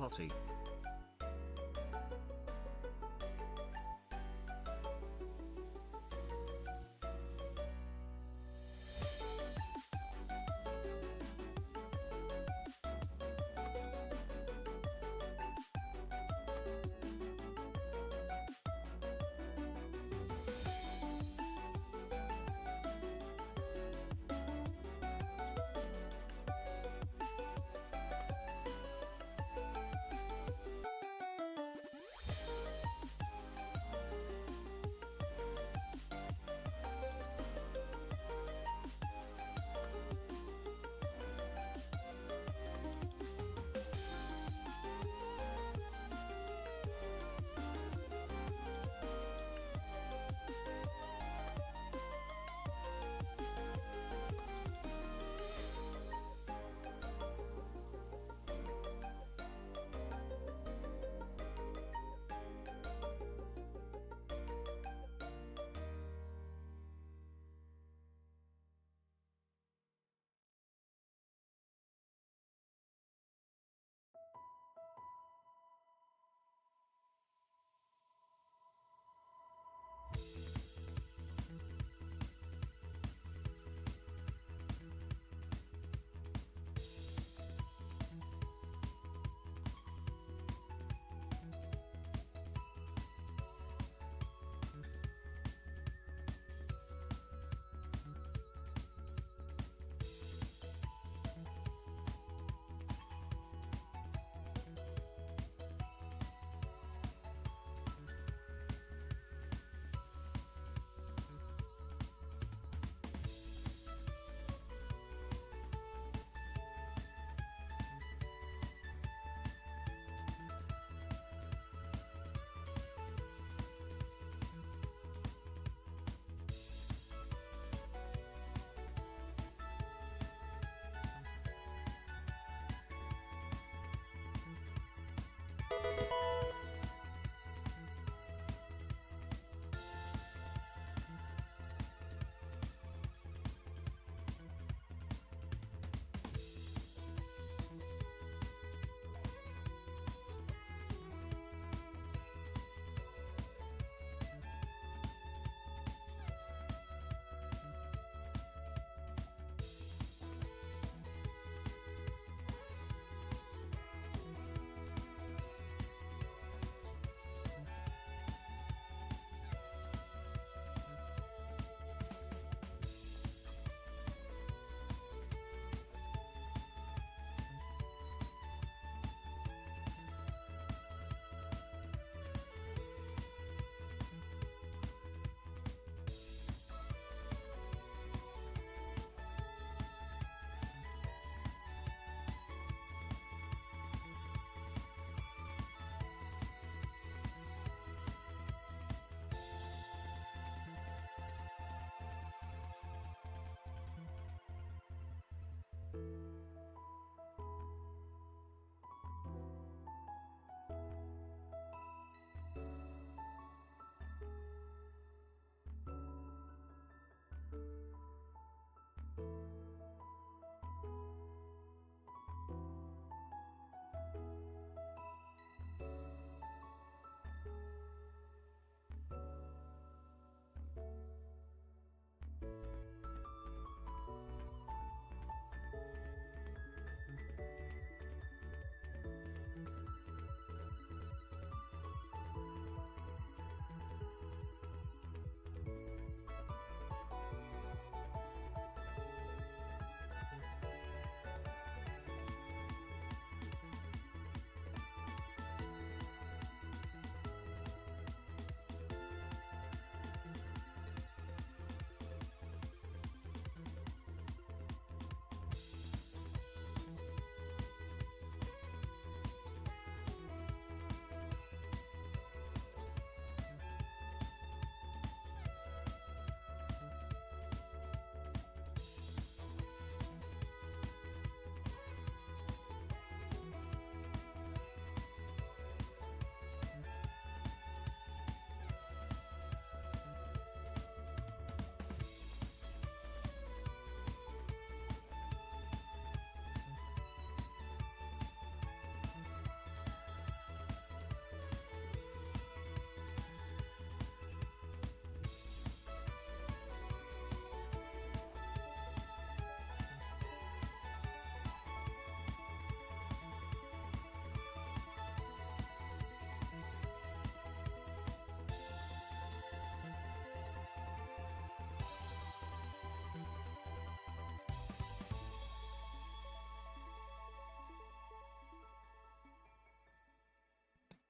hottie.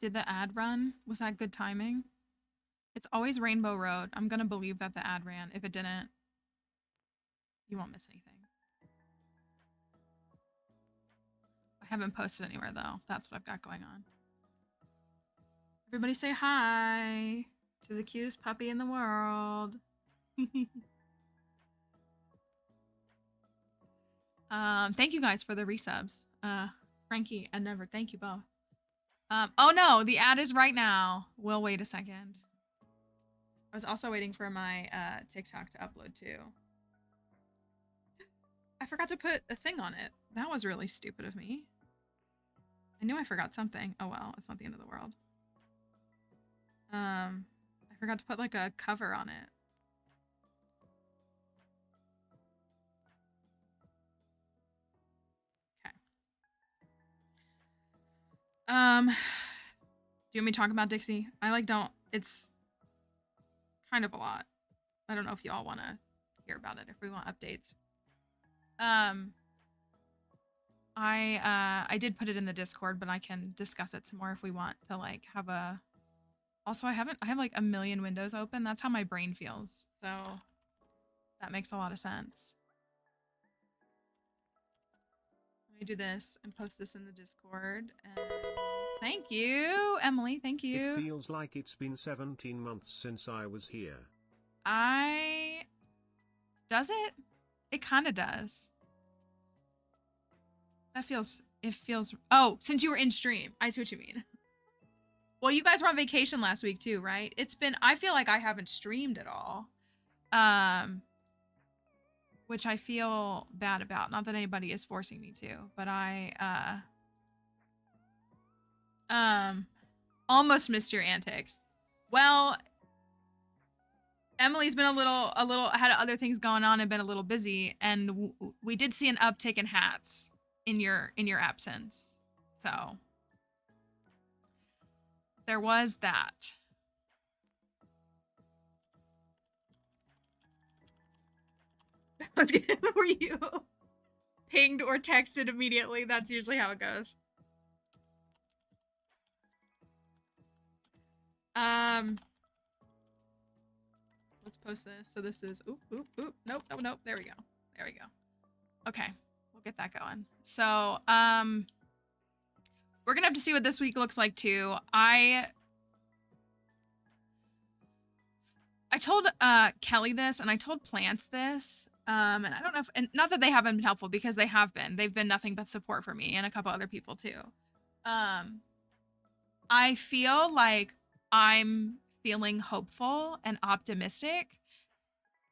Did the ad run? Was that good timing? It's always Rainbow Road. I'm gonna believe that the ad ran. If it didn't, you won't miss anything. I haven't posted anywhere though. That's what I've got going on. Everybody say hi to the cutest puppy in the world. Thank you guys for the resubs. Frankie and Never, thank you both. Oh no, the ad is right now. We'll wait a second. I was also waiting for my TikTok to upload too. I forgot to put a thing on it. That was really stupid of me. I knew I forgot something. Oh well, it's not the end of the world. I forgot to put like a cover on it. Okay. Do you want me to talk about Dixie? I like don't. It's kind of a lot. I don't know if you all want to hear about it. If we want updates. I did put it in the Discord, but I can discuss it some more if we want to like have a. Also, I have like a million windows open. That's how my brain feels. So that makes a lot of sense. Let me do this and post this in the Discord. And thank you, Emily. Thank you. It feels like it's been 17 months since I was here. Does it? It kind of does. It feels, oh, since you were in stream. I see what you mean. Well, you guys were on vacation last week too, right? I feel like I haven't streamed at all. Which I feel bad about. Not that anybody is forcing me to, but I, almost missed your antics. Well, Emily's been a little, had other things going on and been a little busy, and we did see an uptick in hats in your absence. So there was that. Were you pinged or texted immediately? That's usually how it goes. Let's post this. So this is oop. Nope. There we go. Okay, we'll get that going. So we're gonna have to see what this week looks like too. I told Kelly this, and I told Plants this. And I don't know if, and not that they haven't been helpful, because they have been. They've been nothing but support for me and a couple other people too. I feel like I'm feeling hopeful and optimistic.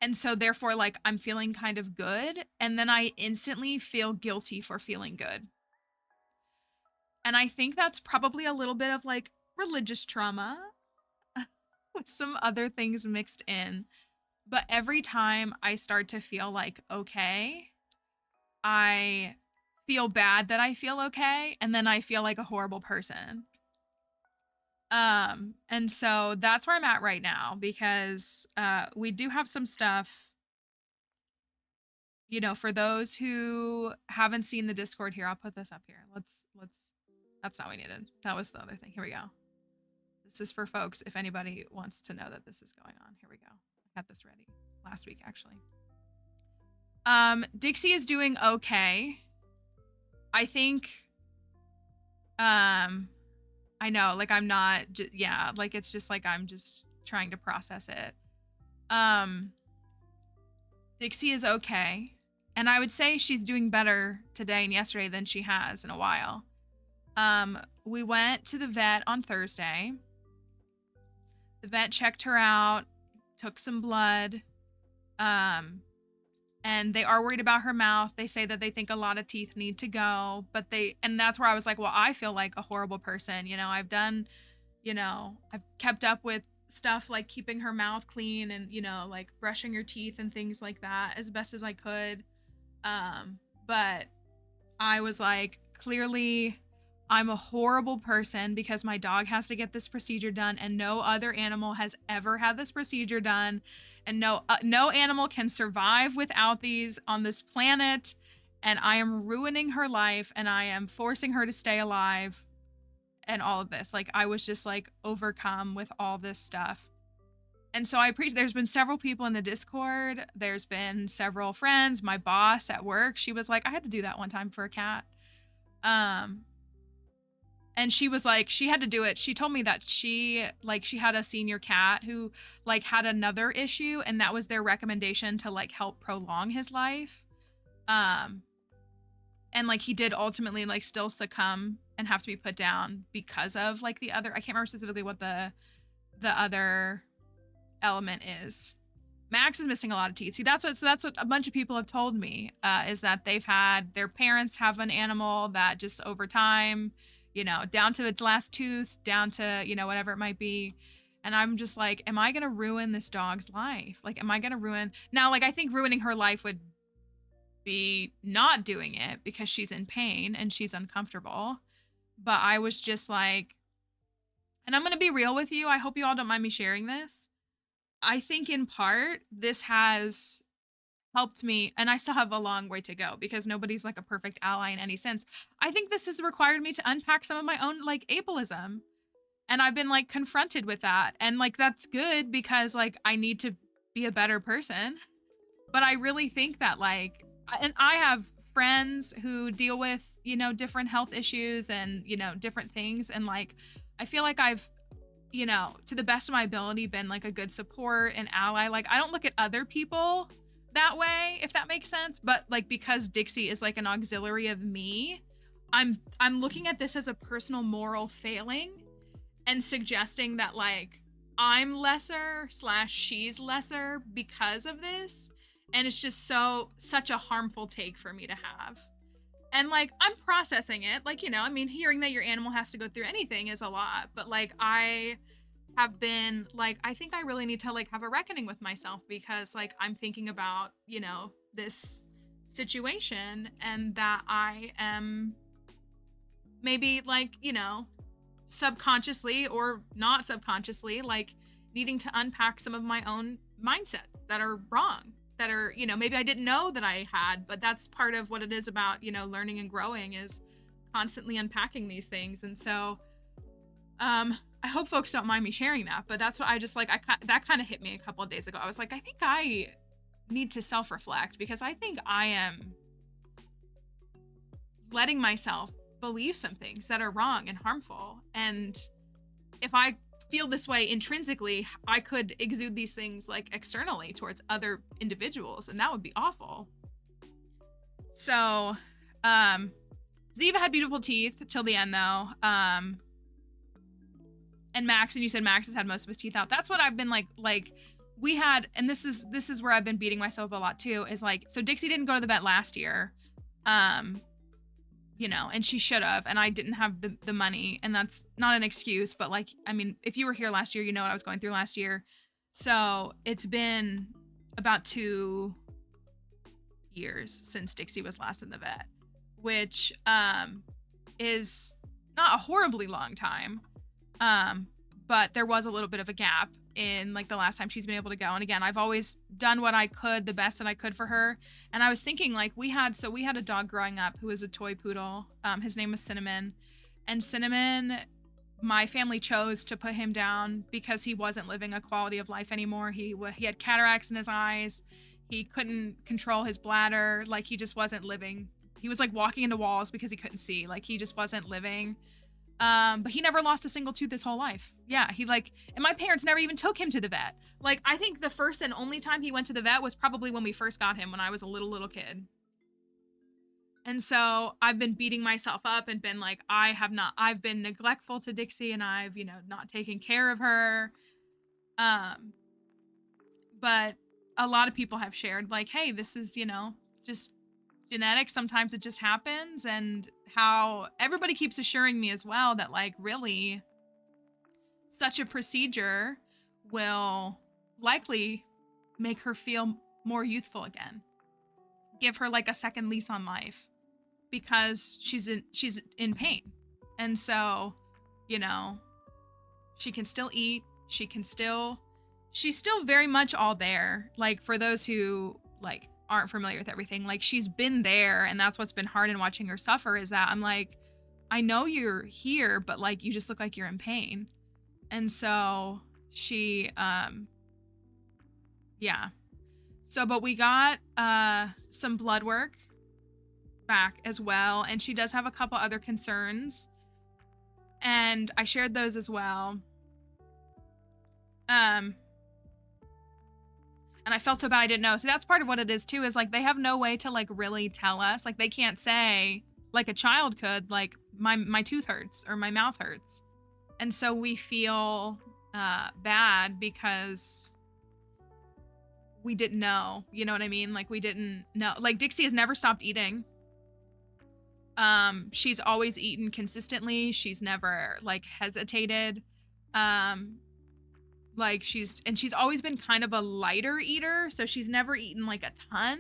And so therefore, like, I'm feeling kind of good. And then I instantly feel guilty for feeling good. And I think that's probably a little bit of like religious trauma with some other things mixed in. But every time I start to feel like okay, I feel bad that I feel okay, and then I feel like a horrible person. And so that's where I'm at right now, because we do have some stuff, you know, for those who haven't seen the Discord here. I'll put this up here. Let's that's not what we needed. That was the other thing. Here we go. This is for folks if anybody wants to know that this is going on. Here we go. I had this ready last week, actually. Dixie is doing okay. I think, I know, like, I'm not, yeah, like, it's just like, I'm just trying to process it. Dixie is okay. And I would say she's doing better today and yesterday than she has in a while. We went to the vet on Thursday. The vet checked her out, took some blood, and they are worried about her mouth. They say that they think a lot of teeth need to go, but and that's where I was like, well, I feel like a horrible person. You know, I've kept up with stuff like keeping her mouth clean and, you know, like brushing her teeth and things like that as best as I could. But I was like, clearly I'm a horrible person because my dog has to get this procedure done, and no other animal has ever had this procedure done, and no animal can survive without these on this planet, and I am ruining her life, and I am forcing her to stay alive, and all of this. Like I was just like overcome with all this stuff. And so there's been several people in the Discord. There's been several friends, my boss at work. She was like, I had to do that one time for a cat. And she was like, she had to do it. She told me that she had a senior cat who like had another issue, and that was their recommendation to like help prolong his life. And like he did ultimately like still succumb and have to be put down because of like the other, I can't remember specifically what the other element is. Max is missing a lot of teeth. See, that's what a bunch of people have told me, is that they've had their parents have an animal that just over time, you know, down to its last tooth, down to, you know, whatever it might be. And I'm just like, am I going to ruin this dog's life? Like, am I going to ruin now? Like, I think ruining her life would be not doing it because she's in pain and she's uncomfortable. But I was just like, and I'm going to be real with you. I hope you all don't mind me sharing this. I think in part this has helped me, and I still have a long way to go because nobody's like a perfect ally in any sense. I think this has required me to unpack some of my own like ableism, and I've been like confronted with that, and like that's good because like I need to be a better person. But I really think that like, and I have friends who deal with, you know, different health issues and, you know, different things, and like I feel like I've, you know, to the best of my ability been like a good support and ally. Like I don't look at other people that way, if that makes sense, but like because Dixie is like an auxiliary of me, I'm looking at this as a personal moral failing and suggesting that like I'm lesser / she's lesser because of this, and it's just such a harmful take for me to have. And like I'm processing it, like, you know, I mean, hearing that your animal has to go through anything is a lot, but like I have been like, I think I really need to like have a reckoning with myself because like I'm thinking about, you know, this situation, and that I am maybe like, you know, subconsciously or not subconsciously like needing to unpack some of my own mindsets that are wrong, that are, you know, maybe I didn't know that I had, but that's part of what it is about, you know, learning and growing, is constantly unpacking these things. And so I hope folks don't mind me sharing that, but that's what I just like, that kind of hit me a couple of days ago. I was like, I think I need to self-reflect because I think I am letting myself believe some things that are wrong and harmful. And if I feel this way intrinsically, I could exude these things like externally towards other individuals, and that would be awful. So, Ziva had beautiful teeth till the end though. And Max, and you said Max has had most of his teeth out. That's what I've been like we had, and this is where I've been beating myself up a lot too, is like, so Dixie didn't go to the vet last year. You know, and she should have, and I didn't have the money, and that's not an excuse, but like, I mean, if you were here last year, you know what I was going through last year. So it's been about 2 years since Dixie was last in the vet, which is not a horribly long time. But there was a little bit of a gap in like the last time she's been able to go. And again, I've always done what I could, the best that I could for her. And I was thinking like we had a dog growing up who was a toy poodle. His name was Cinnamon, and Cinnamon, my family chose to put him down because he wasn't living a quality of life anymore. He had cataracts in his eyes. He couldn't control his bladder. Like he just wasn't living. He was like walking into walls because he couldn't see. Like he just wasn't living. But he never lost a single tooth his whole life. Yeah, he like, and my parents never even took him to the vet. Like, I think the first and only time he went to the vet was probably when we first got him, when I was a little kid. And so I've been beating myself up and been like, I've been neglectful to Dixie, and I've, you know, not taken care of her. But a lot of people have shared like, hey, this is, you know, just genetic. Sometimes it just happens. And how everybody keeps assuring me as well that like really such a procedure will likely make her feel more youthful again, give her like a second lease on life, because she's in pain. And so, you know, she can still eat, she's still very much all there. Like for those who like aren't familiar with everything, like she's been there, and that's what's been hard in watching her suffer, is that I'm like, I know you're here, but like you just look like you're in pain. And so she yeah. So but we got some blood work back as well, and she does have a couple other concerns. And I shared those as well. And I felt so bad I didn't know. So that's part of what it is too, is like they have no way to like really tell us. Like they can't say like a child could, like my tooth hurts or my mouth hurts. And so we feel bad because we didn't know. You know what I mean? Like we didn't know. Like Dixie has never stopped eating. She's always eaten consistently. She's never like hesitated. Like she's always been kind of a lighter eater, so she's never eaten like a ton.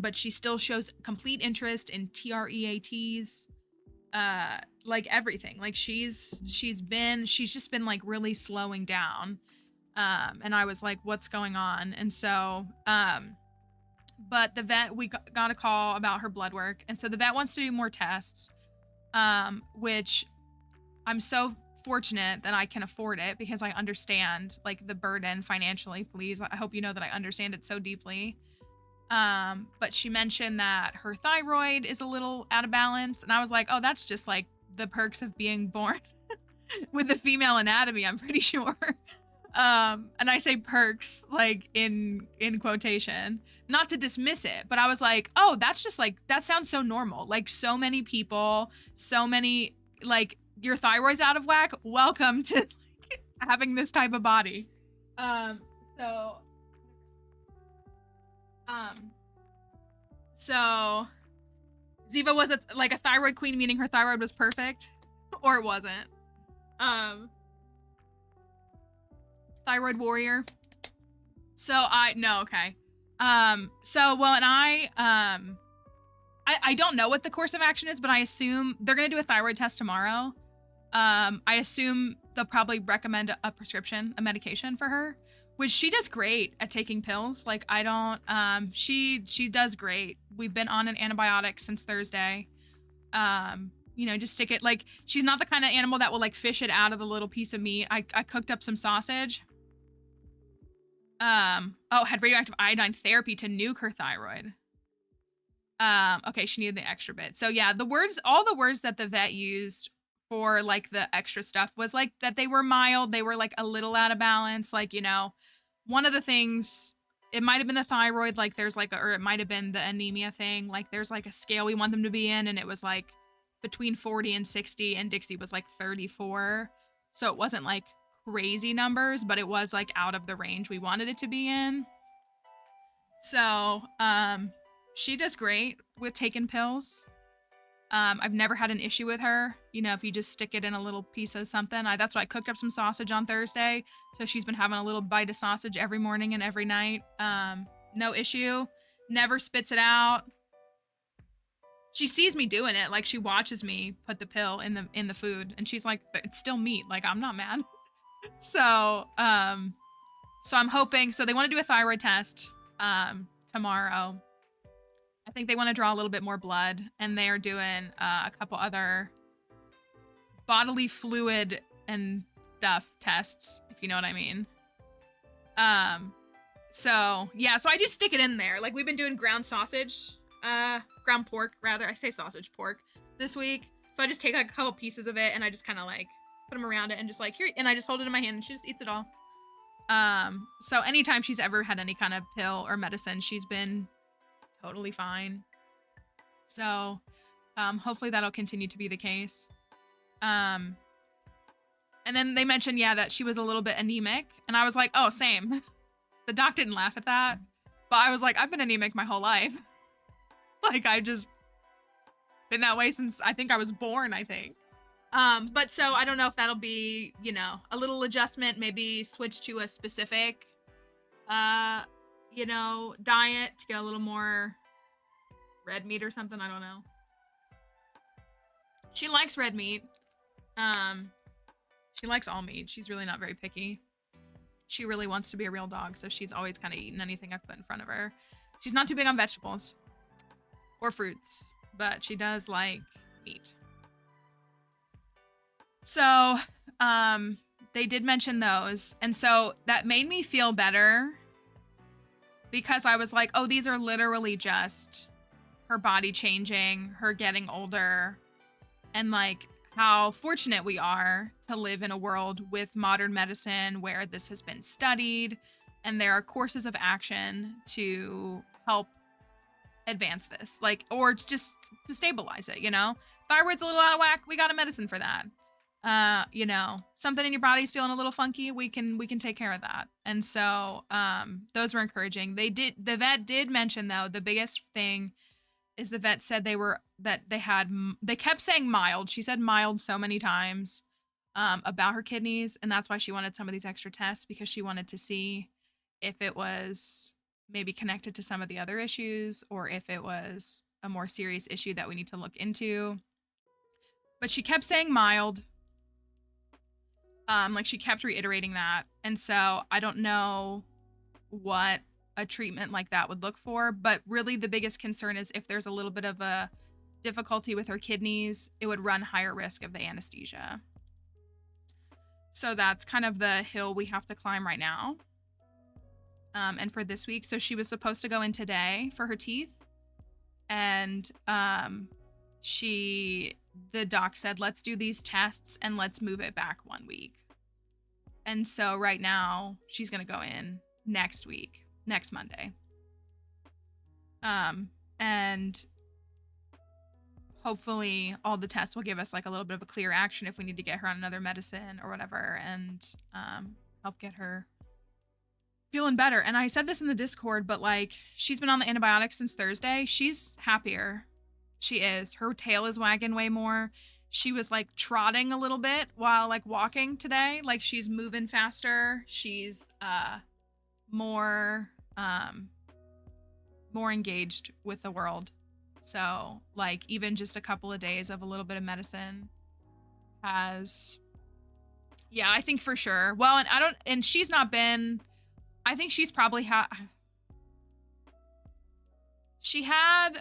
But she still shows complete interest in TREATs, like everything. Like she's just been like really slowing down. And I was like, what's going on? And so, but the vet, we got a call about her blood work. And so the vet wants to do more tests, which I'm so fortunate that I can afford it because I understand like the burden financially. Please, I hope you know that I understand it so deeply. But she mentioned that her thyroid is a little out of balance, and I was like, oh, that's just like the perks of being born with a female anatomy, I'm pretty sure. And I say perks like in quotation, not to dismiss it, but I was like, oh, that's just like, that sounds so normal. Like so many people, like your thyroid's out of whack. Welcome to like, having this type of body. So Ziva was a thyroid queen, meaning her thyroid was perfect, or it wasn't. Thyroid warrior. So okay. Well, and I don't know what the course of action is, but I assume they're gonna do a thyroid test tomorrow. I assume they'll probably recommend a prescription, a medication for her, which she does great at taking pills. Like I don't, she does great. We've been on an antibiotic since Thursday. You know, just stick it, like she's not the kind of animal that will like fish it out of the little piece of meat. I cooked up some sausage. Had radioactive iodine therapy to nuke her thyroid. Okay, she needed the extra bit. So yeah, all the words that the vet used for like the extra stuff was like that they were mild, they were like a little out of balance. Like, you know, one of the things, it might have been the thyroid, like there's like, or it might have been the anemia thing. Like there's like a scale we want them to be in, and it was like between 40 and 60, and Dixie was like 34. So it wasn't like crazy numbers, but it was like out of the range we wanted it to be in. So, she does great with taking pills. I've never had an issue with her. You know, if you just stick it in a little piece of something. That's why I cooked up some sausage on Thursday. So she's been having a little bite of sausage every morning and every night. No issue. Never spits it out. She sees me doing it. Like she watches me put the pill in the food, and she's like, it's still meat. Like I'm not mad. So I'm hoping, so they want to do a thyroid test tomorrow. I think they want to draw a little bit more blood, and they are doing a couple other bodily fluid and stuff tests, if you know what I mean. So yeah, so I just stick it in there. Like we've been doing ground pork rather. I say sausage, pork this week. So I just take like a couple pieces of it, and I just kind of like put them around it and just like here, and I just hold it in my hand, and she just eats it all. So anytime she's ever had any kind of pill or medicine, she's been totally fine. So, hopefully that'll continue to be the case. And then they mentioned, yeah, that she was a little bit anemic, and I was like, oh, same. The doc didn't laugh at that, but I was like, I've been anemic my whole life. Like I just been that way since I think I was born, I think. But so I don't know if that'll be, you know, a little adjustment, maybe switch to a specific, you know, diet to get a little more red meat or something. I don't know. She likes red meat. She likes all meat. She's really not very picky. She really wants to be a real dog, so she's always kind of eaten anything I've put in front of her. She's not too big on vegetables or fruits, but she does like meat. So, they did mention those. And so that made me feel better because I was like, oh, these are literally just her body changing, her getting older, and like how fortunate we are to live in a world with modern medicine where this has been studied and there are courses of action to help advance this, like, or just to stabilize it, you know? Thyroid's a little out of whack, we got a medicine for that. You know, something in your body's feeling a little funky, we can take care of that. And so those were encouraging. The vet did mention though, the biggest thing is the vet said they kept saying mild. She said mild so many times about her kidneys, and that's why she wanted some of these extra tests, because she wanted to see if it was maybe connected to some of the other issues or if it was a more serious issue that we need to look into. But she kept saying mild. Like she kept reiterating that. And so I don't know what a treatment like that would look for, but really the biggest concern is if there's a little bit of a difficulty with her kidneys, it would run higher risk of the anesthesia. So that's kind of the hill we have to climb right now. And for this week, so she was supposed to go in today for her teeth, and the doc said, let's do these tests and let's move it back 1 week. And so right now she's gonna go in next Monday. And hopefully all the tests will give us like a little bit of a clear action if we need to get her on another medicine or whatever, and help get her feeling better. And I said this in the Discord, but like she's been on the antibiotics since Thursday. She's happier. She is. Her tail is wagging way more. She was like trotting a little bit while like walking today. Like she's moving faster. She's more engaged with the world. So like even just a couple of days of a little bit of medicine has, yeah, I think for sure. Well, and she's not been, I think she's probably she had,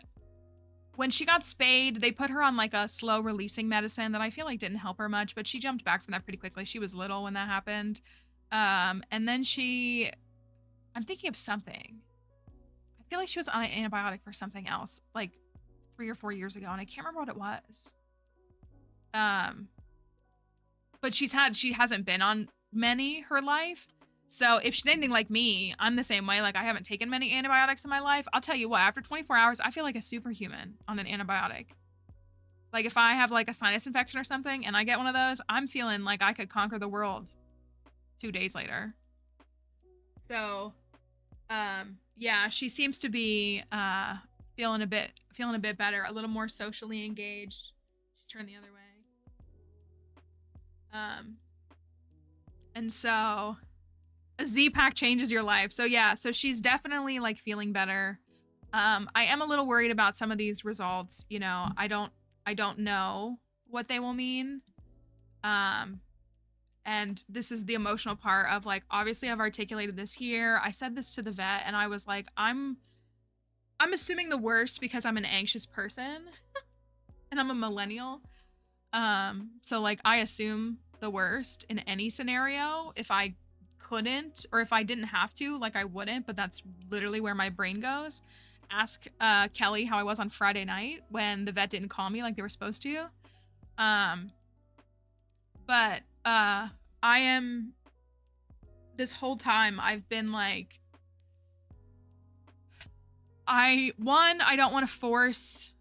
when she got spayed, they put her on like a slow releasing medicine that I feel like didn't help her much, but she jumped back from that pretty quickly. She was little when that happened. And then I'm thinking of something. I feel like she was on an antibiotic for something else like 3 or 4 years ago, and I can't remember what it was. But she hasn't been on many her life. So if she's anything like me, I'm the same way. Like I haven't taken many antibiotics in my life. I'll tell you what, after 24 hours, I feel like a superhuman on an antibiotic. Like if I have like a sinus infection or something and I get one of those, I'm feeling like I could conquer the world 2 days later. So, yeah, she seems to be feeling a bit better, a little more socially engaged. She's turned the other way. And so a Z-Pack changes your life. So yeah, so she's definitely like feeling better. I am a little worried about some of these results. You know, I don't know what they will mean. And this is the emotional part of like, obviously I've articulated this here. I said this to the vet and I was like, I'm assuming the worst because I'm an anxious person and I'm a millennial. So like I assume the worst in any scenario. If I couldn't, or if I didn't have to, like I wouldn't, but that's literally where my brain goes. Ask Kelly how I was on Friday night when the vet didn't call me like they were supposed to. But I am, this whole time I've been like, I don't want to force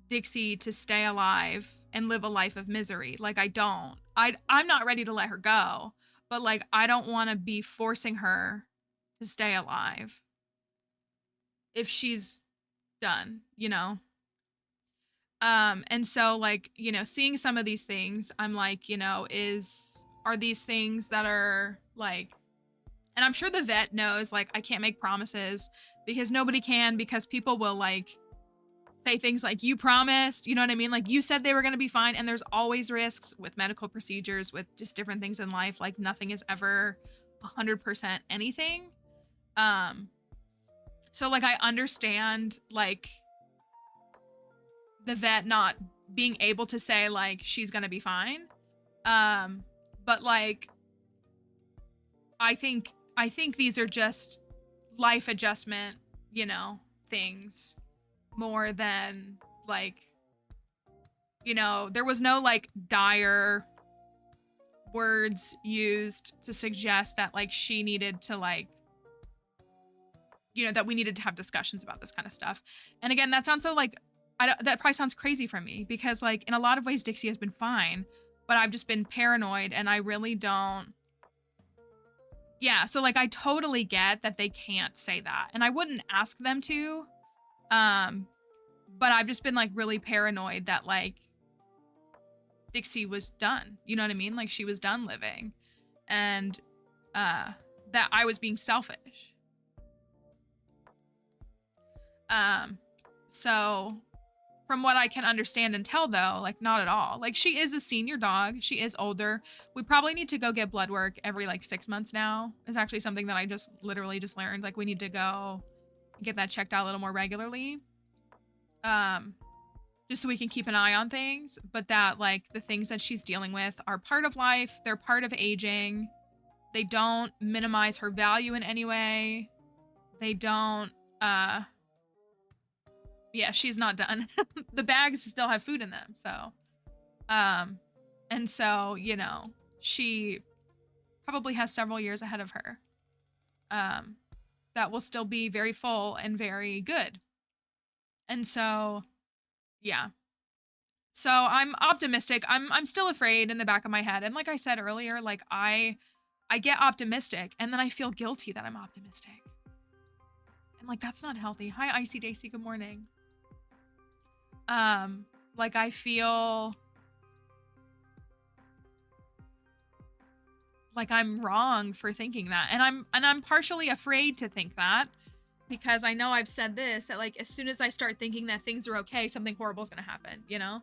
Dixie to stay alive and live a life of misery. Like I'm not ready to let her go, but like I don't want to be forcing her to stay alive if she's done, you know? And so like, you know, seeing some of these things, I'm like, you know, are these things that are like, and I'm sure the vet knows, like, I can't make promises because nobody can, because people will like say things like, you promised, you know what I mean? Like you said they were going to be fine. And there's always risks with medical procedures, with just different things in life. Like nothing is ever 100% anything. So like I understand like the vet not being able to say like she's gonna be fine. But like, I think these are just life adjustment, you know, things more than like, you know, there was no like dire words used to suggest that like she needed to like, you know, that we needed to have discussions about this kind of stuff. And again, that sounds so like, that probably sounds crazy from me because like in a lot of ways Dixie has been fine, but I've just been paranoid and I really don't. Yeah, so like I totally get that they can't say that and I wouldn't ask them to. But I've just been like really paranoid that like Dixie was done. You know what I mean? Like she was done living and that I was being selfish. So from what I can understand and tell though, like not at all. Like she is a senior dog. She is older. We probably need to go get blood work every like 6 months now. It's actually something that I just literally just learned. Like we need to go get that checked out a little more regularly. Just so we can keep an eye on things, but that like the things that she's dealing with are part of life. They're part of aging. They don't minimize her value in any way. They don't, yeah, she's not done. The bags still have food in them. So, and so, you know, she probably has several years ahead of her, that will still be very full and very good. And so, yeah. So I'm optimistic. I'm still afraid in the back of my head. And like I said earlier, like I get optimistic and then I feel guilty that I'm optimistic. And like that's not healthy. Hi Icy Daisy, good morning. Like I feel like I'm wrong for thinking that. And I'm partially afraid to think that because I know I've said this that like as soon as I start thinking that things are okay, something horrible is going to happen, you know?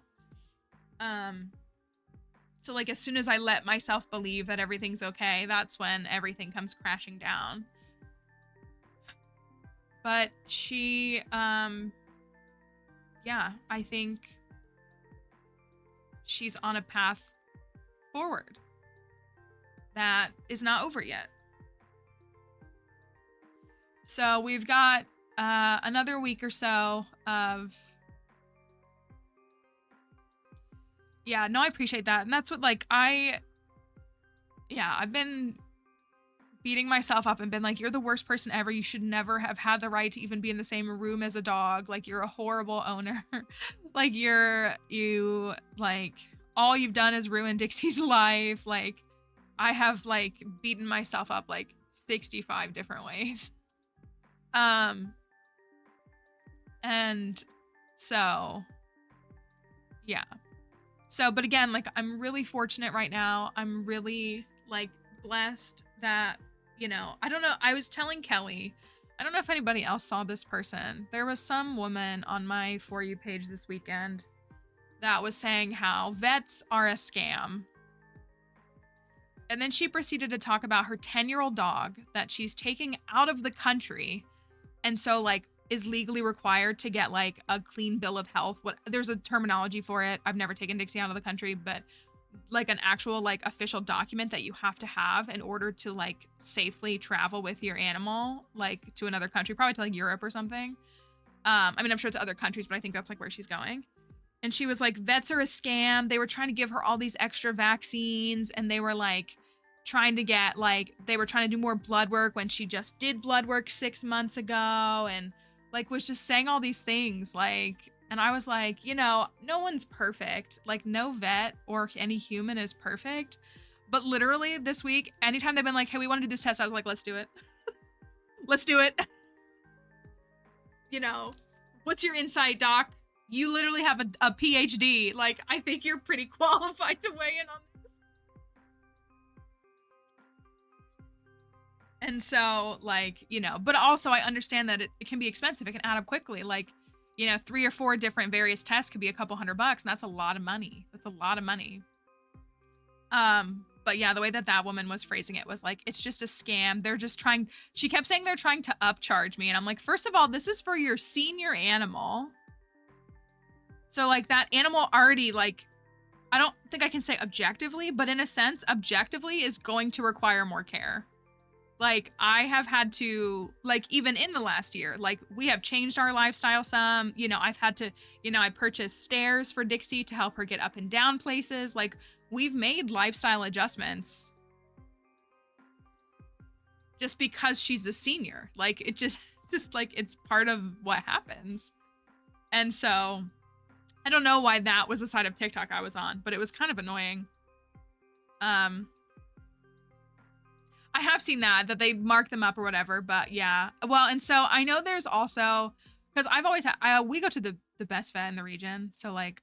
So like as soon as I let myself believe that everything's okay, that's when everything comes crashing down. But she, yeah, I think she's on a path forward that is not over yet. So we've got another week or so of, yeah, no, I appreciate that. And that's what like I've been beating myself up and been like, you're the worst person ever. You should never have had the right to even be in the same room as a dog. Like you're a horrible owner. Like like all you've done is ruin Dixie's life. Like I have like beaten myself up like 65 different ways. And so, yeah. So, but again, like I'm really fortunate right now. I'm really like blessed that, you know, I don't know. I was telling Kelly, I don't know if anybody else saw this person. There was some woman on my For You page this weekend that was saying how vets are a scam. And then she proceeded to talk about her 10-year-old dog that she's taking out of the country. And so like is legally required to get like a clean bill of health. There's a terminology for it. I've never taken Dixie out of the country, but like an actual like official document that you have to have in order to like safely travel with your animal like to another country, probably to like Europe or something. I mean, I'm sure it's other countries, but I think that's like where she's going. And she was like, vets are a scam. They were trying to give her all these extra vaccines and they were like trying to get like, they were trying to do more blood work when she just did blood work 6 months ago and like was just saying all these things like, and I was like, you know, no one's perfect. Like no vet or any human is perfect. But literally this week, anytime they've been like, hey, we want to do this test, I was like, let's do it. Let's do it. You know, what's your insight, doc? You literally have a PhD. Like, I think you're pretty qualified to weigh in on this. And so, like, you know, but also I understand that it can be expensive. It can add up quickly. Like, you know, 3 or 4 different various tests could be a couple $100, and that's a lot of money. That's a lot of money. But yeah, the way that that woman was phrasing it was like, it's just a scam. They're just trying, she kept saying they're trying to upcharge me. And I'm like, first of all, this is for your senior animal. So like that animal already like, I don't think I can say objectively, but in a sense, objectively is going to require more care. Like, I have had to, like, even in the last year, like, we have changed our lifestyle some. You know, I've had to, you know, I purchased stairs for Dixie to help her get up and down places. Like, we've made lifestyle adjustments just because she's a senior. Like, it just like, it's part of what happens. And so, I don't know why that was the side of TikTok I was on, but it was kind of annoying. I have seen that they mark them up or whatever, but yeah. Well, and so I know there's also, because I've always had, we go to the best vet in the region. So like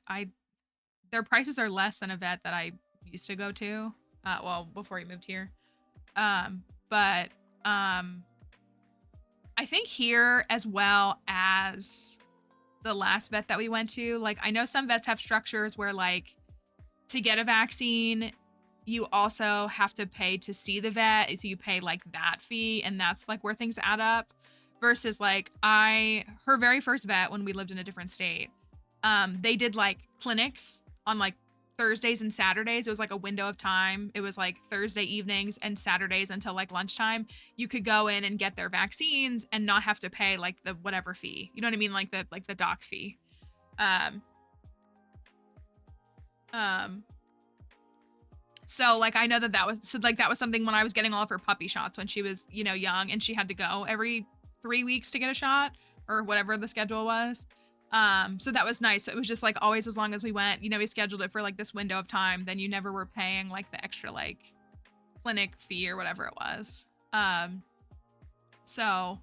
their prices are less than a vet that I used to go to, well, before we moved here. But I think here as well as the last vet that we went to, like I know some vets have structures where like to get a vaccine, you also have to pay to see the vet. So you pay like that fee, and that's like where things add up. Versus like her very first vet when we lived in a different state, they did like clinics on like Thursdays and Saturdays. It was like a window of time. It was like Thursday evenings and Saturdays until like lunchtime. You could go in and get their vaccines and not have to pay like the whatever fee. You know what I mean? Like the doc fee. So like I know that was something when I was getting all of her puppy shots when she was, you know, young, and she had to go every 3 weeks to get a shot or whatever the schedule was. So that was nice. So it was just like always, as long as we went, you know, we scheduled it for like this window of time, then you never were paying like the extra like clinic fee or whatever it was. So,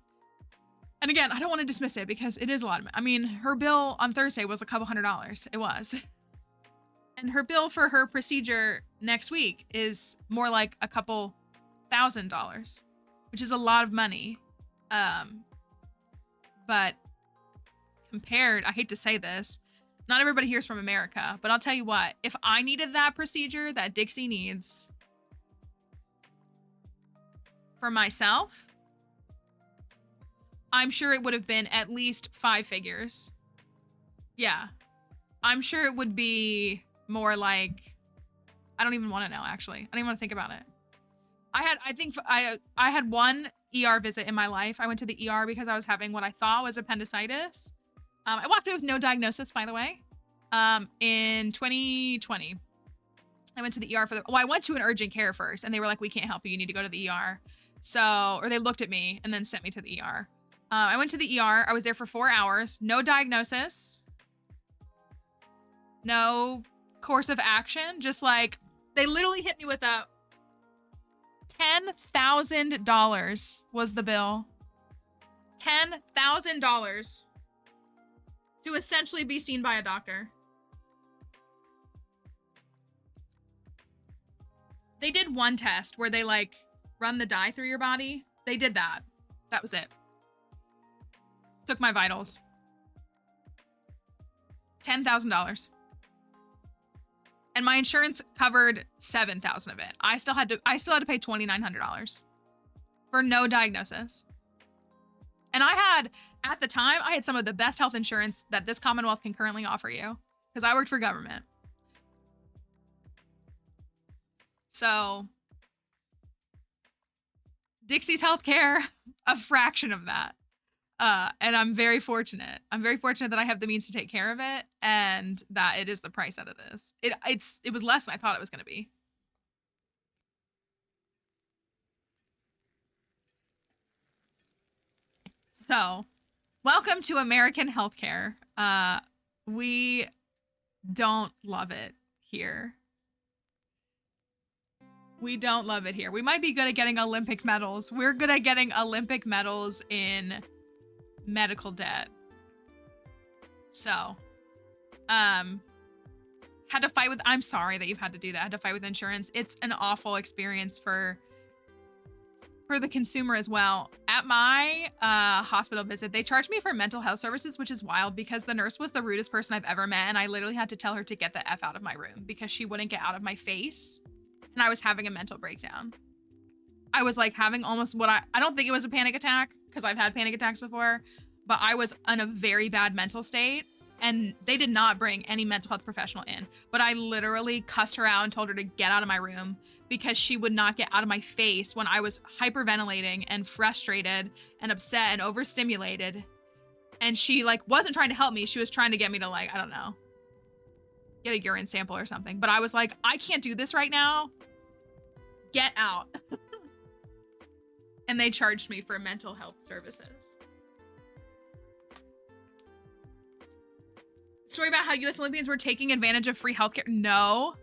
and again, I don't want to dismiss it because it is a lot of money. I mean, her bill on Thursday was a couple $100s. It was. And her bill for her procedure next week is more like a couple $1,000, which is a lot of money. But compared, I hate to say this, not everybody here's from America, but I'll tell you what, if I needed that procedure that Dixie needs for myself, I'm sure it would have been at least 5 figures. Yeah. I'm sure it would be more like, I don't even want to know, actually. I don't even want to think about it. I had one ER visit in my life. I went to the ER because I was having what I thought was appendicitis. I walked away with no diagnosis, by the way. In 2020, I went to the ER I went to an urgent care first, and they were like, we can't help you. You need to go to the ER. So, or they looked at me and then sent me to the ER. I went to the ER. I was there for 4 hours. No diagnosis. No course of action. Just like, they literally hit me with a $10,000 was the bill. $10,000 to essentially be seen by a doctor. They did one test where they like run the dye through your body. They did that. That was it. Took my vitals. $10,000. And my insurance covered $7,000 of it. I still had to pay $2,900 for no diagnosis. And at the time, I had some of the best health insurance that this Commonwealth can currently offer you, because I worked for government. So Dixie's healthcare, a fraction of that. And I'm very fortunate. I'm very fortunate that I have the means to take care of it, and that it is the price that it is. It was less than I thought it was going to be. So, welcome to American healthcare. We don't love it here. We don't love it here. We might be good at getting Olympic medals. We're good at getting Olympic medals in medical debt. So, had to fight with, I'm sorry that you've had to do that. Had to fight with insurance. It's an awful experience for the consumer as well. At my hospital visit, they charged me for mental health services, which is wild because the nurse was the rudest person I've ever met. And I literally had to tell her to get the F out of my room because she wouldn't get out of my face. And I was having a mental breakdown. I was like having almost what I don't think it was a panic attack because I've had panic attacks before, but I was in a very bad mental state. and they did not bring any mental health professional in, but I literally cussed her out and told her to get out of my room because she would not get out of my face when I was hyperventilating and frustrated and upset and overstimulated. And she like wasn't trying to help me. She was trying to get me to like, I don't know, get a urine sample or something. But I was like, I can't do this right now. Get out. And they charged me for mental health services. Story about how US Olympians were taking advantage of free healthcare. No.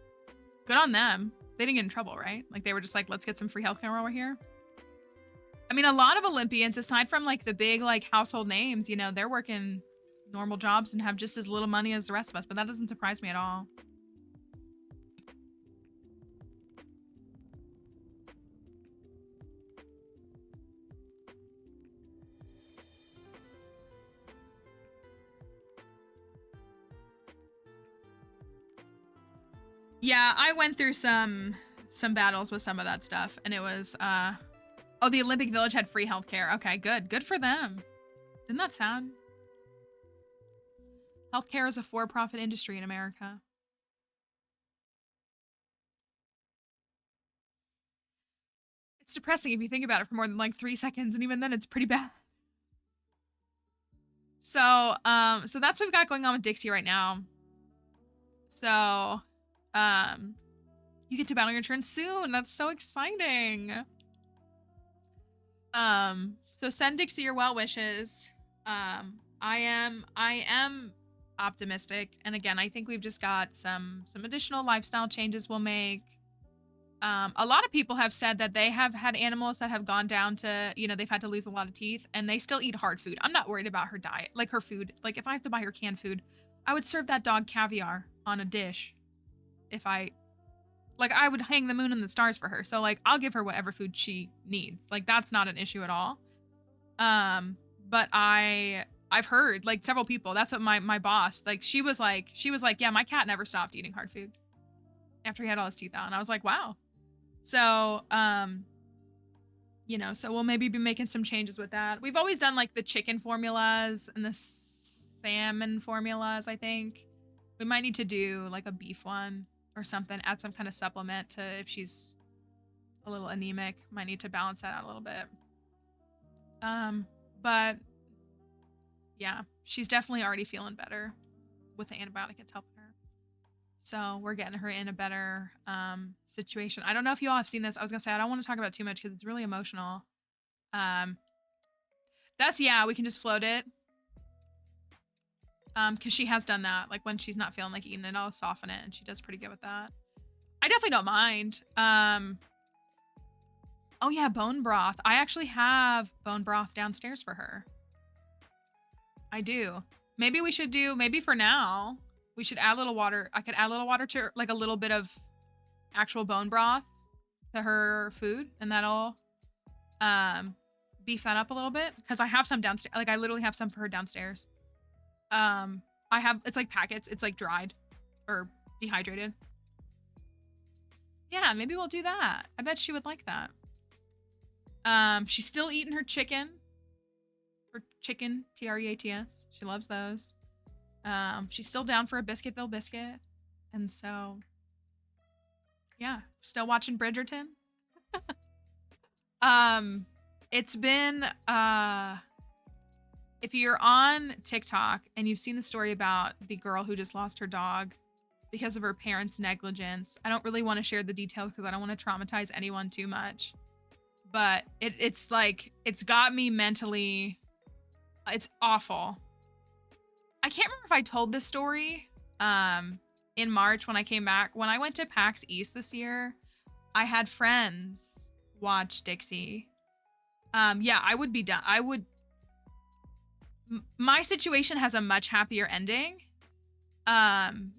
Good on them. They didn't get in trouble, right? Like they were just like, let's get some free healthcare while we're here. I mean, a lot of Olympians, aside from like the big like household names, you know, they're working normal jobs and have just as little money as the rest of us, but that doesn't surprise me at all. Yeah, I went through some battles with some of that stuff, and it was oh, the Olympic Village had free healthcare. Okay, good for them. Isn't that sad? Healthcare is a for-profit industry in America. It's depressing if you think about it for more than like 3 seconds, and even then it's pretty bad. So so that's what we've got going on with Dixie right now. So you get to battle your turn soon. That's so exciting. So send Dixie your well wishes. I am optimistic, and again, I think we've just got some additional lifestyle changes we'll make. A lot of people have said that they have had animals that have gone down to, you know, they've had to lose a lot of teeth and they still eat hard food. I'm not worried about her diet, like her food. Like if I have to buy her canned food, I would serve that dog caviar on a dish. If I would hang the moon and the stars for her. So like I'll give her whatever food she needs. Like that's not an issue at all. But I've heard like several people, that's what my boss, like she was like, yeah, my cat never stopped eating hard food after he had all his teeth out. And I was like, wow. So, you know, so we'll maybe be making some changes with that. We've always done like the chicken formulas and the salmon formulas, I think. We might need to do like a beef one or something, add some kind of supplement to if she's a little anemic, might need to balance that out a little bit. But yeah, she's definitely already feeling better with the antibiotic. It's helping her. So we're getting her in a better situation. I don't know if you all have seen this. I was gonna say, I don't want to talk about it too much because it's really emotional. That's, yeah, we can just float it. Because she has done that. Like when she's not feeling like eating it, I'll soften it and she does pretty good with that. I definitely don't mind. Oh yeah, bone broth. I actually have bone broth downstairs for her. I do. Maybe we should do, maybe for now, we should add a little water. I could add a little water to like a little bit of actual bone broth to her food, and that'll beef that up a little bit because I have some downstairs. Like I literally have some for her downstairs. I have, it's like packets. It's like dried or dehydrated. Yeah, maybe we'll do that. I bet she would like that. She's still eating her chicken. Her chicken, T-R-E-A-T-S. She loves those. She's still down for a Biscuitville biscuit. And so, yeah, still watching Bridgerton. It's been, if you're on TikTok and you've seen the story about the girl who just lost her dog because of her parents' negligence, I don't really want to share the details because I don't want to traumatize anyone too much. But it's like, it's got me mentally, it's awful. I can't remember if I told this story in March when I came back. When I went to PAX East this year, I had friends watch Dixie. Yeah, I would be done. My situation has a much happier ending. And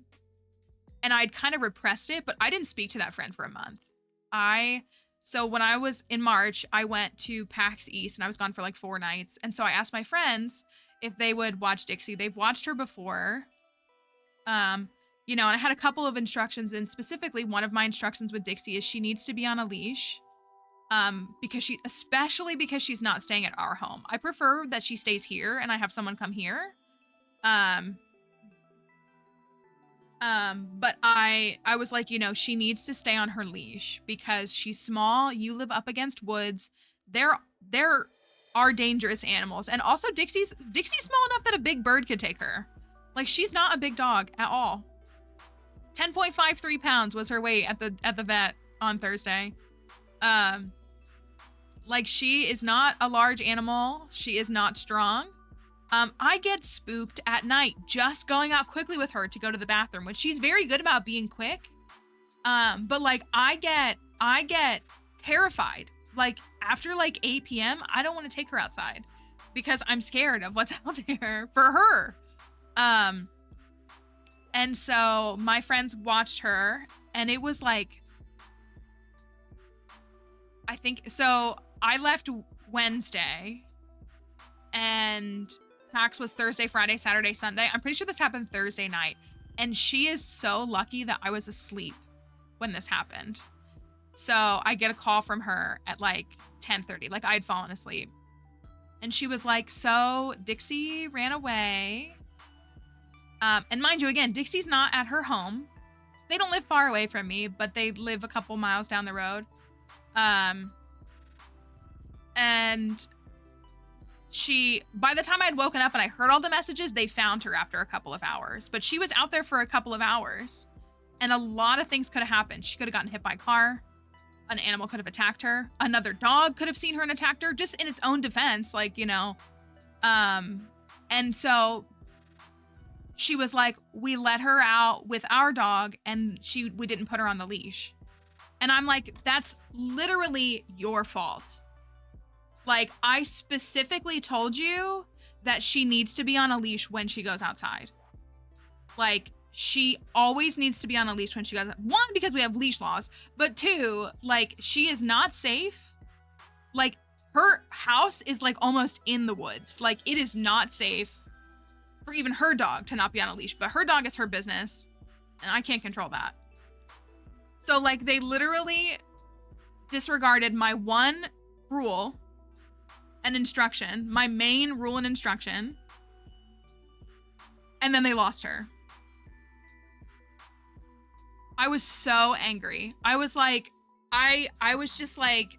I'd kind of repressed it, but I didn't speak to that friend for a month. So when I was in March, I went to PAX East and I was gone for like 4 nights. And so I asked my friends if they would watch Dixie. They've watched her before. You know, and I had a couple of instructions, and specifically one of my instructions with Dixie is she needs to be on a leash. Especially because she's not staying at our home. I prefer that she stays here and I have someone come here. But I was like, you know, she needs to stay on her leash because she's small. You live up against woods. There are dangerous animals. And also Dixie's small enough that a big bird could take her. Like, she's not a big dog at all. 10.53 pounds was her weight at the vet on Thursday. Like, she is not a large animal. She is not strong. I get spooked at night just going out quickly with her to go to the bathroom, which she's very good about being quick. But like, I get terrified. Like, after like 8 p.m., I don't want to take her outside because I'm scared of what's out there for her. And so my friends watched her, and it was like, I think, so I left Wednesday, and PAX was Thursday, Friday, Saturday, Sunday. I'm pretty sure this happened Thursday night. And she is so lucky that I was asleep when this happened. So I get a call from her at like 10:30, like I'd fallen asleep. And she was like, so Dixie ran away. And mind you, again, Dixie's not at her home. They don't live far away from me, but they live a couple miles down the road. And she, by the time I had woken up and I heard all the messages, they found her after a couple of hours. But she was out there for a couple of hours. And a lot of things could have happened. She could have gotten hit by a car. An animal could have attacked her. Another dog could have seen her and attacked her, just in its own defense, like, you know. And so she was like, we let her out with our dog, and we didn't put her on the leash. And I'm like, that's literally your fault. Like, I specifically told you that she needs to be on a leash when she goes outside. Like, she always needs to be on a leash when she goes. One, because we have leash laws, but two, like, she is not safe. Like, her house is like almost in the woods. Like, it is not safe for even her dog to not be on a leash, but her dog is her business, and I can't control that. So, like, they literally disregarded my one rule and instruction, my main rule and instruction, and then they lost her. I was so angry. I was like, I was just like,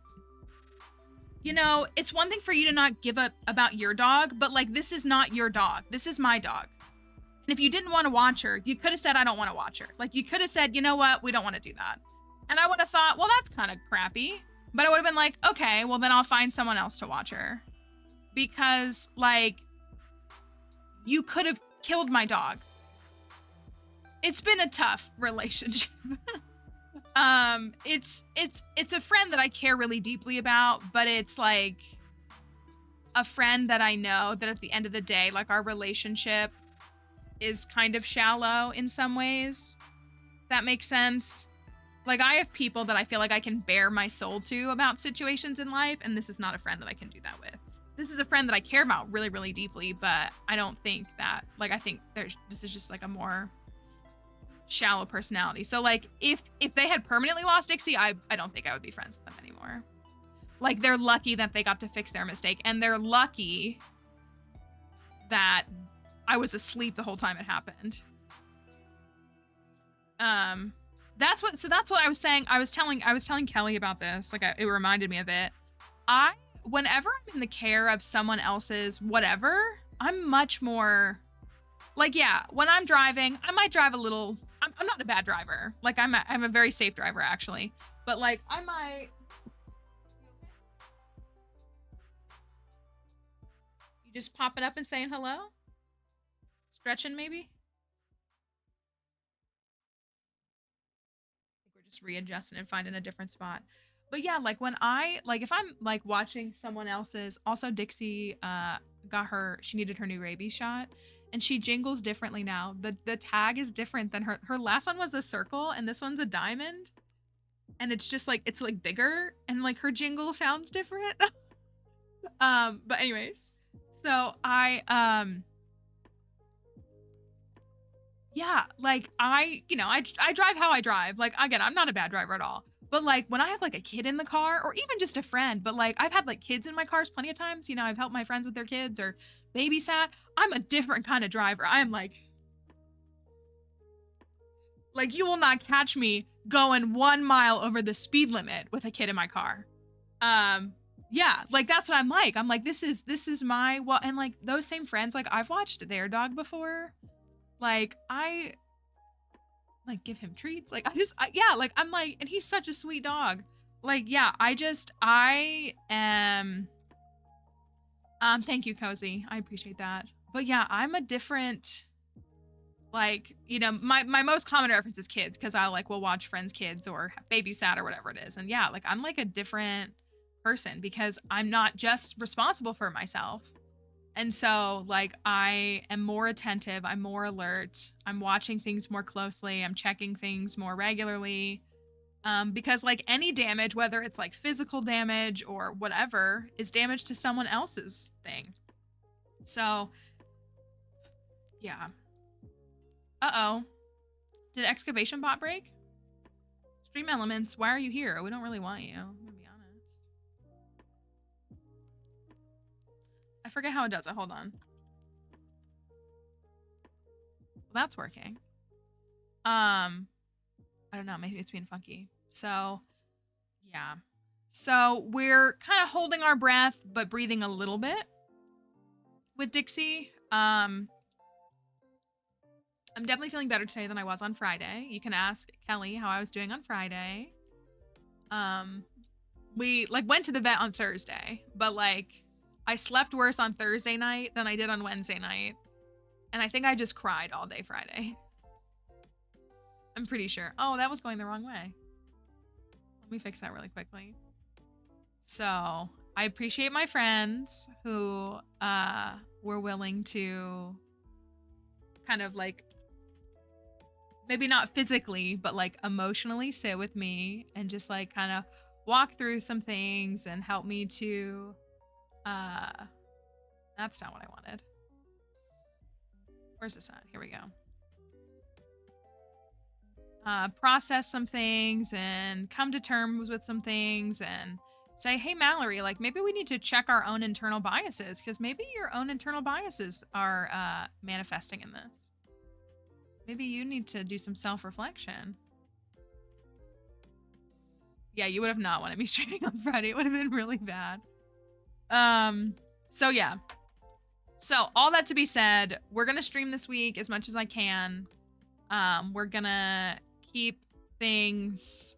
you know, it's one thing for you to not give up about your dog, but like, this is not your dog. This is my dog. And if you didn't want to watch her, you could have said, I don't want to watch her. Like, you could have said, you know what? We don't want to do that. And I would have thought, well, that's kind of crappy. But I would have been like, okay, well, then I'll find someone else to watch her. Because, like, you could have killed my dog. It's been a tough relationship. It's a friend that I care really deeply about, but it's like a friend that I know that at the end of the day, like, our relationship is kind of shallow in some ways. That makes sense. Like, I have people that I feel like I can bare my soul to about situations in life, and this is not a friend that I can do that with. This is a friend that I care about really, really deeply, but I don't think that, like, I think this is just like a more shallow personality. So, like, if they had permanently lost Dixie, I don't think I would be friends with them anymore. Like, they're lucky that they got to fix their mistake, and they're lucky that I was asleep the whole time it happened. That's what I was saying. I was telling Kelly about this. Like, it reminded me of it. Whenever I'm in the care of someone else's whatever, I'm much more like, yeah, when I'm driving, I might drive a little. I'm not a bad driver. Like, I'm a very safe driver, actually. But, like, I might. You just popping up and saying hello? Stretching, maybe? I think we're just readjusting and finding a different spot. But yeah, like, when if I'm like watching someone else's, also Dixie she needed her new rabies shot, and she jingles differently now. The tag is different than her last one was a circle, and this one's a diamond. And it's just like, it's like bigger, and like her jingle sounds different. But anyways, so yeah, like, I drive how I drive. Like, again, I'm not a bad driver at all. But, like, when I have, like, a kid in the car, or even just a friend, but, like, I've had, like, kids in my cars plenty of times. You know, I've helped my friends with their kids or babysat. I'm a different kind of driver. I am, like, Like, you will not catch me going 1 mile over the speed limit with a kid in my car. Yeah, like, that's what I'm like. I'm like, this is my, well, and like those same friends, like, I've watched their dog before. Like, I like give him treats. Like, yeah, like, I'm like, and he's such a sweet dog. Like, yeah, I am, thank you, Cozy. I appreciate that. But yeah, I'm a different, like, you know, my most common reference is kids, because I like will watch friends' kids or babysat or whatever it is. And yeah, like, I'm like a different person because I'm not just responsible for myself. And so, like, I am more attentive, I'm more alert, I'm watching things more closely, I'm checking things more regularly. Because like any damage, whether it's like physical damage or whatever, is damage to someone else's thing. So, yeah. Uh-oh. Did excavation bot break? Stream elements, why are you here? We don't really want you, I'm gonna be honest. I forget how it does it, hold on. Well, that's working. I don't know, maybe it's being funky. So, yeah. So we're kind of holding our breath, but breathing a little bit with Dixie. I'm definitely feeling better today than I was on Friday. You can ask Kelly how I was doing on Friday. We like went to the vet on Thursday, but like I slept worse on Thursday night than I did on Wednesday night. And I think I just cried all day Friday. I'm pretty sure. Oh, that was going the wrong way. Let me fix that really quickly. So I appreciate my friends who were willing to kind of like, maybe not physically, but like emotionally sit with me and just like kind of walk through some things and help me to, that's not what I wanted. Where's this at? Here we go. Process some things and come to terms with some things and say, hey, Mallory, like maybe we need to check our own internal biases because maybe your own internal biases are manifesting in this. Maybe you need to do some self-reflection. Yeah, you would have not wanted me streaming on Friday. It would have been really bad. So yeah. So all that to be said, we're gonna stream this week as much as I can. We're gonna keep things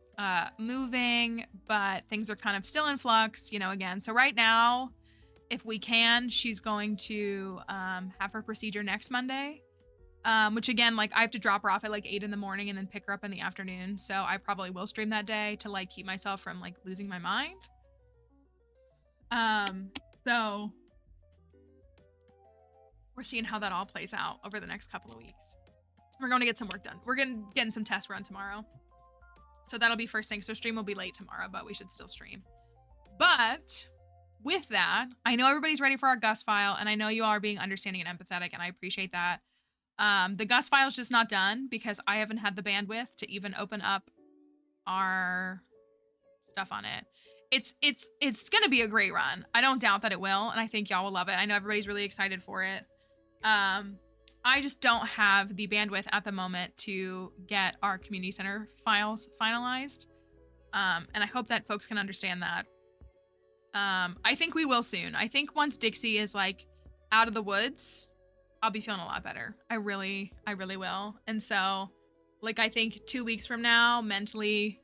moving, but things are kind of still in flux, you know, again. So right now, if we can, she's going to have her procedure next Monday, which again, like I have to drop her off at like 8 in the morning and then pick her up in the afternoon. So I probably will stream that day to like keep myself from like losing my mind. So we're seeing how that all plays out over the next couple of weeks. We're going to get some work done. We're getting some tests run tomorrow. So that'll be first thing. So stream will be late tomorrow, but we should still stream. But with that, I know everybody's ready for our Gus file, and I know you all are being understanding and empathetic, and I appreciate that. The Gus file is just not done because I haven't had the bandwidth to even open up our stuff on it. It's gonna be a great run. I don't doubt that it will, and I think y'all will love it. I know everybody's really excited for it. I just don't have the bandwidth at the moment to get our community center files finalized. And I hope that folks can understand that. I think we will soon. I think once Dixie is like out of the woods, I'll be feeling a lot better. I really will. And so, like, I think 2 weeks from now, mentally,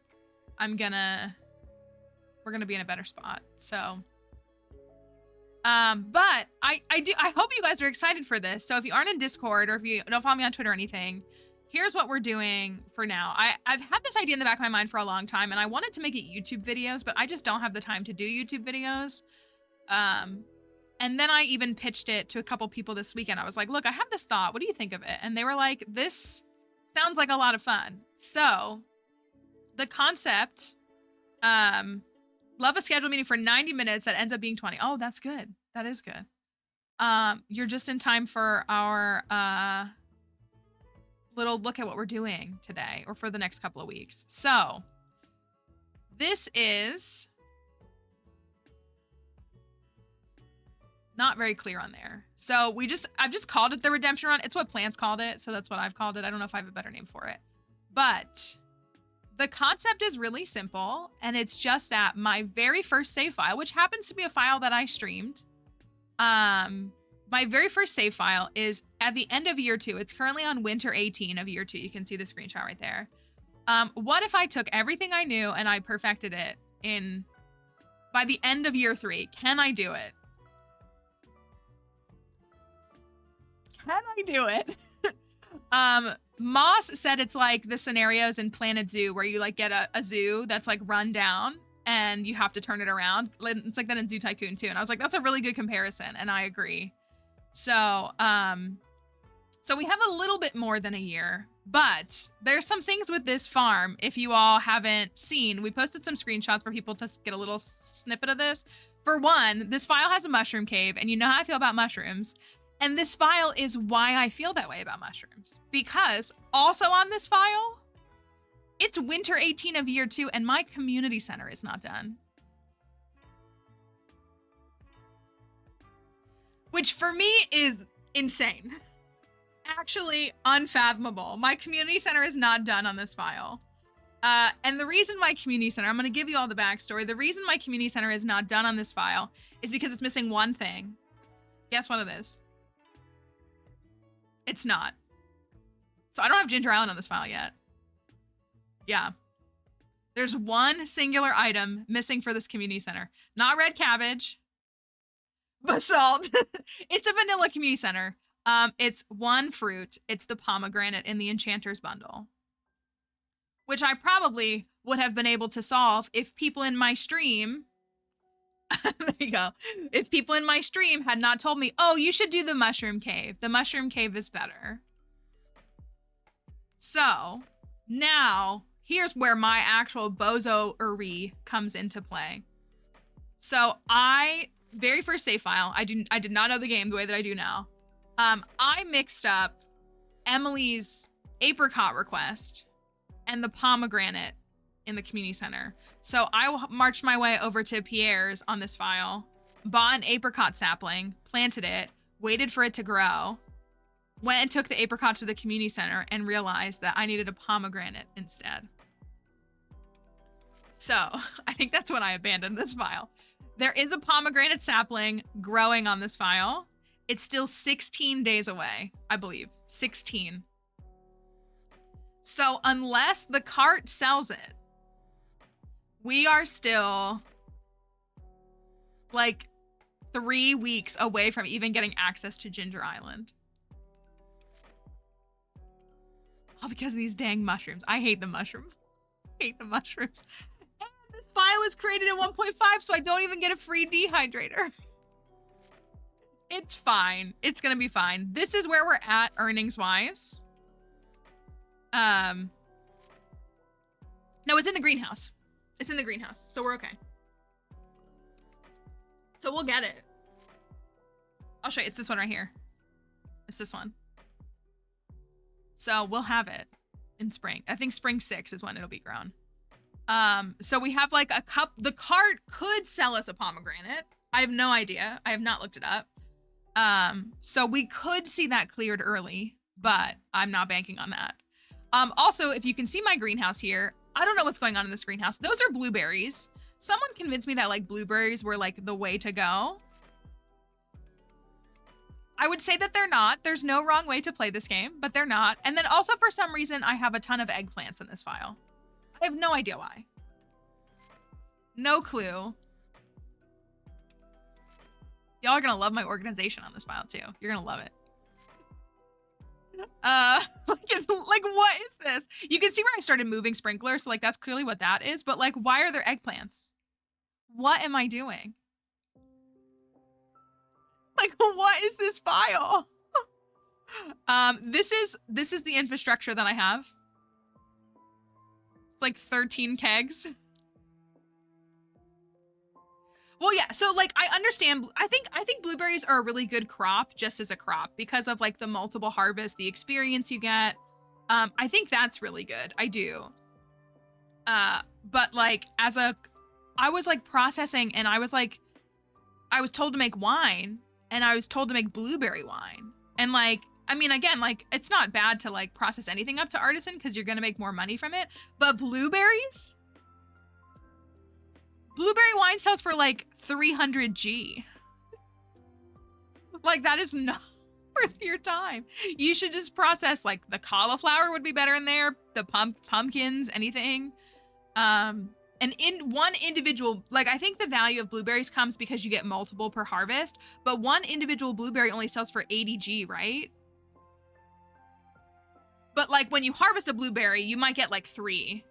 we're gonna be in a better spot. So, but I hope you guys are excited for this. So if you aren't in Discord or if you don't follow me on Twitter or anything, here's what we're doing for now. I've had this idea in the back of my mind for a long time, and I wanted to make it YouTube videos, but I just don't have the time to do YouTube videos. And then I even pitched it to a couple people this weekend. I was like, look, I have this thought. What do you think of it? And they were like, this sounds like a lot of fun. So the concept, love a scheduled meeting for 90 minutes that ends up being 20. Oh, that's good. That is good. You're just in time for our little look at what we're doing today or for the next couple of weeks. So this is not very clear on there. So I've just called it the redemption run. It's what Plants called it, so that's what I've called it. I don't know if I have a better name for it. But the concept is really simple, and it's just that my very first save file, which happens to be a file that I streamed, my very first save file is at the end of year 2. It's currently on winter 18 of year 2. You can see the screenshot right there. What if I took everything I knew and I perfected it by the end of year 3? Can I do it? Can I do it? Moss said it's like the scenarios in Planet Zoo where you like get a zoo that's like run down and you have to turn it around. It's like that in Zoo Tycoon too. And I was like, that's a really good comparison, and I agree. So we have a little bit more than a year, but there's some things with this farm. If you all haven't seen, we posted some screenshots for people to get a little snippet of this. For one, this file has a mushroom cave, and you know how I feel about mushrooms. And this file is why I feel that way about mushrooms. Because also on this file, it's winter 18 of year 2, and my community center is not done. Which for me is insane. Actually unfathomable. My community center is not done on this file. And the reason my community center, I'm going to give you all the backstory. The reason my community center is not done on this file is because it's missing one thing. Guess what it is? It's not. So I don't have Ginger Island on this file yet. Yeah. There's one singular item missing for this community center. Not red cabbage. Basalt. It's a vanilla community center. It's one fruit. It's the pomegranate in the Enchanter's bundle. Which I probably would have been able to solve if people in my stream... there you go. If people in my stream had not told me, oh, you should do the mushroom cave. The mushroom cave is better. So now here's where my actual bozo-ery comes into play. So very first save file, I did not know the game the way that I do now. I mixed up Emily's apricot request and the pomegranate in the community center. So I marched my way over to Pierre's on this file, bought an apricot sapling, planted it, waited for it to grow, went and took the apricot to the community center, and realized that I needed a pomegranate instead. So I think that's when I abandoned this file. There is a pomegranate sapling growing on this file. It's still 16 days away, I believe. 16. So unless the cart sells it, we are still like 3 weeks away from even getting access to Ginger Island. All because of these dang mushrooms. I hate the mushrooms. I hate the mushrooms. And this file was created in 1.5, so I don't even get a free dehydrator. It's fine. It's gonna be fine. This is where we're at earnings-wise. No, it's in the greenhouse. It's in the greenhouse, so we're okay. So we'll get it. I'll show you. It's this one right here. It's this one. So we'll have it in spring. I think spring 6 is when it'll be grown. So we have like a cup. The cart could sell us a pomegranate. I have no idea. I have not looked it up. So we could see that cleared early, but I'm not banking on that. Also, if you can see my greenhouse here, I don't know what's going on in this greenhouse. Those are blueberries. Someone convinced me that like blueberries were like the way to go. I would say that they're not. There's no wrong way to play this game, but they're not. And then also for some reason, I have a ton of eggplants in this file. I have no idea why. No clue. Y'all are gonna love my organization on this file too. You're gonna love it. Like what is this? You can see where I started moving sprinklers, so like that's clearly what that is, but like why are there eggplants? What am I doing? Like what is this file? This is the infrastructure that I have. It's like 13 kegs. Well, yeah, so like I understand. I think blueberries are a really good crop just as a crop because of like the multiple harvest, the experience you get. I think that's really good. I do. But like I was like processing and I was told to make wine and I was told to make blueberry wine. And like I mean, again, like, it's not bad to like process anything up to artisan because you're gonna make more money from it. But blueberries? Blueberry wine sells for like 300G. Like, that is not worth your time. You should just process, like, the cauliflower would be better in there, the pumpkins, anything. And in one individual, like, I think the value of blueberries comes because you get multiple per harvest, but one individual blueberry only sells for 80G, right? But like when you harvest a blueberry, you might get like 3.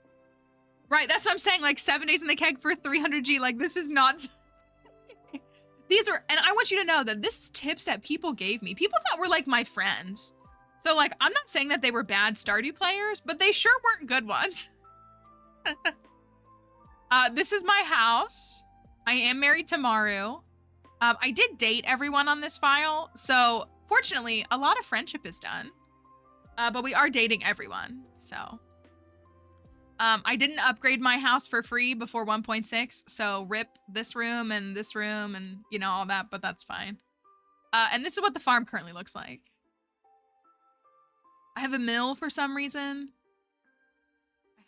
Right, that's what I'm saying, like 7 days in the keg for 300G. Like, this is not... These are, and I want you to know that this is tips that people gave me. People that were like my friends. So like, I'm not saying that they were bad Stardew players, but they sure weren't good ones. This is my house. I am married to Maru. I did date everyone on this file. So fortunately, a lot of friendship is done. But we are dating everyone, so. I didn't upgrade my house for free before 1.6, so rip this room and, you know, all that, but that's fine. And this is what the farm currently looks like. I have a mill for some reason.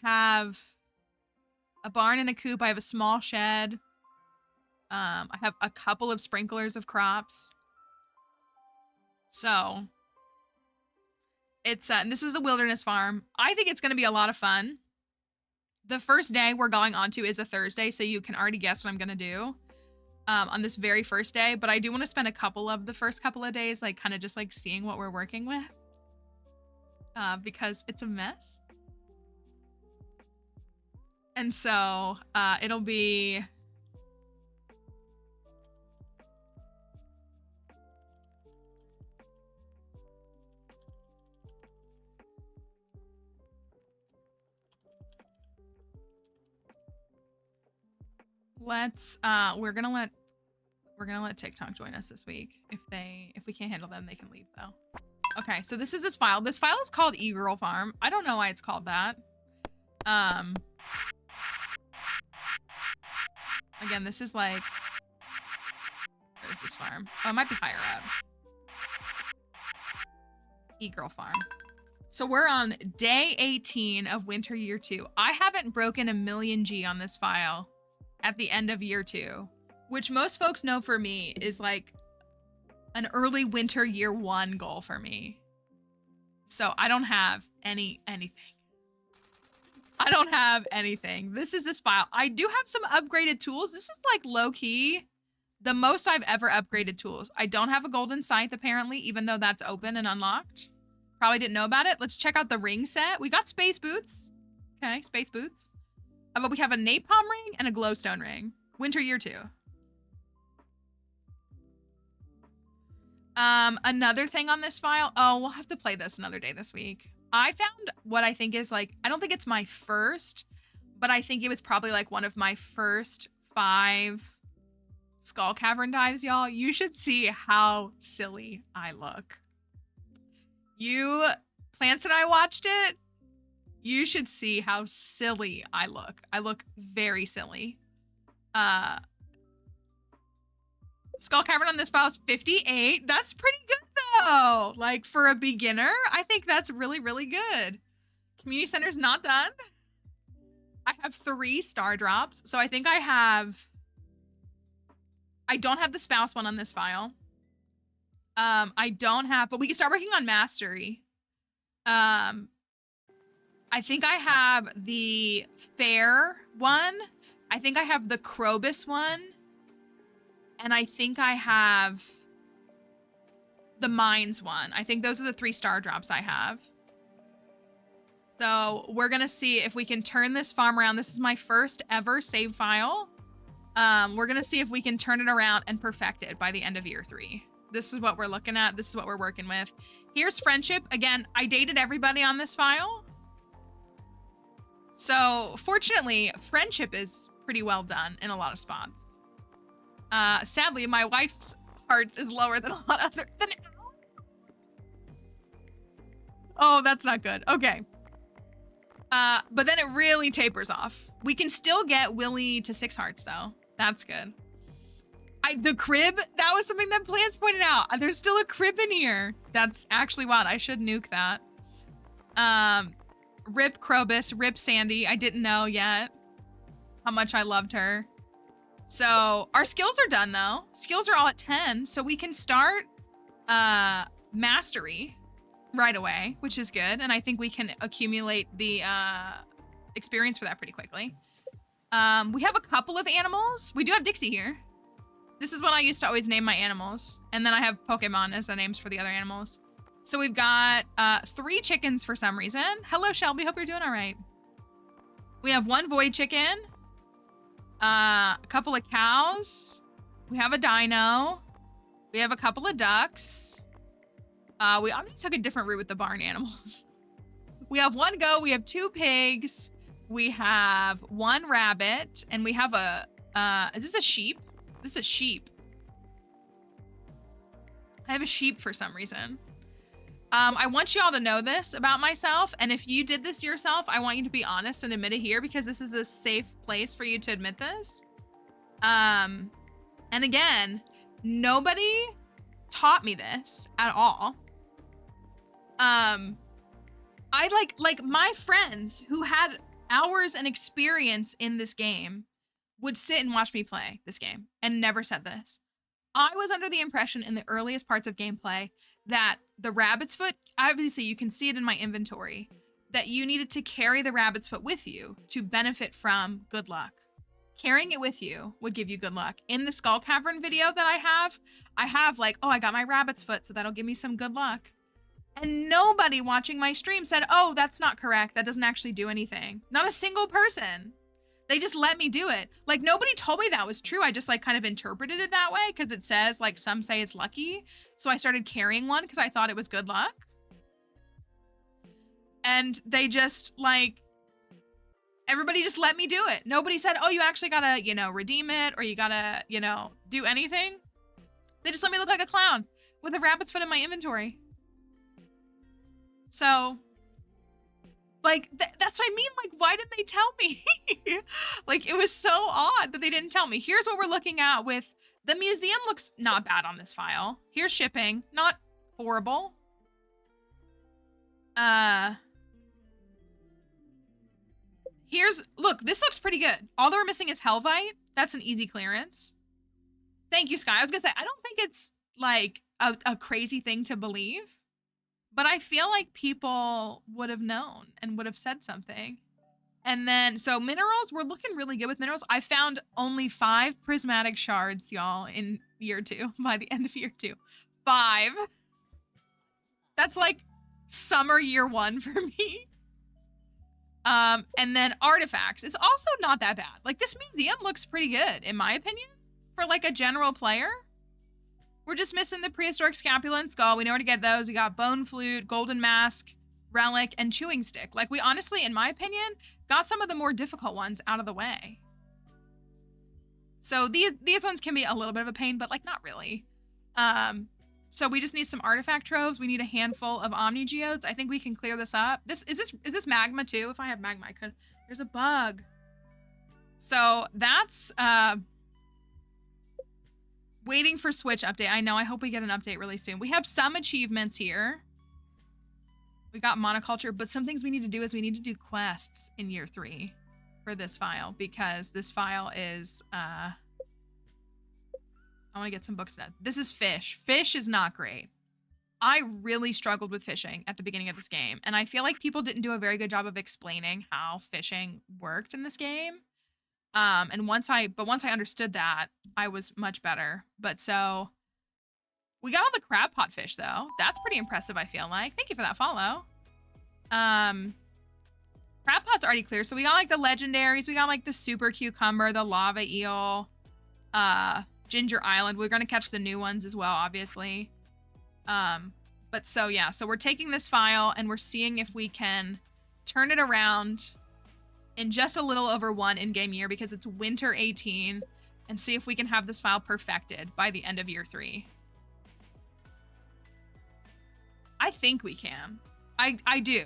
I have a barn and a coop. I have a small shed. I have a couple of sprinklers of crops. So, it's, and this is a wilderness farm. I think it's going to be a lot of fun. The first day we're going on to is a Thursday, so you can already guess what I'm going to do on this very first day. But I do want to spend a couple of the first couple of days, like, kind of just, like, seeing what we're working with. Because it's a mess. And so it'll be... Let's we're gonna let TikTok join us this week. If we can't handle them, they can leave though. Okay, so this is this file. This file is called E-Girl Farm. I don't know why it's called that. Again, this is like, where's this farm? Oh, it might be higher up. E-Girl Farm. So we're on day 18 of winter year 2. I haven't broken 1,000,000 G on this file at the end of year 2, which most folks know for me is like an early winter year 1 goal for me. So I don't have anything. I don't have anything. This is this file. I do have some upgraded tools. This is like low key the most I've ever upgraded tools. I don't have a golden scythe apparently, even though that's open and unlocked. Probably didn't know about it. Let's check out the ring set. We got space boots. Okay, space boots. But we have a napalm ring and a glowstone ring. Winter year 2. Another thing on this file. Oh, we'll have to play this another day this week. I found what I think is like, I don't think it's my first, but I think it was probably like one of my first 5 skull cavern dives, y'all. You should see how silly I look. You, Plants and I watched it. You should see how silly I look. I look very silly. Skull Cavern on this file is 58. That's pretty good though. Like for a beginner, I think that's really, really good. Community Center's not done. I have 3 star drops. So I think I don't have the spouse one on this file. I don't have, but we can start working on mastery. I think I have the fair one. I think I have the Krobus one. And I think I have the mines one. I think those are the 3 star drops I have. So we're going to see if we can turn this farm around. This is my first ever save file. We're going to see if we can turn it around and perfect it by the end of year 3. This is what we're looking at. This is what we're working with. Here's friendship. Again, I dated everybody on this file. So fortunately, friendship is pretty well done in a lot of spots. Sadly, my wife's heart is lower than a lot of other than. Oh, that's not good. Okay. But then it really tapers off. We can still get Willie to 6 hearts though. That's good. The crib, that was something that Plants pointed out. There's still a crib in here. That's actually wild. I should nuke that. Rip Krobus, rip Sandy. I didn't know yet how much I loved her. So our skills are done though. Skills are all at 10, so we can start mastery right away, which is good. And I think we can accumulate the experience for that pretty quickly. We have a couple of animals. We do have Dixie here. This is what I used to always name my animals. And then I have Pokemon as the names for the other animals. So we've got 3 chickens for some reason. Hello, Shelby. Hope you're doing all right. We have 1 void chicken. A couple of cows. We have a dino. We have a couple of ducks. We obviously took a different route with the barn animals. We have 1 goat. We have 2 pigs. We have 1 rabbit. And we have a... is this a sheep? This is a sheep. I have a sheep for some reason. I want you all to know this about myself. And if you did this yourself, I want you to be honest and admit it here because this is a safe place for you to admit this. And again, nobody taught me this at all. I like my friends who had hours and experience in this game would sit and watch me play this game and never said this. I was under the impression in the earliest parts of gameplay that the rabbit's foot, obviously you can see it in my inventory, that you needed to carry the rabbit's foot with you to benefit from good luck. Carrying it with you would give you good luck. In the Skull Cavern video that I have like, oh, I got my rabbit's foot, so that'll give me some good luck. And nobody watching my stream said, oh, that's not correct. That doesn't actually do anything. Not a single person. They just let me do it. Like nobody told me that was true. I just like kind of interpreted it that way because it says like some say it's lucky. So I started carrying one because I thought it was good luck. And they just like, everybody just let me do it. Nobody said, oh, you actually gotta, you know, redeem it or you gotta, you know, do anything. They just let me look like a clown with a rabbit's foot in my inventory. So like, that's what I mean. Like, why didn't they tell me? Like, it was so odd that they didn't tell me. Here's what we're looking at with the museum. Looks not bad on this file. Here's shipping. Not horrible. Look, this looks pretty good. All that we're missing is Helvite. That's an easy clearance. Thank you, Sky. I was gonna say, I don't think it's like a crazy thing to believe. But I feel like people would have known and would have said something. And then, so minerals, we're looking really good with minerals. I found only 5 prismatic shards, y'all, in year 2, by the end of year 2. 5. That's like summer year 1 for me. And then artifacts is also not that bad. Like this museum looks pretty good, in my opinion, for like a general player. We're just missing the prehistoric scapula and skull. We know where to get those. We got bone flute, golden mask, relic, and chewing stick. Like we honestly, in my opinion, got some of the more difficult ones out of the way. So these ones can be a little bit of a pain, but like not really. So we just need some artifact troves. We need a handful of omni geodes. I think we can clear this up. Is this magma too? If I have magma, I could. There's a bug. So that's waiting for Switch update. I know, I hope we get an update really soon. We have some achievements here. We got monoculture, but some things we need to do is we need to do quests in year 3 for this file because this file is, I want to get some books done. This is fish. Fish is not great. I really struggled with fishing at the beginning of this game, and I feel like people didn't do a very good job of explaining how fishing worked in this game. And once I understood that, I was much better. But so we got all the crab pot fish though. That's pretty impressive, I feel like. Thank you for that follow. Crab pot's already clear. So we got like the legendaries. We got like the super cucumber, the lava eel, Ginger Island. We're going to catch the new ones as well, obviously. But so yeah, so we're taking this file and we're seeing if we can turn it around in just a little over 1 in-game year because it's winter 18 and see if we can have this file perfected by the end of year 3. I think we can. I do.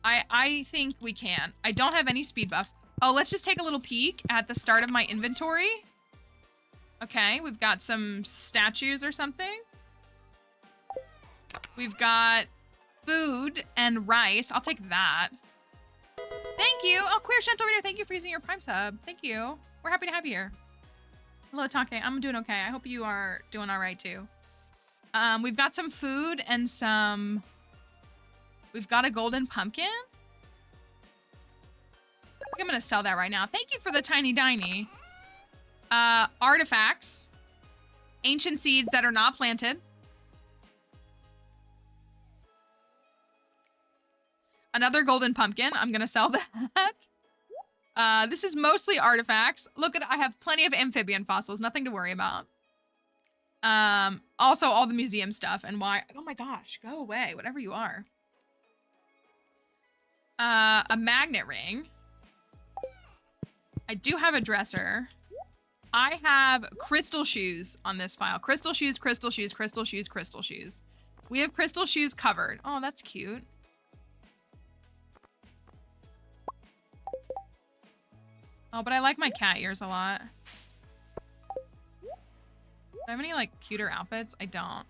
I think we can. I don't have any speed buffs. Oh, let's just take a little peek at the start of my inventory. Okay, we've got some statues or something. We've got food and rice. I'll take that. Thank you. Oh, Queer Shent over here. Thank you for using your Prime sub. Thank you. We're happy to have you here. Hello, Take. I'm doing okay. I hope you are doing all right too. We've got some food and some... We've got a golden pumpkin. I think I'm gonna sell that right now. Thank you for the tiny diny. Artifacts. Ancient seeds that are not planted. Another golden pumpkin. I'm gonna sell that. This is mostly artifacts. Look at, I have plenty of amphibian fossils. Nothing to worry about. Also all the museum stuff and why. Oh my gosh, go away, whatever you are. A magnet ring. I do have a dresser. I have crystal shoes on this file. Crystal shoes, crystal shoes, crystal shoes, crystal shoes. We have crystal shoes covered. Oh, that's cute. Oh, but I like my cat ears a lot. Do I have any, like, cuter outfits? I don't.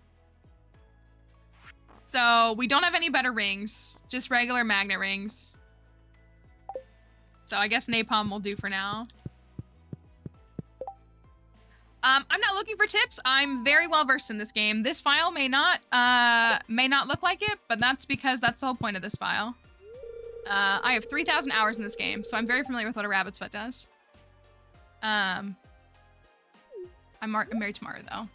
So, we don't have any better rings. Just regular magnet rings. So, I guess napalm will do for now. I'm not looking for tips. I'm very well versed in this game. This file may not look like it, but that's because that's the whole point of this file. I have 3,000 hours in this game, so I'm very familiar with what a rabbit's foot does. I'm married tomorrow, though.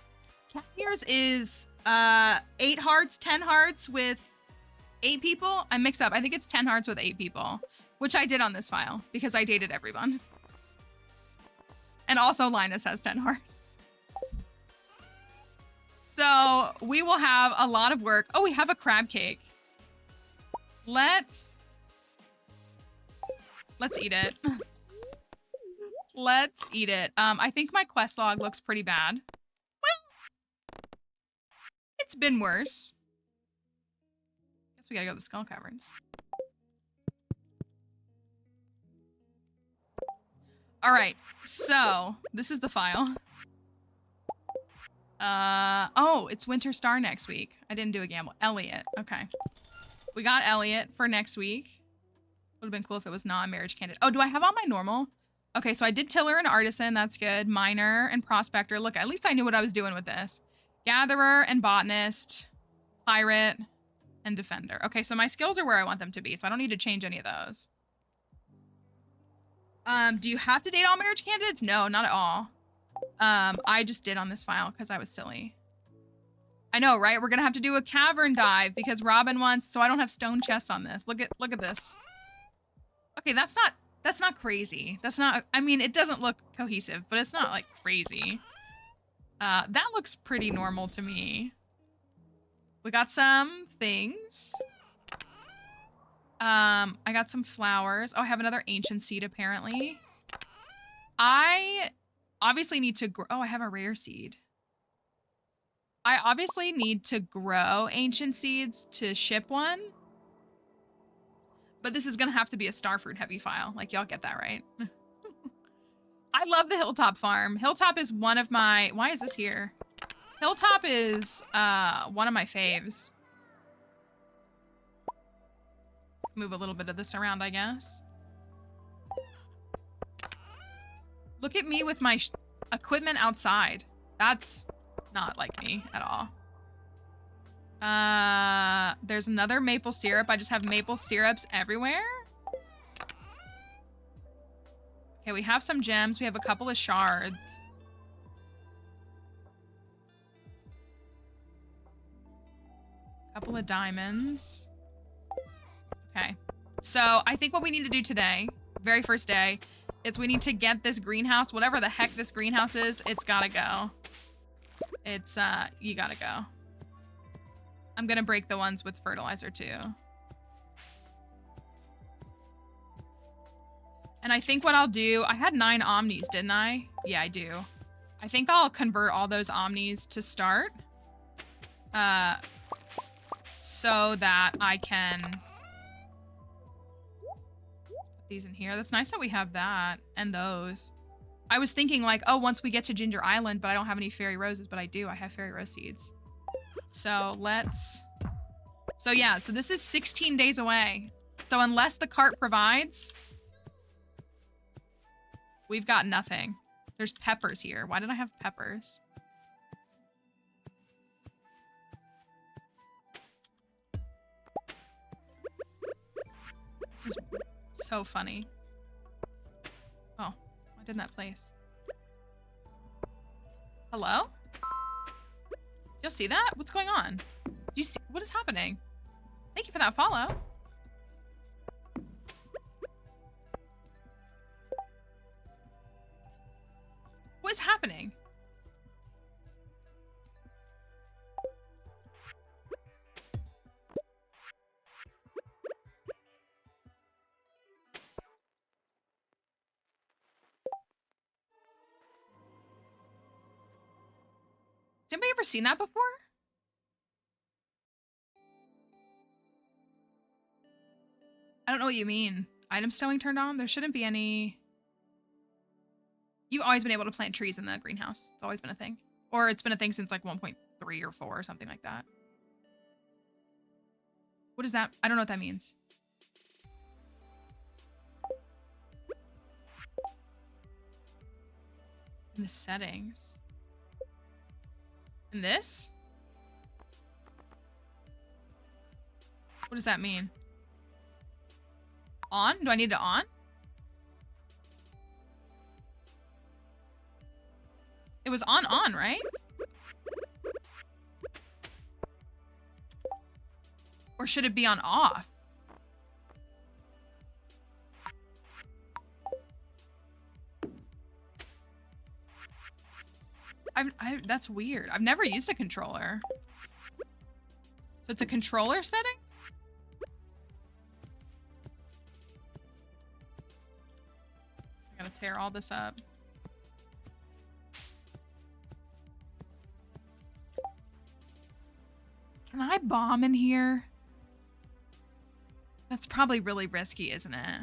Cat ears is 8 hearts, 10 hearts with 8 people. I mix up. I think it's 10 hearts with 8 people, which I did on this file because I dated everyone. And also Linus has 10 hearts. So we will have a lot of work. Oh, we have a crab cake. Let's eat it. Let's eat it. I think my quest log looks pretty bad. Well, it's been worse. Guess we gotta go to the skull caverns. All right, so this is the file. Oh, it's Winter Star next week. I didn't do a gamble. Elliot, okay. We got Elliot for next week. Would have been cool if it was non-marriage candidate. Oh, do I have all my normal? Okay, so I did Tiller and Artisan. That's good. Miner and Prospector. Look, at least I knew what I was doing with this. Gatherer and Botanist. Pirate and Defender. Okay, so my skills are where I want them to be, so I don't need to change any of those. Do you have to date all marriage candidates? No, not at all. I just did on this file because I was silly. I know, right? We're gonna have to do a cavern dive because Robin wants, so I don't have stone chests on this. Look at this. Okay, that's not crazy. That's not, I mean, it doesn't look cohesive, but it's not like crazy. That looks pretty normal to me. We got some things. I got some flowers. Oh, I have another ancient seed apparently. I obviously need to grow, oh, I have a rare seed. I obviously need to grow ancient seeds to ship one. But this is gonna have to be a starfruit heavy file. Like, y'all get that, right? I love the Hilltop farm. Hilltop is one of my, why is this here? Hilltop is one of my faves. Move a little bit of this around, I guess. Look at me with my equipment outside. That's not like me at all. There's another maple syrup. I just have maple syrups everywhere. Okay, we have some gems. We have a couple of shards. Couple of diamonds. Okay. So I think what we need to do today, very first day, is we need to get this greenhouse, whatever the heck this greenhouse is, it's gotta go. It's, you gotta go. I'm gonna break the ones with fertilizer too. And I think what I'll do, I had 9 omnis, didn't I? Yeah, I do. I think I'll convert all those omnis to start. So that I can put these in here. That's nice that we have that and those. I was thinking like, oh, once we get to Ginger Island, but I don't have any fairy roses, but I do. I have fairy rose seeds. So so yeah, so this is 16 days away. So unless the cart provides, we've got nothing. There's peppers here. Why did I have peppers? This is so funny. Oh, why didn't that place? Hello? You'll see that? What's going on? Do you see what is happening? Thank you for that follow. What is happening? Has anybody ever seen that before? I don't know what you mean. Item stowing turned on? There shouldn't be any... You've always been able to plant trees in the greenhouse. It's always been a thing. Or it's been a thing since like 1.3 or 4 or something like that. What is that? I don't know what that means. In the settings. In this? What does that mean? On? Do I need to on? It was on, right? Or should it be on off? That's weird. I've never used a controller. So it's a controller setting? I gotta tear all this up. Can I bomb in here? That's probably really risky, isn't it?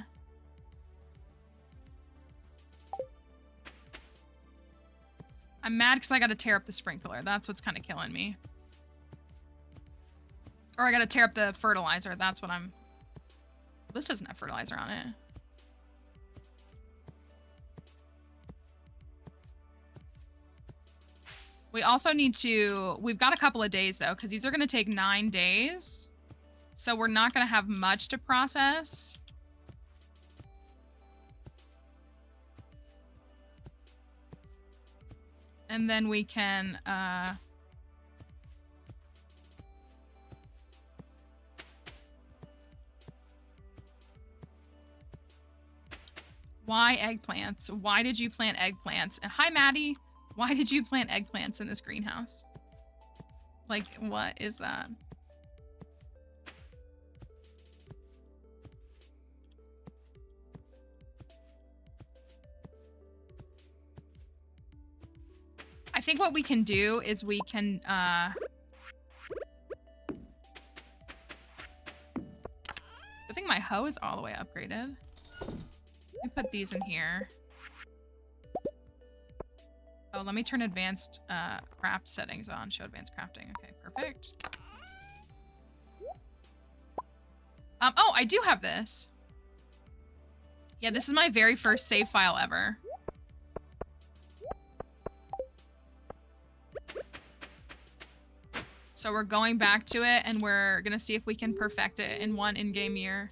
I'm mad because I gotta tear up the sprinkler. That's what's kind of killing me. Or I gotta tear up the fertilizer. That's what I'm... This doesn't have fertilizer on it. We also need to... We've got a couple of days, though, because these are going to take 9 days. So we're not going to have much to process. And then we can... Why eggplants? Why did you plant eggplants? And hi, Maddie. Why did you plant eggplants in this greenhouse? Like, what is that? I think what we can do is we can, I think my hoe is all the way upgraded. Let me put these in here. Oh, let me turn advanced craft settings on. Show advanced crafting. Okay, perfect. Oh, I do have this. Yeah, this is my very first save file ever. So we're going back to it and we're gonna see if we can perfect it in one in-game year.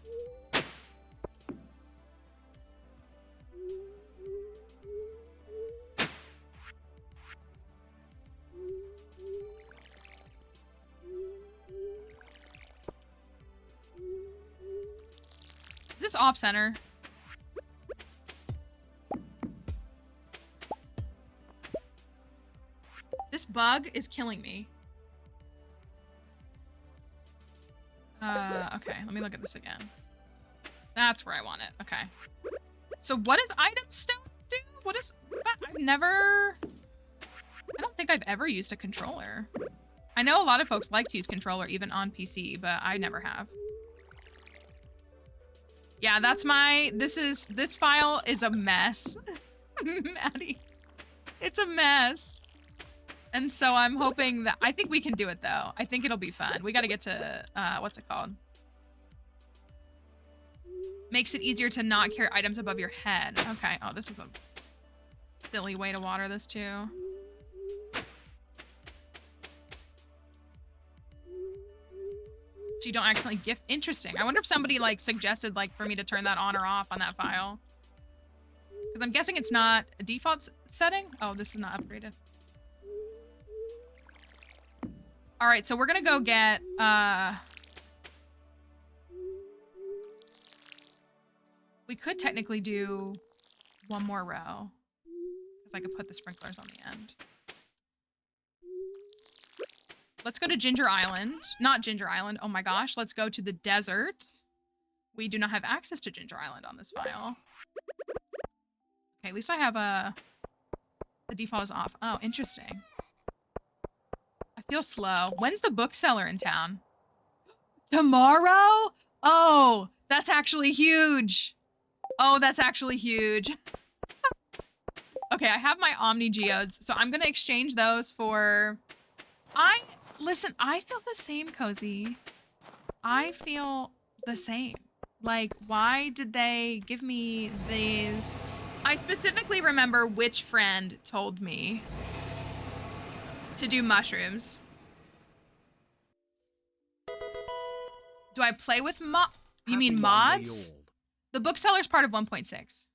Is this off center? This bug is killing me. Okay, let me look at this again. That's where I want it. Okay. So what does item stone do? What is that? I don't think I've ever used a controller. I know a lot of folks like to use controller even on PC, but I never have. Yeah, that's this file is a mess. Maddie. It's a mess. And so I'm hoping that, I think we can do it though. I think it'll be fun. We got to get to, what's it called? Makes it easier to not carry items above your head. Okay. Oh, this was a silly way to water this too. So you don't accidentally gift. Interesting. I wonder if somebody like suggested like for me to turn that on or off on that file. Because I'm guessing it's not a default setting. Oh, this is not upgraded. All right, so we're gonna go get we could technically do one more row. Because I could put the sprinklers on the end. Let's go to Ginger Island. Not Ginger Island. Oh my gosh. Let's go to the desert. We do not have access to Ginger Island on this file. Okay, at least I have the default is off. Oh, interesting. I feel slow. When's the bookseller in town? Tomorrow? Oh, that's actually huge. Oh, that's actually huge. Okay, I have my Omni Geodes, so I'm gonna exchange those for... Listen, I feel the same, Cozy. I feel the same. Like, why did they give me these? I specifically remember which friend told me to do mushrooms. Do I play with You mean mods? The bookseller's part of 1.6.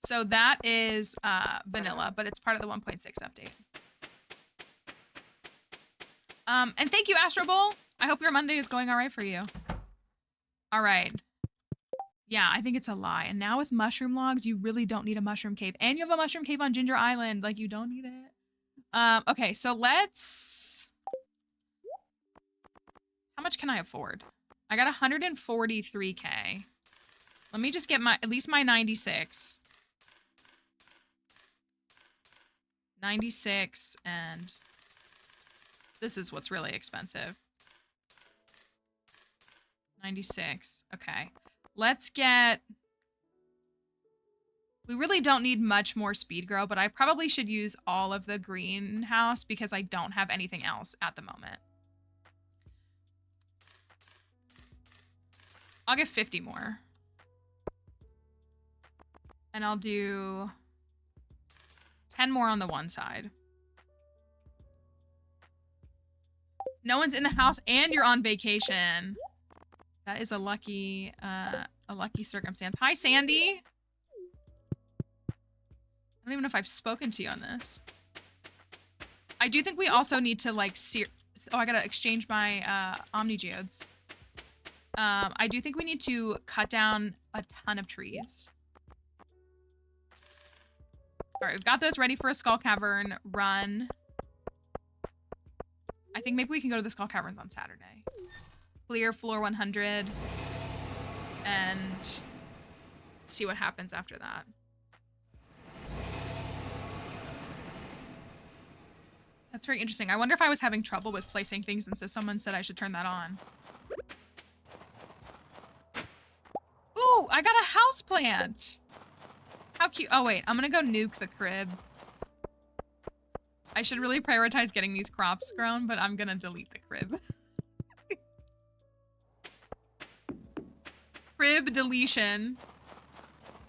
So that is vanilla, but it's part of the 1.6 update. And thank you, Astro Bowl. I hope your Monday is going all right for you. All right. Yeah, I think it's a lie. And now with mushroom logs, you really don't need a mushroom cave. And you have a mushroom cave on Ginger Island. Like, you don't need it. Okay, so let's... How much can I afford? I got 143K. Let me just get at least my 96. 96 and... This is what's really expensive. 96. Okay. Let's get... We really don't need much more speed grow, but I probably should use all of the greenhouse because I don't have anything else at the moment. I'll get 50 more. And I'll do 10 more on the one side. No one's in the house and you're on vacation. That is a lucky circumstance. Hi, Sandy. I don't even know if I've spoken to you on this. I do think we also need to like I gotta exchange my Omni Geodes. I do think we need to cut down a ton of trees. All right, we've got those ready for a Skull Cavern run. I think maybe we can go to the Skull Caverns on Saturday. Clear floor 100 and see what happens after that. That's very interesting. I wonder if I was having trouble with placing things and so someone said I should turn that on. Ooh, I got a house plant. How cute. Oh wait, I'm gonna go nuke the crib. I should really prioritize getting these crops grown, but I'm gonna delete the crib. Crib deletion.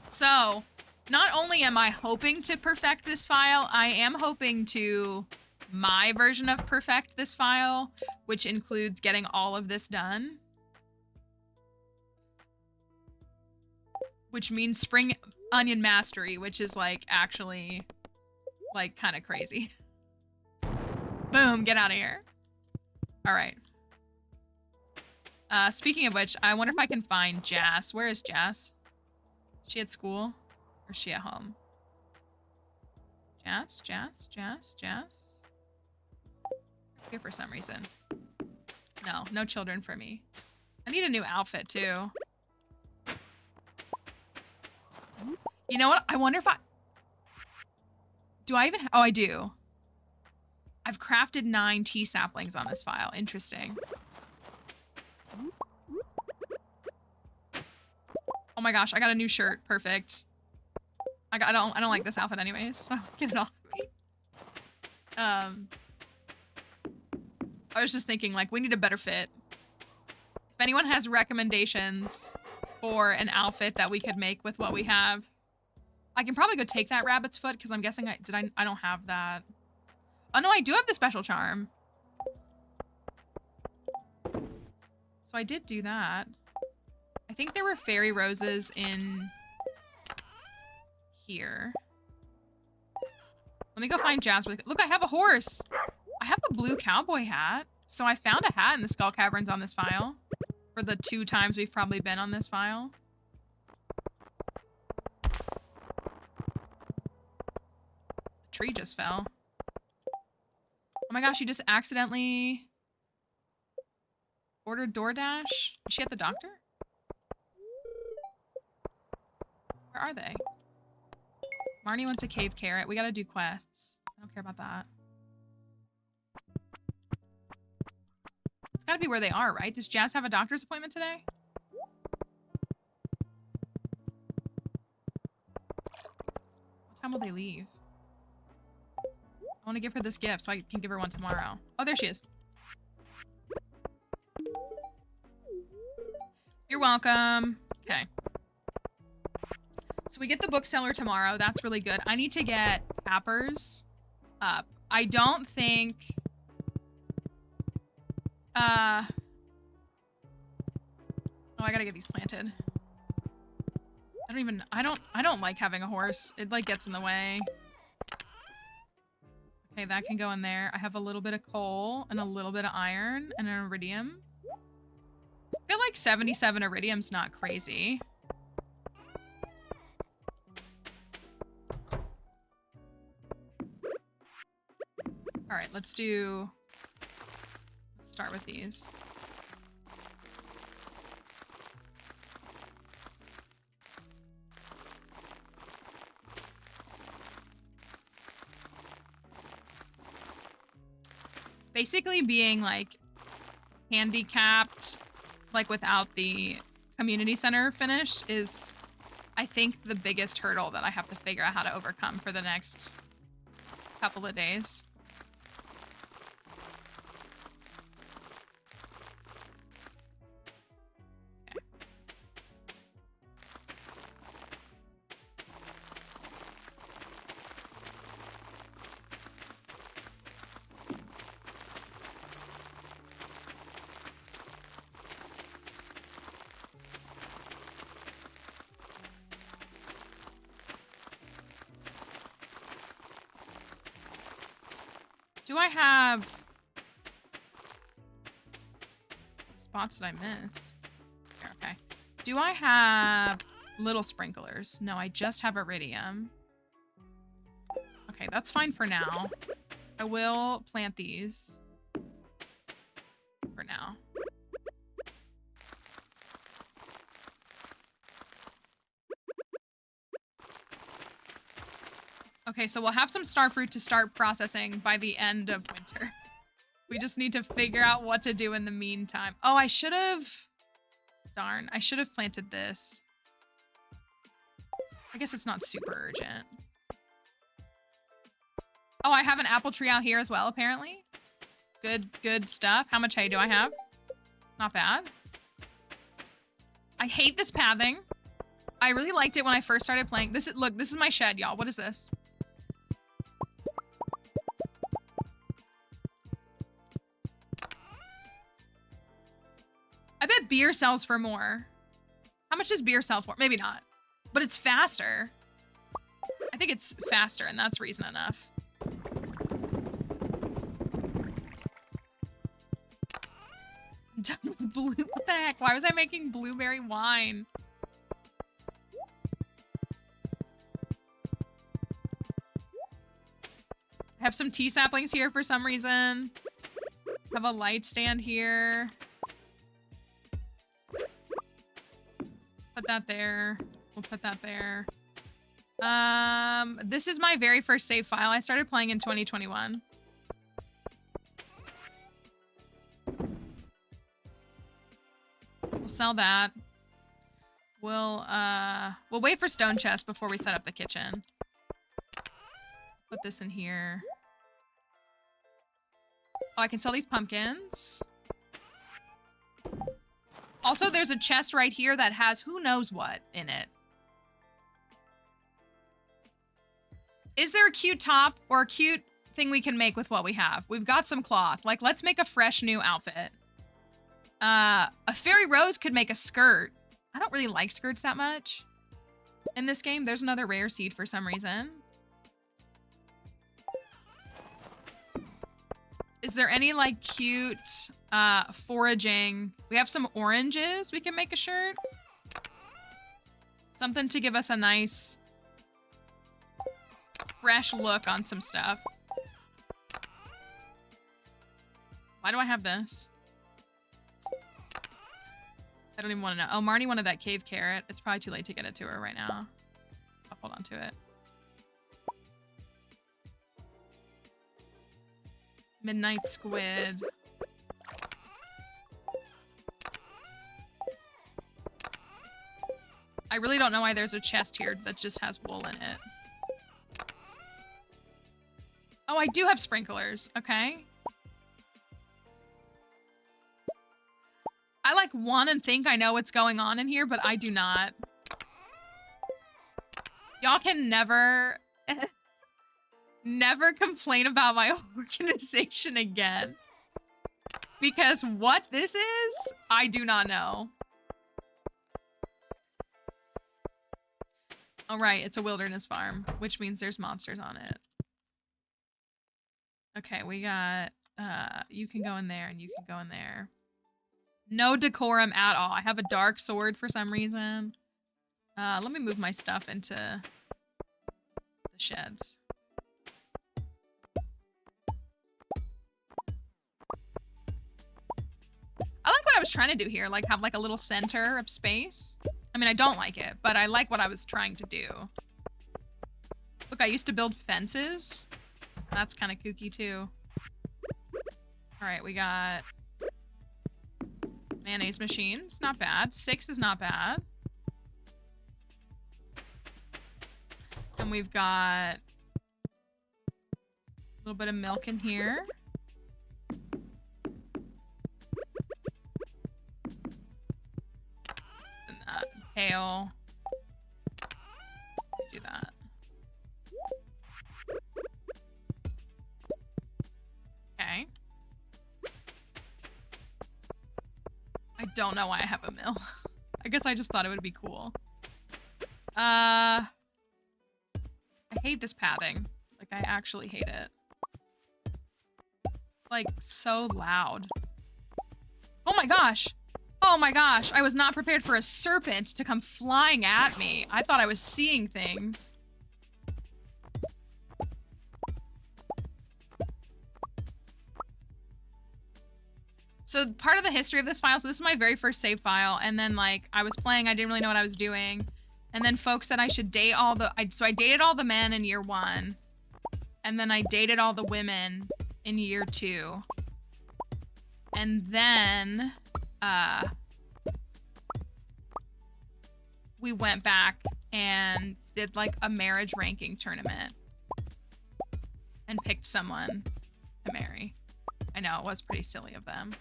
So, not only am I hoping to perfect this file, I am hoping to my version of perfect this file, which includes getting all of this done. Which means spring onion mastery, which is like actually like kind of crazy. Boom, get out of here. All right. Speaking of which, I wonder if I can find Jas. Where is Jas? Is she at school or is she at home? Jas? Here for some reason. No children for me. I need a new outfit too. You know what? I wonder if do I even, oh, I do. I've crafted 9 tea saplings on this file. Interesting. Oh my gosh, I got a new shirt. Perfect. I don't like this outfit anyways, so get it off me. I was just thinking, like, we need a better fit. If anyone has recommendations for an outfit that we could make with what we have, I can probably go take that rabbit's foot because I'm guessing I don't have that. Oh no, I do have the special charm. So I did do that. I think there were fairy roses in here. Let me go find Jazz. Look, I have a horse. I have a blue cowboy hat. So I found a hat in the Skull Caverns on this file. For the 2 times we've probably been on this file. A tree just fell. Oh my gosh, you just accidentally ordered DoorDash? Is she at the doctor? Where are they? Marnie wants a cave carrot. We gotta do quests. I don't care about that. It's gotta be where they are, right? Does Jazz have a doctor's appointment today? What time will they leave? I want to give her this gift so I can give her one tomorrow. Oh, there she is. You're welcome. Okay. So we get the bookseller tomorrow. That's really good. I need to get tappers up. I don't think... Oh, I gotta get these planted. I don't like having a horse. It like gets in the way. Okay, that can go in there. I have a little bit of coal and a little bit of iron and an iridium. I feel like 77 iridium's not crazy. All right, let's start with these. Basically being like handicapped, like without the community center finished is, I think, the biggest hurdle that I have to figure out how to overcome for the next couple of days. Do I have spots that I miss? Here, okay. Do I have little sprinklers? No, I just have iridium. Okay, that's fine for now. I will plant these for now. Okay, so we'll have some starfruit to start processing by the end of winter. We just need to figure out what to do in the meantime. Oh, I should have... Darn, I should have planted this. I guess it's not super urgent. Oh, I have an apple tree out here as well, apparently. Good stuff. How much hay do I have? Not bad. I hate this pathing. I really liked it when I first started playing. Look, this is my shed, y'all. What is this? I bet beer sells for more. How much does beer sell for? Maybe not. But it's faster. I think it's faster, and that's reason enough. I'm done with blue. What the heck? Why was I making blueberry wine? I have some tea saplings here for some reason. Have a light stand here. Put that there. We'll put that there. This is my very first save file. I started playing in 2021. We'll sell that. We'll wait for stone chest before we set up the kitchen. Put this in here. Oh, I can sell these pumpkins. Also, there's a chest right here that has who knows what in it. Is there a cute top or a cute thing we can make with what we have? We've got some cloth. Like, let's make a fresh new outfit. A fairy rose could make a skirt. I don't really like skirts that much in this game. There's another rare seed for some reason. Is there any like cute foraging? We have some oranges. We can make a shirt. Something to give us a nice fresh look on some stuff. Why do I have this? I don't even want to know. Oh, Marnie wanted that cave carrot. It's probably too late to get it to her right now. I'll hold on to it. Midnight squid. I really don't know why there's a chest here that just has wool in it. Oh, I do have sprinklers. Okay. I like want and think I know what's going on in here, but I do not. Y'all can never, never complain about my organization again. Because what this is, I do not know. All right, it's a wilderness farm, which means there's monsters on it. Okay, we got, you can go in there and you can go in there. No decorum at all. I have a dark sword for some reason. Let me move my stuff into the sheds. I like what I was trying to do here, like have like a little center of space. I mean, I don't like it, but I like what I was trying to do. Look, I used to build fences. That's kind of kooky too. All right, we got mayonnaise machines. Not bad. 6 is not bad. And we've got a little bit of milk in here. And that kale. Do that. Okay. I don't know why I have a mill. I guess I just thought it would be cool. I hate this pathing. Like, I actually hate it. Like, so loud. Oh my gosh! Oh my gosh! I was not prepared for a serpent to come flying at me. I thought I was seeing things. So part of the history of this file, so this is my very first save file, and then like I was playing, I didn't really know what I was doing. And then folks said I should date all the, so I dated all the men in year 1. And then I dated all the women in year 2. And then, we went back and did like a marriage ranking tournament. And picked someone to marry. I know, it was pretty silly of them.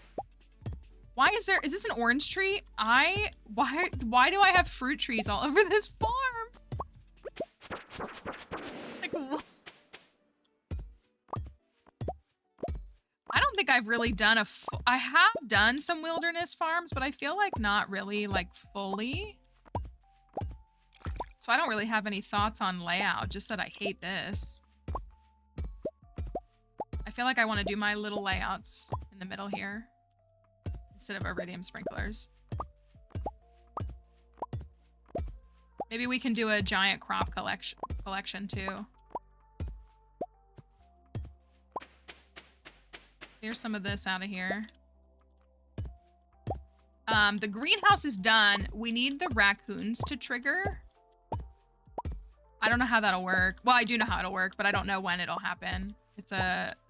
Why is this an orange tree? Why do I have fruit trees all over this farm? Like, what? I don't think I've really done I have done some wilderness farms, but I feel like not really like fully. So I don't really have any thoughts on layout, just that I hate this. I feel like I want to do my little layouts in the middle here instead of iridium sprinklers. Maybe we can do a giant crop collection too. Here's some of this out of here. The greenhouse is done. We need the raccoons to trigger. I don't know how that'll work. Well, I do know how it'll work, but I don't know when it'll happen. It's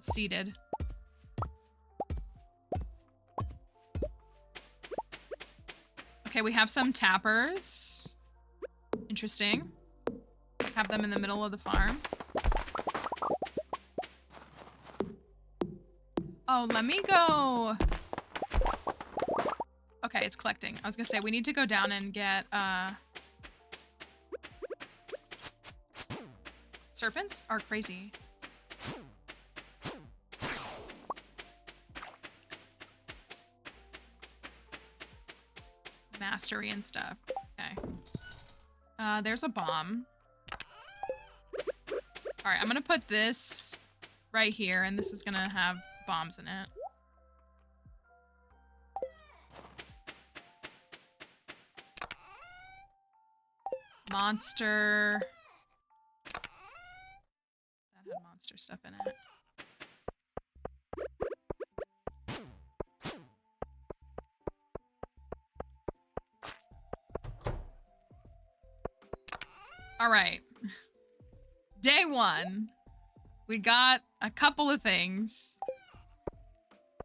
seeded. Okay, we have some tappers. Interesting. Have them in the middle of the farm. Oh, let me go. Okay, it's collecting. I was gonna say, we need to go down and get, serpents are crazy. Mastery and stuff. Okay. There's a bomb. All right, I'm gonna put this right here, and this is gonna have bombs in it. Monster. That had monster stuff in it. All right. Day one. We got a couple of things.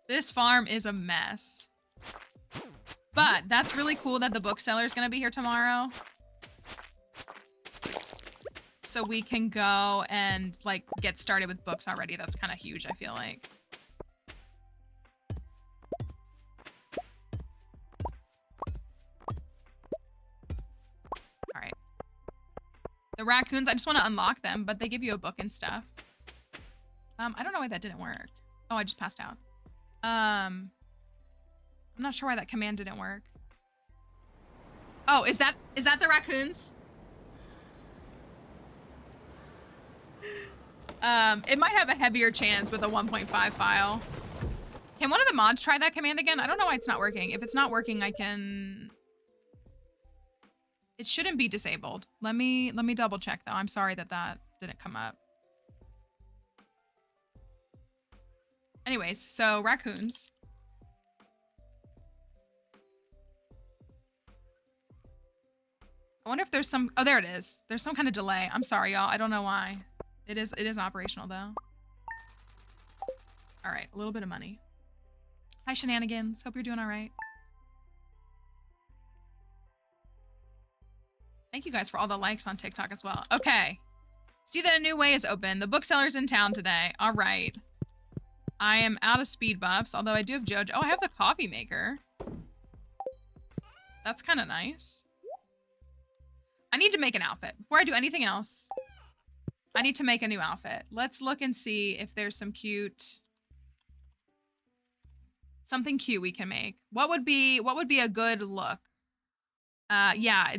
This farm is a mess. But that's really cool that the bookseller is going to be here tomorrow. So we can go and, like, get started with books already. That's kind of huge, I feel like. All right. The raccoons, I just want to unlock them, but they give you a book and stuff. I don't know why that didn't work. Oh, I just passed out. I'm not sure why that command didn't work. Oh, is that the raccoons? It might have a heavier chance with a 1.5 file. Can one of the mods try that command again? I don't know why it's not working. If it's not working, I can... It shouldn't be disabled. Let me double check though. I'm sorry that didn't come up. Anyways, so raccoons. I wonder if there's some... Oh, there it is. There's some kind of delay. I'm sorry, y'all. I don't know why. It is operational though. All right, a little bit of money. Hi, Shenanigans. Hope you're doing all right. Thank you guys for all the likes on TikTok as well. Okay. See that a new way is open. The bookseller's in town today. All right. I am out of speed buffs, although I do have JoJo. Oh, I have the coffee maker. That's kind of nice. I need to make an outfit. Before I do anything else, I need to make a new outfit. Let's look and see if there's some cute... Something cute we can make. What would be a good look? Yeah,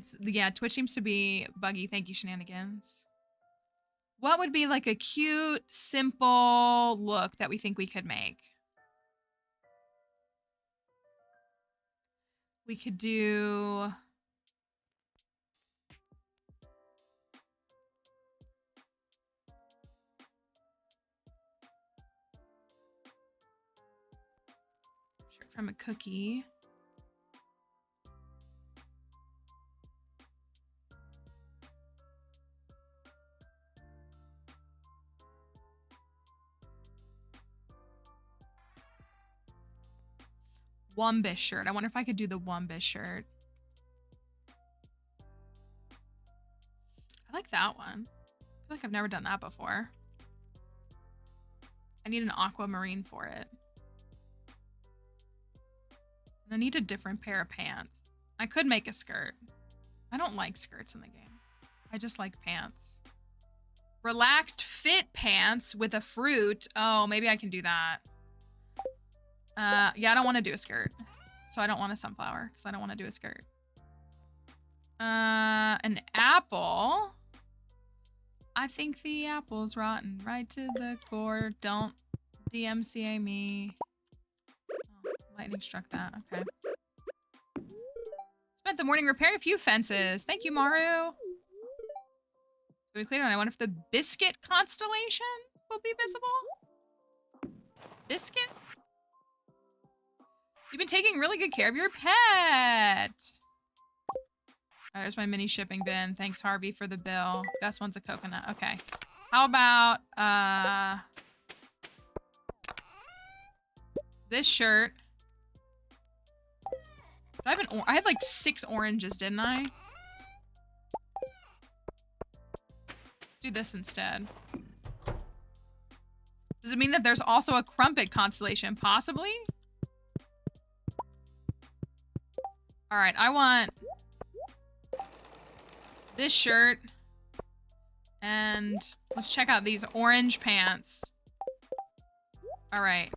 Twitch seems to be buggy. Thank you, Shenanigans. What would be like a cute, simple look that we think we could make? We could do... Shirt from a cookie. Wombish shirt. I wonder if I could do the Wombish shirt. I like that one. I feel like I've never done that before. I need an aquamarine for it. And I need a different pair of pants. I could make a skirt. I don't like skirts in the game. I just like pants. Relaxed fit pants with a fruit. Oh, maybe I can do that. Yeah, I don't want to do a skirt. So I don't want a sunflower because I don't want to do a skirt. An apple. I think the apple's rotten right to the core. Don't DMCA me. Oh, lightning struck that. Okay. Spent the morning repairing a few fences. Thank you, Maru. So we cleared on. I wonder if the biscuit constellation will be visible. Biscuit? You've been taking really good care of your pet. Oh, there's my mini shipping bin. Thanks, Harvey, for the bill. Gus wants a coconut. Okay. How about this shirt? I had like 6 oranges, didn't I? do this instead. Does it mean that there's also a crumpet constellation? Possibly? All right, I want this shirt. And let's check out these orange pants. All right,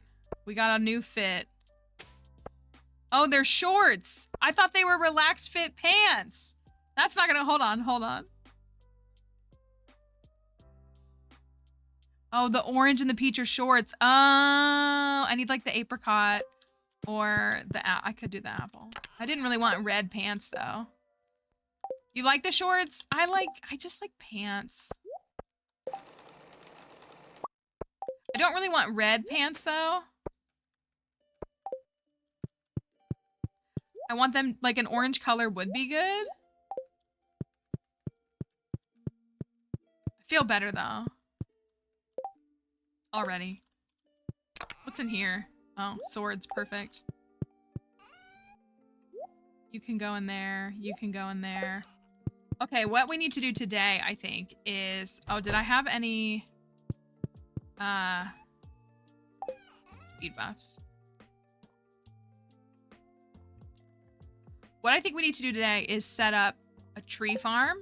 we got a new fit. Oh, they're shorts. I thought they were relaxed fit pants. That's not gonna, hold on. Oh, the orange and the peach are shorts. Oh, I need like the apricot or the, I could do the apple. I didn't really want red pants though. You like the shorts? I just like pants. I don't really want red pants though. I want them, like an orange color would be good. I feel better though. Already. What's in here? Oh, swords, perfect. You can go in there, you can go in there. Okay, what we need to do today, I think, is... Oh, did I have any... speed buffs? What I think we need to do today is set up a tree farm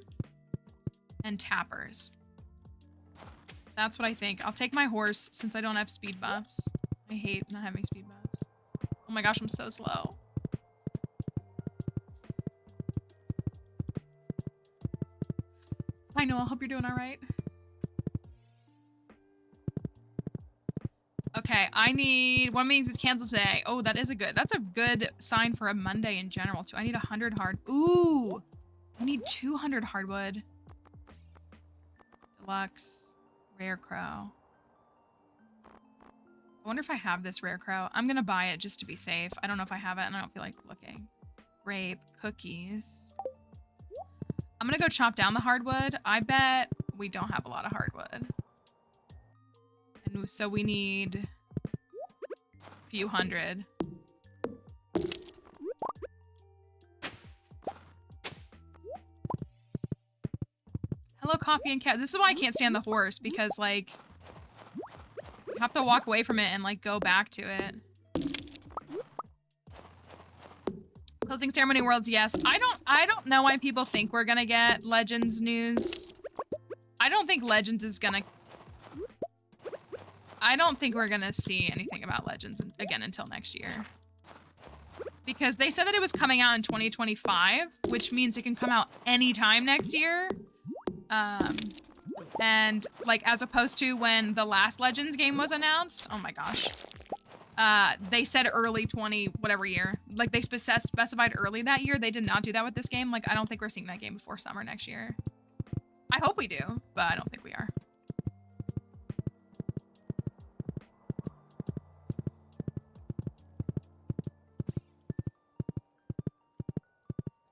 and tappers. That's what I think. I'll take my horse since I don't have speed buffs. I hate not having speed buffs. Oh my gosh, I'm so slow. Hi, Noel. Hope you're doing all right. Okay, I need... One means it's canceled today. Oh, that's a good sign for a Monday in general, too. I need 100 hard... Ooh! I need 200 hardwood. Deluxe. Rare crow. I wonder if I have this rare crow. I'm gonna buy it just to be safe. I don't know if I have it, and I don't feel like looking. Grape. Cookies. I'm gonna go chop down the hardwood. I bet we don't have a lot of hardwood. And so we need a few hundred. Hello, Coffee and Cat. This is why I can't stand the horse, because, like, you have to walk away from it and, like, go back to it. Closing ceremony worlds, yes. I don't know why people think we're gonna get Legends news. I don't think Legends is gonna... I don't think we're gonna see anything about Legends again until next year. Because they said that it was coming out in 2025, which means it can come out anytime next year. And, like, as opposed to when the last Legends game was announced, oh my gosh. They said early 20 whatever year. Like, they specified early that year. They did not do that with this game. Like, I don't think we're seeing that game before summer next year. I hope we do, but I don't think we are.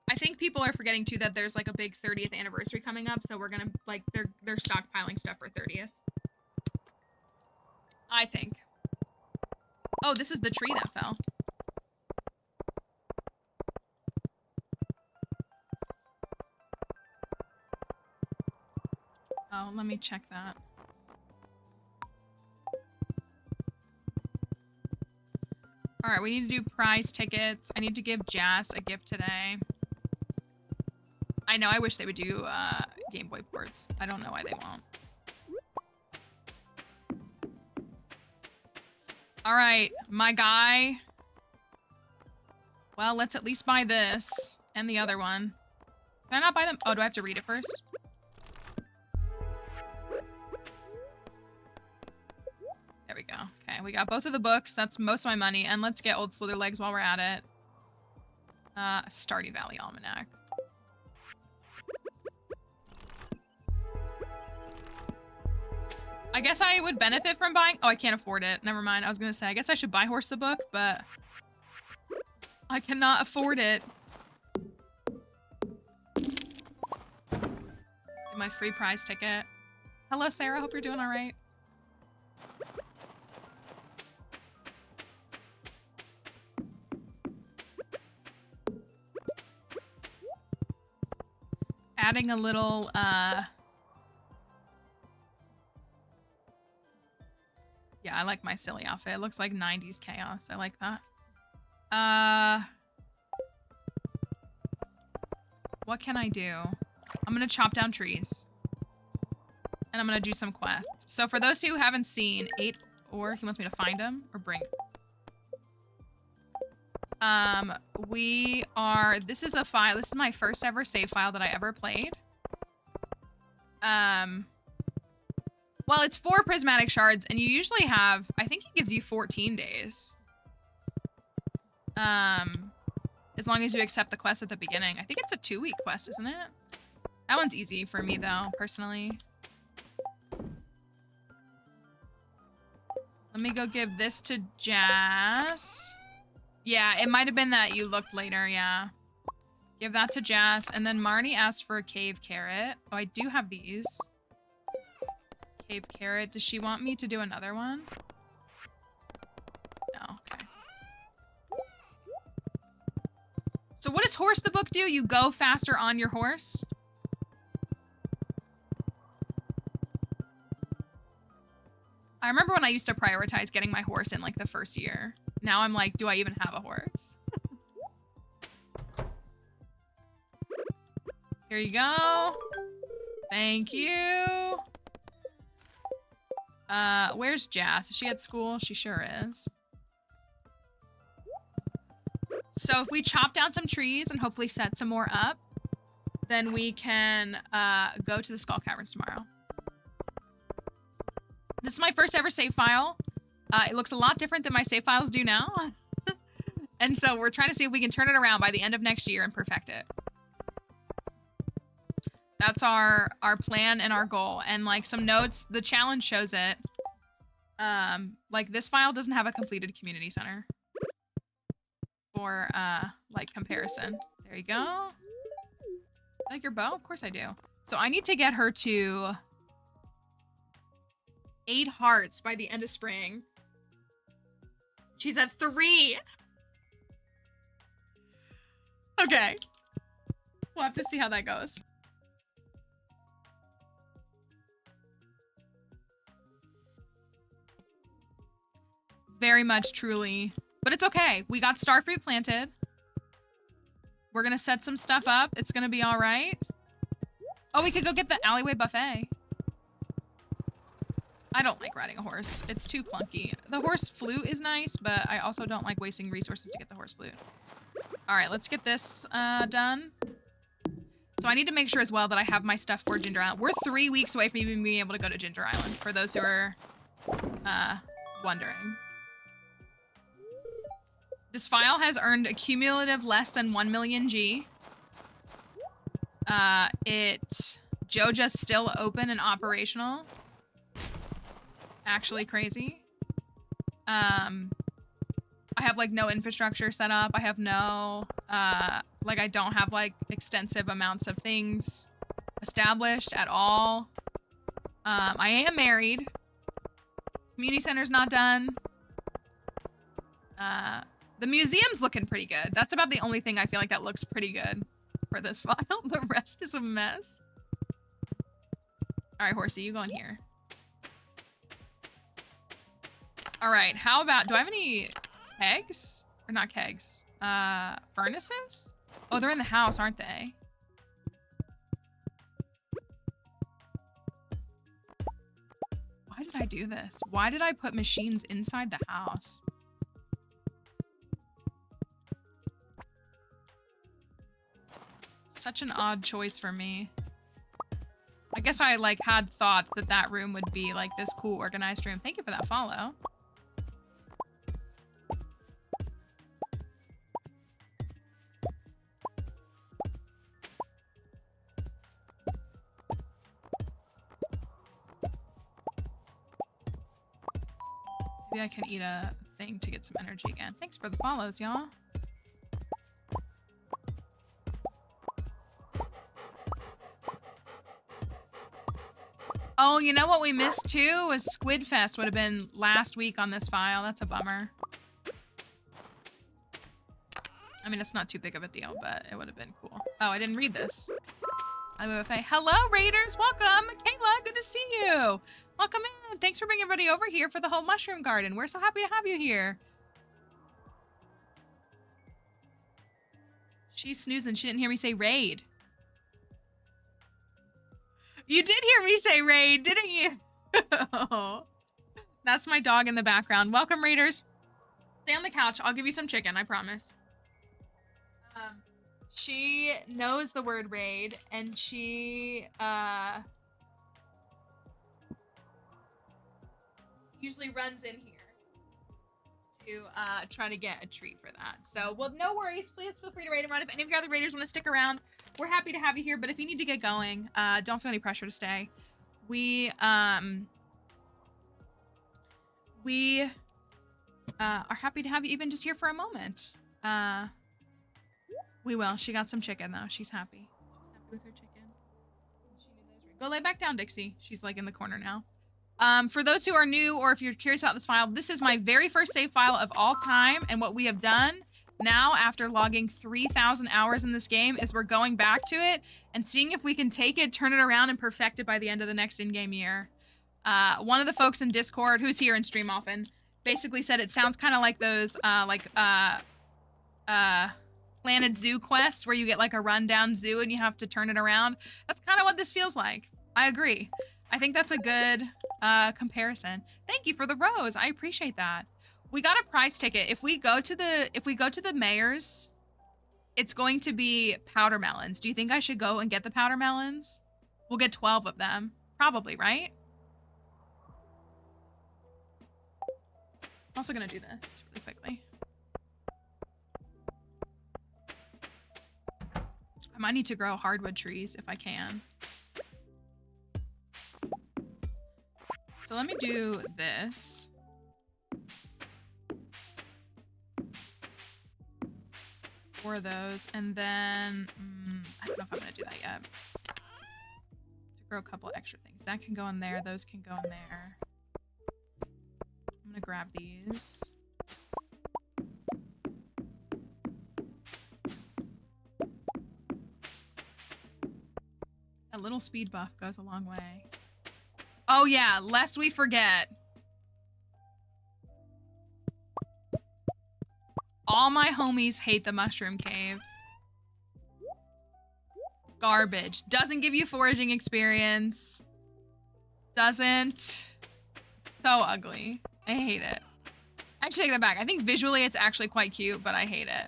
I think people are forgetting too that there's like a big 30th anniversary coming up, so we're gonna, like, they're stockpiling stuff for 30th. I think. Oh, this is the tree that fell. Oh, let me check that. All right, we need to do prize tickets. I need to give Jas a gift today. I know, I wish they would do Game Boy ports. I don't know why they won't. All right, my guy. Well, let's at least buy this and the other one. Can I not buy them? Oh, do I have to read it first? There we go. Okay, we got both of the books. That's most of my money. And let's get Old Slitherlegs while we're at it. Stardew Valley Almanac. I guess I would benefit from buying... Oh, I can't afford it. Never mind. I was gonna say, I guess I should buy Horse the book, but... I cannot afford it. Get my free prize ticket. Hello, Sarah. Hope you're doing all right. Adding a little, I like my silly outfit. It looks like 90s chaos. I like that. What can I do? I'm gonna chop down trees. And I'm gonna do some quests. So for those who haven't seen, 8 ore, he wants me to find him or bring. This is a file. This is my first ever save file that I ever played. Well, it's 4 prismatic shards, and you usually have, I think he gives you 14 days. As long as you accept the quest at the beginning. I think it's a 2-week quest, isn't it? That one's easy for me, though, personally. Let me go give this to Jazz. Yeah, it might have been that you looked later, yeah. Give that to Jazz. And then Marnie asked for a cave carrot. Oh, I do have these. Cave carrot. Does she want me to do another one? No, okay. So what does Horse the Book do? You go faster on your horse? I remember when I used to prioritize getting my horse in like the first year. Now I'm like, do I even have a horse? Here you go. Thank you. Where's Jazz? Is she at school? She sure is. So if we chop down some trees and hopefully set some more up, then we can go to the Skull Caverns tomorrow. This is my first ever save file. It looks a lot different than my save files do now. And so we're trying to see if we can turn it around by the end of next year and perfect it. That's our plan and our goal. And like some notes, the challenge shows it. Like this file doesn't have a completed community center. For like comparison. There you go. Like your bow? Of course I do. So I need to get her to 8 hearts by the end of spring. She's at 3. Okay. We'll have to see how that goes. Very much, truly. But it's okay. We got starfruit planted. We're gonna set some stuff up. It's gonna be all right. Oh, we could go get the alleyway buffet. I don't like riding a horse. It's too clunky. The horse flute is nice, but I also don't like wasting resources to get the horse flute. All right, let's get this done. So I need to make sure as well that I have my stuff for Ginger Island. We're 3 weeks away from even being able to go to Ginger Island, for those who are wondering. This file has earned a cumulative less than 1 million G. Joja's still open and operational. Actually crazy. I have like no infrastructure set up. I have no, like I don't have like extensive amounts of things established at all. I am married. Community center's not done. The museum's looking pretty good. That's about the only thing I feel like that looks pretty good for this file. The rest is a mess. All right, Horsey, you go in here. All right, how about, do I have any kegs? Or not kegs, furnaces? Oh, they're in the house, aren't they? Why did I do this? Why did I put machines inside the house? Such an odd choice for me. I guess I like had thought that that room would be like this cool organized room. Thank you for that follow. Maybe I can eat a thing to get some energy again. Thanks for the follows, y'all. Oh, you know what we missed too was Squid Fest would have been last week on this file. That's a bummer. I mean, it's not too big of a deal, but it would have been cool. Oh, I didn't read this. I'm buffet. Hello, Raiders. Welcome. Kayla, good to see you. Welcome in. Thanks for bringing everybody over here for the whole mushroom garden. We're so happy to have you here. She's snoozing. She didn't hear me say raid. You did hear me say raid, didn't you? That's my dog in the background. Welcome, Raiders. Stay on the couch. I'll give you some chicken, I promise. She knows the word raid, and she usually runs in here to try to get a treat for that. So, well, no worries. Please feel free to raid and run. If any of your other raiders want to stick around, we're happy to have you here. But if you need to get going, don't feel any pressure to stay. We are happy to have you even just here for a moment. We will. She got some chicken though. She's happy. She's happy with her chicken. Go lay back down, Dixie. She's like in the corner now. For those who are new, or if you're curious about this file, this is my very first save file of all time, and what we have done now after logging 3,000 hours in this game is we're going back to it and seeing if we can take it, turn it around, and perfect it by the end of the next in-game year. One of the folks in Discord, who's here and stream often, basically said it sounds kind of like those Planet Zoo quests where you get like a rundown zoo and you have to turn it around. That's kind of what this feels like. I agree. I think that's a good comparison. Thank you for the rose. I appreciate that. We got a prize ticket. If we go to the mayor's, it's going to be powder melons. Do you think I should go and get the powder melons? We'll get 12 of them. Probably, right? I'm also gonna do this really quickly. I might need to grow hardwood trees if I can. So let me do this. 4 of those, and then I don't know if I'm gonna do that yet. To grow a couple extra things. That can go in there, those can go in there. I'm gonna grab these. A little speed buff goes a long way. Oh yeah, lest we forget. All my homies hate the mushroom cave. Garbage. Doesn't give you foraging experience. Doesn't. So ugly. I hate it. Actually, take that back. I think visually it's actually quite cute, but I hate it.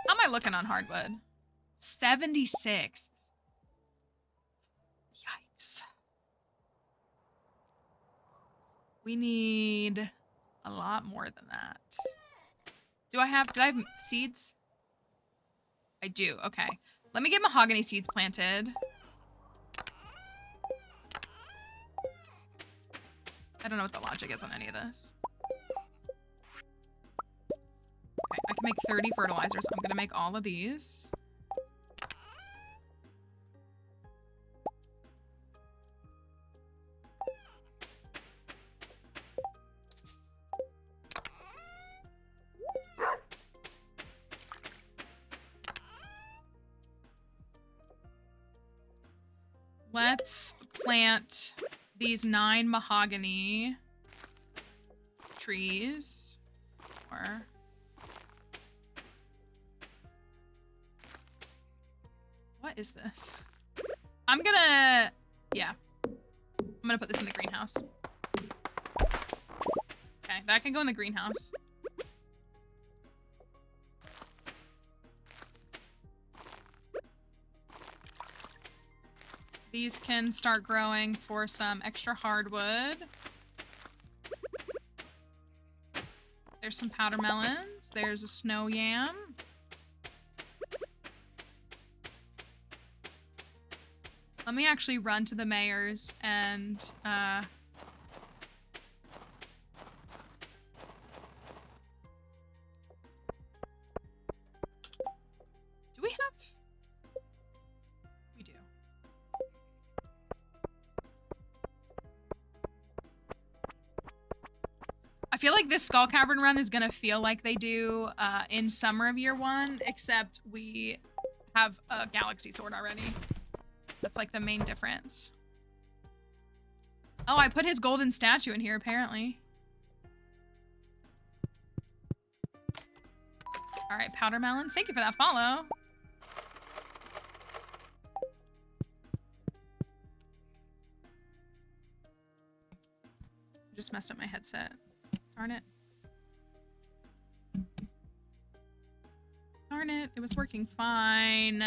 How am I looking on hardwood? 76. Yikes. We need a lot more than that. Did I have seeds? I do, okay. Let me get mahogany seeds planted. I don't know what the logic is on any of this. Okay, I can make 30 fertilizers. I'm gonna make all of these. Let's plant these 9 mahogany trees. Or what is this? I'm gonna, yeah. I'm gonna put this in the greenhouse. Okay, that can go in the greenhouse. These can start growing for some extra hardwood. There's some powder melons. There's a snow yam. Let me actually run to the mayor's and do we have? We do. I feel like this Skull Cavern run is gonna feel like they do in Summer of Year 1, except we have a Galaxy Sword already. That's like the main difference. Oh, I put his golden statue in here, apparently. All right, Powder Melons, thank you for that follow. Just messed up my headset. Darn it. Darn it, it was working fine.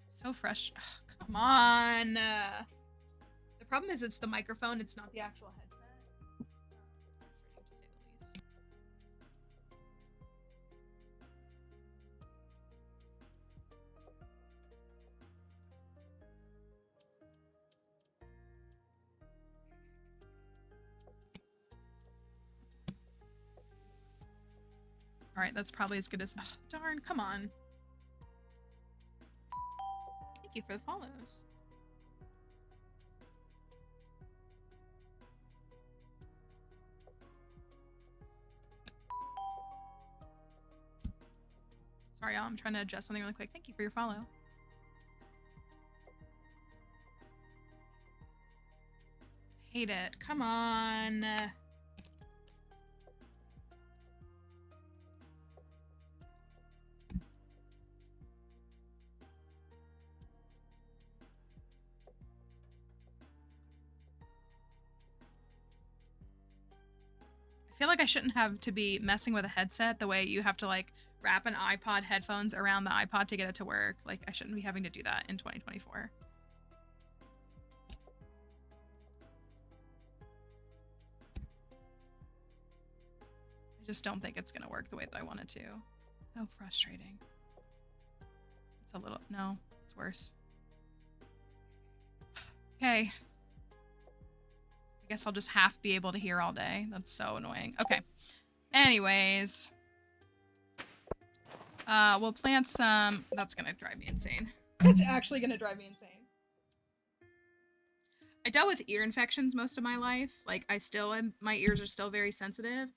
So fresh. Ugh, come on. The problem is it's the microphone, it's not the actual headset. All right, that's probably as good as, oh, darn, come on. Thank you for the follows. Sorry, y'all, I'm trying to adjust something really quick. Thank you for your follow. Hate it, come on. I feel like I shouldn't have to be messing with a headset the way you have to like wrap an iPod headphones around the iPod to get it to work. Like I shouldn't be having to do that in 2024. I just don't think it's gonna work the way that I want it to. So frustrating. It's a little, no, it's worse. Okay. I guess I'll just half be able to hear all day. That's so annoying. Okay. Anyways. We'll plant some... That's gonna drive me insane. That's actually gonna drive me insane. I dealt with ear infections most of my life. Like, I still am... My ears are still very sensitive.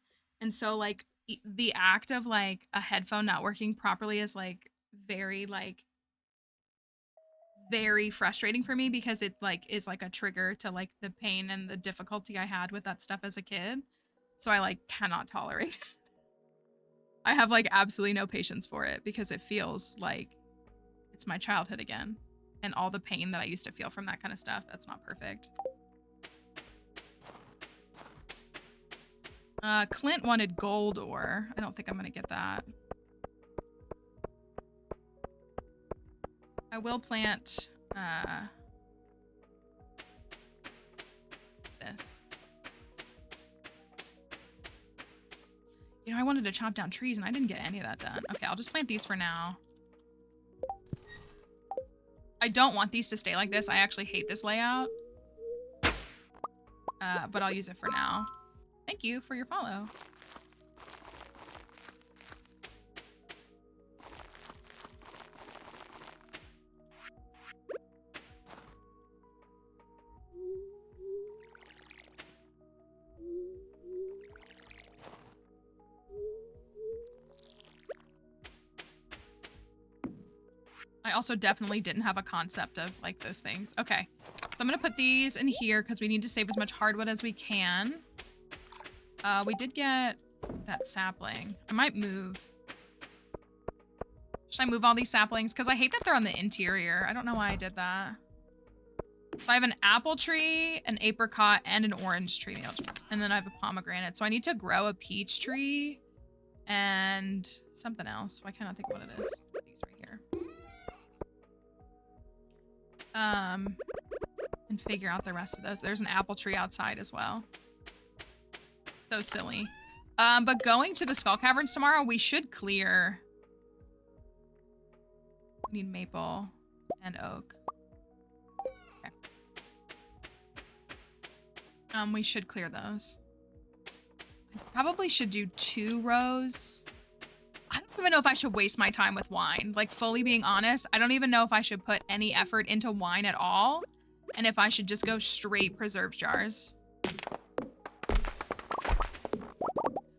And so, like, the act of, like, a headphone not working properly is, like, very frustrating for me because it like is like a trigger to like the pain and the difficulty I had with that stuff as a kid. So I like cannot tolerate it. I have like absolutely no patience for it because it feels like it's my childhood again. And all the pain that I used to feel from that kind of stuff, that's not perfect. Clint wanted gold ore. I don't think I'm gonna get that. I will plant this. You know, I wanted to chop down trees and I didn't get any of that done. Okay, I'll just plant these for now. I don't want these to stay like this. I actually hate this layout. But I'll use it for now. Thank you for your follow. I also definitely didn't have a concept of like those things. Okay, so I'm gonna put these in here because we need to save as much hardwood as we can. We did get that sapling. I might move. Should I move all these saplings? Because I hate that they're on the interior. I don't know why I did that. So I have an apple tree, an apricot, and an orange tree. And then I have a pomegranate. So I need to grow a peach tree and something else. I cannot think of what it is. Put these right here. And figure out the rest of those. There's an apple tree outside as well. So silly. But going to the Skull Caverns tomorrow, we should clear. We need maple and oak. Okay. We should clear those. I probably should do 2 rows. I don't even know if I should waste my time with wine. Like, fully being honest, I don't even know if I should put any effort into wine at all. And if I should just go straight preserves jars.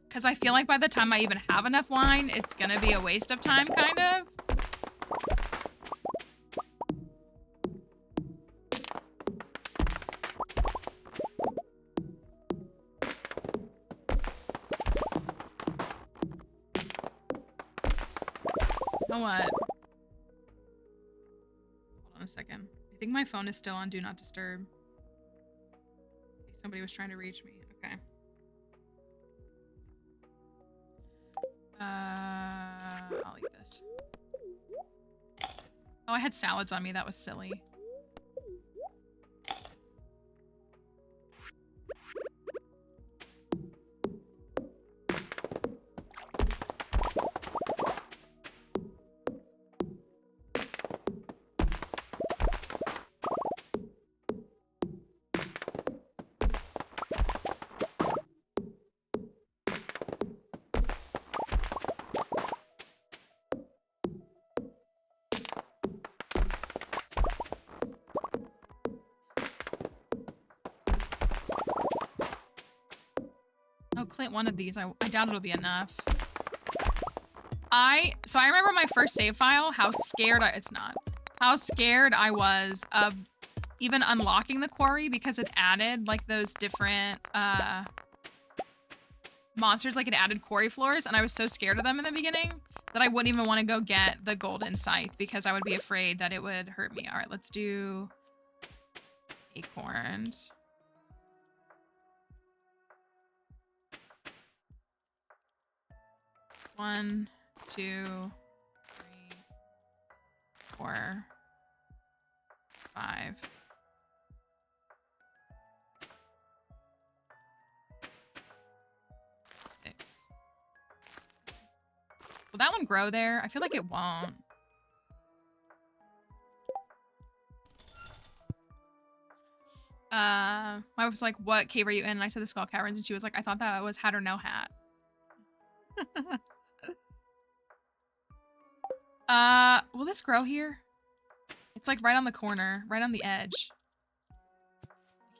Because I feel like by the time I even have enough wine, it's going to be a waste of time, kind of. You know what? Hold on a second. I think my phone is still on Do Not Disturb. Somebody was trying to reach me. Okay. I'll eat this. Oh, I had salads on me. That was silly. Oh, Clint wanted these. I doubt it'll be enough. So I remember my first save file, how scared how scared I was of even unlocking the quarry because it added like those different monsters, like it added quarry floors, and I was so scared of them in the beginning that I wouldn't even want to go get the golden scythe because I would be afraid that it would hurt me. All right, let's do acorns. One, 2, 3, 4, 5. Will that one grow there? I feel like it won't. My wife was like, what cave are you in? And I said the Skull Caverns, and she was like, I thought that was hat or no hat. Will this grow here? It's like right on the corner, right on the edge. I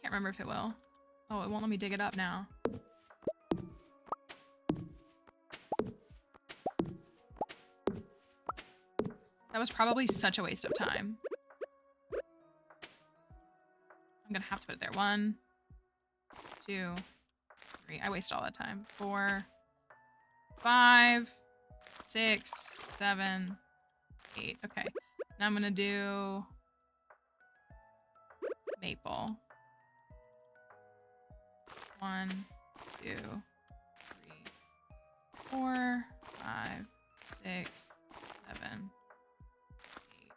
can't remember if it will. Oh, it won't let me dig it up now. That was probably such a waste of time. I'm gonna have to put it there. 1, 2, 3. I wasted all that time. 4, 5, 6, 7, 8. Okay. Now I'm gonna do maple. 1, 2, 3, 4, 5, 6, 7, 8.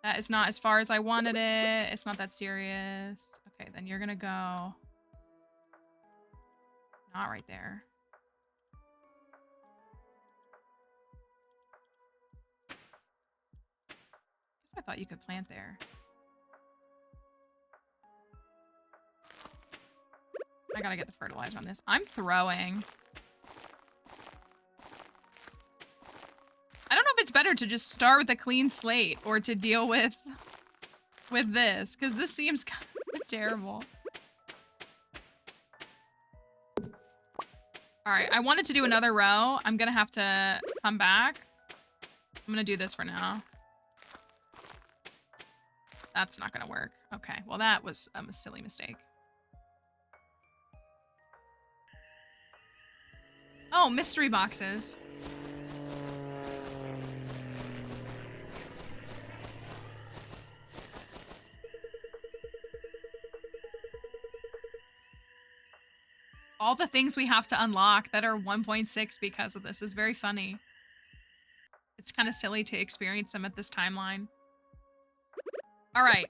That is not as far as I wanted it. It's not that serious. Okay, then you're gonna go not right there. I thought you could plant there. I gotta get the fertilizer on this. I'm throwing. I don't know if it's better to just start with a clean slate or to deal with this, because this seems kind of terrible. All right, I wanted to do another row. I'm gonna have to come back. I'm gonna do this for now. That's not gonna work. Okay, well that was a silly mistake. Oh, mystery boxes. All the things we have to unlock that are 1.6 because of this is very funny. It's kind of silly to experience them at this timeline. All right.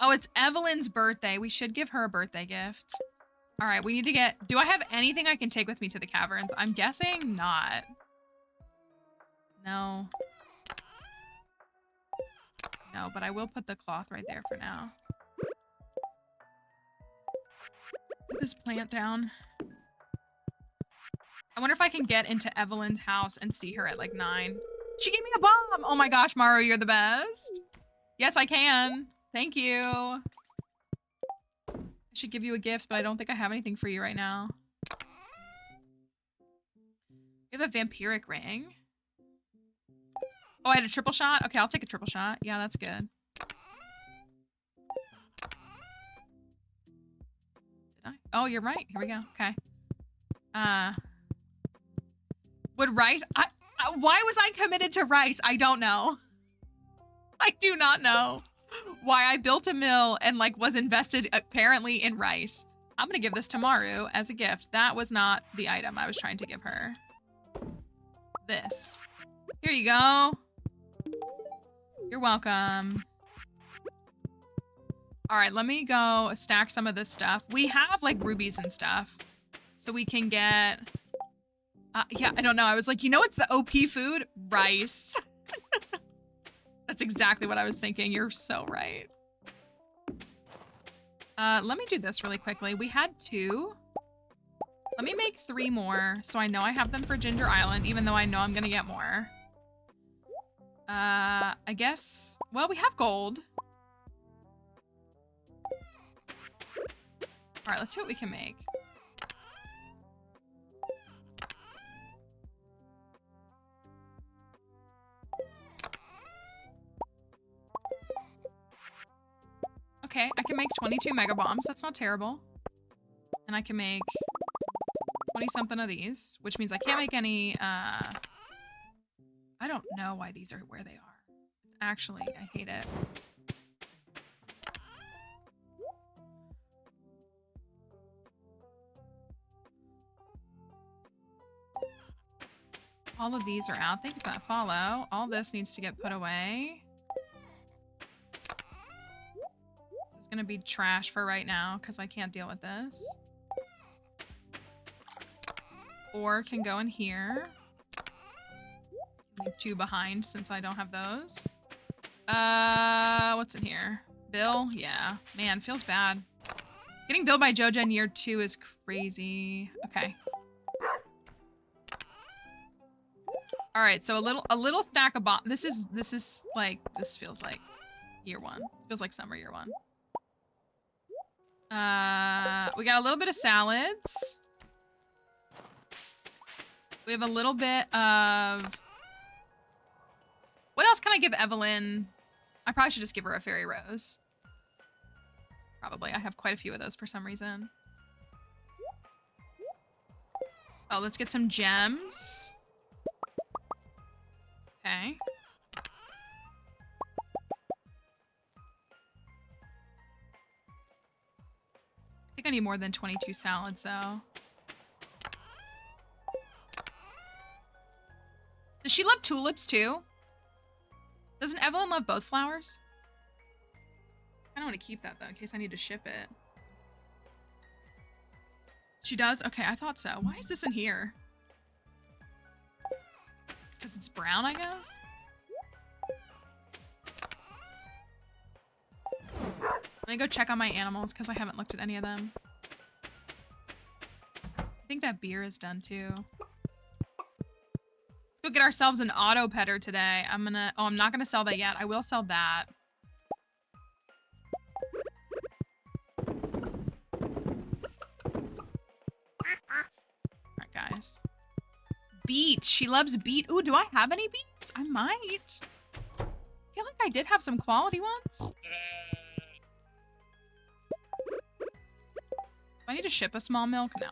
Oh, it's Evelyn's birthday. We should give her a birthday gift. All right, we need to get... Do I have anything I can take with me to the caverns? I'm guessing not. No. No, but I will put the cloth right there for now. Put this plant down. I wonder if I can get into Evelyn's house and see her at like 9. She gave me a bomb. Oh my gosh, Maru, you're the best. Yes, I can. Thank you. I should give you a gift, but I don't think I have anything for you right now. We have a vampiric ring. Oh, I had a triple shot? Okay, I'll take a triple shot. Yeah, that's good. Did I? Oh, you're right. Here we go. Okay. Would rice... why was I committed to rice? I don't know. I do not know why I built a mill and like was invested apparently in rice. I'm gonna give this to Maru as a gift. That was not the item I was trying to give her. This. Here you go. You're welcome. All right, let me go stack some of this stuff. We have like rubies and stuff. So we can get... yeah, I don't know. I was like, you know what's the OP food? Rice. That's exactly what I was thinking. You're so right. Let me do this really quickly. We had 2. Let me make 3 more so I know I have them for Ginger Island, even though I know I'm gonna get more. I guess... Well, we have gold. All right, let's see what we can make. Okay, I can make 22 mega bombs. That's not terrible. And I can make 20-something of these, which means I can't make any, I don't know why these are where they are. It's actually, I hate it. All of these are out. Thank you for that follow. All this needs to get put away. This is gonna be trash for right now because I can't deal with this. 4 can go in here. Leave 2 behind since I don't have those. What's in here? Bill? Yeah. Man, feels bad. Getting billed by Joja in year 2 is crazy. Okay. All right, so a little stack of bombs. This is like, this feels like year 1. Feels like summer year 1. We got a little bit of salads. We have a little bit of... What else can I give Evelyn? I probably should just give her a fairy rose. Probably. I have quite a few of those for some reason. Oh, let's get some gems. Okay. I think I need more than 22 salads, though. Does she love tulips, too? Doesn't Evelyn love both flowers? I don't want to keep that, though, in case I need to ship it. She does? Okay, I thought so. Why is this in here? Because it's brown, I guess? Let me go check on my animals, because I haven't looked at any of them. I think that beer is done, too. Let's go get ourselves an auto petter today. I'm not gonna sell that yet. I will sell that. Alright, guys. Beet. She loves beet. Ooh, do I have any beets? I might. I feel like I did have some quality ones. Do I need to ship a small milk? No.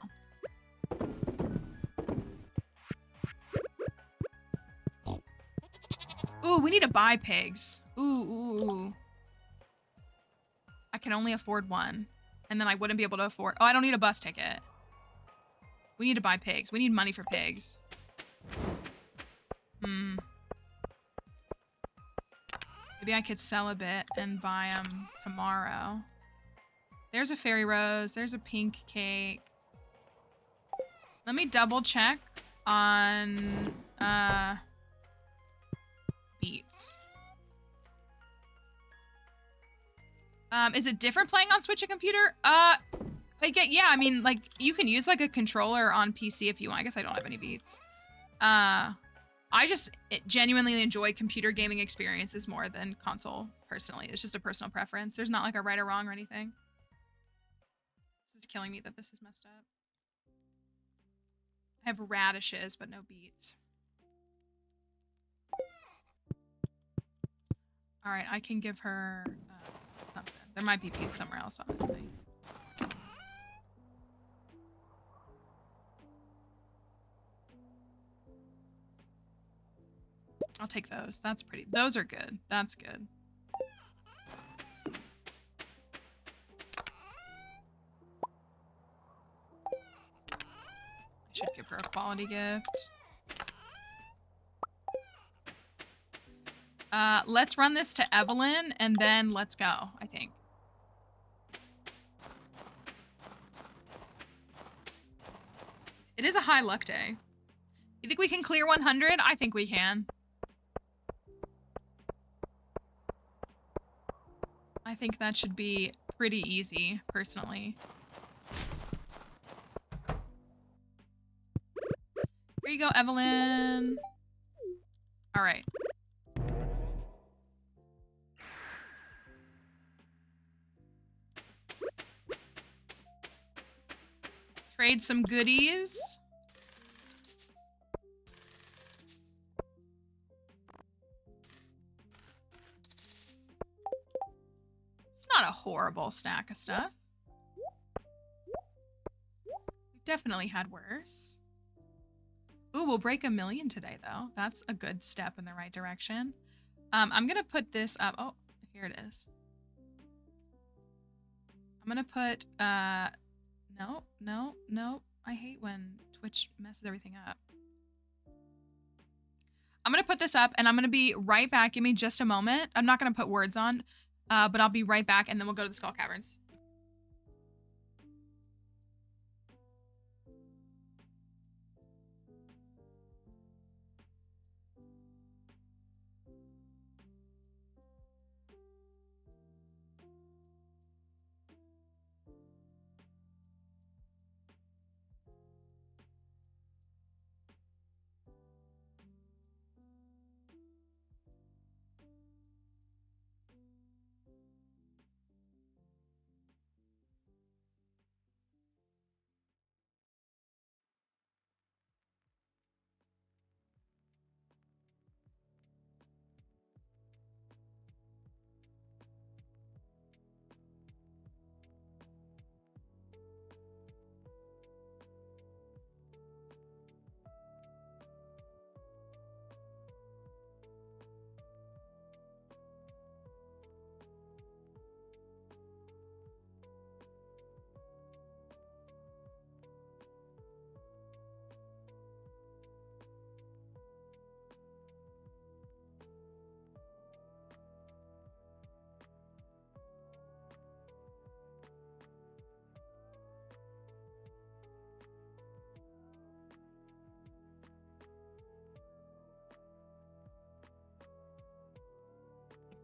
Ooh, we need to buy pigs. Ooh. I can only afford 1. And then I wouldn't be able to afford... Oh, I don't need a bus ticket. We need to buy pigs. We need money for pigs. Maybe I could sell a bit and buy them tomorrow. There's a fairy rose. There's a pink cake. Let me double check on beets. Is it different playing on Switch and computer? Yeah, I mean, like, you can use, like, a controller on PC if you want. I guess I don't have any beats. I just genuinely enjoy computer gaming experiences more than console, personally. It's just a personal preference. There's not, like, a right or wrong or anything. This is killing me that this is messed up. I have radishes, but no beets. All right, I can give her something. There might be beets somewhere else, honestly. I'll take those. That's pretty. Those are good. That's good. I should give her a quality gift. Let's run this to Evelyn, and then let's go, I think. It is a high luck day. You think we can clear 100? I think we can. I think that should be pretty easy, personally. Here you go, Evelyn. All right. Trade some goodies. It's not a horrible stack of stuff. We've definitely had worse. Ooh, we'll break 1 million today, though. That's a good step in the right direction. I'm gonna put this up. Oh, here it is. I'm gonna put, no. I hate when Twitch messes everything up. I'm gonna put this up and I'm gonna be right back. Give me just a moment. I'm not gonna put words on, but I'll be right back and then we'll go to the Skull Caverns.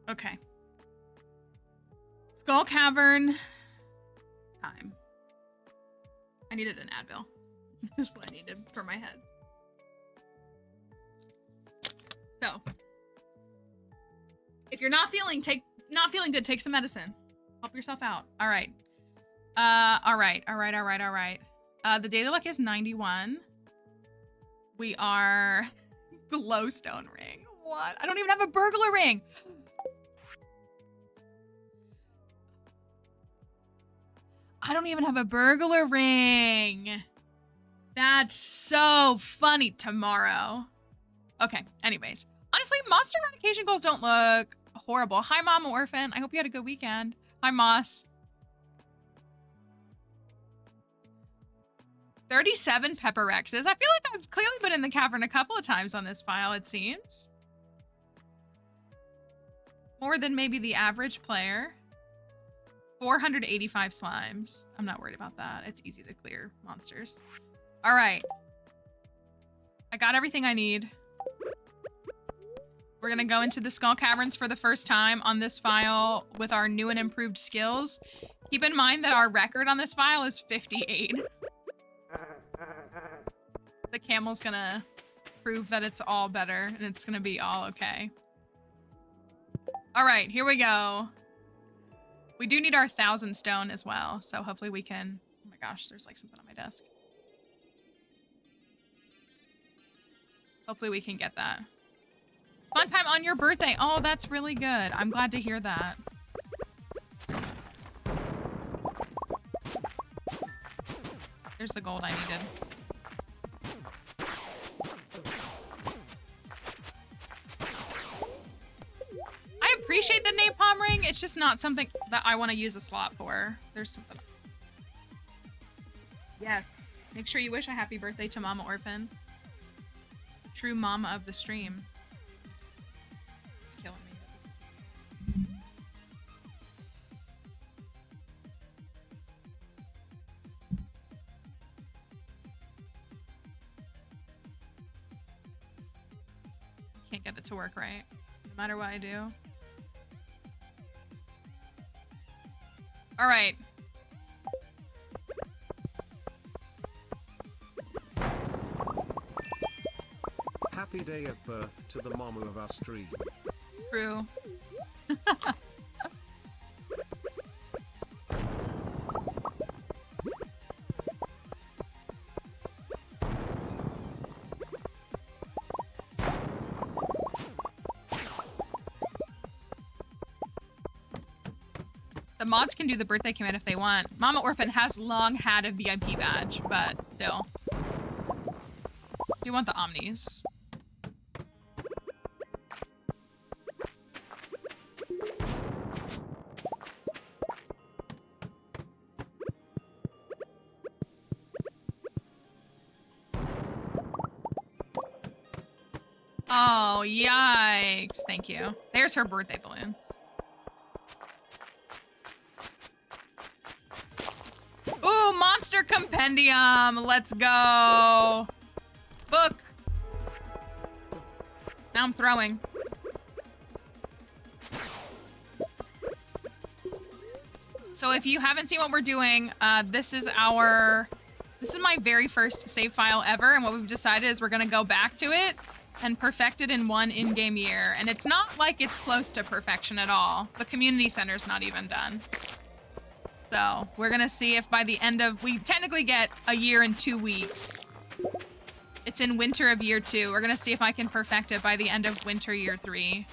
Okay. Skull Cavern time. I needed an Advil. That's what I needed for my head. So, if you're not feeling good, take some medicine. Help yourself out. All right. All right. The daily luck is 91. We are glowstone ring. What? I don't even have a burglar ring. I don't even have a burglar ring. That's so funny. Tomorrow. Okay, anyways. Honestly, monster eradication goals don't look horrible. Hi, Mom Orphan. I hope you had a good weekend. Hi, Moss. 37 pepper rexes. I feel like I've clearly been in the cavern a couple of times on this file, it seems. More than maybe the average player. 485 slimes. I'm not worried about that. It's easy to clear monsters. All right. I got everything I need. We're gonna go into the Skull Caverns for the first time on this file with our new and improved skills. Keep in mind that our record on this file is 58. The camel's gonna prove that it's all better and it's gonna be all okay. All right, here we go. We do need our 1,000 stone as well, so hopefully we can... Oh my gosh, there's like something on my desk. Hopefully we can get that. Fun time on your birthday. Oh, that's really good. I'm glad to hear that. There's the gold I needed. I appreciate the napalm ring. It's just not something that I want to use a slot for. There's something. Yes. Make sure you wish a happy birthday to Mama Orphan. True mama of the stream. It's killing me. Can't get it to work right, no matter what I do. All right. Happy day of birth to the mama of our stream. True. The mods can do the birthday command if they want. Mama Orphan has long had a VIP badge, but still. Do you want the omnis? Oh, yikes. Thank you. There's her birthday balloons. Ooh, Monster Compendium. Let's go. Book. Now I'm throwing. So if you haven't seen what we're doing, this is my very first save file ever, and what we've decided is we're gonna go back to it and perfect it in one in-game year. And it's not like it's close to perfection at all. The community center's not even done. So we're gonna see if by the end of, we technically get a year and 2 weeks. It's in winter of year 2. We're gonna see if I can perfect it by the end of winter year 3.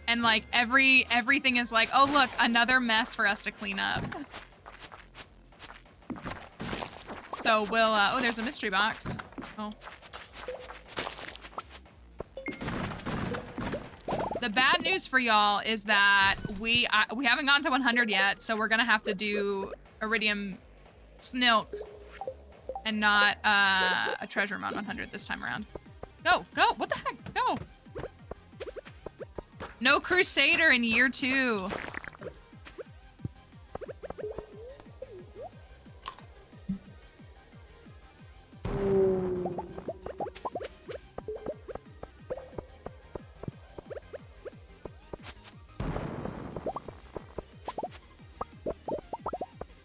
And like everything is like, oh look, another mess for us to clean up. So we'll, oh, there's a mystery box. Oh. The bad news for y'all is that we haven't gotten to 100 yet, so we're gonna have to do Iridium Snilk and not a treasure room on 100 this time around. Go, go, what the heck, go. No Crusader in year 2.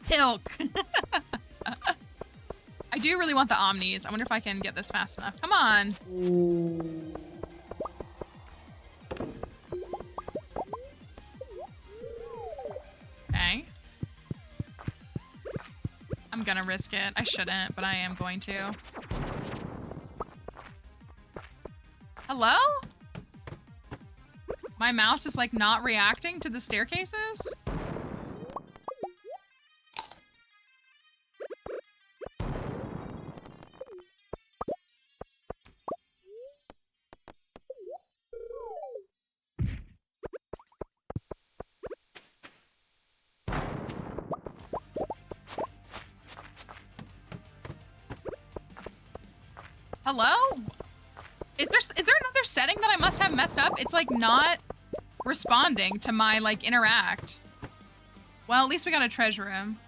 Pilk. I do really want the omnis. I wonder if I can get this fast enough. Come on. Okay. I'm gonna risk it. I shouldn't, but I am going to. Hello? My mouse is like not reacting to the staircases? Hello? Is there another setting that I must have messed up? It's like not responding to my like interact. Well, at least we got a treasure room.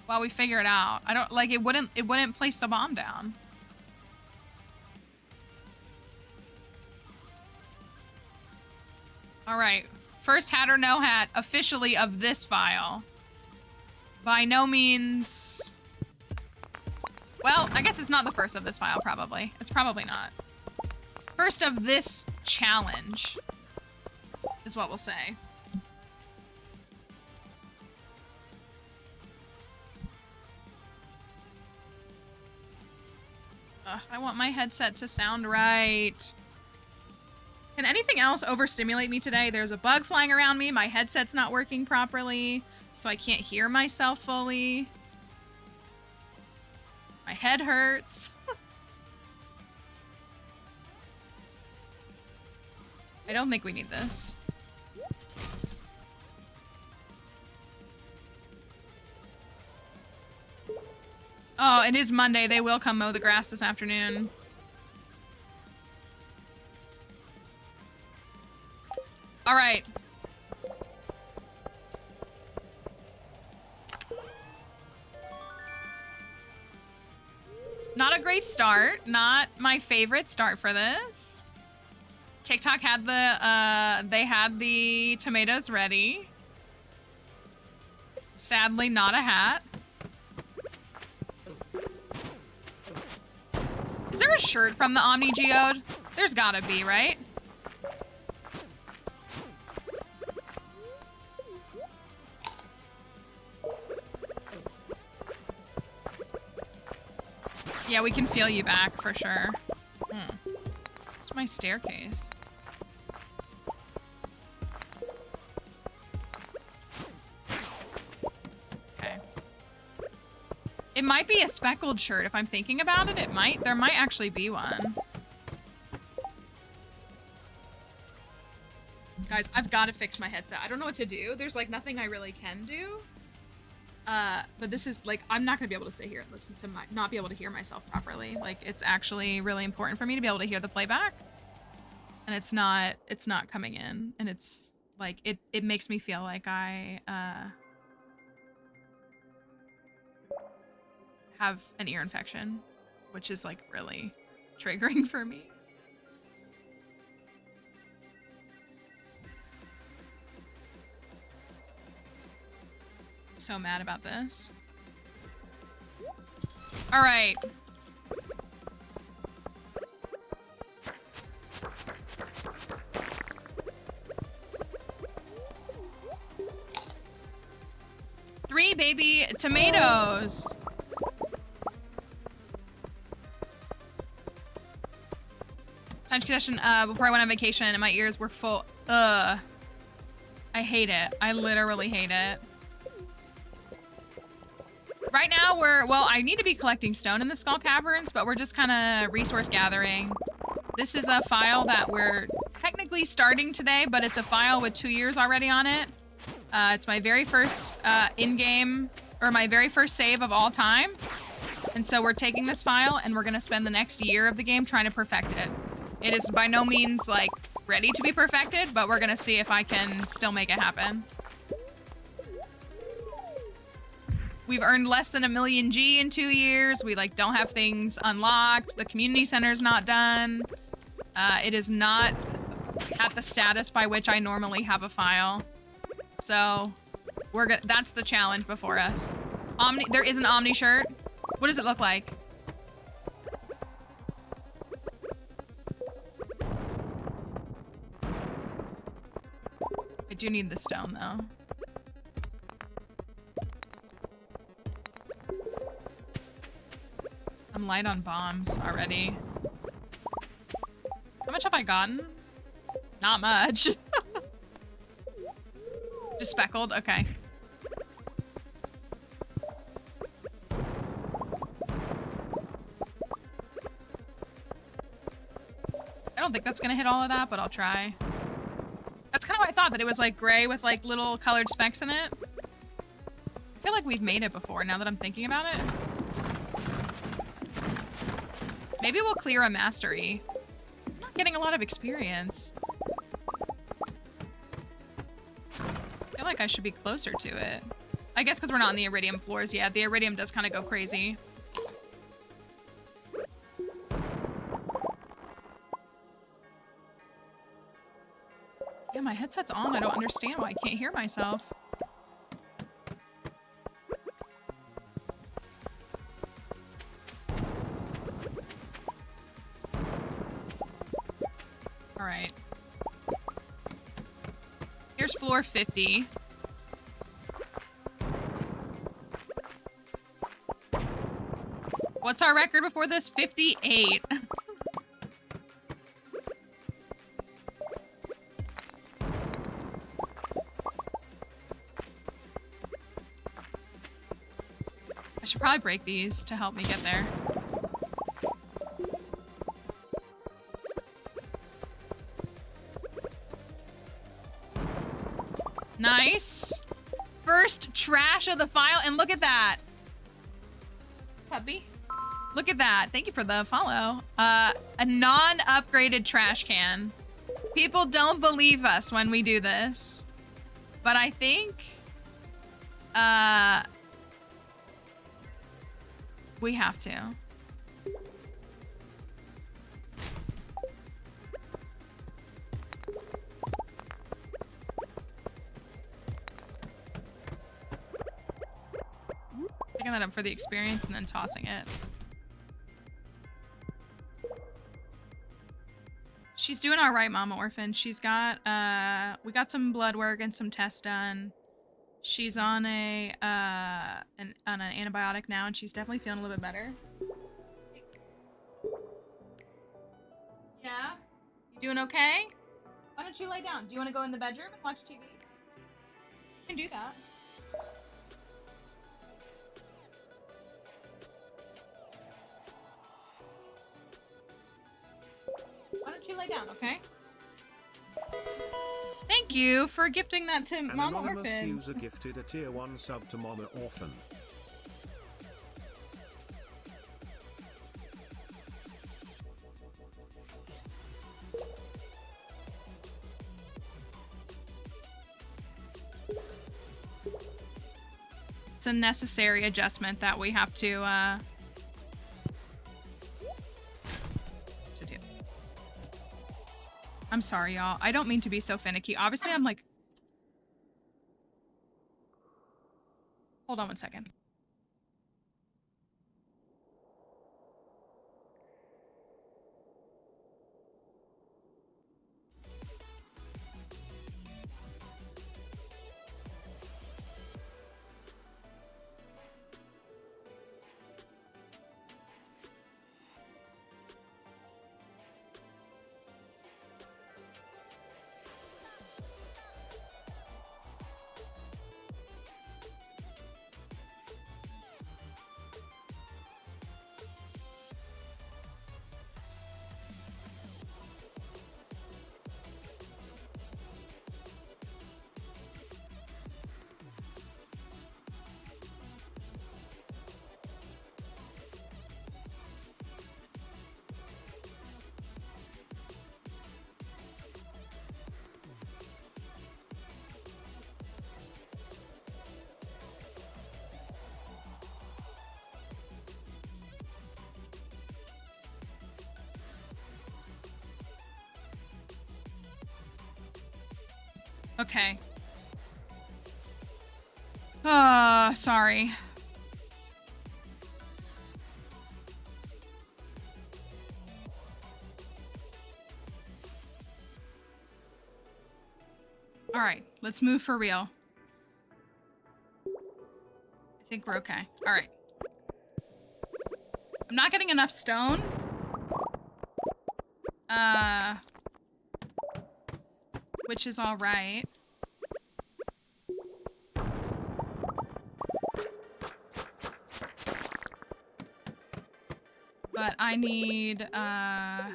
While we figure it out. I don't like it wouldn't place the bomb down. All right. First hat or no hat, officially, of this file. By no means... Well, I guess it's not the first of this file, probably. It's probably not. First of this challenge is what we'll say. I want my headset to sound right. Can anything else overstimulate me today? There's a bug flying around me. My headset's not working properly, so I can't hear myself fully. My head hurts. I don't think we need this. Oh, it is Monday. They will come mow the grass this afternoon. All right. Not a great start. Not my favorite start for this. TikTok had they had the tomatoes ready. Sadly, not a hat. Is there a shirt from the Omni Geode? There's gotta be, right? Yeah, we can feel you back for sure. It's my staircase. Okay. It might be a speckled shirt. If I'm thinking about it, there might actually be one. Guys, I've got to fix my headset. I don't know what to do. There's like nothing I really can do. But this is like, I'm not gonna be able to sit here and listen to not be able to hear myself properly. Like, it's actually really important for me to be able to hear the playback. And it's not coming in. And it's like, it makes me feel like I, have an ear infection, which is like really triggering for me. So mad about this. All right. Three baby tomatoes. Science condition, before I went on vacation and my ears were full. I hate it. I literally hate it. Right now I need to be collecting stone in the Skull Caverns, but we're just kind of resource gathering. This is a file that we're technically starting today, but it's a file with 2 years already on it. It's my very first in-game, or my very first save of all time. And so we're taking this file and we're gonna spend the next year of the game trying to perfect it. It is by no means like ready to be perfected, but we're gonna see if I can still make it happen. We've earned less than 1 million G in 2 years. We like don't have things unlocked. The community center's not done. It is not at the status by which I normally have a file. So that's the challenge before us. There is an Omni shirt. What does it look like? I do need the stone though. I'm light on bombs already. How much have I gotten? Not much. Just speckled? Okay. I don't think that's gonna hit all of that, but I'll try. That's kind of what I thought, that it was like gray with like little colored specks in it. I feel like we've made it before now that I'm thinking about it. Maybe we'll clear a mastery. I'm not getting a lot of experience. I feel like I should be closer to it. I guess because we're not on the iridium floors yet. The iridium does kind of go crazy. Yeah, my headset's on. I don't understand why I can't hear myself. All right. Here's floor 50. What's our record before this? 58. I should probably break these to help me get there. Nice. First trash of the file, and look at that. Puppy. Look at that. Thank you for the follow. A non-upgraded trash can. People don't believe us when we do this. But I think we have to. Picking that up for the experience and then tossing it. She's doing all right, Mama Orphan. She's got, we got some blood work and some tests done. She's on an antibiotic now, and she's definitely feeling a little bit better. Yeah? You doing okay? Why don't you lay down? Do you want to go in the bedroom and watch TV? You can do that. Why don't you lay down, okay? Thank you for gifting that to Mama Orphan. An anonymous user gifted a tier 1 sub to Mama Orphan. It's a necessary adjustment that we have to do. I'm sorry, y'all. I don't mean to be so finicky. Obviously, I'm like... Hold on one second. Okay. Sorry. All right, let's move for real. I think we're okay. All right. I'm not getting enough stone. Which is all right. But I need, I'm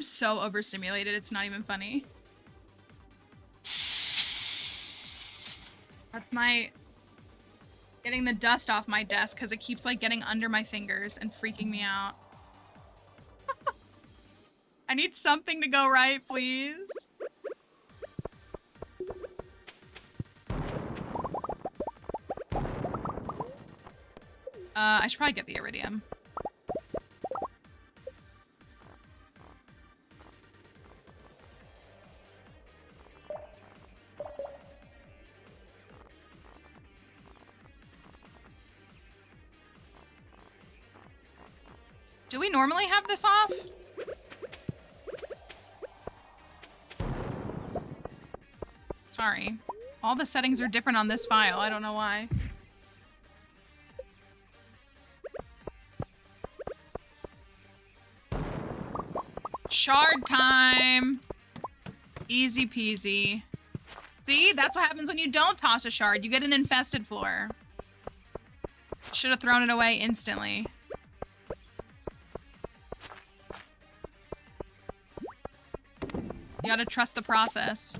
so overstimulated, it's not even funny. That's my... getting the dust off my desk because it keeps, like, getting under my fingers and freaking me out. I need something to go right, please. I should probably get the iridium. Do we normally have this off? Sorry. All the settings are different on this file. I don't know why. Shard time. Easy peasy. See, that's what happens when you don't toss a shard. You get an infested floor. Should have thrown it away instantly. You gotta trust the process.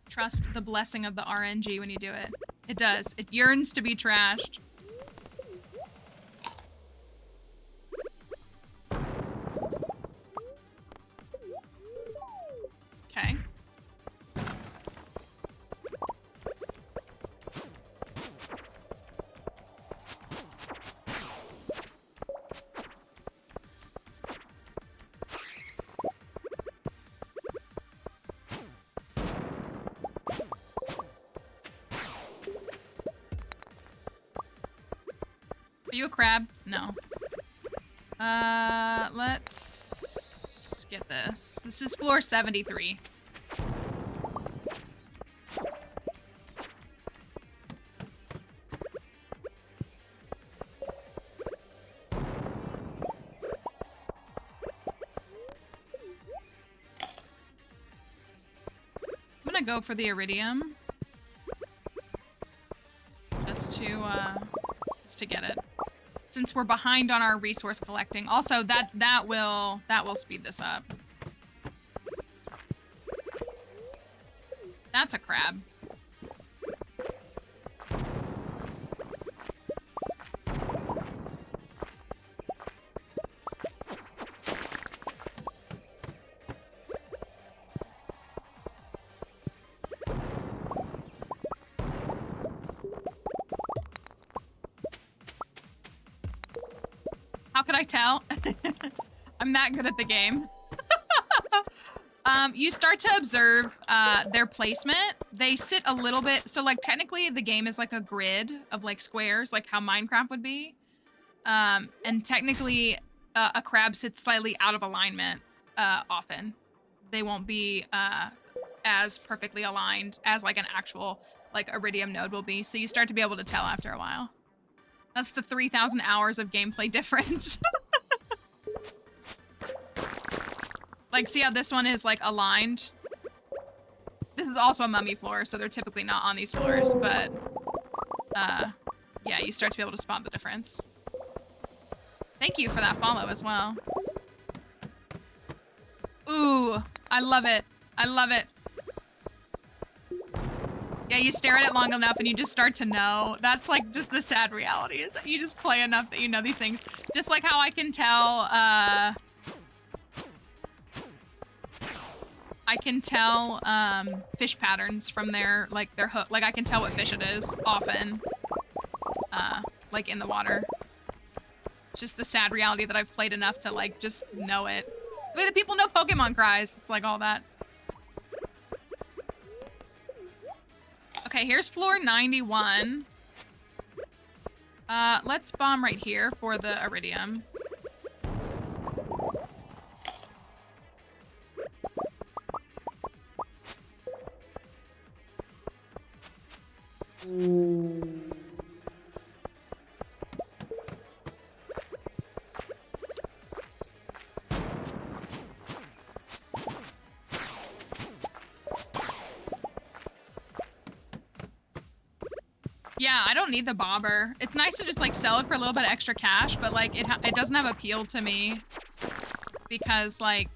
Trust the blessing of the RNG when you do it. It does. It yearns to be trashed. Okay. Are you a crab? No. Let's get this. This is floor 73. I'm gonna go for the iridium. Just to get it. Since we're behind on our resource collecting. Also, that will speed this up. That's a crab. How could I tell? I'm that good at the game. You start to observe their placement. They sit a little bit, so like technically the game is like a grid of like squares, like how Minecraft would be. And technically a crab sits slightly out of alignment often. They won't be as perfectly aligned as like an actual like iridium node will be. So you start to be able to tell after a while. That's the 3,000 hours of gameplay difference. Like, see how this one is, like, aligned? This is also a mummy floor, so they're typically not on these floors, but, yeah, you start to be able to spot the difference. Thank you for that follow as well. Ooh, I love it. I love it. Yeah, you stare at it long enough and you just start to know. That's like just the sad reality is that you just play enough that you know these things. Just like how I can tell, fish patterns from their hook. Like I can tell what fish it is often, like in the water. It's just the sad reality that I've played enough to like just know it. The way that people know Pokemon cries. It's like all that. Okay, here's floor 91. Let's bomb right here for the iridium. Yeah, I don't need the bobber. It's nice to just like sell it for a little bit of extra cash, but like it doesn't have appeal to me because like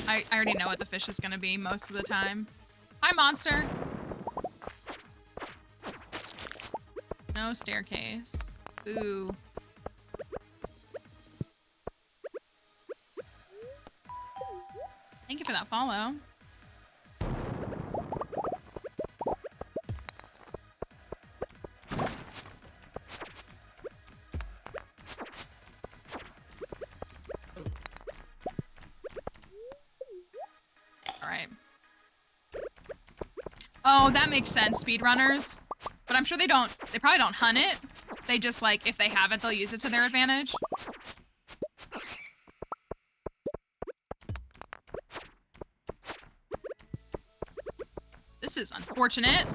I already know what the fish is gonna be most of the time. Hi, monster. No staircase. Ooh. Thank you for that follow. Oh, that makes sense, speedrunners. But I'm sure they probably don't hunt it. They just, like, if they have it, they'll use it to their advantage. This is unfortunate.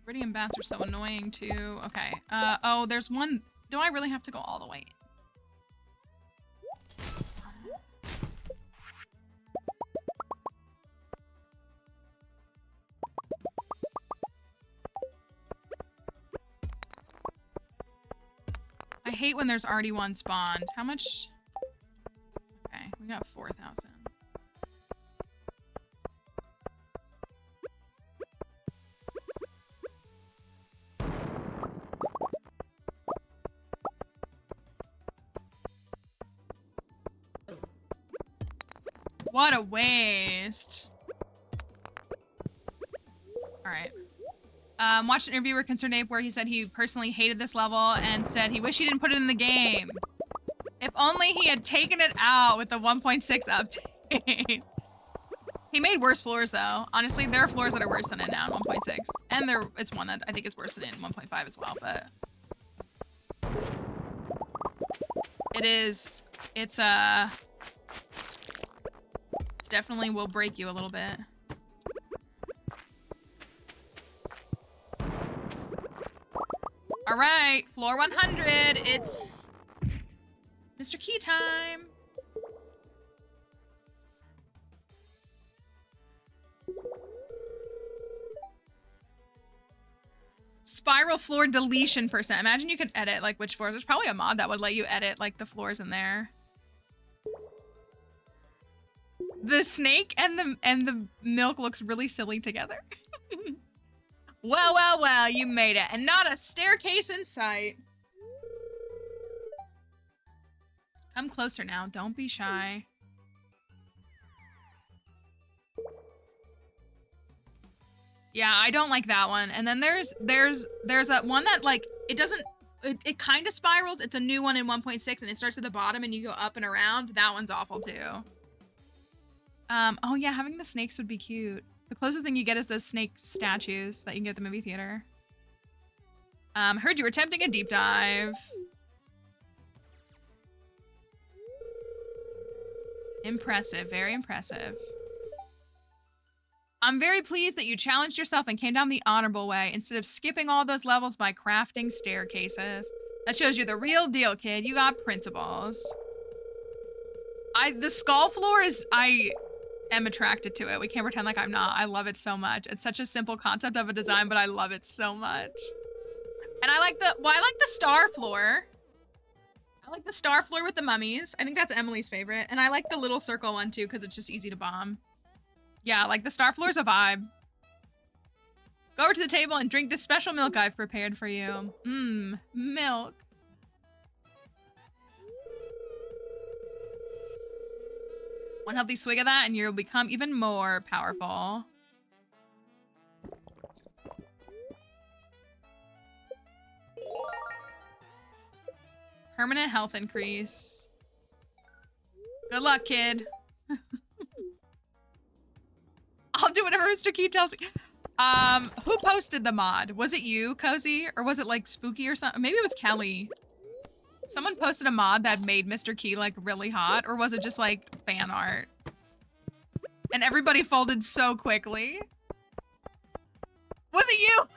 Iridium bats are so annoying too. Okay. Oh, there's one. Do I really have to go all the way? I hate when there's already one spawned. How much? Okay, we got 4,000. What a waste. All right. Watched an interview with Concerned Ape where he said he personally hated this level and said he wished he didn't put it in the game. If only he had taken it out with the 1.6 update. He made worse floors though. Honestly, there are floors that are worse than it now in 1.6. And there is one that I think is worse than it in 1.5 as well, but... It's definitely will break you a little bit. All right, floor 100. It's Mr. Key time. Spiral floor deletion %. Imagine you can edit like which floors. There's probably a mod that would let you edit like the floors in there. The snake and the milk looks really silly together. Well, well, well, you made it. And not a staircase in sight. Come closer now. Don't be shy. Yeah, I don't like that one. And then there's that one that like, it kind of spirals. It's a new one in 1.6 and it starts at the bottom and you go up and around. That one's awful too. Oh yeah, having the snakes would be cute. The closest thing you get is those snake statues that you can get at the movie theater. Heard you were attempting a deep dive. Impressive, very impressive. I'm very pleased that you challenged yourself and came down the honorable way instead of skipping all those levels by crafting staircases. That shows you the real deal, kid. You got principles. The skull floor is, I am attracted to it. We can't pretend like I'm not. I love it so much. It's such a simple concept of a design, but I love it so much. And I like the star floor. I like the star floor with the mummies. I think that's Emily's favorite. And I like the little circle one too, because it's just easy to bomb. Yeah, like the star floor's a vibe. Go over to the table and drink this special milk I've prepared for you. Mmm, milk. One healthy swig of that and you'll become even more powerful. Permanent health increase. Good luck, kid. I'll do whatever Mr. Key tells me. Who posted the mod? Was it you, Cozy? Or was it like Spooky or something? Maybe it was Kelly. Someone posted a mod that made Mr. Key like really hot, or was it just like fan art? And everybody folded so quickly. Was it you?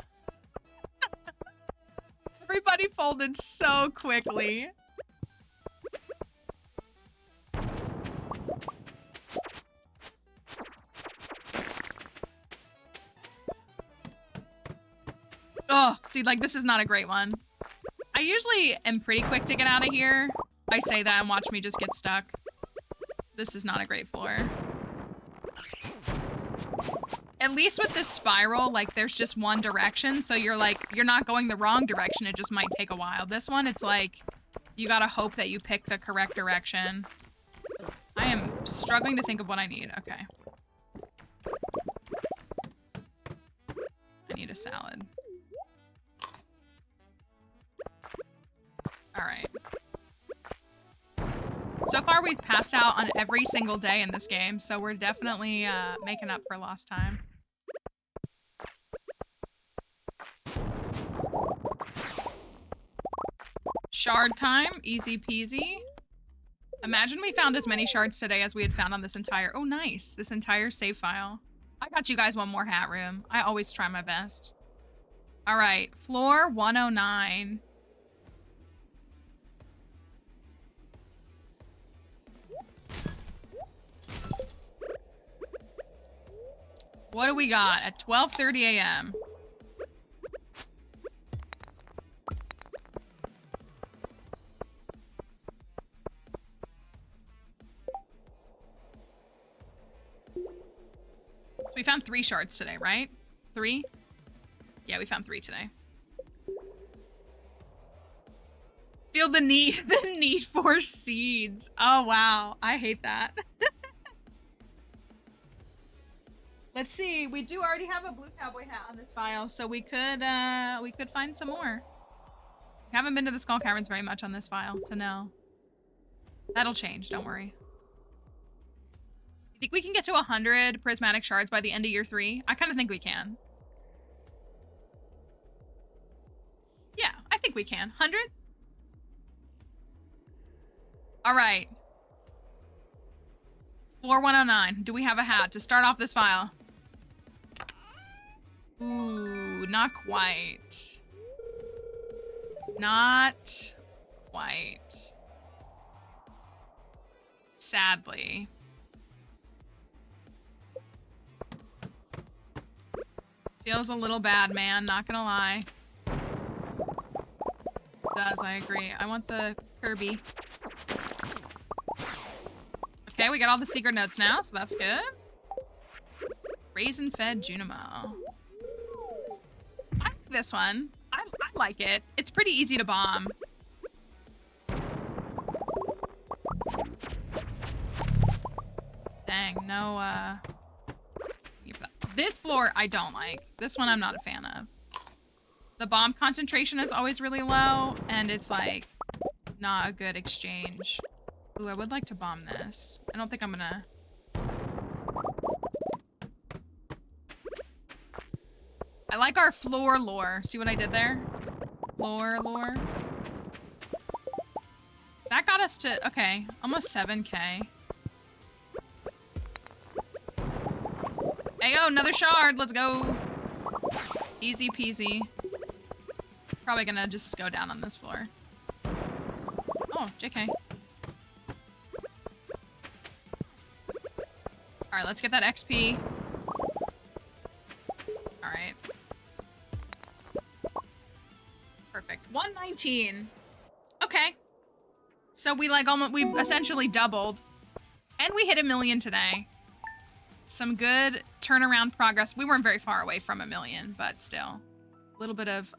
Everybody folded so quickly. Oh, see, like, this is not a great one. I usually am pretty quick to get out of here. I say that and watch me just get stuck. This is not a great floor. At least with this spiral, like, there's just one direction, so you're, like, you're not going the wrong direction. It just might take a while. This one, it's like, you gotta hope that you pick the correct direction. I am struggling to think of what I need. Okay. I need a salad. All right. So far, we've passed out on every single day in this game, so we're definitely making up for lost time. Shard time, easy peasy. Imagine we found as many shards today as we had found on this entire, oh nice, this entire save file. I got you guys one more hat room. I always try my best. All right, floor 109. What do we got at 12:30 a.m.? So we found 3 shards today, right? 3? Yeah, we found 3 today. Feel the need for seeds. Oh wow, I hate that. Let's see. We do already have a blue cowboy hat on this file, so we could find some more. We haven't been to the Skull Caverns very much on this file to know. That'll change, don't worry. You think we can get to 100 prismatic shards by the end of year 3? I kind of think we can. Yeah, I think we can. 100? All right. Floor 109. Do we have a hat to start off this file? Ooh, not quite. Not quite. Sadly. Feels a little bad, man. Not gonna lie. It does, I agree. I want the Kirby. Okay, we got all the secret notes now, so that's good. Raisin-fed Junimo. I like this one. I like it. It's pretty easy to bomb. Dang, no, this floor I don't like. This one I'm not a fan of. The bomb concentration is always really low, and it's like not a good exchange. Ooh, I would like to bomb this. I don't think I'm gonna... I like our floor lore. See what I did there? Floor lore. That got us to, okay, almost 7K. Hey, oh, another shard. Let's go. Easy peasy. Probably gonna just go down on this floor. Oh, JK. All right, let's get that XP. All right. Perfect. 119. Okay. So we like almost, we essentially doubled. And we hit 1 million today. Some good turnaround progress. We weren't very far away from 1 million, but still. A little bit of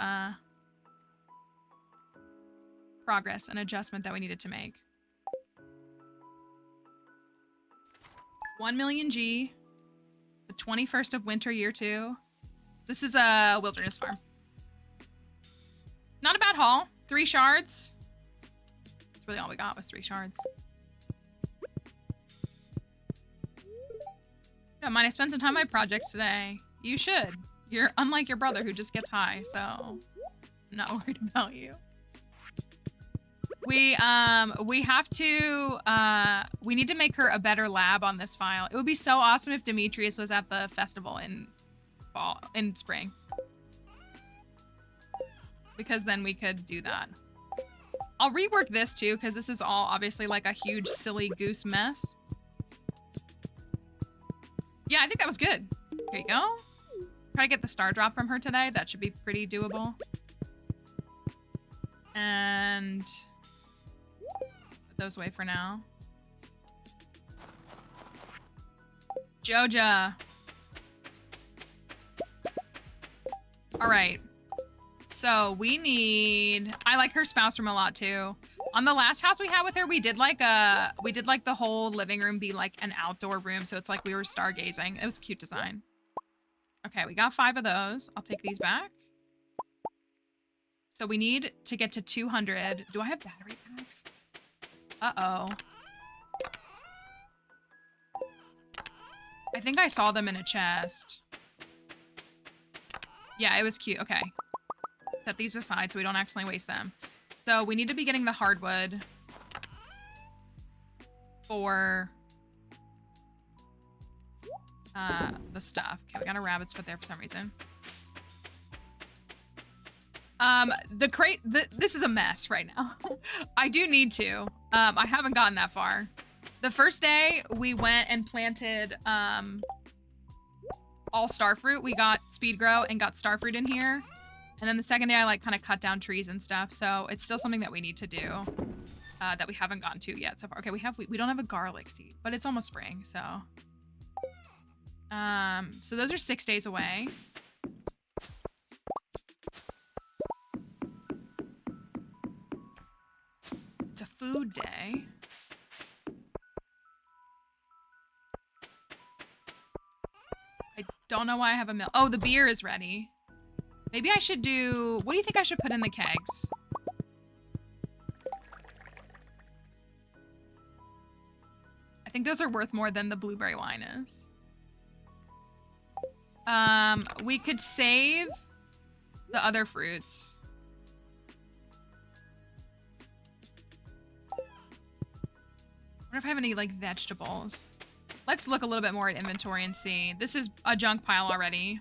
progress and adjustment that we needed to make. 1 million G. The 21st of winter, year 2. This is a wilderness farm. Not a bad haul. 3 shards. That's really all we got was 3 shards. Don't mind, I spent some time on my projects today. You should. You're unlike your brother who just gets high, so I'm not worried about you. We have to, we need to make her a better lab on this file. It would be so awesome if Demetrius was at the festival in spring. Because then we could do that. I'll rework this too, because this is all obviously like a huge silly goose mess. Yeah, I think that was good. Here you go. Try to get the star drop from her today. That should be pretty doable. And put those away for now. Joja. All right. So we need, I like her spouse room a lot too. On the last house we had with her, we did like the whole living room be like an outdoor room. So it's like we were stargazing. It was a cute design. Okay, we got 5 of those. I'll take these back. So we need to get to 200. Do I have battery packs? Uh-oh. I think I saw them in a chest. Yeah, it was cute. Okay. Set these aside so we don't accidentally waste them. So we need to be getting the hardwood for the stuff. Okay, we got a rabbit's foot there for some reason. The crate, this is a mess right now. I do need to. I haven't gotten that far. The first day we went and planted all starfruit. We got speed grow and got starfruit in here. And then the second day I like kind of cut down trees and stuff. So it's still something that we need to do that we haven't gotten to yet so far. Okay, we don't have a garlic seed, but it's almost spring, so. So those are 6 days away. It's a food day. I don't know why I have a milk. Oh, the beer is ready. Maybe I should do, what do you think I should put in the kegs? I think those are worth more than the blueberry wine is. We could save the other fruits. I wonder if I have any, like, vegetables. Let's look a little bit more at inventory and see. This is a junk pile already.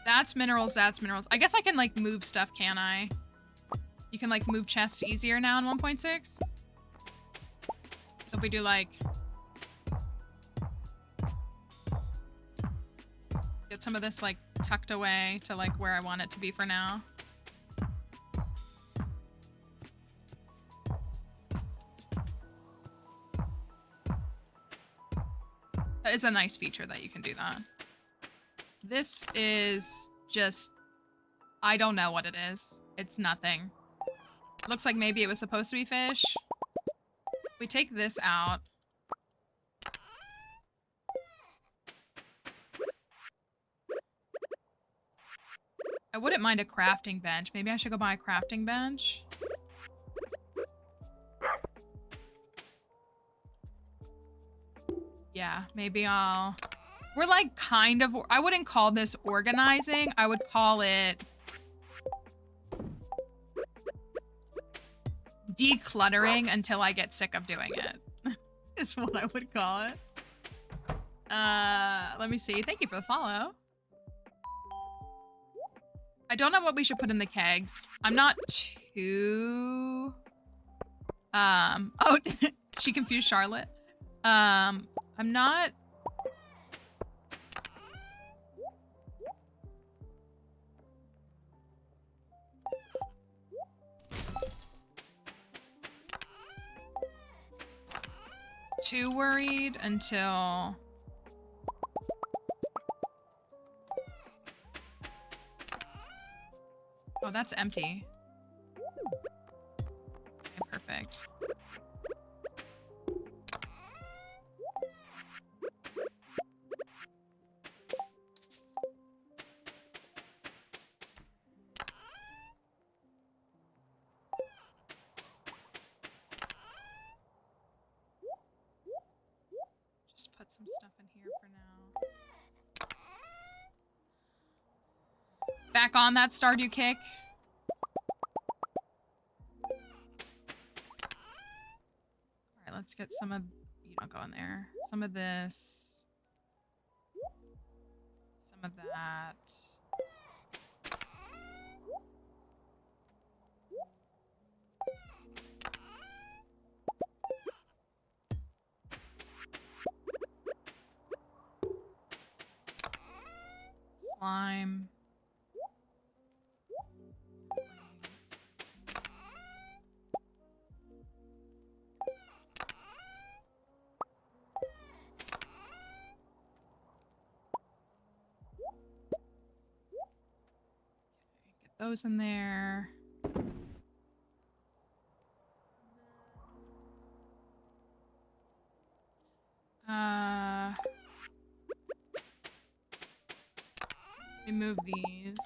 That's minerals, that's minerals. I guess I can, like, move stuff, can I? You can, like, move chests easier now in 1.6? So if we do, like... get some of this, like, tucked away to, like, where I want it to be for now. That is a nice feature that you can do that. This is just... I don't know what it is. It's nothing. Looks like maybe it was supposed to be fish. We take this out. I wouldn't mind a crafting bench. Maybe I should go buy a crafting bench. Yeah, maybe I'll... We're like kind of... I wouldn't call this organizing. I would call it... decluttering until I get sick of doing it. Is what I would call it. Let me see. Thank you for the follow. I don't know what we should put in the kegs. I'm not too... Oh, she confused Charlotte. I'm not... too worried until... Oh, that's empty. Okay, perfect. Just put some stuff in here for now. Back on that Stardew kick. Alright, let's get some of... You don't go in there. Some of this. Some of that. Slime. Get those in there. Remove these.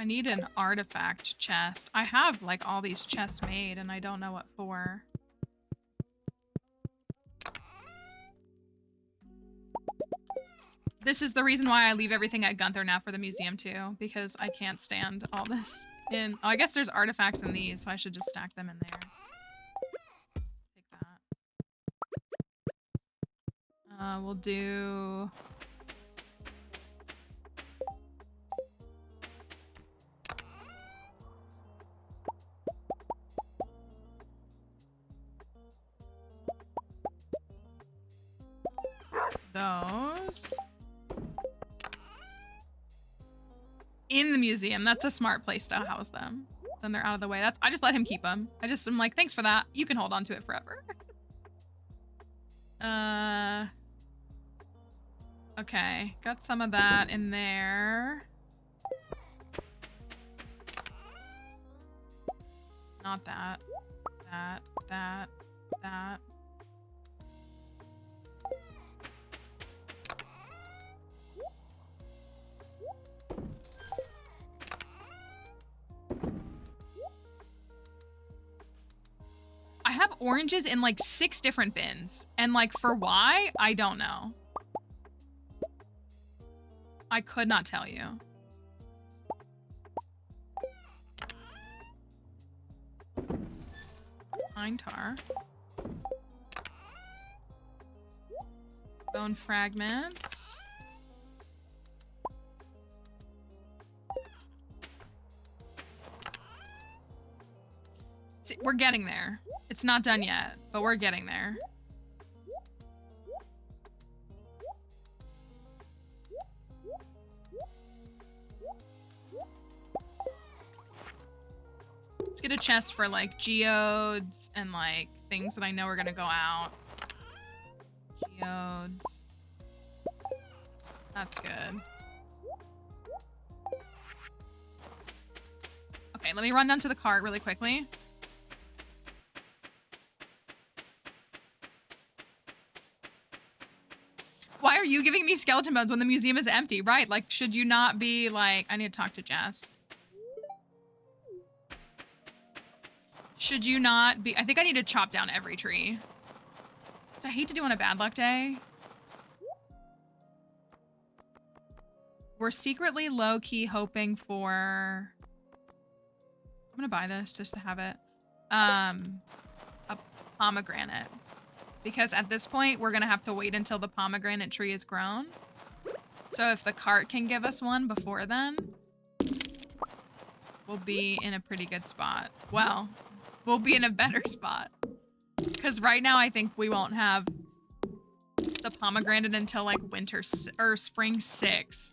need an artifact chest. I have like all these chests made and I don't know what for. This is the reason why I leave everything at Gunther now for the museum too, because I can't stand all this. Oh, I guess there's artifacts in these, so I should just stack them in there. Take that. We'll do... those. In the museum. That's a smart place to house them. Then they're out of the way. I just let him keep them. I'm like, thanks for that. You can hold on to it forever. Okay. Got some of that in there. Not that. That. I have oranges in like 6 different bins. And like for why, I don't know. I could not tell you. Pine tar. Bone fragments. See, we're getting there. It's not done yet, but we're getting there. Let's get a chest for like geodes and like things that I know are gonna go out. Geodes. That's good. Okay, let me run down to the cart really quickly. Why are you giving me skeleton bones when the museum is empty? Right, like, should you not be like... I need to talk to Jess. Should you not be... I think I need to chop down every tree. I hate to do on a bad luck day. We're secretly low-key hoping for... I'm gonna buy this just to have it. A pomegranate. Because at this point, we're gonna have to wait until the pomegranate tree is grown. So if the cart can give us one before then, we'll be in a pretty good spot. Well, we'll be in a better spot. Because right now, I think we won't have the pomegranate until like winter or spring 6.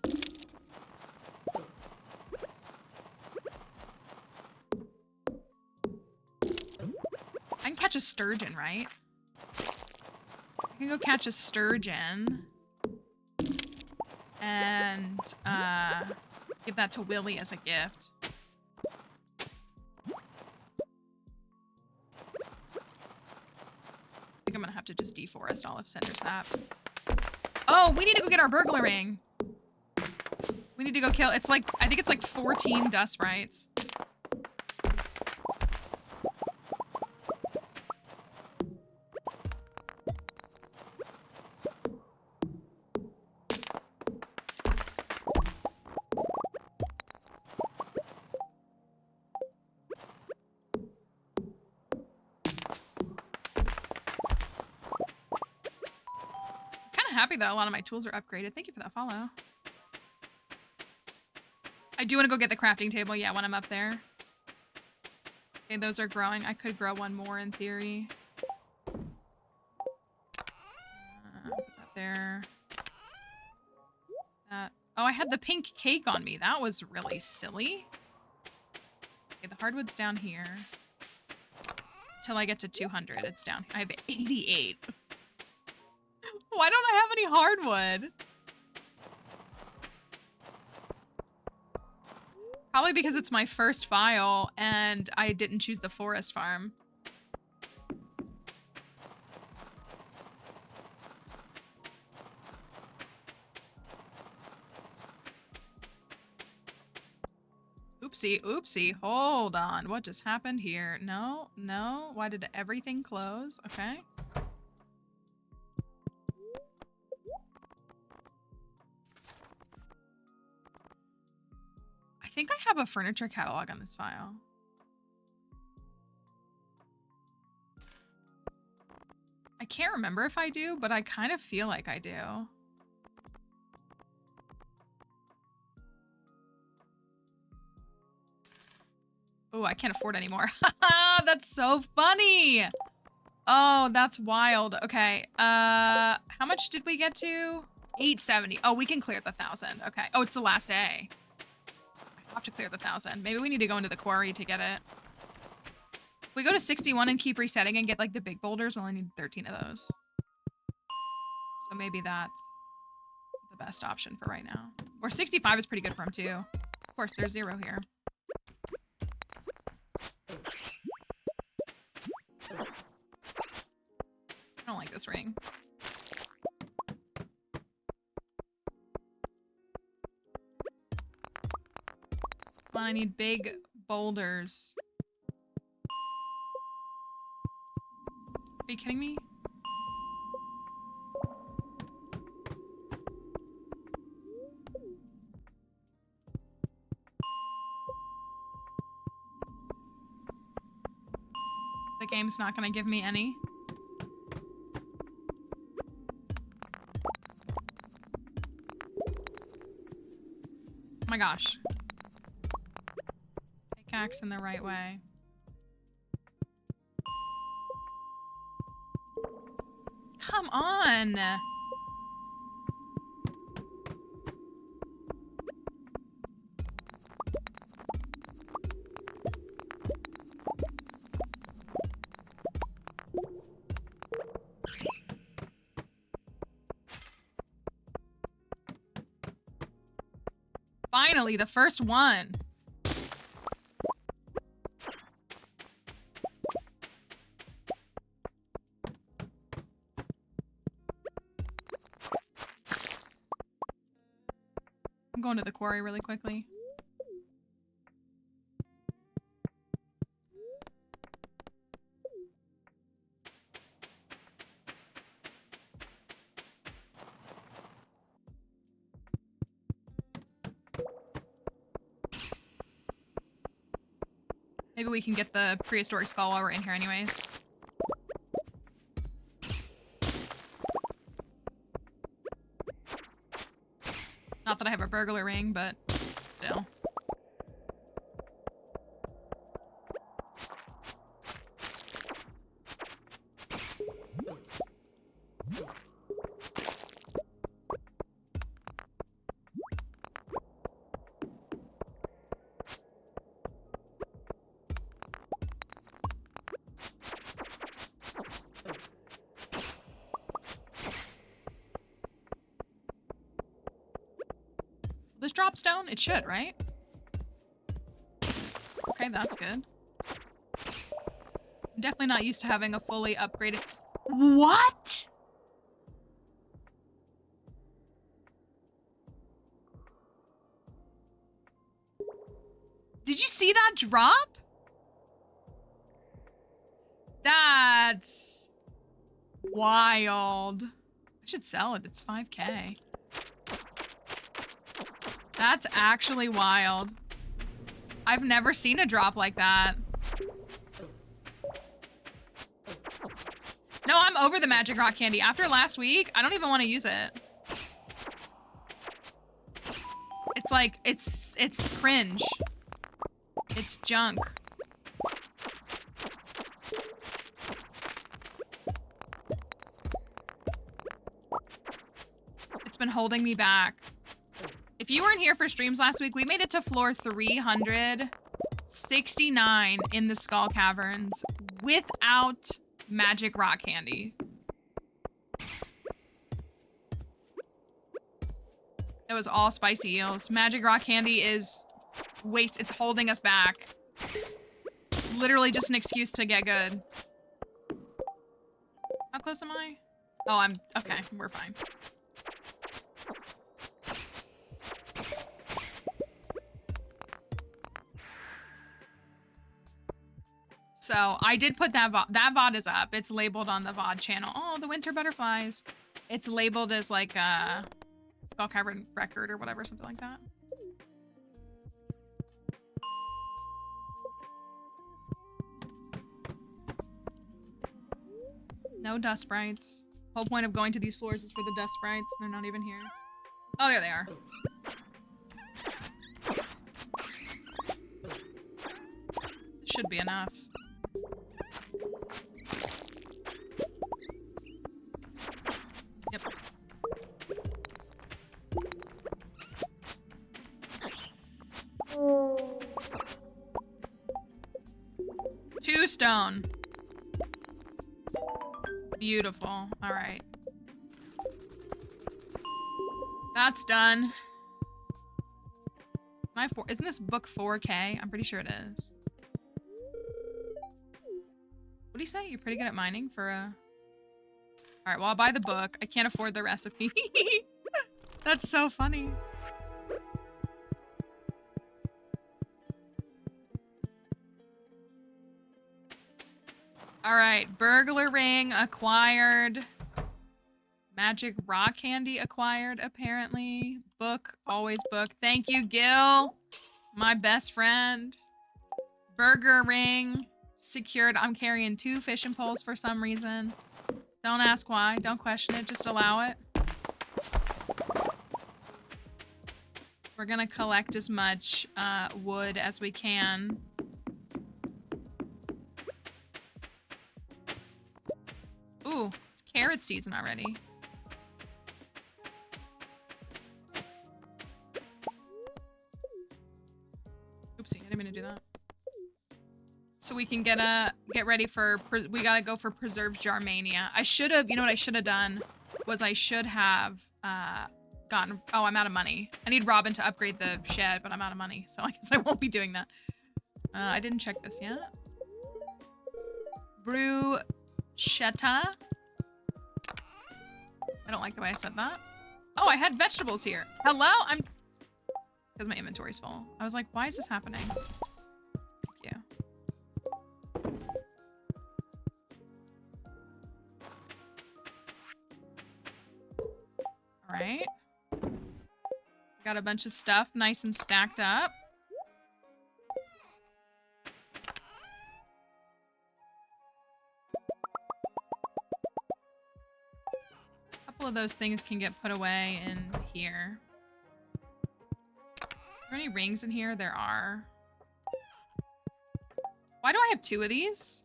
I can catch a sturgeon, right? I can go catch a sturgeon and give that to Willy as a gift. I think I'm gonna have to just deforest all of Cinder Sap. Oh, we need to go get our burglaring. We need to go kill, it's like, I think it's like 14 dust sprites. Happy that a lot of my tools are upgraded. Thank you for that follow. I do want to go get the crafting table, yeah, when I'm up there. Okay, those are growing. I could grow one more in theory. Put that there. That. Oh, I had the pink cake on me. That was really silly. Okay, the hardwood's down here. Till I get to 200, it's down. I have 88. Why don't I have any hardwood? Probably because it's my first file and I didn't choose the forest farm. Oops. Oopsie, oopsie. Hold on. What just happened here? No, no. Why did everything close? Okay. I think I have a furniture catalog on this file. I can't remember if I do, but I kind of feel like I do. Oh, I can't afford anymore. That's so funny. Oh, that's wild. Okay. How much did we get to? 870. Oh, we can clear the 1,000. Okay. Oh, it's the last day. I have to clear the 1,000. Maybe we need to go into the quarry to get it. If we go to 61 and keep resetting and get like the big boulders, we'll only need 13 of those. So maybe that's the best option for right now. Or 65 is pretty good for him too. Of course, there's 0 here. I don't like this ring. Come on, I need big boulders. Are you kidding me? The game's not gonna give me any. Oh my gosh. Pickaxe in the right way. Come on! Finally, the first one. I'm going to the quarry really quickly. Maybe we can get the prehistoric skull while we're in here anyways. Not that I have a burglar ring, but still. This drop stone? It should, right? Okay, that's good. I'm definitely not used to having a fully upgraded... What? Did you see that drop? That's wild. I should sell it. It's 5K. That's actually wild. I've never seen a drop like that. No, I'm over the magic rock candy. After last week, I don't even want to use it. It's like, it's cringe. It's junk. It's been holding me back. If you weren't here for streams last week, we made it to floor 369 in the Skull Caverns without magic rock candy. It was all spicy eels. Magic rock candy is waste. It's holding us back. Literally just an excuse to get good. How close am I? Oh, I'm okay. We're fine. So I did put that VOD. That VOD is up. It's labeled on the VOD channel. Oh, the winter butterflies. It's labeled as like a skull cavern record or whatever, something like that. No dust sprites. Whole point of going to these floors is for the dust sprites. They're not even here. Oh, there they are. Should be enough. Yep. Two stone. Beautiful. All right. That's done. Isn't this book 4K? I'm pretty sure it is. What do you say? You're pretty good at mining for a... All right, well, I'll buy the book. I can't afford the recipe. That's so funny. All right, burglar ring acquired. Magic rock candy acquired, apparently. Book, always book. Thank you, Gil, my best friend. Burger ring secured. I'm carrying 2 fishing poles for some reason. Don't ask why. Don't question it. Just allow it. We're gonna collect as much wood as we can. Ooh, it's carrot season already. Oopsie, I didn't mean to do that. So we can get ready for, we gotta go for preserved Jarmania. I should have, you know what I should have done? Was I should have gotten, oh, I'm out of money. I need Robin to upgrade the shed, but I'm out of money. So I guess I won't be doing that. I didn't check this yet. Bruschetta. I don't like the way I said that. Oh, I had vegetables here. Hello? Because my inventory's full. I was like, why is this happening? Thank you. All right. Got a bunch of stuff nice and stacked up. A couple of those things can get put away in here. Are there any rings in here? There are. Why do I have 2 of these?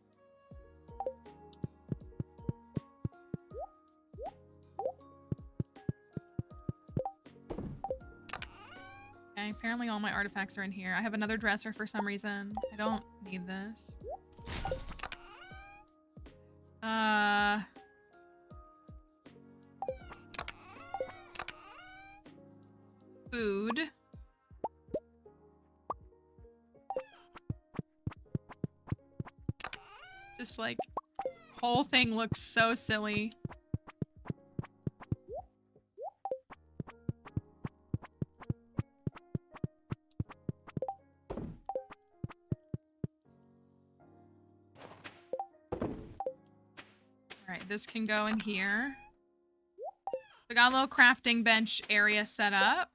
Okay, apparently all my artifacts are in here. I have another dresser for some reason. I don't need this. Food. This, like, whole thing looks so silly. Alright, this can go in here. We got a little crafting bench area set up.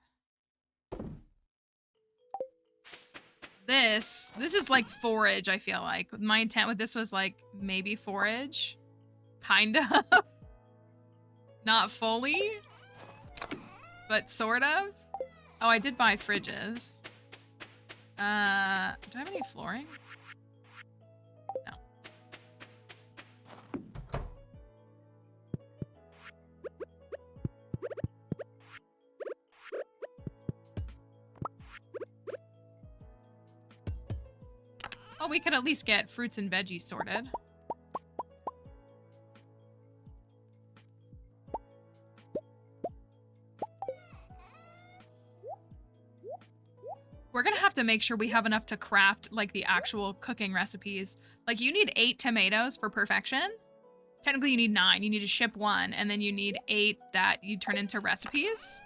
This is like forage, I feel like. My intent with this was like maybe forage. Kind of. Not fully. But sort of. Oh, I did buy fridges. Do I have any flooring? No. Oh, we could at least get fruits and veggies sorted. We're gonna have to make sure we have enough to craft, like, the actual cooking recipes. Like, you need 8 tomatoes for perfection. Technically, you need 9. You need to ship 1, and then you need 8 that you turn into recipes.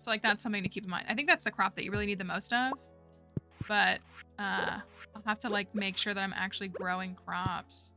So like that's something to keep in mind. I think that's the crop that you really need the most of. But I'll have to like make sure that I'm actually growing crops.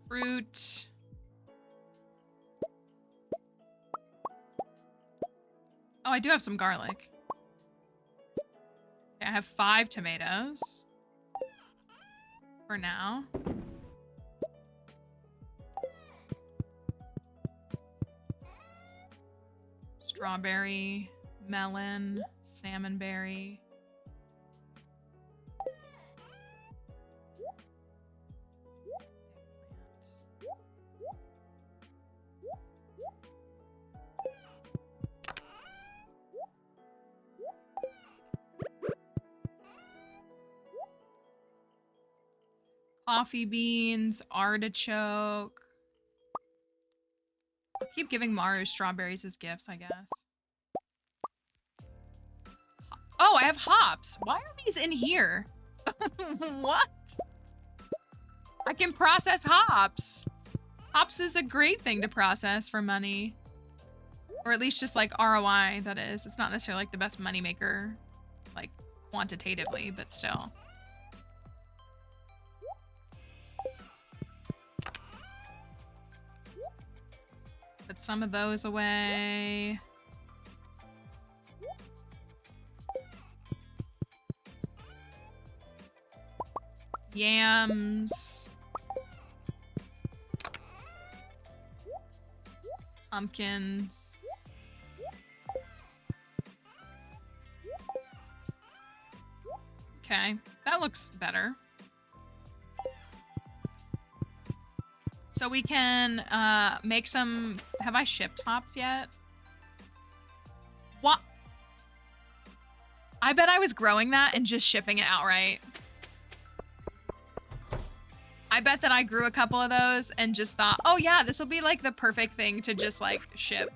Fruit. Oh, I do have some garlic. Okay, I have 5 tomatoes. For now. Strawberry, melon, salmonberry. Coffee beans, artichoke. I'll keep giving Maru strawberries as gifts, I guess. Oh, I have hops. Why are these in here? What? I can process hops. Hops is a great thing to process for money. Or at least just like ROI, that is. It's not necessarily like the best money maker, like quantitatively, but still. Put some of those away. Yams. Pumpkins. Okay, that looks better. So we can make some... Have I shipped hops yet? What? I bet I was growing that and just shipping it outright. I bet that I grew a couple of those and just thought, oh yeah, this will be like the perfect thing to just like ship.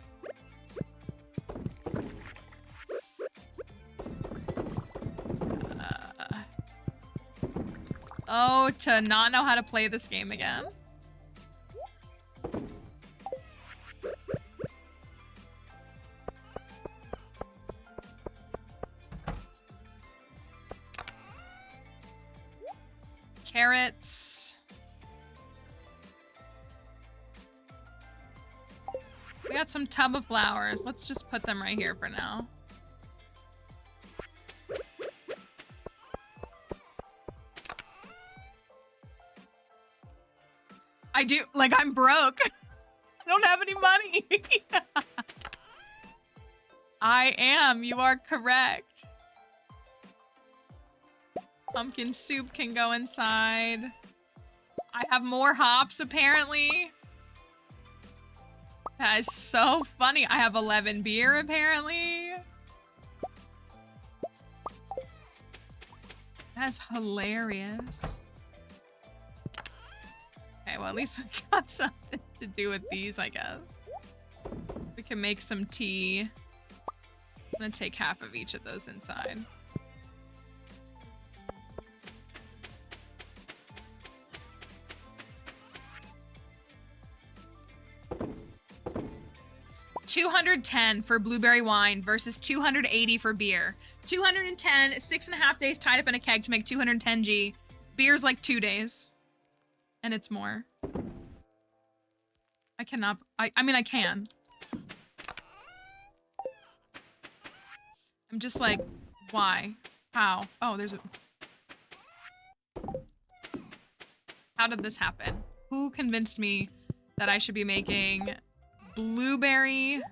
Oh, to not know how to play this game again. Carrots. We got some tub of flowers. Let's just put them right here for now. I do, like, I'm broke. I don't have any money. I am, you are correct. Pumpkin soup can go inside. I have more hops, apparently. That is so funny. I have 11 beer, apparently. That's hilarious. Okay, well, at least we got something to do with these, I guess. We can make some tea. I'm gonna take half of each of those inside. $210 for blueberry wine versus 280 for beer. 210, 6.5 days tied up in a keg to make 210G. Beer's like 2 days. And it's more. I cannot, I mean, I can. I'm just like, why? How? Oh, there's a... How did this happen? Who convinced me that I should be making blueberry... I'm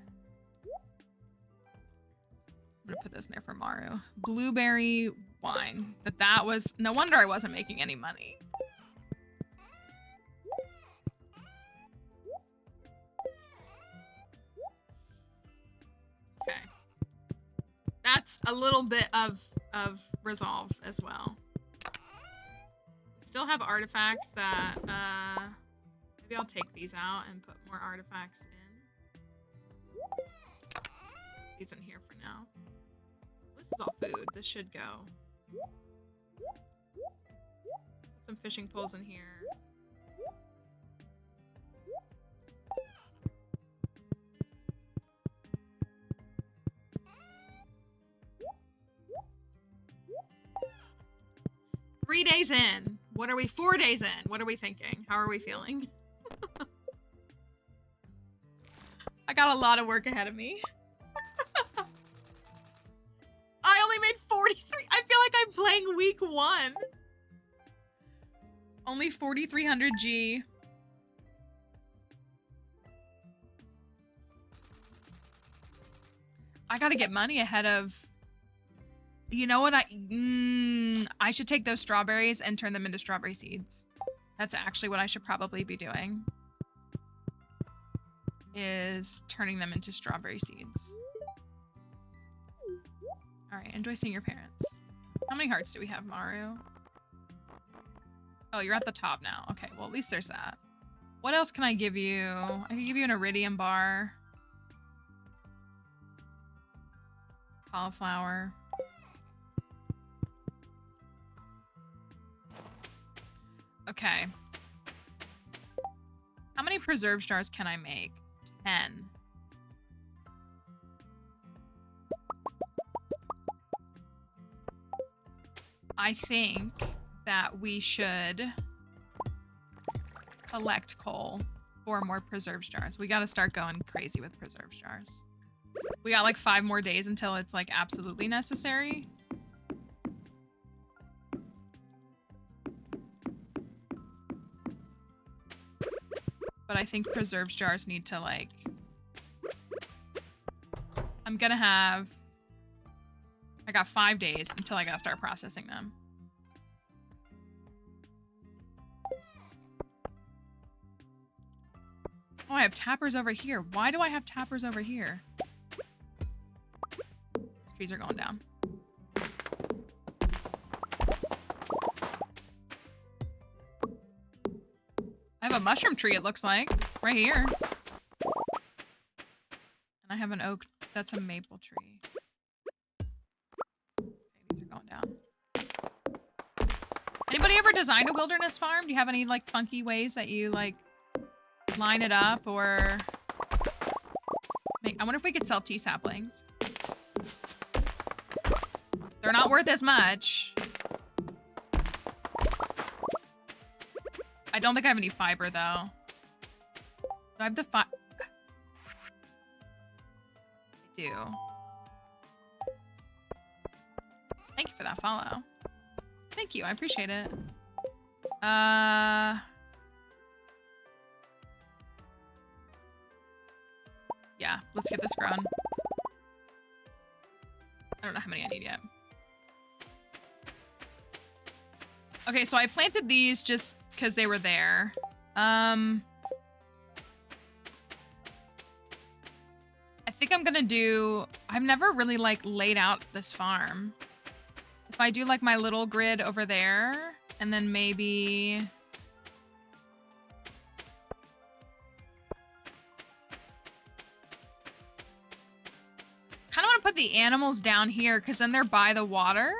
gonna put those in there for Maru. Blueberry wine. That was... No wonder I wasn't making any money. Okay. That's a little bit of resolve as well. Still have artifacts that, maybe Maybe I'll take these out and put more artifacts in. These in here for now. This is all food. This should go. Put some fishing poles in here. Three days in. What are we? 4 days in. What are we thinking? How are we feeling? I got a lot of work ahead of me. I only made 43. I feel like I'm playing week 1. Only 4,300 G. I gotta get money ahead of... You know what? I should take those strawberries and turn them into strawberry seeds. That's actually what I should probably be doing. Is turning them into strawberry seeds. Alright, enjoy seeing your parents. How many hearts do we have, Maru? Oh, you're at the top now. Okay, well at least there's that. What else can I give you? I can give you an iridium bar. Cauliflower. Okay. How many preserve jars can I make? 10. I think that we should collect coal for more preserve jars. We gotta start going crazy with preserve jars. We got like 5 more days until it's like absolutely necessary. But I think preserve jars need to like... I'm gonna have... I got 5 days until I gotta start processing them. Oh, I have tappers over here. Why do I have tappers over here? These trees are going down. I have a mushroom tree, it looks like, right here. And I have an oak. That's a maple tree. Okay, these are going down. Anybody ever designed a wilderness farm? Do you have any, like, funky ways that you, like, line it up or... I wonder if we could sell tea saplings. They're not worth as much. I don't think I have any fiber, though. Do I have the I do. Thank you for that follow. Thank you, I appreciate it. Yeah, let's get this grown. I don't know how many I need yet. Okay, so I planted these just because they were there. I think I'm gonna do... I've never really, like, laid out this farm. If I do, like, my little grid over there, and then maybe... Kind of want to put the animals down here, because then they're by the water.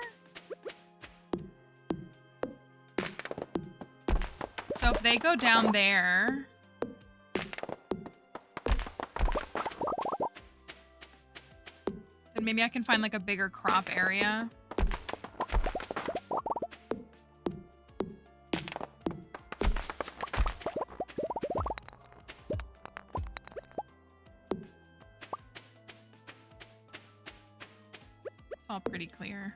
So if they go down there... then maybe I can find like a bigger crop area. It's all pretty clear.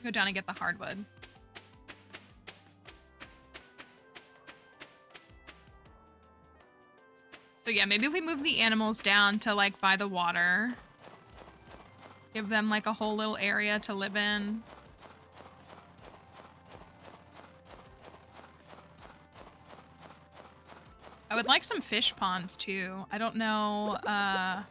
Go down and get the hardwood. So yeah, maybe if we move the animals down to like by the water, give them like a whole little area to live in. I would like some fish ponds too. I don't know, I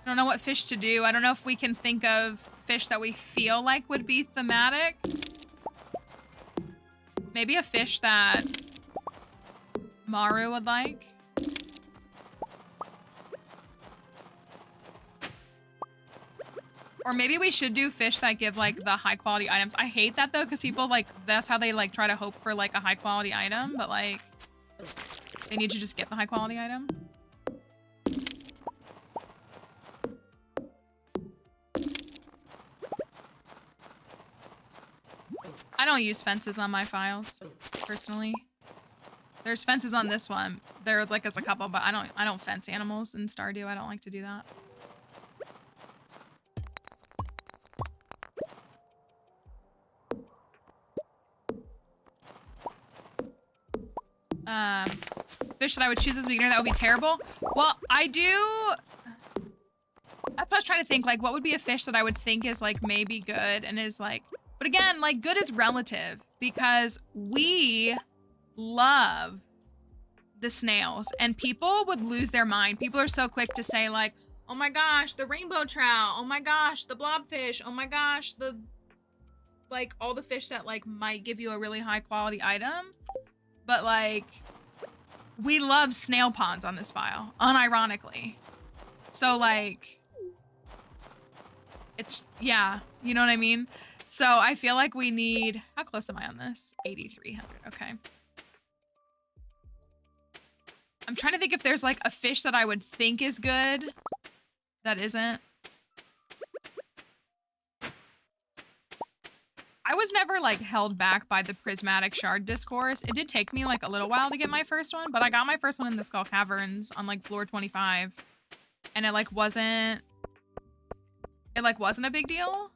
don't know what fish to do. I don't know if we can think of fish that we feel like would be thematic. Maybe a fish that Maru would like. Or maybe we should do fish that give like the high quality items. I hate that though, because people like, that's how they like try to hope for like a high quality item, but like they need to just get the high quality item. I don't use fences on my files, personally. There's fences on this one. There like is a couple, but I don't fence animals in Stardew. I don't like to do that. Fish that I would choose as a beginner that would be terrible. Well, I do. That's what I was trying to think. Like, what would be a fish that I would think is like maybe good and is like, but again, like good is relative because we love the snails and people would lose their mind. People are so quick to say like, oh my gosh, the rainbow trout. Oh my gosh, the blobfish. Oh my gosh, the like all the fish that like might give you a really high quality item. But like, we love snail ponds on this file, unironically. So like, it's, yeah, you know what I mean? So I feel like we need, how close am I on this? 8,300, okay. I'm trying to think if there's like a fish that I would think is good that isn't. I was never like held back by the prismatic shard discourse. It did take me like a little while to get my first one, but I got my first one in the Skull Caverns on like floor 25. And it like wasn't a big deal.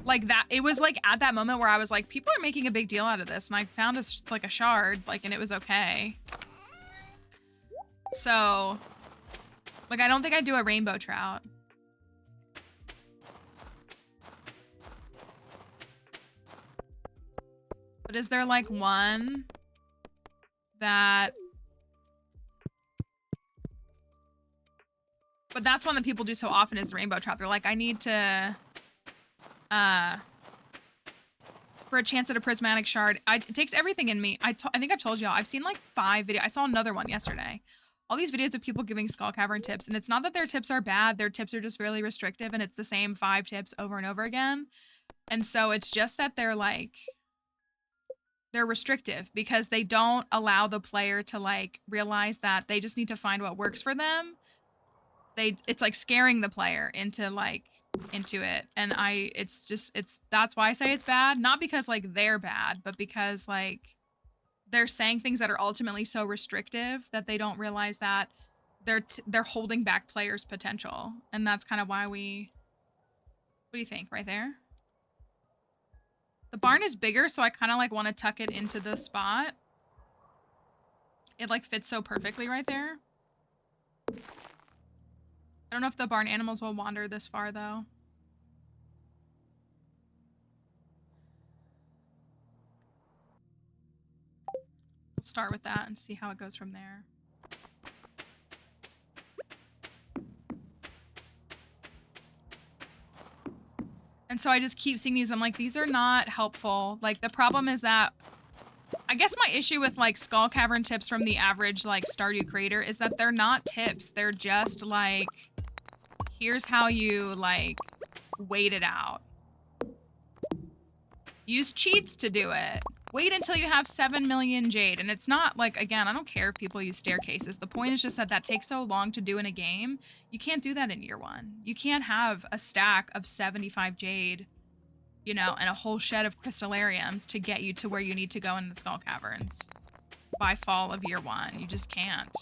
Like that, it was like at that moment where I was like, people are making a big deal out of this. And I found like a shard, like, and it was okay. So like, I don't think I'd do a rainbow trout. But is there like one that... But that's one that people do so often is the rainbow trout. They're like, I need to... for a chance at a prismatic shard. It takes everything in me. I think I've told y'all, I've seen like 5 videos. I saw another one yesterday. All these videos of people giving Skull Cavern tips. And it's not that their tips are bad. Their tips are just really restrictive. And it's the same 5 tips over and over again. And so it's just that they're like... They're restrictive because they don't allow the player to like realize that they just need to find what works for them. It's like scaring the player into it. And that's why I say it's bad. Not because like they're bad, but because like they're saying things that are ultimately so restrictive that they don't realize that they're holding back players' potential. And that's kind of why what do you think right there? The barn is bigger, so I kind of like want to tuck it into the spot. It like fits so perfectly right there. I don't know if the barn animals will wander this far though. We'll start with that and see how it goes from there. And so I just keep seeing these. I'm like, these are not helpful. Like the problem is that I guess my issue with like Skull Cavern tips from the average like Stardew creator is that they're not tips. They're just like, here's how you like wait it out. Use cheats to do it. Wait until you have 7 million jade. And it's not like, again, I don't care if people use staircases. The point is just that takes so long to do in a game. You can't do that in year 1. You can't have a stack of 75 jade, you know, and a whole shed of crystallariums to get you to where you need to go in the Skull Caverns by fall of year 1. You just can't.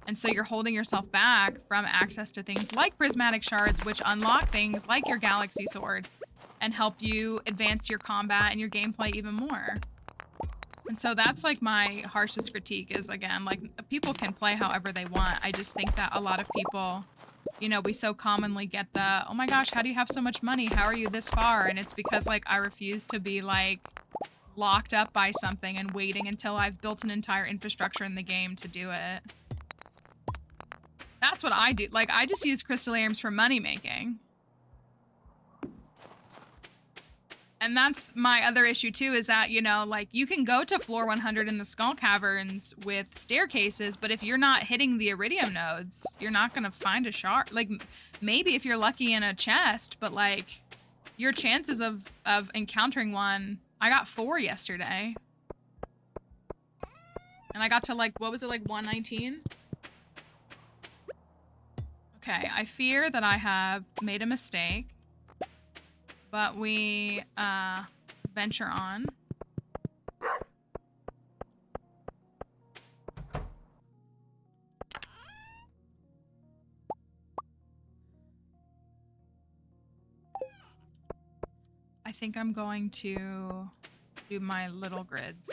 And so you're holding yourself back from access to things like prismatic shards, which unlock things like your galaxy sword and help you advance your combat and your gameplay even more. And so that's like my harshest critique is, again, like people can play however they want. I just think that a lot of people, you know, we so commonly get the, oh my gosh, how do you have so much money? How are you this far? And it's because like I refuse to be like locked up by something and waiting until I've built an entire infrastructure in the game to do it. That's what I do. Like I just use crystallariums for money making. And that's my other issue too, is that, you know, like you can go to floor 100 in the Skull Caverns with staircases, but if you're not hitting the Iridium nodes, you're not going to find a shard. Like maybe if you're lucky in a chest, but like your chances of encountering one, I got 4 yesterday. And I got to like, what was it, like 119? Okay, I fear that I have made a mistake. But we venture on. I think I'm going to do my little grids.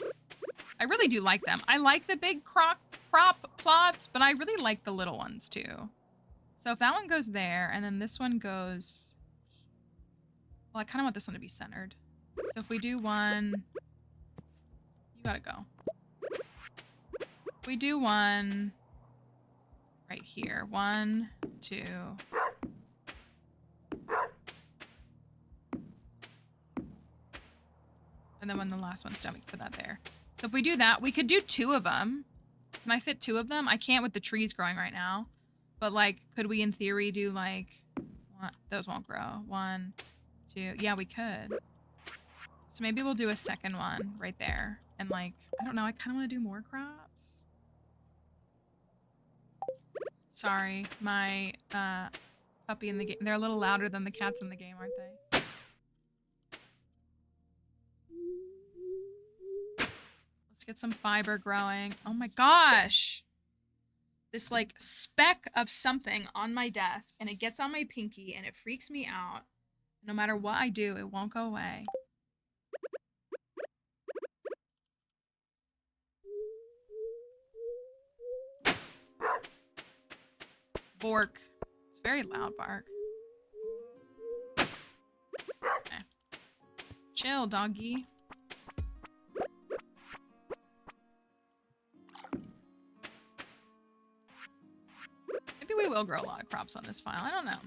I really do like them. I like the big crop plots, but I really like the little ones too. So if that one goes there, and then this one goes... Well, I kind of want this one to be centered. So if we do one... You gotta go. If we do one... Right here. 1, 2... And then when the last one's done, we can put that there. So if we do that, we could do 2 of them. Can I fit 2 of them? I can't with the trees growing right now. But like, could we in theory do like, those won't grow. 1, 2, yeah, we could. So maybe we'll do a second one right there. And like, I don't know, I kind of want to do more crops. Sorry, my puppy in the game. They're a little louder than the cats in the game, aren't they? Let's get some fiber growing. Oh my gosh. This like speck of something on my desk and it gets on my pinky and it freaks me out. No matter what I do, it won't go away. Bork. It's very loud bark. Okay. Chill, doggy. Maybe we will grow a lot of crops on this file. I don't know.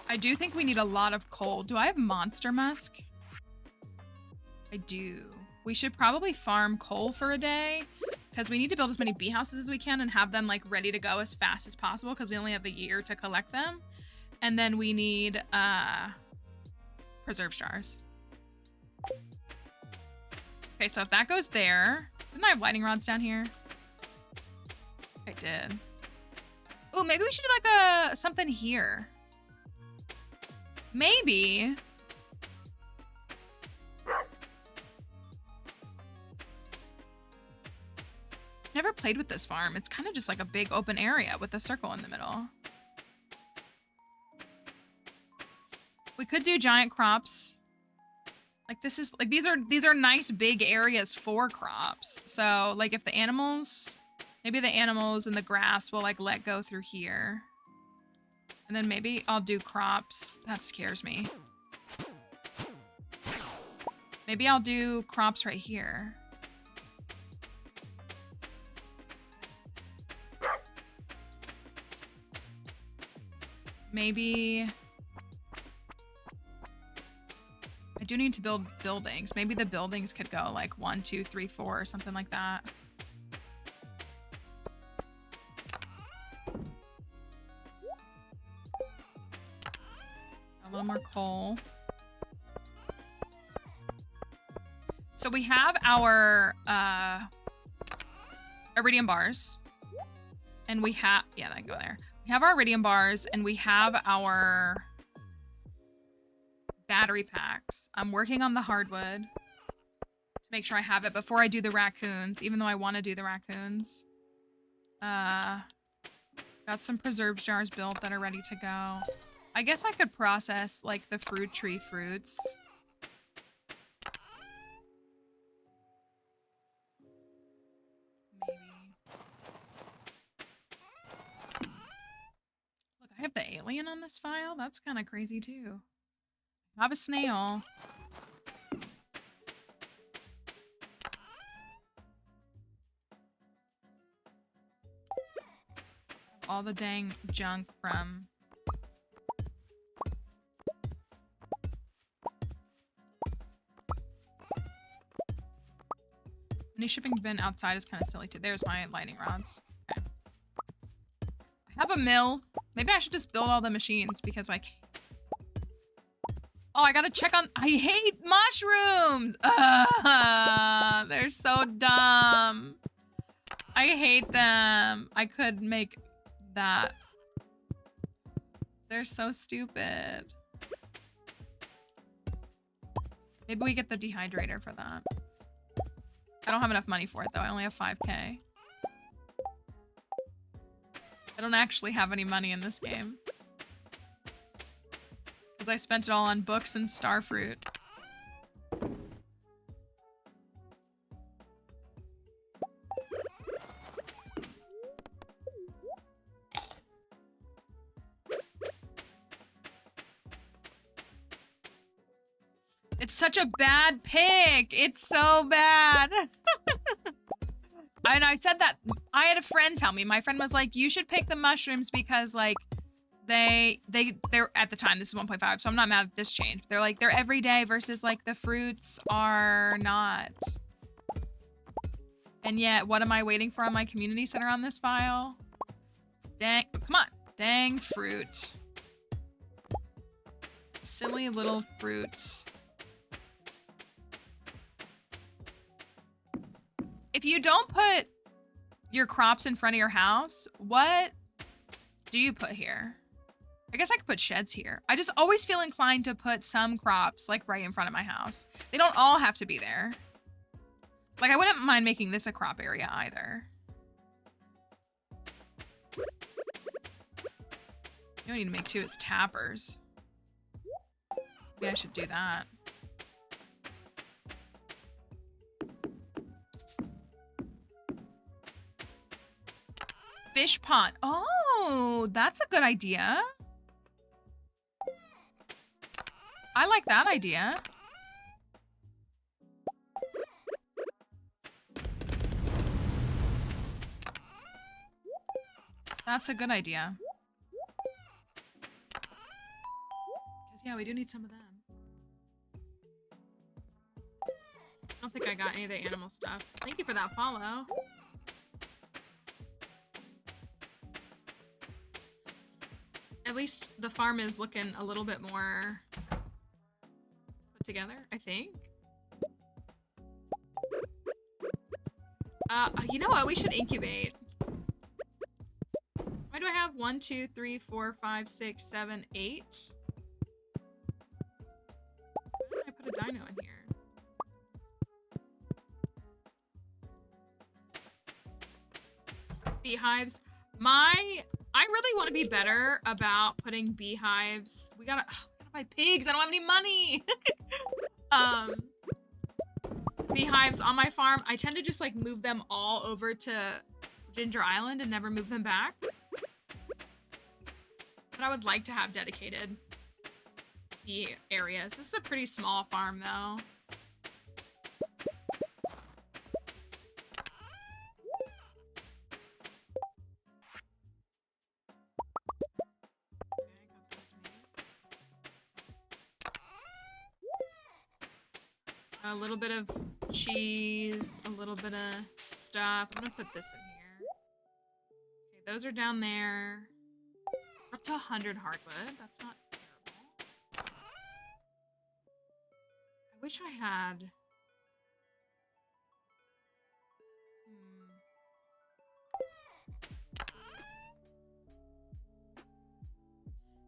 I do think we need a lot of coal. Do I have monster musk? I do. We should probably farm coal for a day because we need to build as many bee houses as we can and have them like ready to go as fast as possible because we only have a year to collect them. And then we need preserve stars. Okay, so if that goes there, didn't I have lightning rods down here? I did. Oh, maybe we should do like something here. Maybe. Never played with this farm. It's kind of just like a big open area with a circle in the middle. We could do giant crops. Like this is like these are nice big areas for crops. So like if the animals, maybe the animals and the grass will like let go through here. And then maybe I'll do crops. That scares me. Maybe I'll do crops right here. Maybe... I do need to build buildings. Maybe the buildings could go like 1, 2, 3, 4 or something like that. A little more coal. So we have our iridium bars. And we have, yeah, that can go there. We have our iridium bars and we have our battery packs. I'm working on the hardwood to make sure I have it before I do the raccoons, even though I want to do the raccoons. Got some preserve jars built that are ready to go. I guess I could process like the fruit tree fruits. Maybe. Look, I have the alien on this file. That's kind of crazy too. I have a snail. all the dang junk from... Any shipping bin outside is kind of silly too. There's my lightning rods. Okay. I have a mill. Maybe I should just build all the machines because I can't. Oh, I gotta check on... I hate mushrooms! They're so dumb. I hate them. I could make that. They're so stupid. Maybe we get the dehydrator for that. I don't have enough money for it though. I only have 5K. I don't actually have any money in this game. Because I spent it all on books and starfruit. It's such a bad pick. It's so bad. And I said that, I had a friend tell me, my friend was like, you should pick the mushrooms because like they're at the time, this is 1.5, so I'm not mad at this change. They're like, they're everyday versus like the fruits are not. And yet, what am I waiting for on my community center on this file? Dang, come on. Dang fruit. Silly little fruits. If you don't put your crops in front of your house, what do you put here? I guess I could put sheds here. I just always feel inclined to put some crops like right in front of my house. They don't all have to be there. Like I wouldn't mind making this a crop area either. You don't need to make two, it's tappers. Maybe I should do that. Fish pond. Oh, that's a good idea. I like that idea. That's a good idea. Because, yeah, we do need some of them. I don't think I got any of the animal stuff. Thank you for that follow. At least the farm is looking a little bit more put together, I think. You know what? We should incubate. Why do I have 1, 2, 3, 4, 5, 6, 7, 8? Why did I put a dino in here? Beehives. I really want to be better about putting beehives. We gotta buy pigs. I don't have any money. Beehives on my farm. I tend to just like move them all over to Ginger Island and never move them back. But I would like to have dedicated bee areas. This is a pretty small farm though. A little bit of cheese, a little bit of stuff. I'm gonna put this in here. Okay, those are down there. We're up to 100 hardwood. That's not terrible. I wish I had...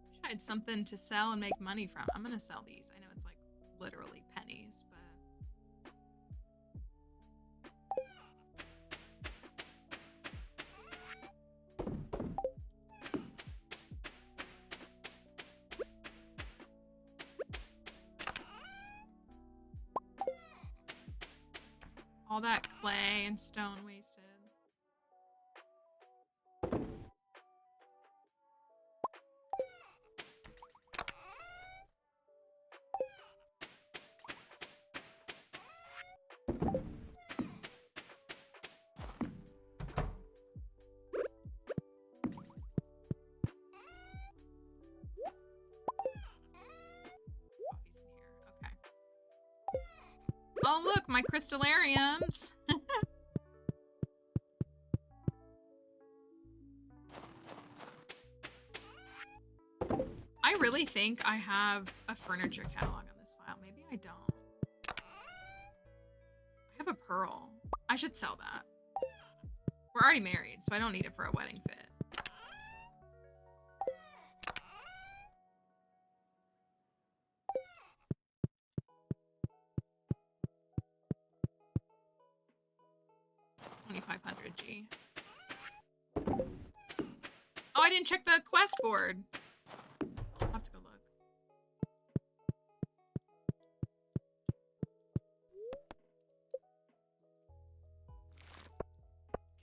Wish I had something to sell and make money from. I'm gonna sell these. I know it's like literally pennies, but... all that clay and stone wasted. Oh, look, my crystallariums. I really think I have a furniture catalog on this file. Maybe I don't. I have a pearl. I should sell that. We're already married, so I don't need it for a wedding fit. It's 2,500 G. Oh, I didn't check the quest board. I'll have to go look.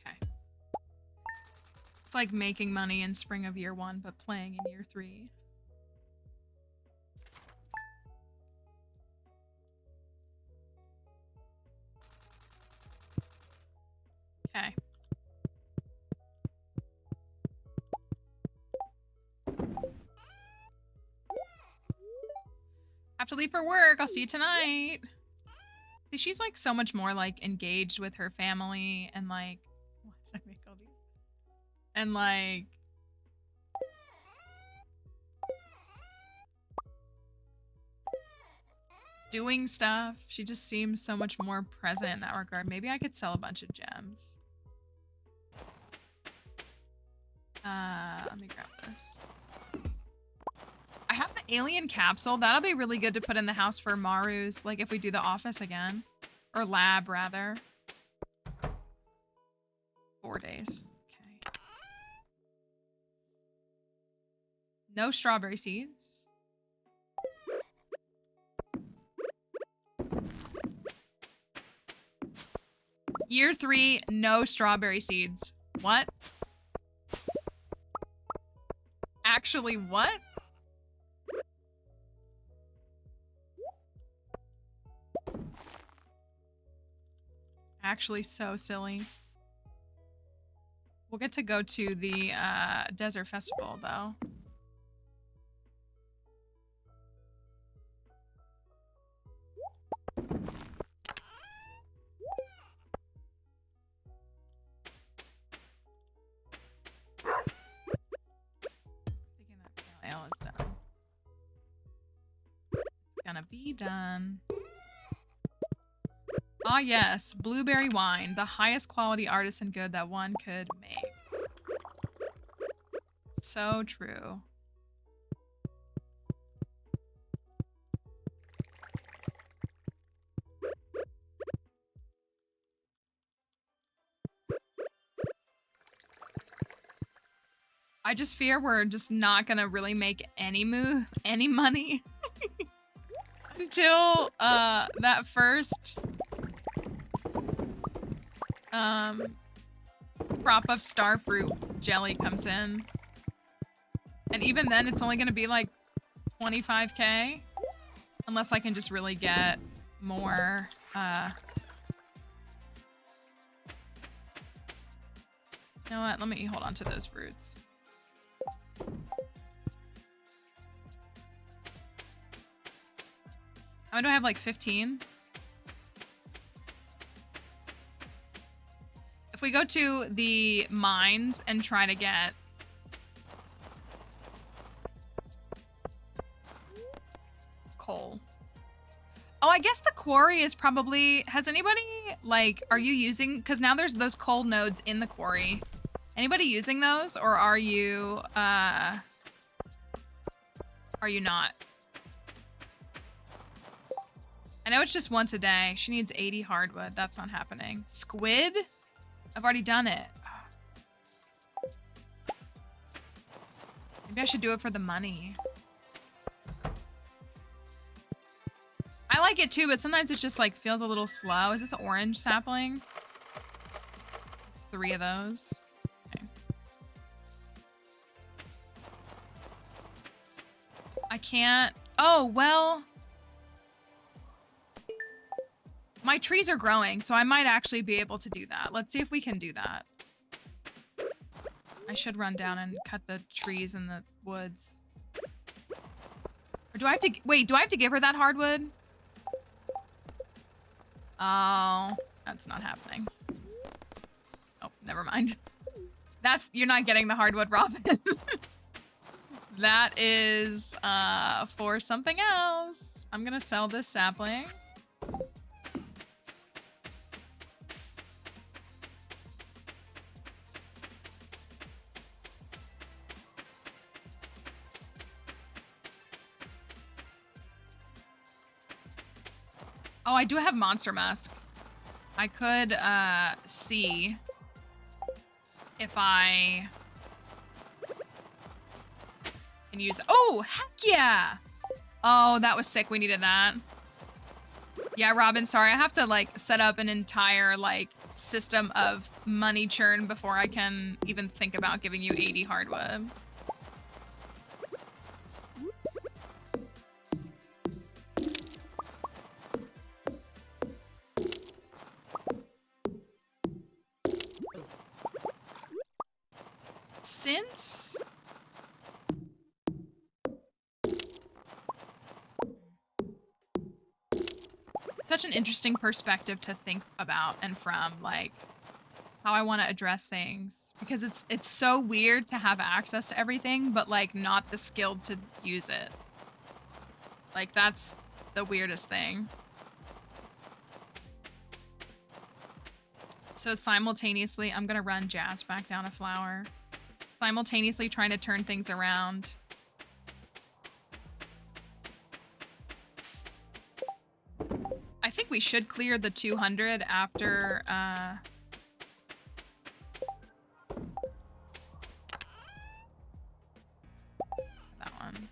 Okay. It's like making money in spring of year 1, but playing in year 3. Okay. Have to leave for work. I'll see you tonight. See, she's like so much more like engaged with her family and like, why did I make all these? And like, doing stuff. She just seems so much more present in that regard. Maybe I could sell a bunch of gems. Let me grab this. I have the alien capsule. That'll be really good to put in the house for Maru's, like if we do the office again. Or lab, rather. 4 days. Okay. No strawberry seeds. Year 3, no strawberry seeds. What? Actually, what? Actually, so silly. We'll get to go to the desert festival, though. Thinking that pale ale is done. It's gonna be done. Ah, yes, blueberry wine, the highest quality artisan good that one could make. So true. I just fear we're just not gonna really make any money until that first crop of starfruit jelly comes in. And even then it's only gonna be like 25k unless I can just really get more you know what, let me hold on to those fruits. How many do I have, like 15? If we go to the mines and try to get coal. Oh, I guess the quarry is probably, has anybody, like, are you using, because now there's those coal nodes in the quarry. Anybody using those, or are you not? I know it's just once a day. She needs 80 hardwood. That's not happening. Squid? I've already done it. Maybe I should do it for the money. I like it too, but sometimes it just like feels a little slow. Is this an orange sapling? 3 of those. Okay. I can't. Oh, well. My trees are growing, so I might actually be able to do that. Let's see if we can do that. I should run down and cut the trees in the woods. Or do I have to, wait, do I have to give her that hardwood? Oh, that's not happening. Oh, never mind. You're not getting the hardwood, Robin. That is for something else. I'm gonna sell this sapling. Oh, I do have Monster Musk. I could see if I can use. Oh, heck yeah! Oh, that was sick. We needed that. Yeah, Robin, sorry. I have to like set up an entire like system of money churn before I can even think about giving you 80 hardwood. Since such an interesting perspective to think about and from, like how I want to address things, because it's so weird to have access to everything but like not the skill to use it. Like that's the weirdest thing. So simultaneously, I'm gonna run Jazz back down a flower. Simultaneously trying to turn things around. I think we should clear the 200 after that one.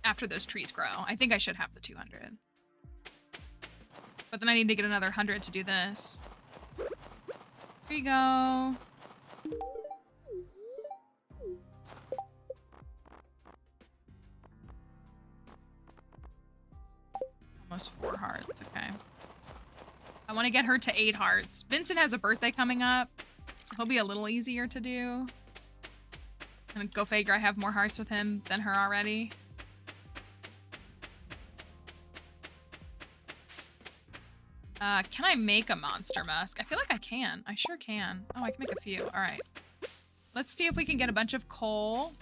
After those trees grow. I think I should have the 200. But then I need to get another 100 to do this. Here you go. Almost 4 hearts, okay. I want to get her to 8 hearts. Vincent has a birthday coming up, so he'll be a little easier to do. And go figure, I have more hearts with him than her already. Can I make a Monster Musk? I feel like I can. I sure can. Oh, I can make a few. All right. Let's see if we can get a bunch of coal.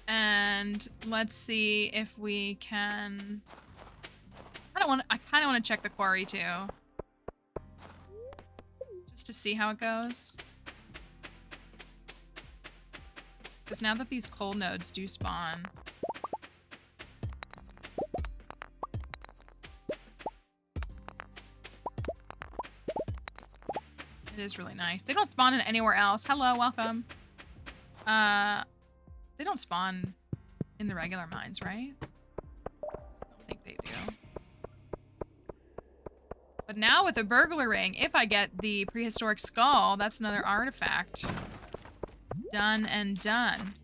And let's see if we can... I kind of want to check the quarry too. Just to see how it goes. Because now that these coal nodes do spawn... It is really nice. They don't spawn in anywhere else. Hello, welcome. They don't spawn in the regular mines, right? I don't think they do. But now with a burglar ring, if I get the prehistoric skull, that's another artifact. Done and done.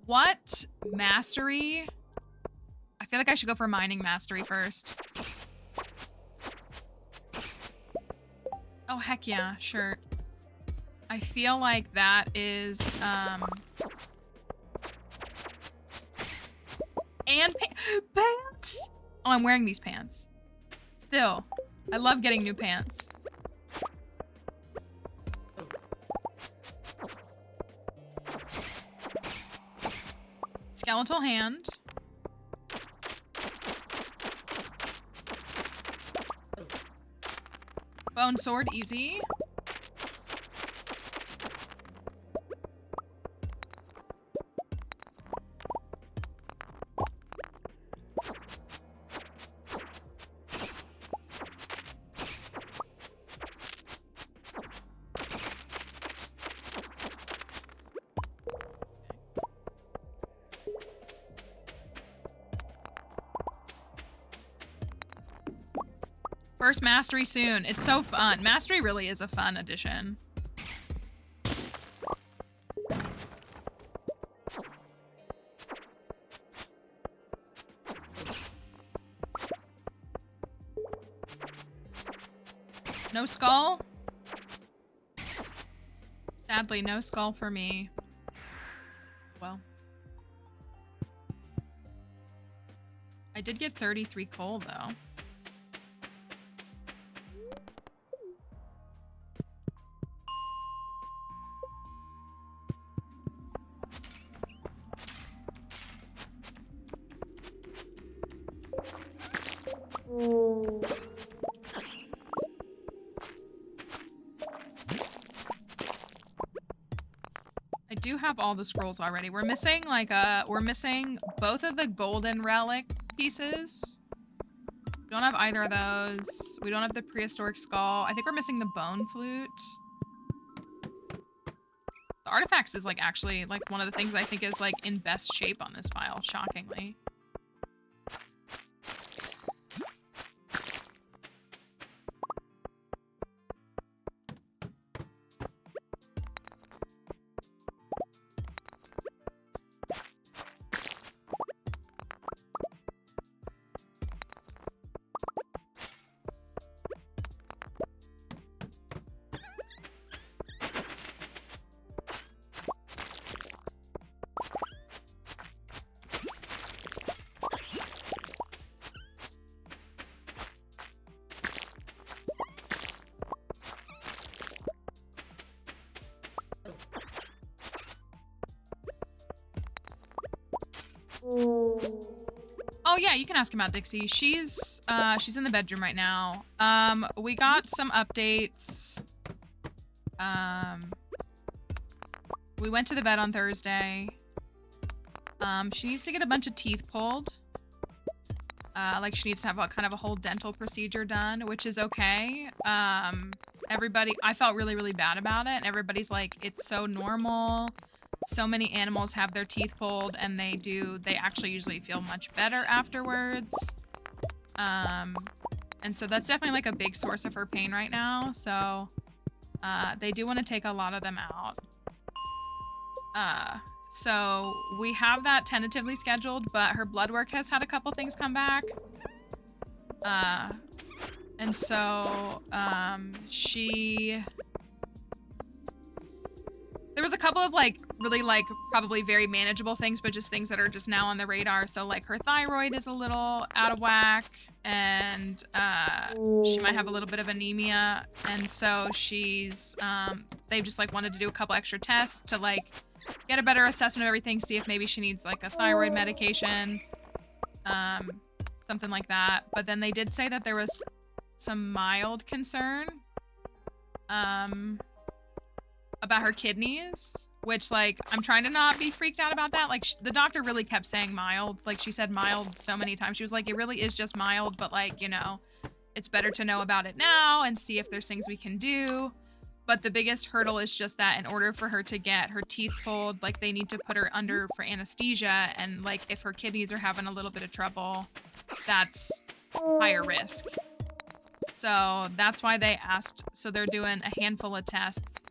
What mastery? I feel like I should go for mining mastery first. Oh, heck yeah, sure. I feel like that is, and pants? Oh, I'm wearing these pants. Still, I love getting new pants. Skeletal hand. Bone sword, easy. First mastery soon. It's so fun. Mastery really is a fun addition. No skull? Sadly, no skull for me. Well. I did get 33 coal, though. I do have all the scrolls already. We're missing we're missing both of the golden relic pieces. We don't have either of those. We don't have the prehistoric skull. I think we're missing the bone flute. The artifacts is like actually like one of the things I think is like in best shape on this file, shockingly. Oh yeah, you can ask him about Dixie. She's in the bedroom right now. We got some updates. We went to the vet on Thursday. She needs to get a bunch of teeth pulled. Like she needs to have a kind of a whole dental procedure done, which is okay. I felt really, really bad about it, and everybody's like, it's so normal. So many animals have their teeth pulled, and they actually usually feel much better afterwards. And so that's definitely like a big source of her pain right now. So they do want to take a lot of them out. So we have that tentatively scheduled, but her blood work has had a couple things come back. And so there was a couple of like really like probably very manageable things, but just things that are just now on the radar. So like her thyroid is a little out of whack, and she might have a little bit of anemia. And so she's they've just like wanted to do a couple extra tests to like get a better assessment of everything, see if maybe she needs like a thyroid medication, something like that. But then they did say that there was some mild concern about her kidneys, which like I'm trying to not be freaked out about that. Like the doctor really kept saying mild. Like she said mild so many times. She was like, it really is just mild, but like, you know, it's better to know about it now and see if there's things we can do. But the biggest hurdle is just that in order for her to get her teeth pulled, like they need to put her under for anesthesia, and like if her kidneys are having a little bit of trouble, that's higher risk. So that's why they asked. So they're doing a handful of tests.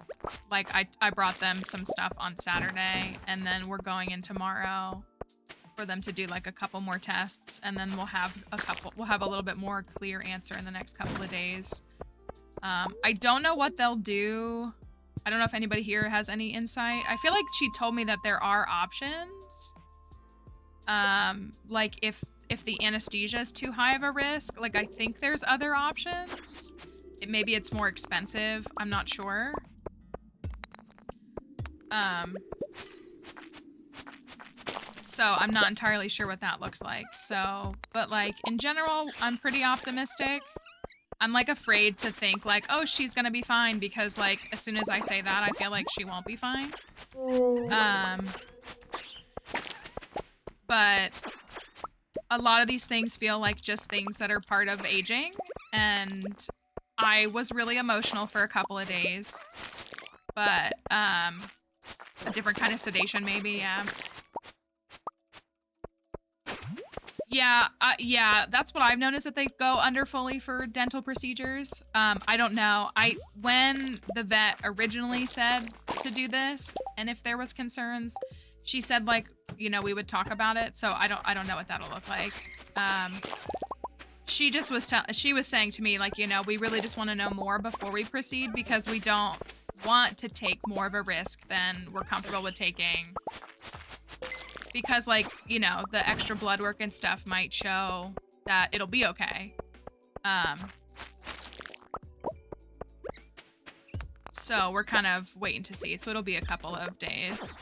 Like I brought them some stuff on Saturday, and then we're going in tomorrow for them to do like a couple more tests, and then we'll have a little bit more clear answer in the next couple of days. I don't know what they'll do. I don't know if anybody here has any insight. I feel like she told me that there are options. Like if the anesthesia is too high of a risk, like I think there's other options. Maybe it's more expensive. I'm not sure. So I'm not entirely sure what that looks like. So, but like in general, I'm pretty optimistic. I'm like afraid to think like, oh, she's gonna be fine, because like as soon as I say that, I feel like she won't be fine. But a lot of these things feel like just things that are part of aging, and I was really emotional for a couple of days. But a different kind of sedation maybe, yeah. Yeah, that's what I've noticed, that they go under fully for dental procedures. I don't know. When the vet originally said to do this, and if there was concerns, she said like, you know, we would talk about it. So I don't know what that'll look like. she just was she was saying to me, like, you know, we really just want to know more before we proceed because we don't want to take more of a risk than we're comfortable with taking. Because, like, you know, the extra blood work and stuff might show that it'll be okay. So we're kind of waiting to see. So it'll be a couple of days.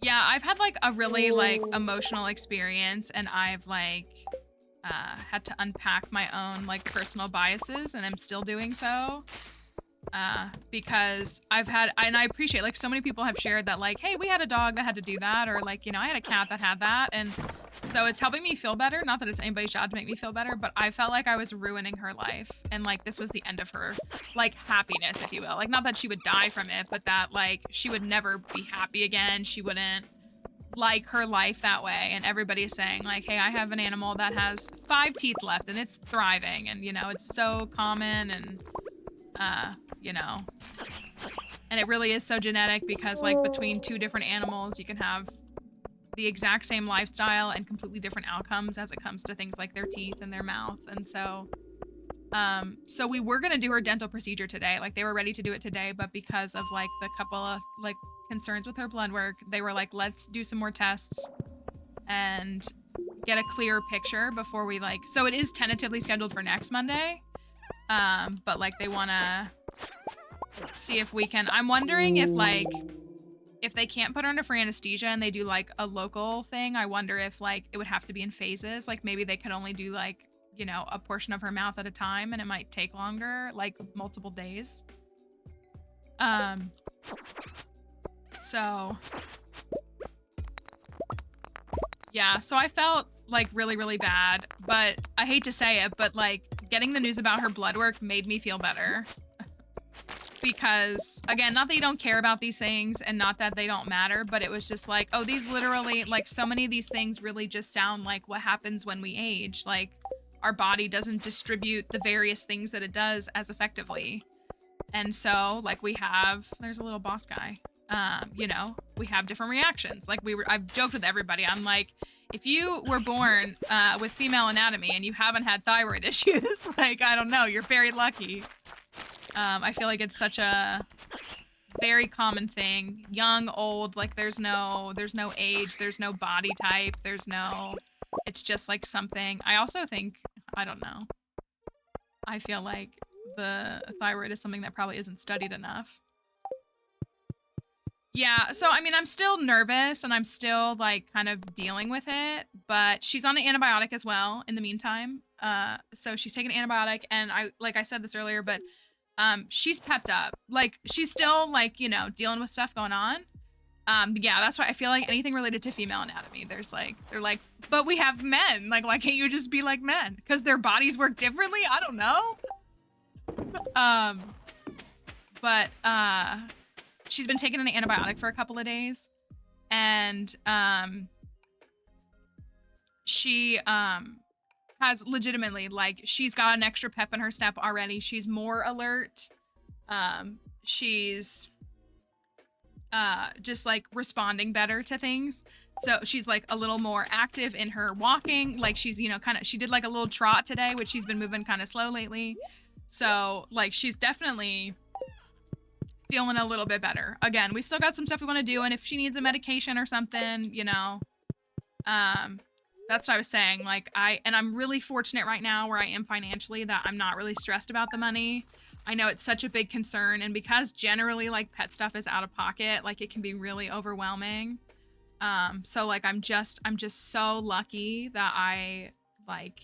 Yeah, I've had like a really like emotional experience, and I've like had to unpack my own like personal biases, and I'm still doing so. Because I've had, and I appreciate, like, so many people have shared that, like, hey, we had a dog that had to do that, or like, you know, I had a cat that had that, and so it's helping me feel better. Not that it's anybody's job to make me feel better, but I felt like I was ruining her life, and like this was the end of her like happiness, if you will. Like, not that she would die from it, but that like she would never be happy again. She wouldn't like her life that way. And everybody is saying like, hey, I have an animal that has 5 teeth left and it's thriving, and you know, it's so common, and you know, and it really is so genetic because like between 2 different animals you can have the exact same lifestyle and completely different outcomes as it comes to things like their teeth and their mouth. And so so we were gonna do her dental procedure today, like they were ready to do it today, but because of like the couple of like concerns with her blood work, they were like, let's do some more tests and get a clearer picture before we like, so it is tentatively scheduled for next Monday, but like they want to see if we can, I'm wondering if like, if they can't put her under free anesthesia and they do like a local thing, I wonder if like it would have to be in phases. Like maybe they could only do like, you know, a portion of her mouth at a time, and it might take longer, like multiple days. So yeah, so I felt like really, really bad, but I hate to say it, but like getting the news about her blood work made me feel better. Because again, not that you don't care about these things and not that they don't matter, but it was just like, oh, these literally, like so many of these things really just sound like what happens when we age. Like our body doesn't distribute the various things that it does as effectively. And so like we have, there's a little boss guy, you know, we have different reactions. Like I've joked with everybody. I'm like, if you were born with female anatomy and you haven't had thyroid issues, like, I don't know, you're very lucky. I feel like it's such a very common thing. Young, old, like there's no age, there's no body type, it's just like something. I also think, I don't know, I feel like the thyroid is something that probably isn't studied enough. Yeah, so I mean, I'm still nervous and I'm still like kind of dealing with it, but she's on an antibiotic as well in the meantime. So she's taking an antibiotic, and I said this earlier, but she's pepped up. Like she's still like, you know, dealing with stuff going on. Yeah, that's why I feel like anything related to female anatomy, they're like, but we have men. Like, why can't you just be like men? Because their bodies work differently? I don't know. But she's been taking an antibiotic for a couple of days, and she has legitimately, like, she's got an extra pep in her step already. She's more alert. She's just like responding better to things. So she's like a little more active in her walking. Like she's, you know, she did like a little trot today, which she's been moving kind of slow lately. So like she's definitely feeling a little bit better. Again, we still got some stuff we want to do, and if she needs a medication or something, you know, that's what I was saying. Like I'm really fortunate right now where I am financially that I'm not really stressed about the money. I know it's such a big concern, and because generally like pet stuff is out of pocket, like it can be really overwhelming. So like I'm just so lucky that I, like,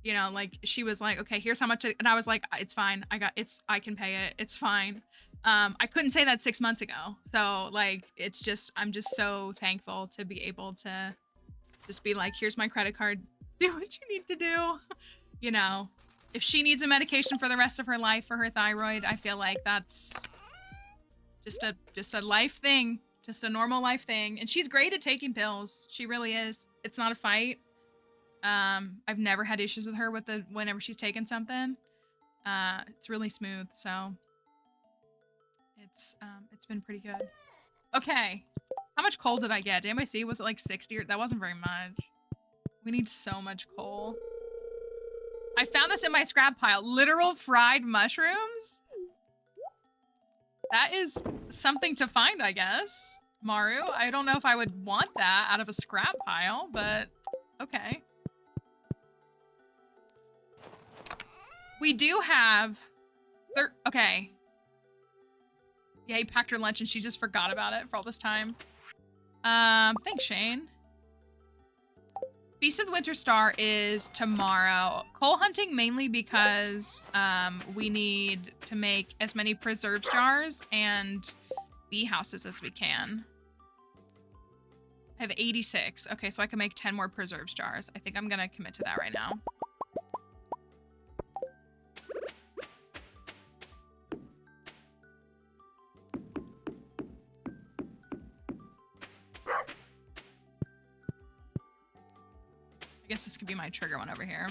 you know, like she was like, okay, here's how much, and I was like, it's fine. I can pay it. It's fine. I couldn't say that 6 months ago. So like, it's just, I'm just so thankful to be able to just be like, here's my credit card. Do what you need to do. You know, if she needs a medication for the rest of her life for her thyroid, I feel like that's just a life thing, just a normal life thing. And she's great at taking pills. She really is. It's not a fight. I've never had issues with her whenever she's taken something. It's really smooth. So it's been pretty good. Okay. How much coal did I get? Did anybody see? Was it like 60? That wasn't very much. We need so much coal. I found this in my scrap pile. Literal fried mushrooms? That is something to find, I guess. Maru, I don't know if I would want that out of a scrap pile, but okay. We do have... Okay. Yeah, he packed her lunch and she just forgot about it for all this time. Thanks, Shane. Feast of the Winter Star is tomorrow. Coal hunting mainly because we need to make as many preserves jars and bee houses as we can. I have 86. Okay, so I can make 10 more preserves jars. I think I'm gonna commit to that right now. I guess this could be my trigger one over here.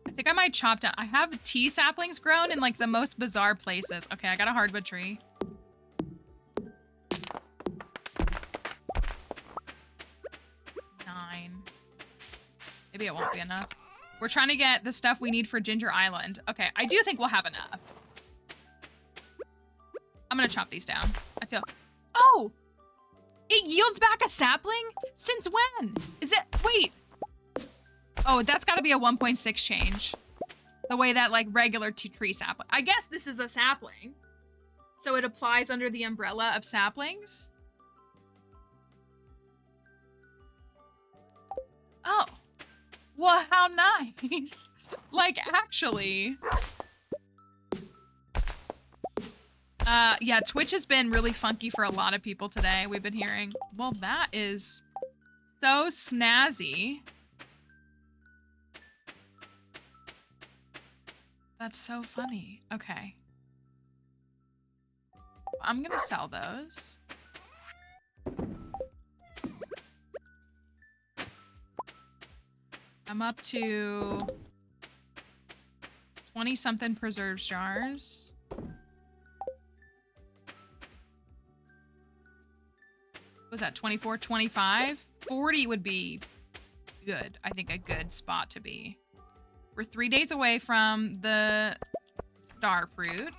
I think I might chop down. I have tea saplings grown in like the most bizarre places. Okay, I got a hardwood tree. Maybe it won't be enough. We're trying to get the stuff we need for Ginger Island. Okay, I do think we'll have enough. I'm gonna chop these down. I feel... Oh! It yields back a sapling? Since when? Is it... Wait. Oh, that's gotta be a 1.6 change. The way that, like, regular tree sapling... I guess this is a sapling. So it applies under the umbrella of saplings? Oh. Well, how nice. Like, actually. Yeah, Twitch has been really funky for a lot of people today, we've been hearing. Well, that is so snazzy. That's so funny. Okay. I'm gonna sell those. I'm up to 20-something preserves jars. Was that 24, 25? 40 would be good. I think a good spot to be. We're 3 days away from the star fruit.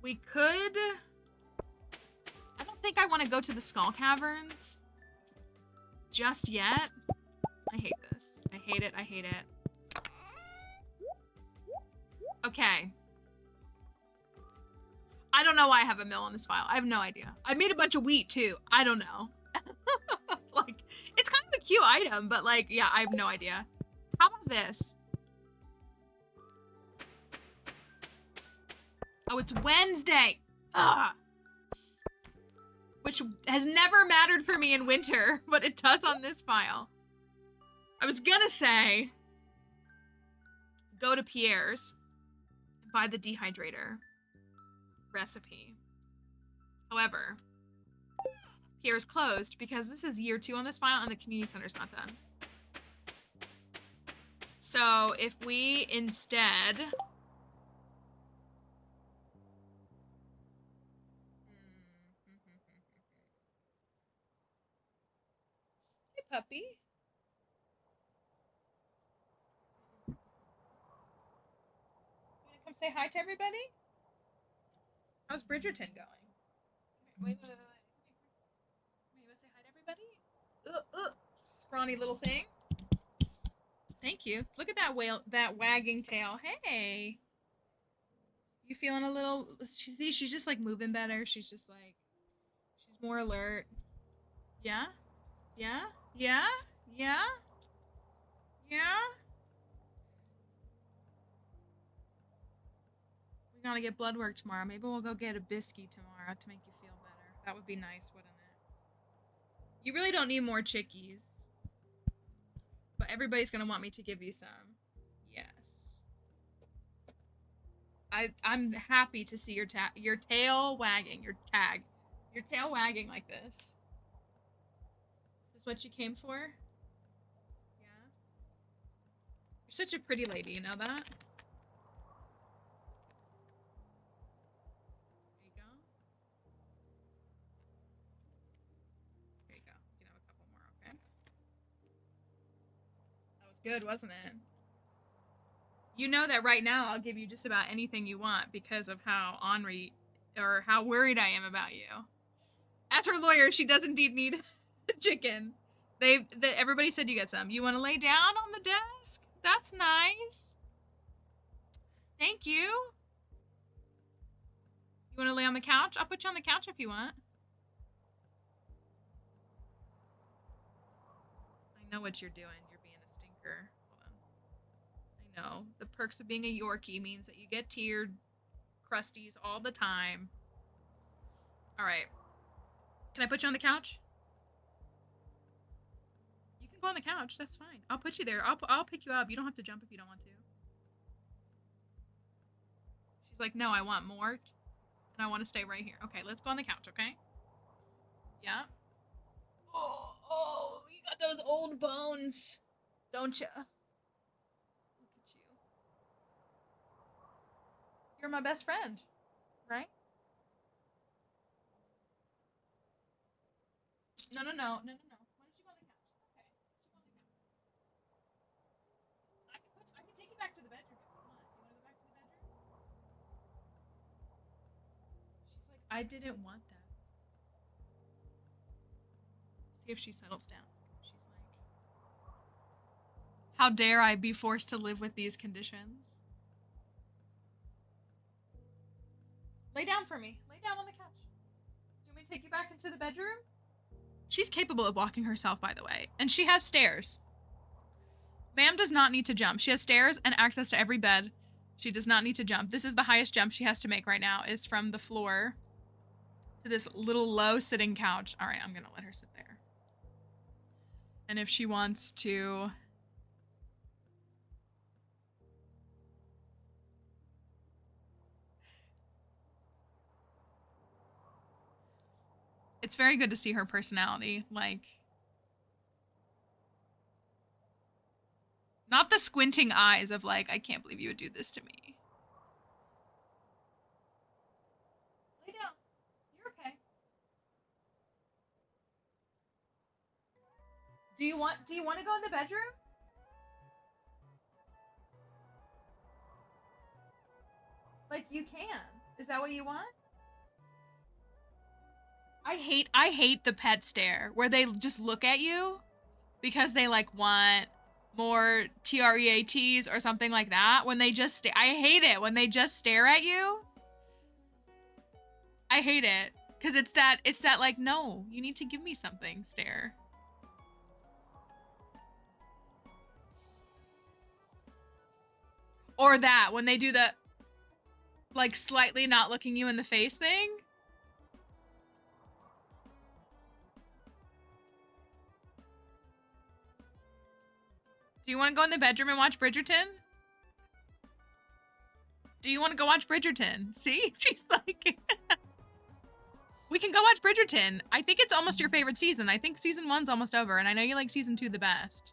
We could... I don't think I want to go to the Skull Caverns just yet. I hate this. I hate it. I hate it. Okay. I don't know why I have a mill on this file. I have no idea. I made a bunch of wheat too. I don't know. Like, it's kind of a cute item, but like, yeah, I have no idea. How about this? Oh, it's Wednesday. Ugh. Which has never mattered for me in winter, but it does on this file. I was gonna say, go to Pierre's and buy the dehydrator recipe. However, Pierre's closed because this is year 2 on this file and the community center's not done. So if we instead... Hey, puppy. You wanna come say hi to everybody? How's Bridgerton going? Wait. You wanna say hi to everybody? Scrawny little thing. Thank you. Look at that wagging tail. Hey. You feeling a little... She's just like moving better. She's just like... She's more alert. Yeah? Yeah? Yeah? Yeah? Yeah? We gotta get blood work tomorrow. Maybe we'll go get a biscuit tomorrow to make you feel better. That would be nice, wouldn't it? You really don't need more chickies. But everybody's gonna want me to give you some. Yes. I'm happy to see your tail wagging, your tail wagging like this. Is this what you came for? Yeah. You're such a pretty lady, you know that? There you go. good, wasn't it? You know that right now I'll give you just about anything you want because of how ornery or how worried I am about you. As her lawyer, she does indeed need a chicken. Everybody said you get some. You want to lay down on the desk? That's nice. Thank you. You want to lay on the couch? I'll put you on the couch if you want. I know what you're doing. You're being a stinker. Hold on. I know. The perks of being a Yorkie means that you get tiered crusties all the time. All right. Can I put you on the couch? You can go on the couch. That's fine. I'll put you there. I'll pick you up. You don't have to jump if you don't want to. She's like, no, I want more. And I want to stay right here. Okay, let's go on the couch, okay? Yeah. Oh, you got those old bones, don't ya? Look at you. You're my best friend, right? No. Why don't you go on the couch? Okay. I can take you back to the bedroom if you want. Do you want to go back to the bedroom? She's like, I didn't want that. See if she settles down. She's like, how dare I be forced to live with these conditions? Lay down for me. Lay down on the couch. Do you want me to take you back into the bedroom? She's capable of walking herself, by the way. And she has stairs. Ma'am does not need to jump. She has stairs and access to every bed. She does not need to jump. This is the highest jump she has to make right now, is from the floor to this little low sitting couch. All right, I'm going to let her sit there. And if she wants to... It's very good to see her personality. Like, not the squinting eyes of like, I can't believe you would do this to me. Lay down. You're okay. Do you want to go in the bedroom? Like, you can. Is that what you want? I hate the pet stare where they just look at you because they like want more TREATs or something like that. When they just I hate it when they just stare at you. I hate it because it's that like, no, you need to give me something stare. Or that when they do the like slightly not looking you in the face thing. Do you want to go in the bedroom and watch Bridgerton? Do you want to go watch Bridgerton? See? She's like... We can go watch Bridgerton. I think it's almost your favorite season. I think season 1's almost over, and I know you like season 2 the best.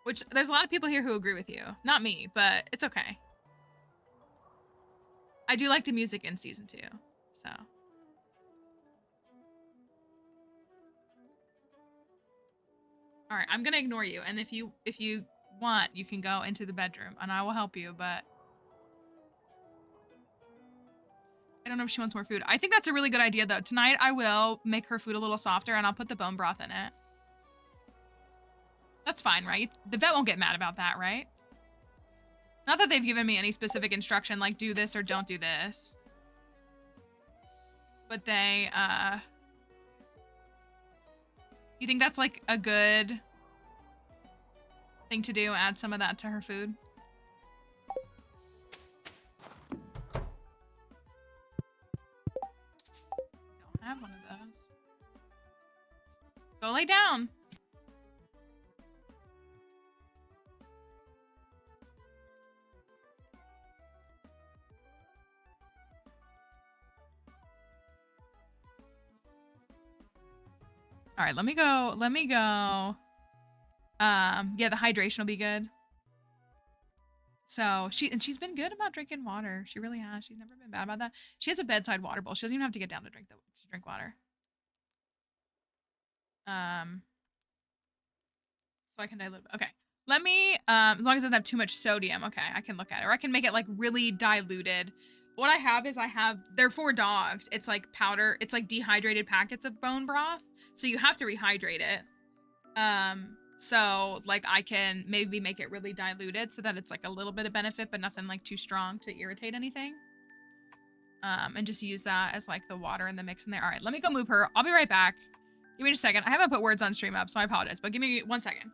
Which, there's a lot of people here who agree with you. Not me, but it's okay. I do like the music in season 2, so... All right, I'm gonna ignore you, and if you want, you can go into the bedroom, and I will help you, but I don't know if she wants more food. I think that's a really good idea, though. Tonight, I will make her food a little softer, and I'll put the bone broth in it. That's fine, right? The vet won't get mad about that, right? Not that they've given me any specific instruction, like do this or don't do this. But they, you think that's like a good thing to do? Add some of that to her food? Don't have one of those. Go lay down. All right, let me go. Yeah, the hydration will be good. So she's been good about drinking water. She really has. She's never been bad about that. She has a bedside water bowl. She doesn't even have to get down to drink water. So I can dilute. Okay. Let me, as long as it doesn't have too much sodium. Okay, I can look at it. Or I can make it like really diluted. What I have is they're for dogs. It's like powder. It's like dehydrated packets of bone broth. So you have to rehydrate it. So like I can maybe make it really diluted so that it's like a little bit of benefit, but nothing like too strong to irritate anything. And just use that as like the water in the mix in there. All right, let me go move her. I'll be right back. Give me just a second. I haven't put words on stream up, so I apologize, but give me 1 second.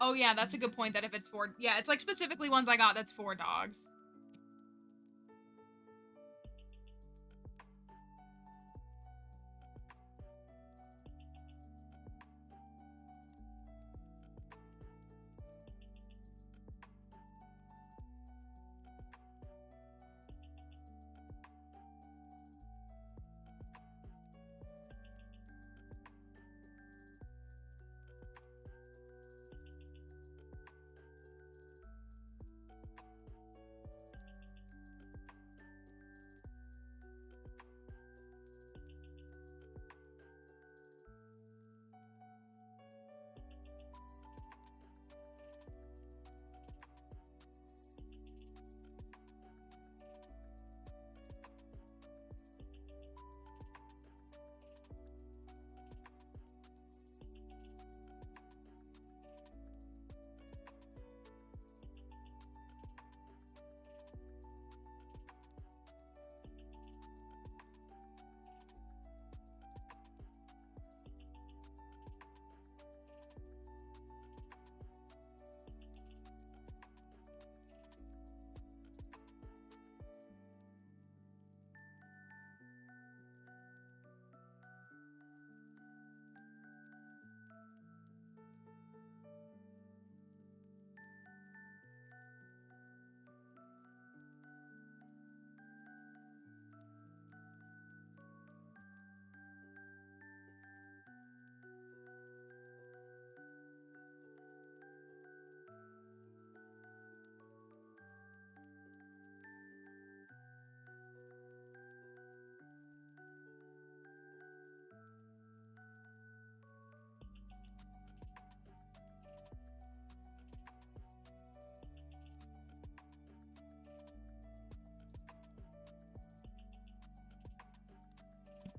Oh yeah, that's a good point that if it's for, yeah, it's like specifically ones I got that's for dogs.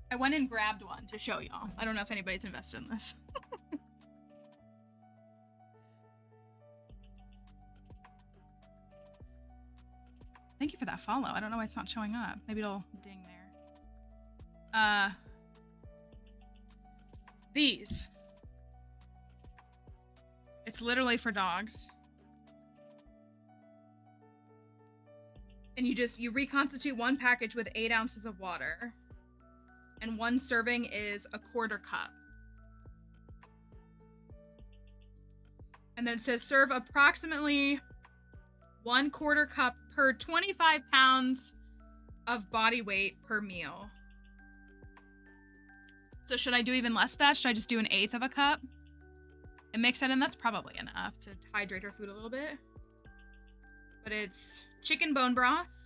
I went and grabbed one to show y'all. I don't know if anybody's invested in this. Thank you for that follow. I don't know why it's not showing up. Maybe it'll ding there. These. It's literally for dogs. And you reconstitute one package with 8 ounces of water. And 1 serving is a 1/4 cup. And then it says serve approximately 1/4 cup per 25 pounds of body weight per meal. So should I do even less than that? Should I just do 1/8 of a cup and mix that in? That's probably enough to hydrate our food a little bit. But it's chicken bone broth.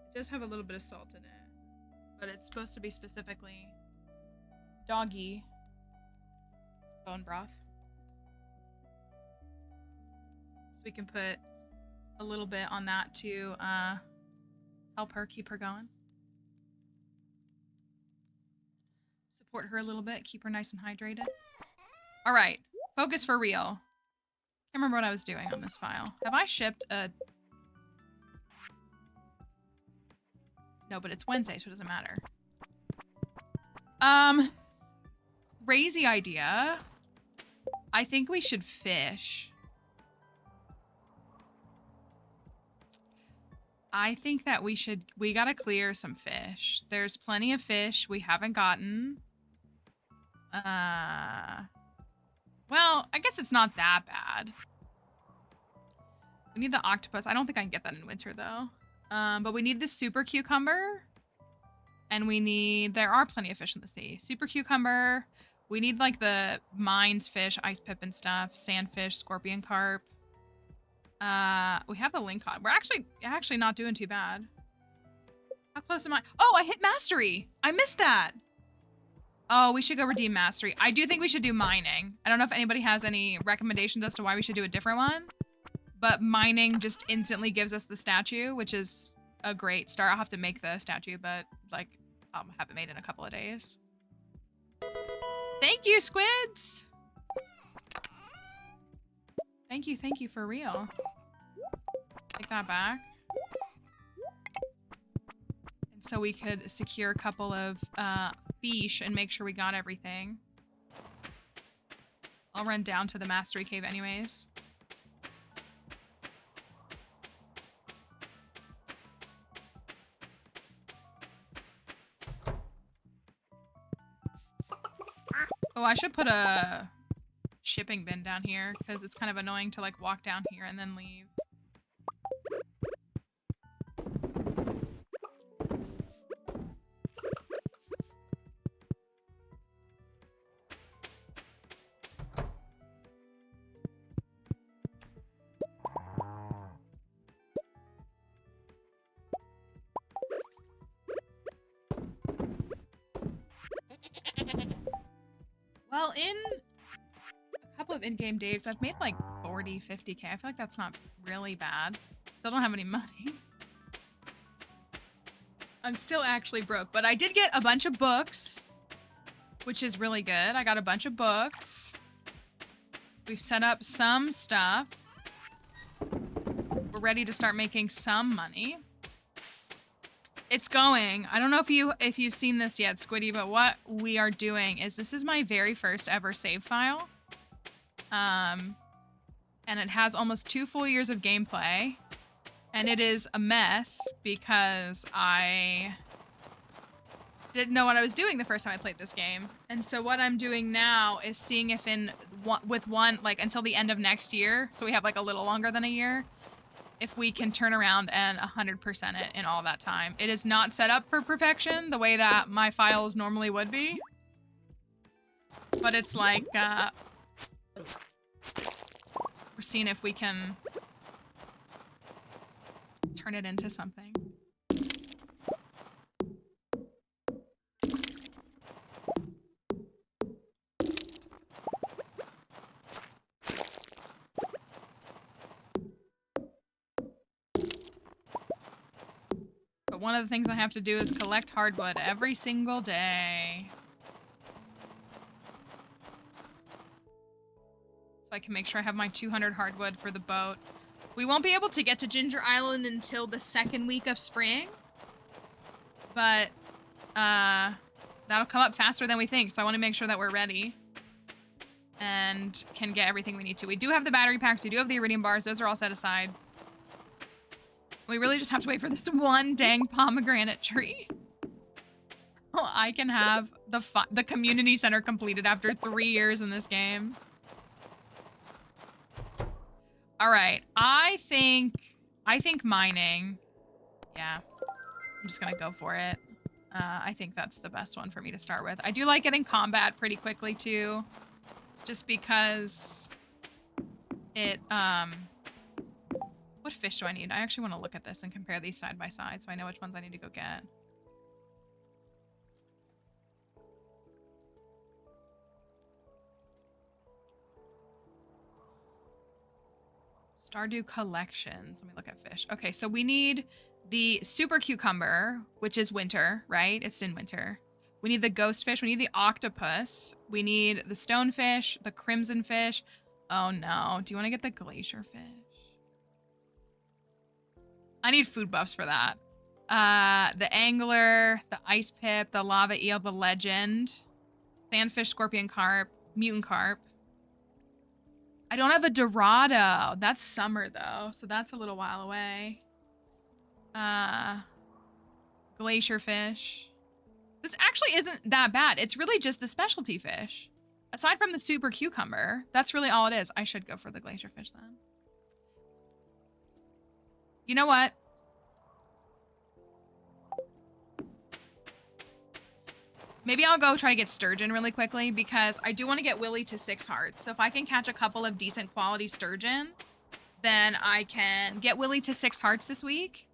It does have a little bit of salt in it, but it's supposed to be specifically doggy bone broth. So we can put a little bit on that to help her, keep her going. Support her a little bit, keep her nice and hydrated. All right, focus for real. Can't remember what I was doing on this file. Have I shipped a... No, but it's Wednesday, so it doesn't matter. Crazy idea. I think we should fish. I think that we gotta clear some fish. There's plenty of fish we haven't gotten. Well, I guess it's not that bad. We need the octopus. I don't think I can get that in winter though. But we need the super cucumber. And there are plenty of fish in the sea. Super cucumber. We need like the mines fish, ice pip and stuff. Sandfish, scorpion carp. We have the link on. We're actually not doing too bad. How close am I? Oh, I hit mastery. I missed that. Oh, we should go redeem mastery. I do think we should do mining. I don't know if anybody has any recommendations as to why we should do a different one, but mining just instantly gives us the statue, which is a great start. I'll have to make the statue, but like I'll have it made in a couple of days. Thank you, squids. Thank you for real. Take that back. And so we could secure a couple of fish and make sure we got everything. I'll run down to the mastery cave anyways. Oh, I should put a shipping bin down here because it's kind of annoying to like walk down here and then leave. Well, in a couple of in-game days, I've made like 40, 50K. I feel like that's not really bad. Still don't have any money. I'm still actually broke, but I did get a bunch of books, which is really good. I got a bunch of books. We've set up some stuff. We're ready to start making some money. It's going. I don't know if you've seen this yet, Squiddy, but what we are doing is this is my very first ever save file. And it has almost 2 full years of gameplay. And it is a mess because I didn't know what I was doing the first time I played this game. And so what I'm doing now is seeing if like until the end of next year, so we have like a little longer than a year, if we can turn around and 100% it in all that time. It is not set up for perfection the way that my files normally would be. But it's like, we're seeing if we can turn it into something. But one of the things I have to do is collect hardwood every single day. So I can make sure I have my 200 hardwood for the boat. We won't be able to get to Ginger Island until the 2nd week of spring. But that'll come up faster than we think. So I want to make sure that we're ready and can get everything we need to. We do have the battery packs. We do have the iridium bars. Those are all set aside. We really just have to wait for this one dang pomegranate tree. Well, I can have the community center completed after 3 years in this game. All right, I think mining. Yeah, I'm just gonna go for it. I think that's the best one for me to start with. I do like getting combat pretty quickly too, just because it, what fish do I need? I actually want to look at this and compare these side by side so I know which ones I need to go get. Stardew collections. Let me look at fish. Okay, so we need the super cucumber, which is winter, right? It's in winter. We need the ghost fish. We need the octopus. We need the stonefish, the crimson fish. Oh no. Do you want to get the glacier fish? I need food buffs for that. The angler, the ice pip, the lava eel, the legend, sandfish, scorpion carp, mutant carp. I don't have a dorado. That's summer though, so that's a little while away. Glacier fish. This actually isn't that bad. It's really just the specialty fish. Aside from the super cucumber, that's really all it is. I should go for the glacier fish then. You know what? Maybe I'll go try to get sturgeon really quickly because I do want to get Willy to 6 hearts. So if I can catch a couple of decent quality sturgeon, then I can get Willie to 6 hearts this week.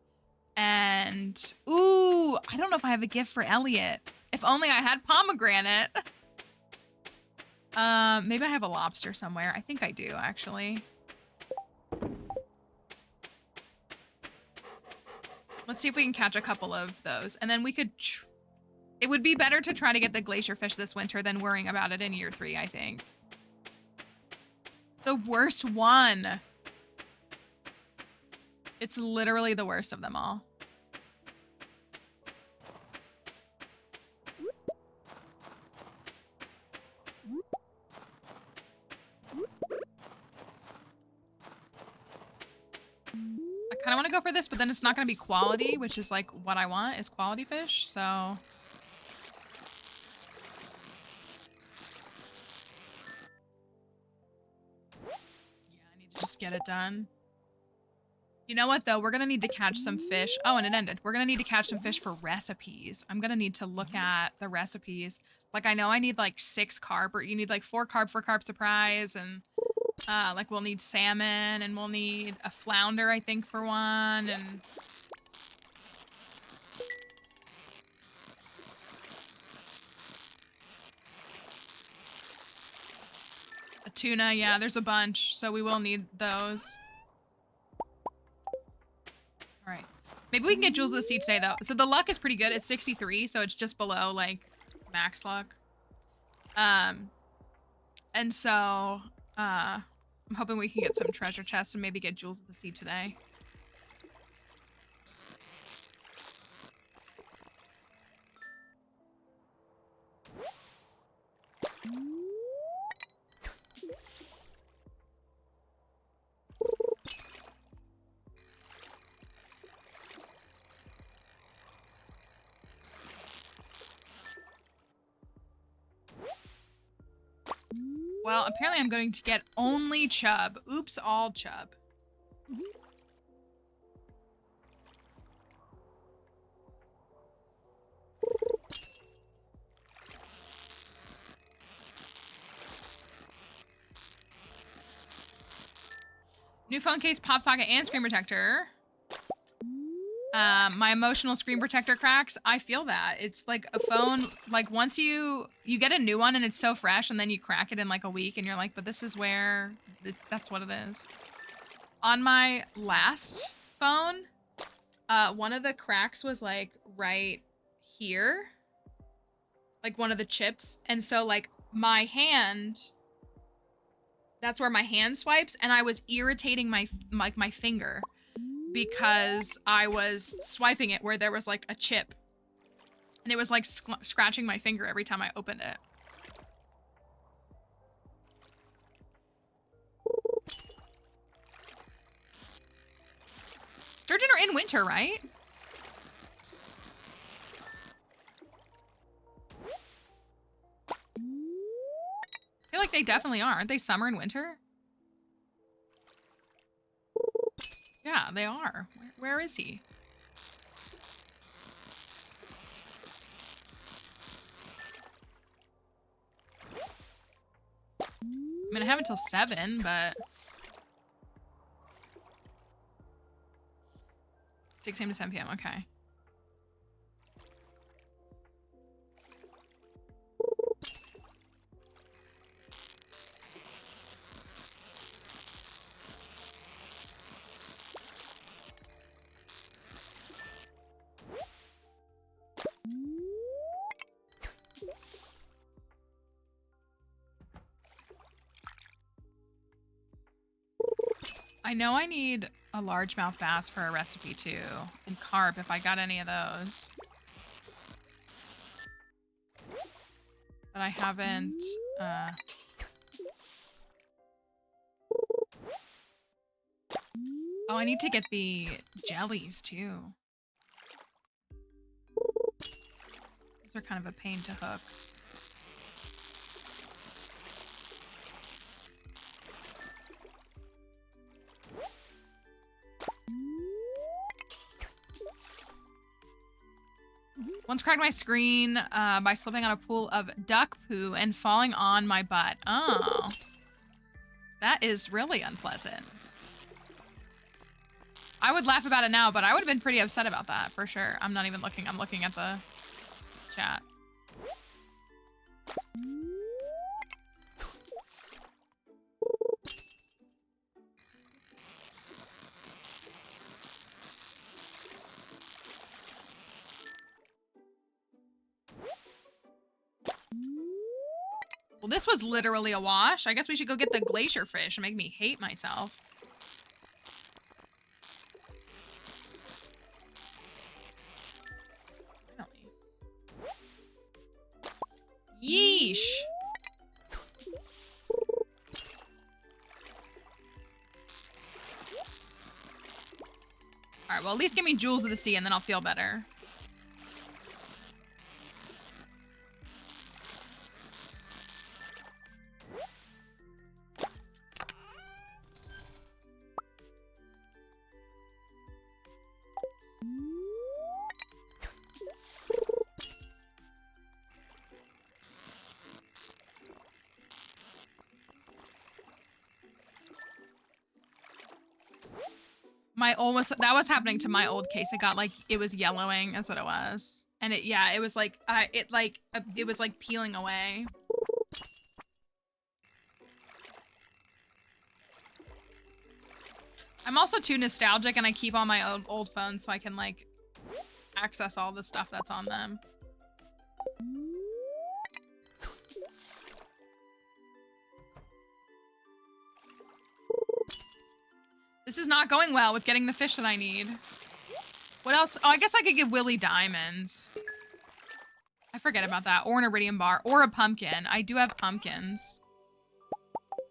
And, ooh, I don't know if I have a gift for Elliot. If only I had pomegranate. Maybe I have a lobster somewhere. I think I do, actually. Let's see if we can catch a couple of those. And then we could... It would be better to try to get the glacier fish this winter than worrying about it in year 3, I think. The worst one. It's literally the worst of them all. I kind of want to go for this, but then it's not going to be quality, which is like what I want is quality fish. So yeah, I need to just get it done. You know what, though? We're going to need to catch some fish. Oh, and it ended. We're going to need to catch some fish for recipes. I'm going to need to look at the recipes. Like, I know I need, like, 6 carp, or you need, like, 4 carp for carp surprise, and, like, we'll need salmon, and we'll need a flounder, I think, for one, and... a tuna, yeah, there's a bunch, so we will need those. All right. Maybe we can get Jewels of the Sea today, though. So the luck is pretty good. It's 63, so it's just below, like, max luck. And so, I'm hoping we can get some treasure chests and maybe get Jewels of the Sea today. Well, apparently I'm going to get only chub. Oops, all chub. New phone case, pop socket, and screen protector. My emotional screen protector cracks. I feel that. It's like a phone, like once you get a new one and it's so fresh and then you crack it in like a week and you're like, but this is where, that's what it is. On my last phone, one of the cracks was like right here. Like one of the chips. And so like my hand, that's where my hand swipes, and I was irritating my finger because I was swiping it where there was like a chip, and it was like scratching my finger every time I opened it. Sturgeon are in winter, right? I feel like they definitely are. Aren't they summer and winter? Yeah, they are. Where is he? I mean, I have until 7, but... 6 a.m. to 7 p.m. Okay. I know I need a largemouth bass for a recipe too, and carp if I got any of those. But I haven't, Oh, I need to get the jellies too. Those are kind of a pain to hook. Once cracked my screen by slipping on a pool of duck poo and falling on my butt. Oh. That is really unpleasant. I would laugh about it now, but I would have been pretty upset about that for sure. I'm not even looking. I'm looking at the chat. Well, this was literally a wash. I guess we should go get the glacier fish and make me hate myself. Yeesh. All right, well, at least give me Jewels of the Sea and then I'll feel better. That was happening to my old case. It got like, it was yellowing, that's what it was. And it, yeah, it was like, it was like peeling away. I'm also too nostalgic and I keep all my old phones so I can like access all the stuff that's on them. This is not going well with getting the fish that I need. What else? Oh, I guess I could give Willy diamonds. I forget about that. Or an iridium bar. Or a pumpkin. I do have pumpkins.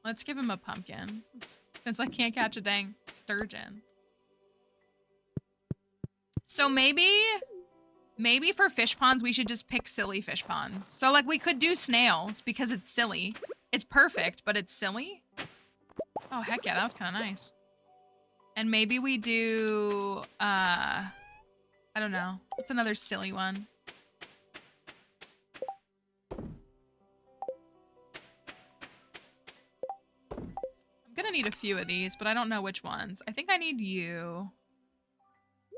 Let's give him a pumpkin. Since I can't catch a dang sturgeon. So maybe for fish ponds, we should just pick silly fish ponds. So like we could do snails because it's silly. It's perfect, but it's silly. Oh, heck yeah. That was kind of nice. And maybe we do, I don't know. What's another silly one? I'm gonna need a few of these, but I don't know which ones. I think I need you.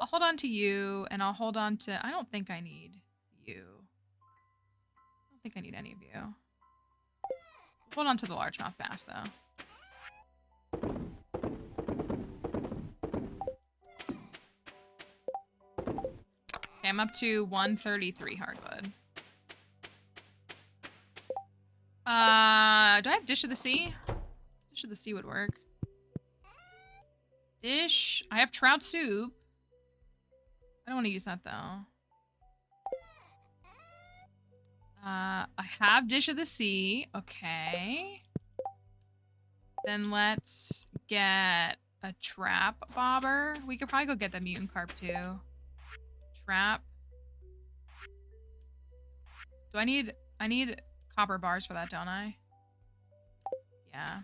I'll hold on to you, and I'll hold on to, I don't think I need you. I don't think I need any of you. Hold on to the largemouth bass, though. Okay, I'm up to 133 hardwood. Do I have Dish of the Sea? Dish of the Sea would work. Dish. I have trout soup. I don't want to use that, though. I have Dish of the Sea. Okay. Then let's get a trap bobber. We could probably go get the mutant carp, too. Trap. Do I need copper bars for that, don't I? Yeah.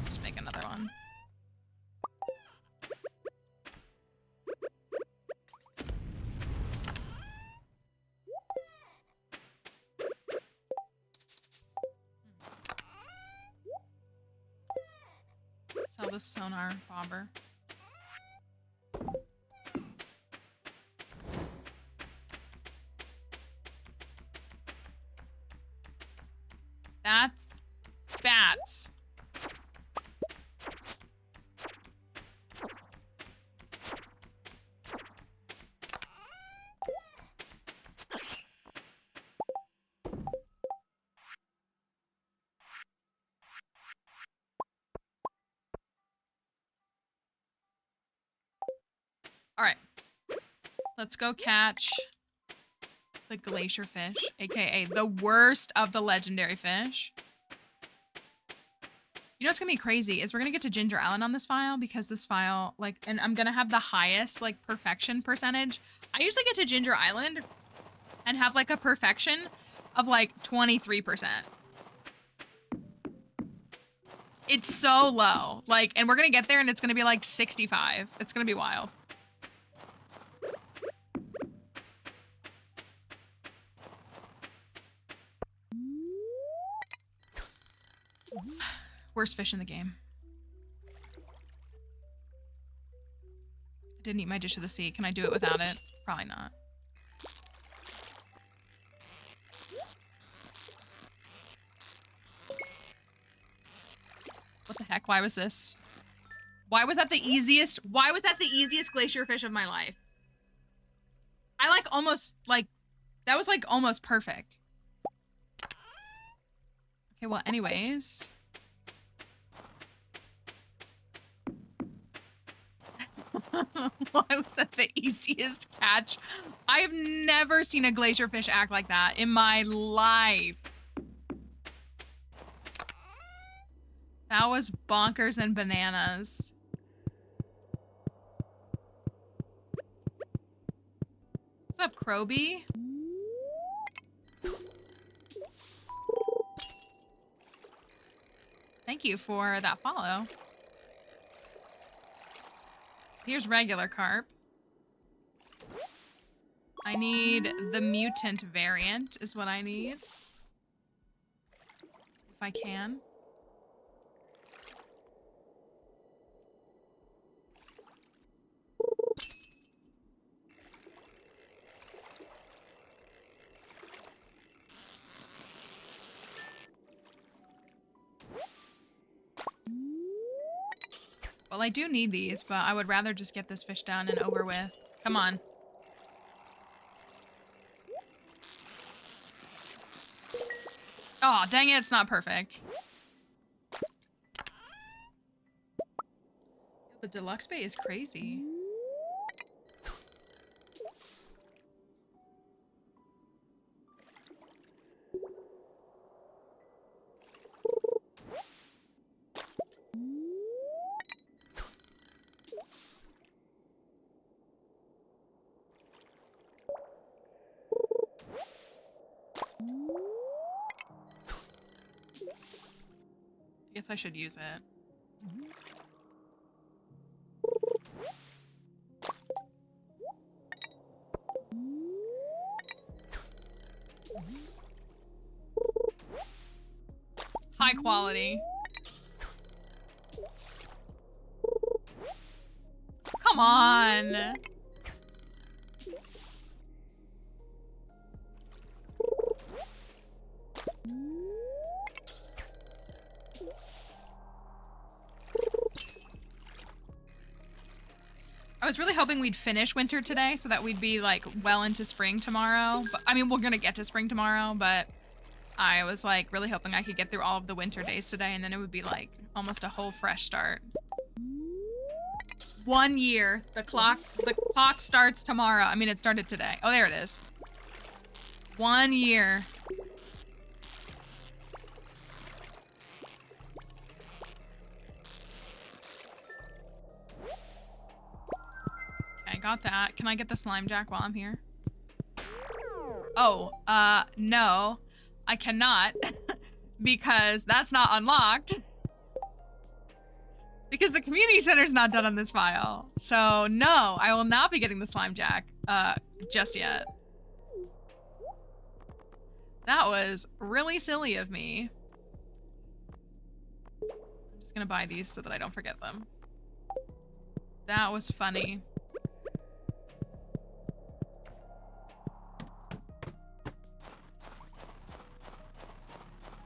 Just make another one. Sell the sonar bobber. That's bats. All right. Let's go catch the glacier fish, aka the worst of the legendary fish. You know what's gonna be crazy is we're gonna get to Ginger Island on this file because this file, like, and I'm gonna have the highest, like, perfection percentage. I usually get to Ginger Island and have, like, a perfection of, like, 23%. It's so low. Like, and we're gonna get there and it's gonna be, like, 65. It's gonna be wild. Worst fish in the game. I didn't eat my dish of the sea. Can I do it without it? Probably not. What the heck? Why was this? Why was that the easiest? Why was that the easiest glacier fish of my life? I like almost like, that was like almost perfect. Okay, well, anyways. Why was that the easiest catch? I have never seen a glacier fish act like that in my life. That was bonkers and bananas. What's up, Kroby? Thank you for that follow. Here's regular carp. I need the mutant variant is what I need. If I can. Well, I do need these, but I would rather just get this fish done and over with. Come on. Oh, dang it, it's not perfect. The deluxe bay is crazy. I guess I should use it. High quality. Come on. I was really hoping we'd finish winter today so that we'd be like well into spring tomorrow. But I mean, we're gonna get to spring tomorrow, but I was like really hoping I could get through all of the winter days today and then it would be like almost a whole fresh start. 1 year. The clock starts tomorrow. I mean, it started today. Oh, there it is. 1 year. Okay, got that. Can I get the slime jack while I'm here? Oh, no, I cannot because that's not unlocked. Because the community center's not done on this file. So no, I will not be getting the slime jack just yet. That was really silly of me. I'm just gonna buy these so that I don't forget them. That was funny.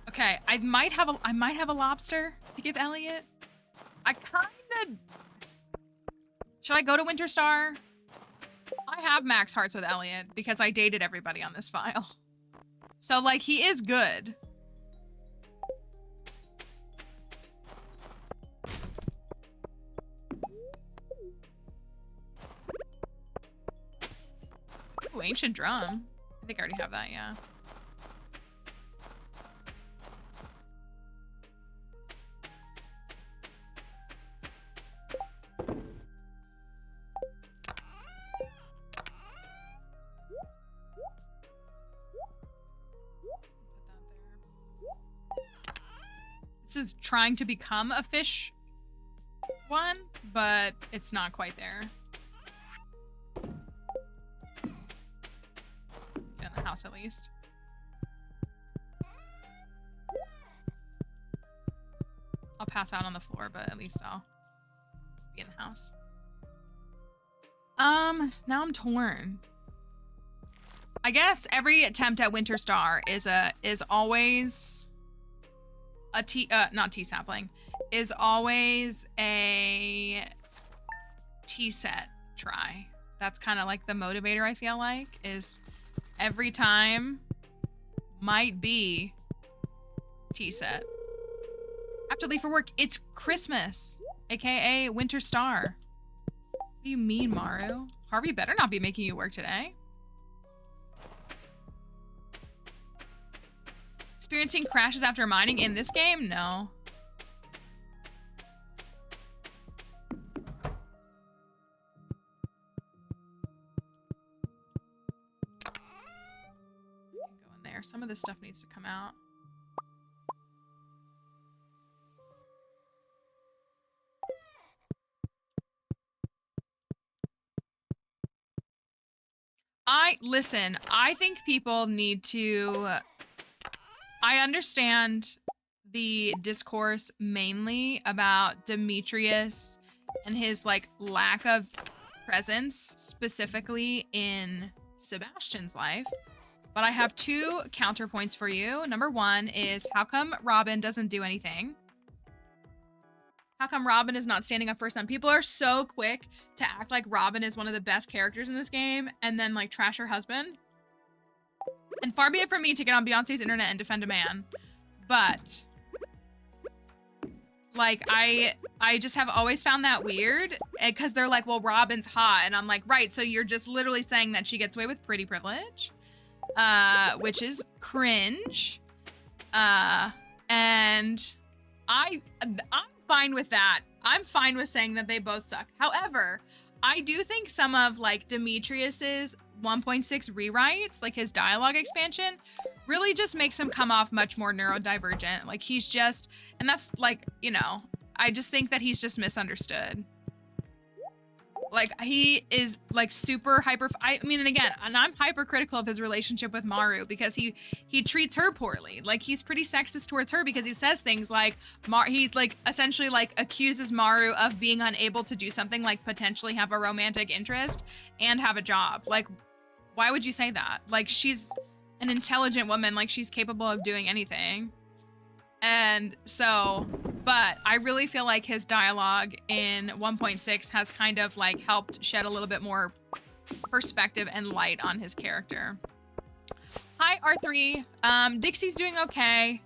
Okay, I might have a lobster to give Elliot. I kinda... Should I go to Winterstar? I have max hearts with Elliot because I dated everybody on this file. So, like, he is good. Ooh, ancient drum. I think I already have that, yeah. This is trying to become a fish one, but it's not quite there. In the house, at least. pass out on the floor, but at least I'll be in the house. Now I'm torn. I guess every attempt at Winter Star is always a not tea sapling, is always a tea set try. That's kind of like the motivator, I feel like, is every time might be tea set. I have to leave for work. It's Christmas, aka Winter Star. What do you mean, Maru? Harvey better not be making you work today. Experiencing crashes after mining in this game? No. Go in there. Some of this stuff needs to come out. Listen, I think people need to, I understand the discourse mainly about Demetrius and his like lack of presence specifically in Sebastian's life. But I have two counterpoints for you. Number one is, how come Robin doesn't do anything? How come Robin is not standing up for some? People are so quick to act like Robin is one of the best characters in this game and then like trash her husband. And far be it from me to get on Beyonce's internet and defend a man. But like, I just have always found that weird because they're like, well, Robin's hot. And I'm like, right. So you're just literally saying that she gets away with pretty privilege, which is cringe. And I'm fine with that. I'm fine with saying that they both suck. However, I do think some of like Demetrius's 1.6 rewrites, like his dialogue expansion, really just makes him come off much more neurodivergent. Like he's just, and that's like, you know, I just think that he's just misunderstood. Like he is like super hyper, I mean, and again, and I'm hypercritical of his relationship with Maru because he treats her poorly. Like he's pretty sexist towards her because he says things like, he like essentially like accuses Maru of being unable to do something like potentially have a romantic interest and have a job. Like, why would you say that? Like she's an intelligent woman, like she's capable of doing anything. And so, but I really feel like his dialogue in 1.6 has kind of like helped shed a little bit more perspective and light on his character. Hi, R3. Dixie's doing okay.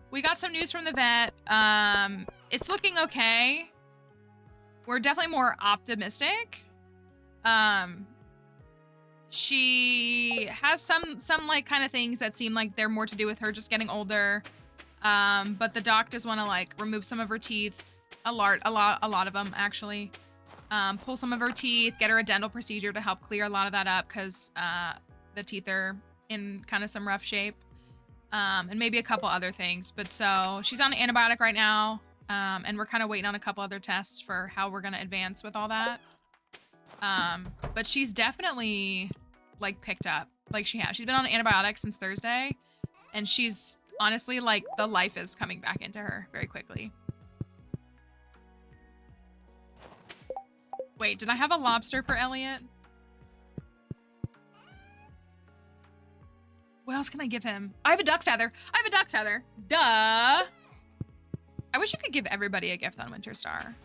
We got some news from the vet. It's looking okay. We're definitely more optimistic. She has some like kind of things that seem like they're more to do with her just getting older. But the doc does want to like remove some of her teeth, a lot of them actually. Pull some of her teeth, get her a dental procedure to help clear a lot of that up because the teeth are in kind of some rough shape. And maybe a couple other things. But so she's on an antibiotic right now, and we're kind of waiting on a couple other tests for how we're gonna advance with all that. But she's definitely like picked up. Like she's been on antibiotics since Thursday, and she's honestly, like, the life is coming back into her very quickly. Wait, did I have a lobster for Elliot? What else can I give him? I have a duck feather. I have a duck feather. Duh. I wish you could give everybody a gift on Winter Star.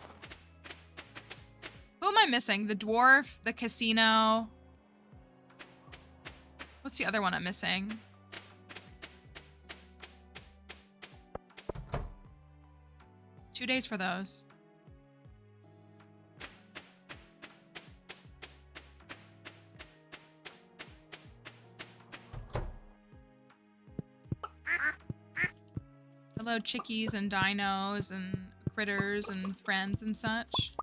Who am I missing? The dwarf, the casino. What's the other one I'm missing? Two days for those. Hello, chickies and dinos and critters and friends and such.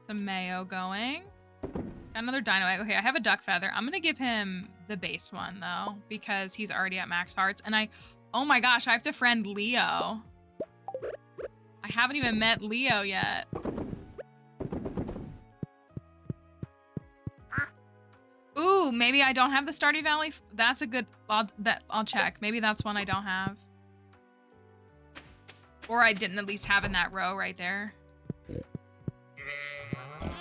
Some mayo going. Got another dino egg. Okay, I have a duck feather. I'm gonna give him the base one though, because he's already at max hearts. And oh my gosh, I have to friend Leo. I haven't even met Leo yet. Ooh, maybe I don't have the Stardew Valley. That's a good, I'll check. Maybe that's one I don't have. Or I didn't at least have in that row right there.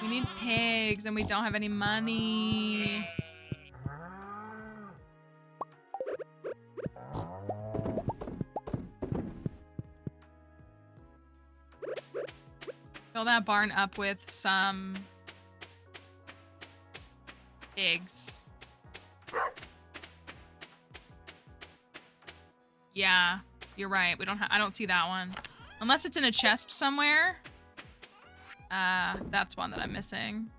We need pigs and we don't have any money. Fill that barn up with some pigs. Yeah, you're right. We don't I don't see that one. Unless it's in a chest somewhere. That's one that I'm missing.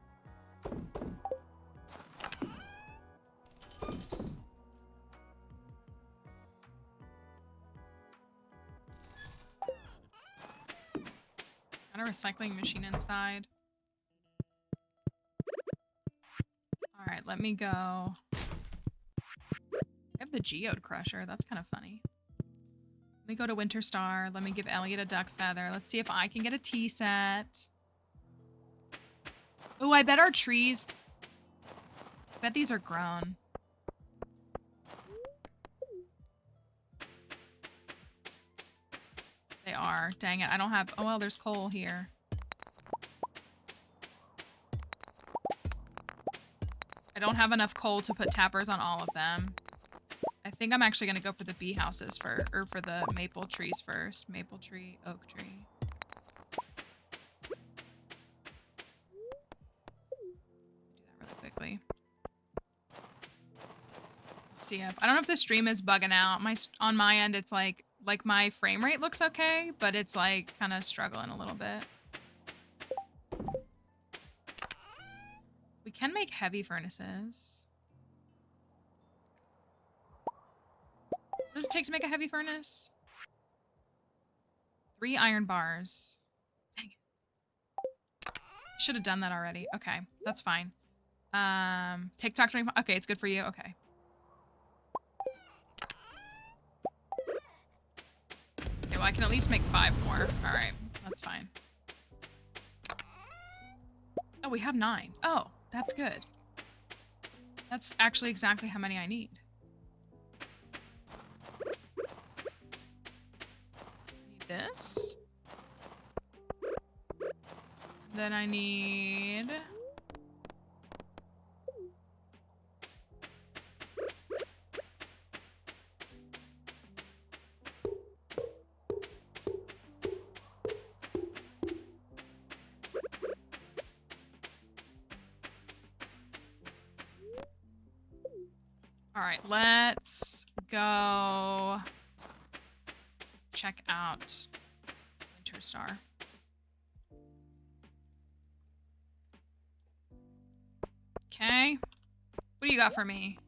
Got a recycling machine inside. All right, let me go. I have the geode crusher. That's kind of funny. Let me go to Winter Star. Let me give Elliot a duck feather. Let's see if I can get a tea set. Oh, I bet our trees... I bet these are grown. They are. Dang it. I don't have... Oh, well, there's coal here. I don't have enough coal to put tappers on all of them. I think I'm actually going to go for the bee houses or for the maple trees first. Maple tree, oak tree. Do that really quickly. Let's see if... I don't know if the stream is bugging out. On my end, it's like my frame rate looks okay, but it's like kind of struggling a little bit. We can make heavy furnaces. What does it take to make a heavy furnace? 3 iron bars. Dang it. Should have done that already. Okay, that's fine. TikTok 25. Okay, it's good for you. Okay. Okay, well, I can at least make 5 more. All right, that's fine. Oh, we have 9. Oh, that's good. That's actually exactly how many I need. This. Then I need... All right, let's go check out Winter Star. Okay. What do you got for me?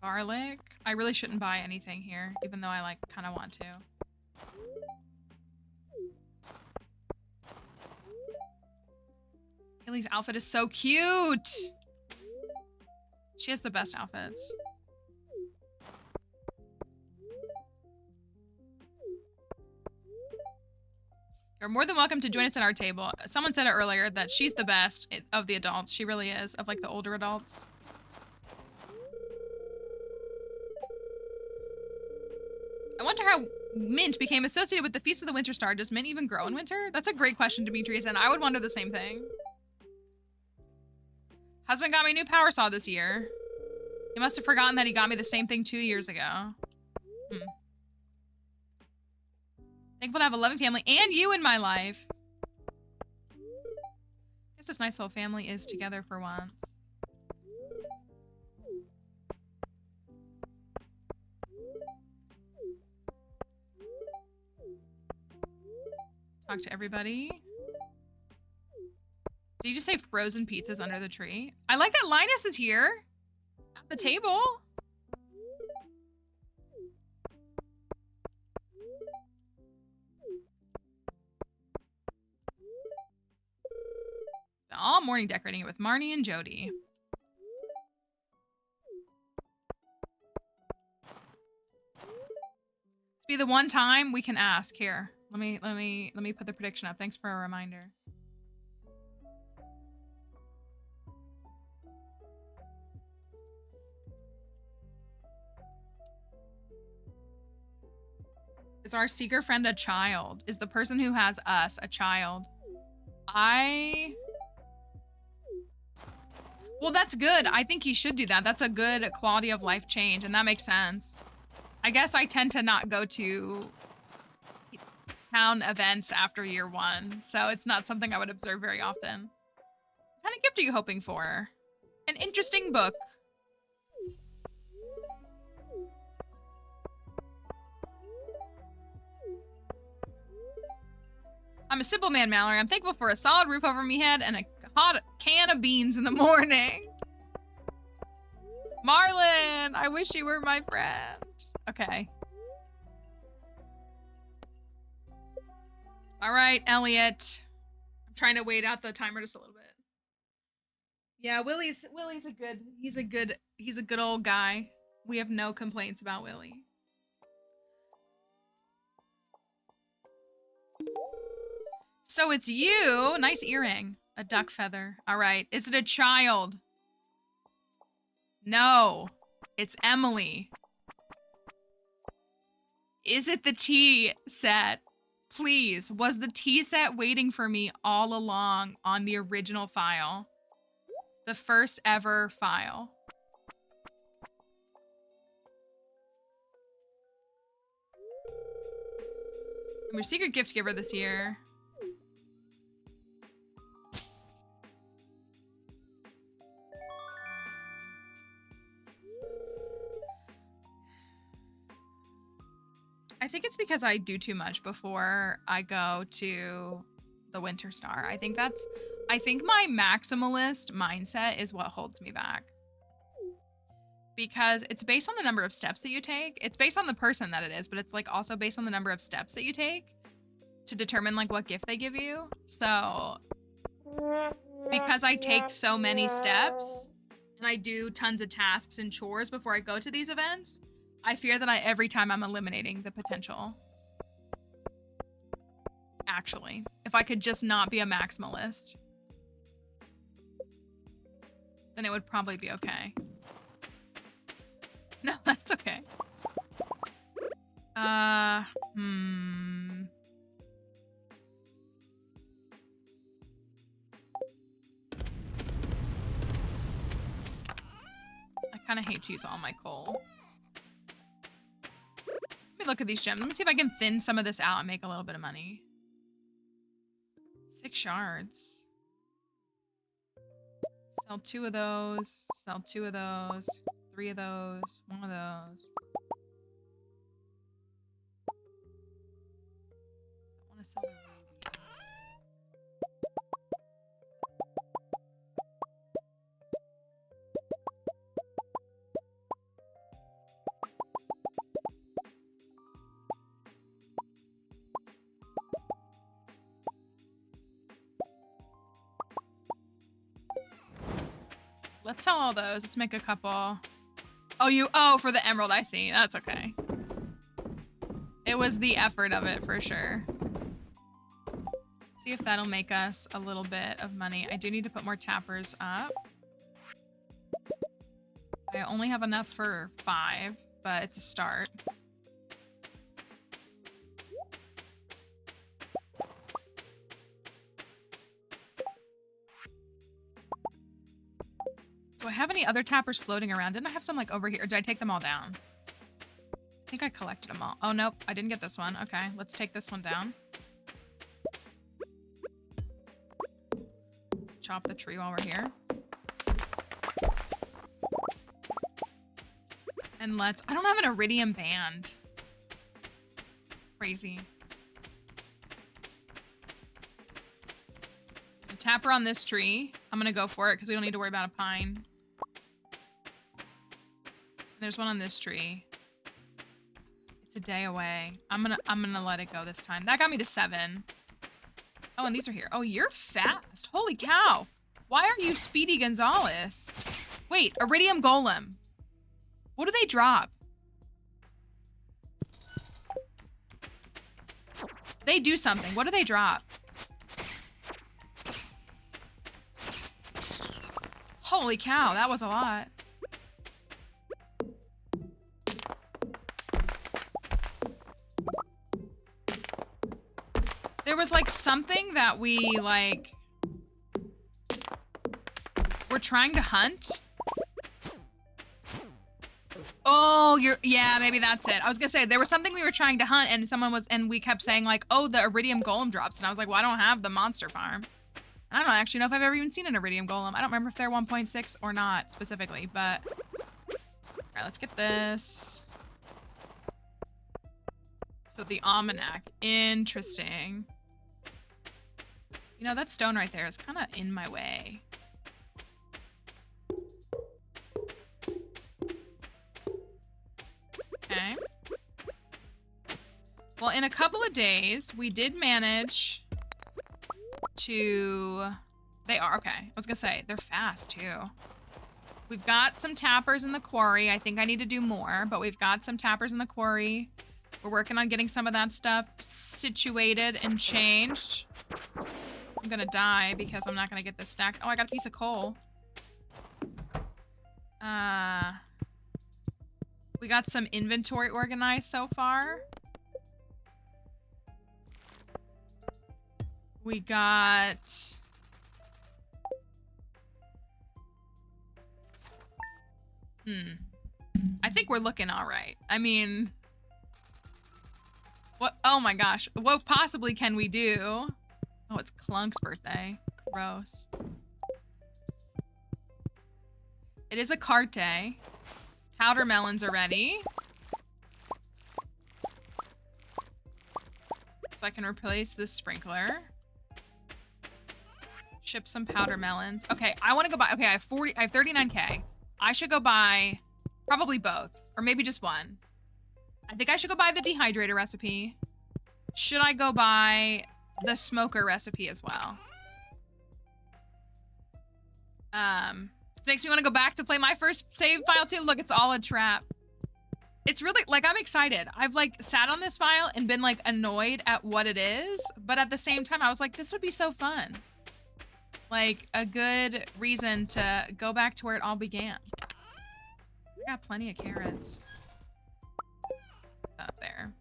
Garlic? I really shouldn't buy anything here, even though I like kind of want to. Haley's outfit is so cute. She has the best outfits. You're more than welcome to join us at our table. Someone said it earlier that she's the best of the adults. She really is, of like the older adults. I wonder how mint became associated with the Feast of the Winter Star. Does mint even grow in winter? That's a great question, Demetrius, and I would wonder the same thing. Husband got me a new power saw this year. He must have forgotten that he got me the same thing 2 years ago. Thankful to have a loving family and you in my life. Guess this nice whole family is together for once. Talk to everybody. Did you just say frozen pizzas under the tree? I like that Linus is here at the table. All morning decorating it with Marnie and Jody. This be the one time we can ask. Here, let me put the prediction up. Thanks for a reminder. Is our seeker friend a child? Is the person who has us a child? Well, that's good. I think he should do that. That's a good quality of life change, and that makes sense. I guess I tend to not go to town events after year 1, so it's not something I would observe very often. What kind of gift are you hoping for? An interesting book. I'm a simple man, Mallory. I'm thankful for a solid roof over me head and a hot can of beans in the morning. Marlon, I wish you were my friend. Okay. All right, Elliot. I'm trying to wait out the timer just a little bit. Yeah, Willie's a good old guy. We have no complaints about Willie. So it's you. Nice earring. A duck feather. All right. Is it a child? No. It's Emily. Is it the tea set? Please. Was the tea set waiting for me all along on the original file? The first ever file. I'm your secret gift giver this year. I think it's because I do too much before I go to the Winter Star. I think my maximalist mindset is what holds me back. Because it's based on the number of steps that you take. It's based on the person that it is, but it's like also based on the number of steps that you take to determine like what gift they give you. So because I take so many steps and I do tons of tasks and chores before I go to these events, I fear that every time I'm eliminating the potential. Actually, if I could just not be a maximalist, then it would probably be okay. No, that's okay. I kind of hate to use all my coal. Let me look at these gems. Let me see if I can thin some of this out and make a little bit of money. 6 shards. Sell 2 of those. Sell 2 of those. 3 of those. 1 of those. I want to sell the rubies. Let's sell all those. Let's make a couple. Oh, for the emerald, I see. That's okay. It was the effort of it for sure. See if that'll make us a little bit of money. I do need to put more tappers up. I only have enough for 5, but it's a start. Do I have any other tappers floating around? Didn't I have some like over here? Or did I take them all down? I think I collected them all. Oh, nope. I didn't get this one. Okay, let's take this one down. Chop the tree while we're here. And I don't have an iridium band. Crazy. There's a tapper on this tree. I'm gonna go for it because we don't need to worry about a pine. There's one on this tree. It's a day away. I'm gonna let it go this time. That got me to 7. Oh, and these are here. Oh, you're fast. Holy cow. Why are you Speedy Gonzalez? Wait, Iridium Golem. What do they drop? They do something. What do they drop? Holy cow, that was a lot. There was like something that we like were trying to hunt. Oh, yeah, maybe that's it. I was gonna say there was something we were trying to hunt and we kept saying like, oh, the iridium golem drops. And I was like, well, I don't have the monster farm. I don't actually know if I've ever even seen an iridium golem. I don't remember if they're 1.6 or not specifically, but all right, let's get this. So the almanac, interesting. You know, that stone right there is kind of in my way. Okay. Well, in a couple of days, we did manage to... They are, okay. I was gonna say, they're fast too. We've got some tappers in the quarry. I think I need to do more, but we've got some tappers in the quarry. We're working on getting some of that stuff situated and changed. I'm gonna die because I'm not gonna get this stacked. Oh, I got a piece of coal. We got some inventory organized so far. We got... I think we're looking all right. I mean... What? Oh my gosh. What possibly can we do? Oh, it's Clunk's birthday. Gross. It is a cart day. Powder melons are ready. So I can replace this sprinkler. Ship some powder melons. Okay, I want to go buy... Okay, I have 39K. I should go buy probably both. Or maybe just one. I think I should go buy the dehydrator recipe. Should I go buy the smoker recipe as well? This makes me want to go back to play my first save file too. Look, it's all a trap. It's really, like, I'm excited. I've, like, sat on this file and been, like, annoyed at what it is. But at the same time, I was like, this would be so fun. Like, a good reason to go back to where it all began. I got plenty of carrots. Up there.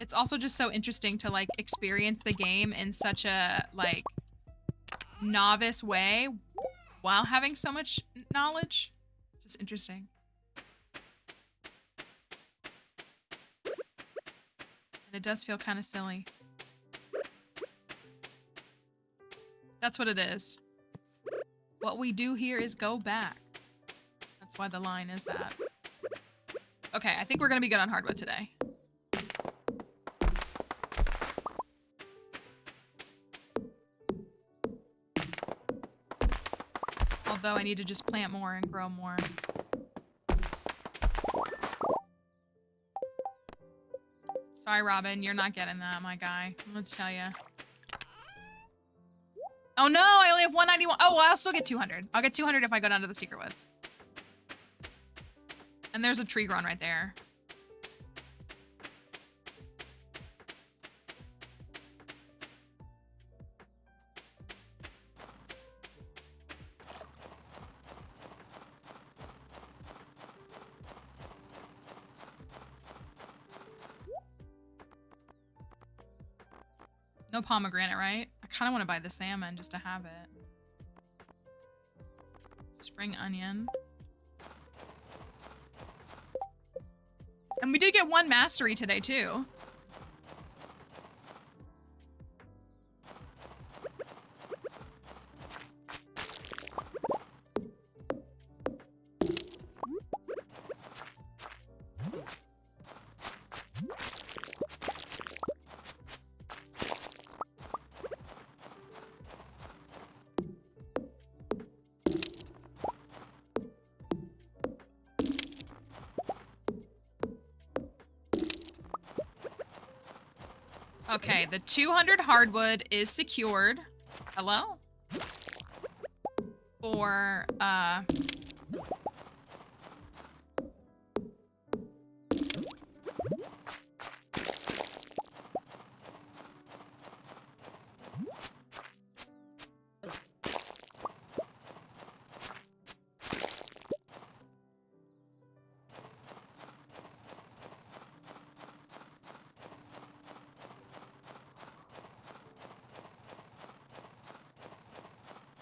It's also just so interesting to like experience the game in such a like novice way while having so much knowledge. It's just interesting. And it does feel kind of silly. That's what it is. What we do here is go back. That's why the line is that. Okay, I think we're gonna be good on hardwood today. Although I need to just plant more and grow more. Sorry, Robin, you're not getting that, my guy. I'm gonna tell you. Oh no, I only have 191. Oh, well, I'll still get 200. I'll get 200 if I go down to the secret woods. And there's a tree growing right there. No pomegranate, right? I kind of want to buy the salmon just to have it. Spring onion. And we did get 1 mastery today, too. Okay, the 200 hardwood is secured. Hello? For,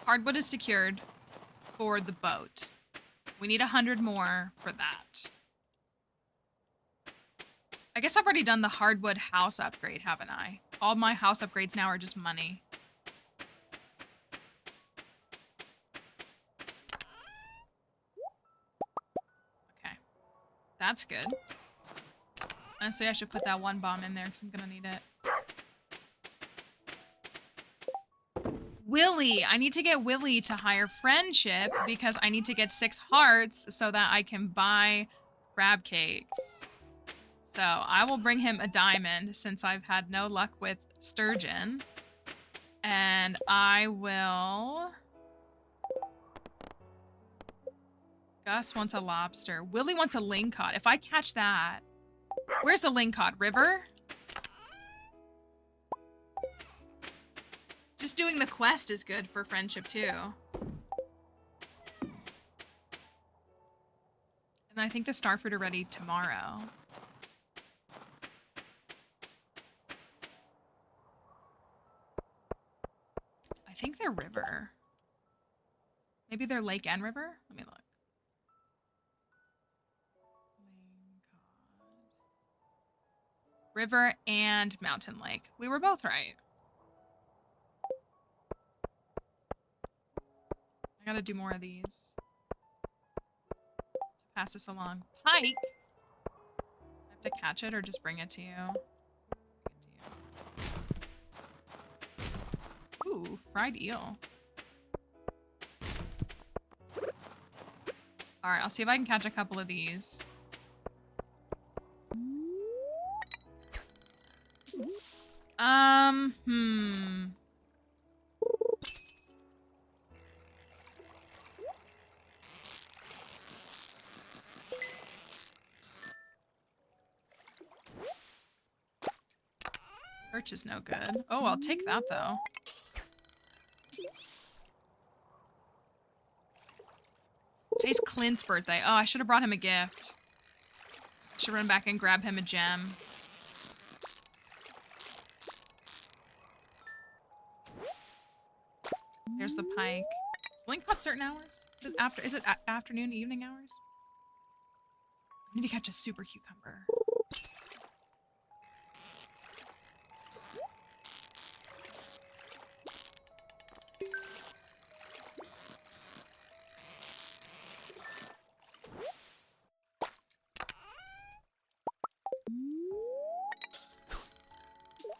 Hardwood is secured for the boat. We need 100 more for that. I guess I've already done the hardwood house upgrade, haven't I? All my house upgrades now are just money. Okay. That's good. Honestly, I should put that one bomb in there because I'm going to need it. Willie. I need to get Willie to hire friendship because I need to get 6 hearts so that I can buy crab cakes. So I will bring him a diamond since I've had no luck with sturgeon. And I will... Gus wants a lobster. Willie wants a lingcod. If I catch that... Where's the lingcod? River? Just doing the quest is good for friendship too. And then I think the starfruit are ready tomorrow. I think they're river. Maybe they're lake and river? Let me look. River and mountain lake. We were both right. I gotta do more of these. To pass this along. Pike! I have to catch it or just bring it to you? Ooh, fried eel. Alright, I'll see if I can catch a couple of these. Perch is no good. Oh, I'll take that though. Today's Clint's birthday. Oh, I should have brought him a gift. I should run back and grab him a gem. There's the pike. Is lingcod certain hours? Is it afternoon, evening hours? I need to catch a super cucumber.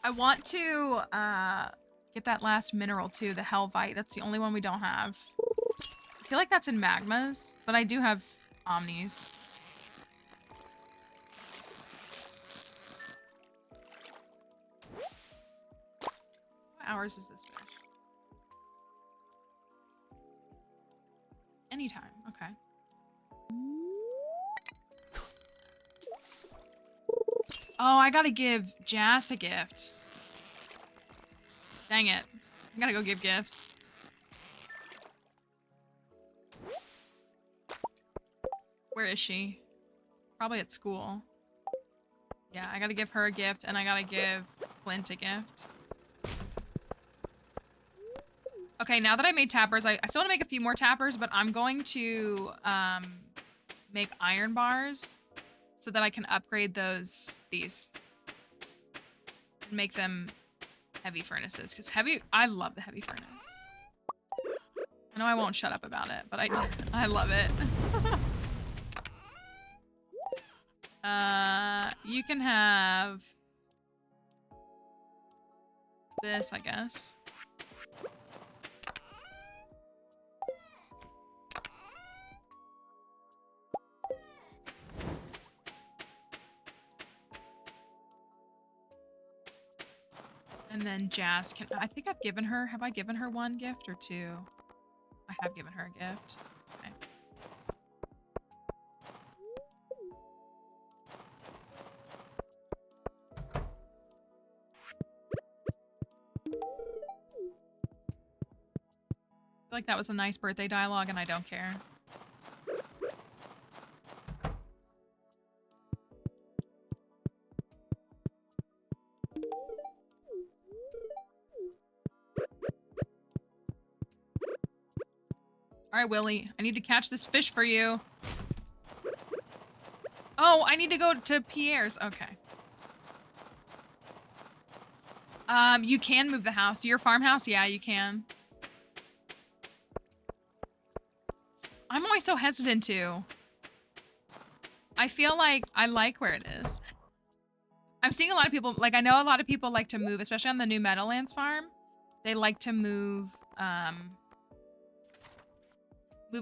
I want to get that last mineral too, the Helvite. That's the only one we don't have. I feel like that's in magmas, but I do have omnis. What hours is this fish? Anytime, okay. Oh, I gotta give Jas a gift. Dang it. I gotta go give gifts. Where is she? Probably at school. Yeah, I gotta give her a gift, and I gotta give Clint a gift. Okay, now that I made tappers, I still want to make a few more tappers, but I'm going to make iron bars so that I can upgrade these. And make them heavy furnaces, because I love the heavy furnace. I know I won't shut up about it, but I love it. You can have this, I guess. And then Jas can, I think I've given her, have I given her one gift or two? I have given her a gift. Okay. I feel like that was a nice birthday dialogue and I don't care. All right, Willie. I need to catch this fish for you. Oh, I need to go to Pierre's. Okay. You can move the house. Your farmhouse? Yeah, you can. I'm always so hesitant to. I feel like I like where it is. I'm seeing a lot of people, like I know a lot of people like to move, especially on the new Meadowlands farm. They like to move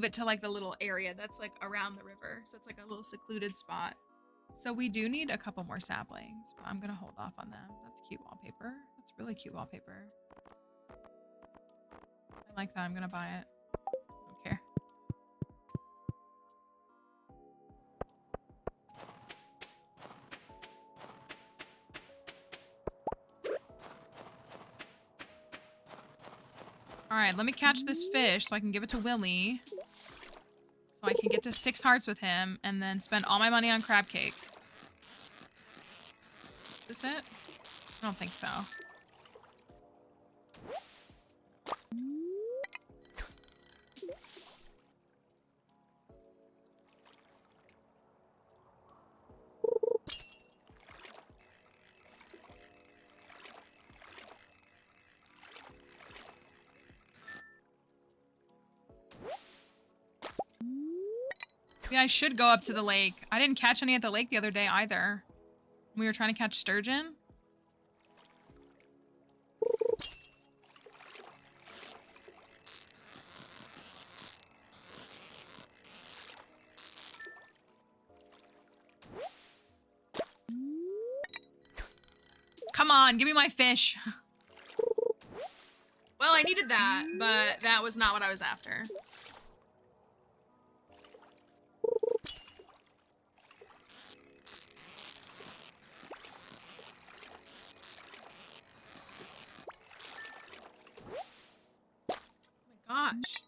it to like the little area that's like around the river. So it's like a little secluded spot. So we do need a couple more saplings, but I'm gonna hold off on them. That's cute wallpaper. That's really cute wallpaper. I like that. I'm gonna buy it. Don't care. All right, let me catch this fish so I can give it to Willie. So I can get to 6 hearts with him and then spend all my money on crab cakes. Is this it? I don't think so. Yeah, I should go up to the lake. I didn't catch any at the lake the other day either. We were trying to catch sturgeon. Come on, give me my fish. Well, I needed that, but that was not what I was after. Oh my gosh.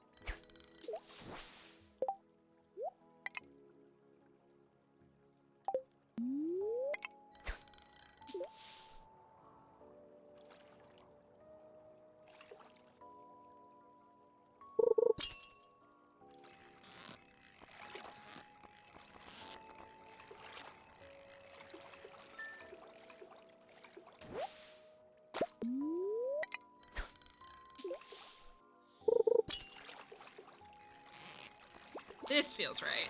This feels right.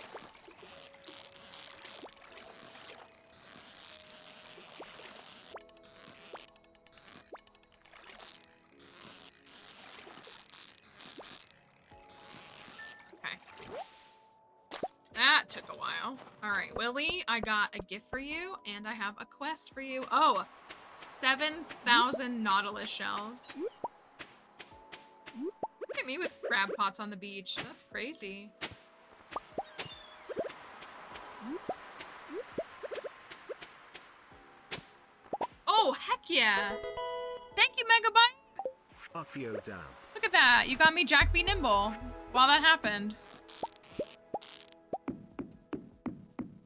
Okay. That took a while. All right, Willie, I got a gift for you, and I have a quest for you. Oh, 7,000 Nautilus shells. Look at me with crab pots on the beach. That's crazy. Oh, heck yeah. Thank you, Megabyte. Akio down. Look at that. You got me Jack Be Nimble while that happened.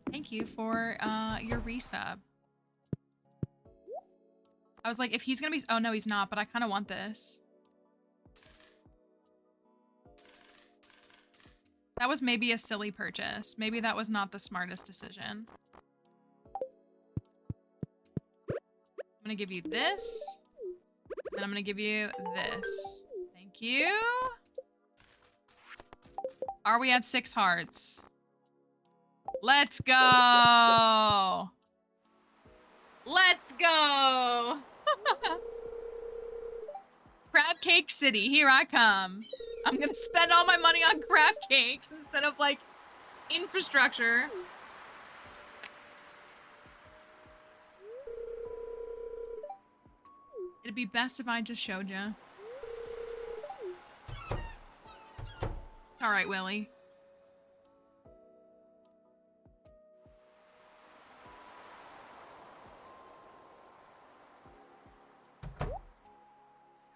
Thank you for your resub. I was like, if he's gonna be... Oh, no, he's not, but I kind of want this. That was maybe a silly purchase. Maybe that was not the smartest decision. I'm gonna give you this. And I'm gonna give you this. Thank you. Are we at 6 hearts? Let's go. Let's go. Crab Cake City, here I come. I'm gonna spend all my money on crab cakes instead of like infrastructure. It'd be best if I just showed you. It's all right, Willie.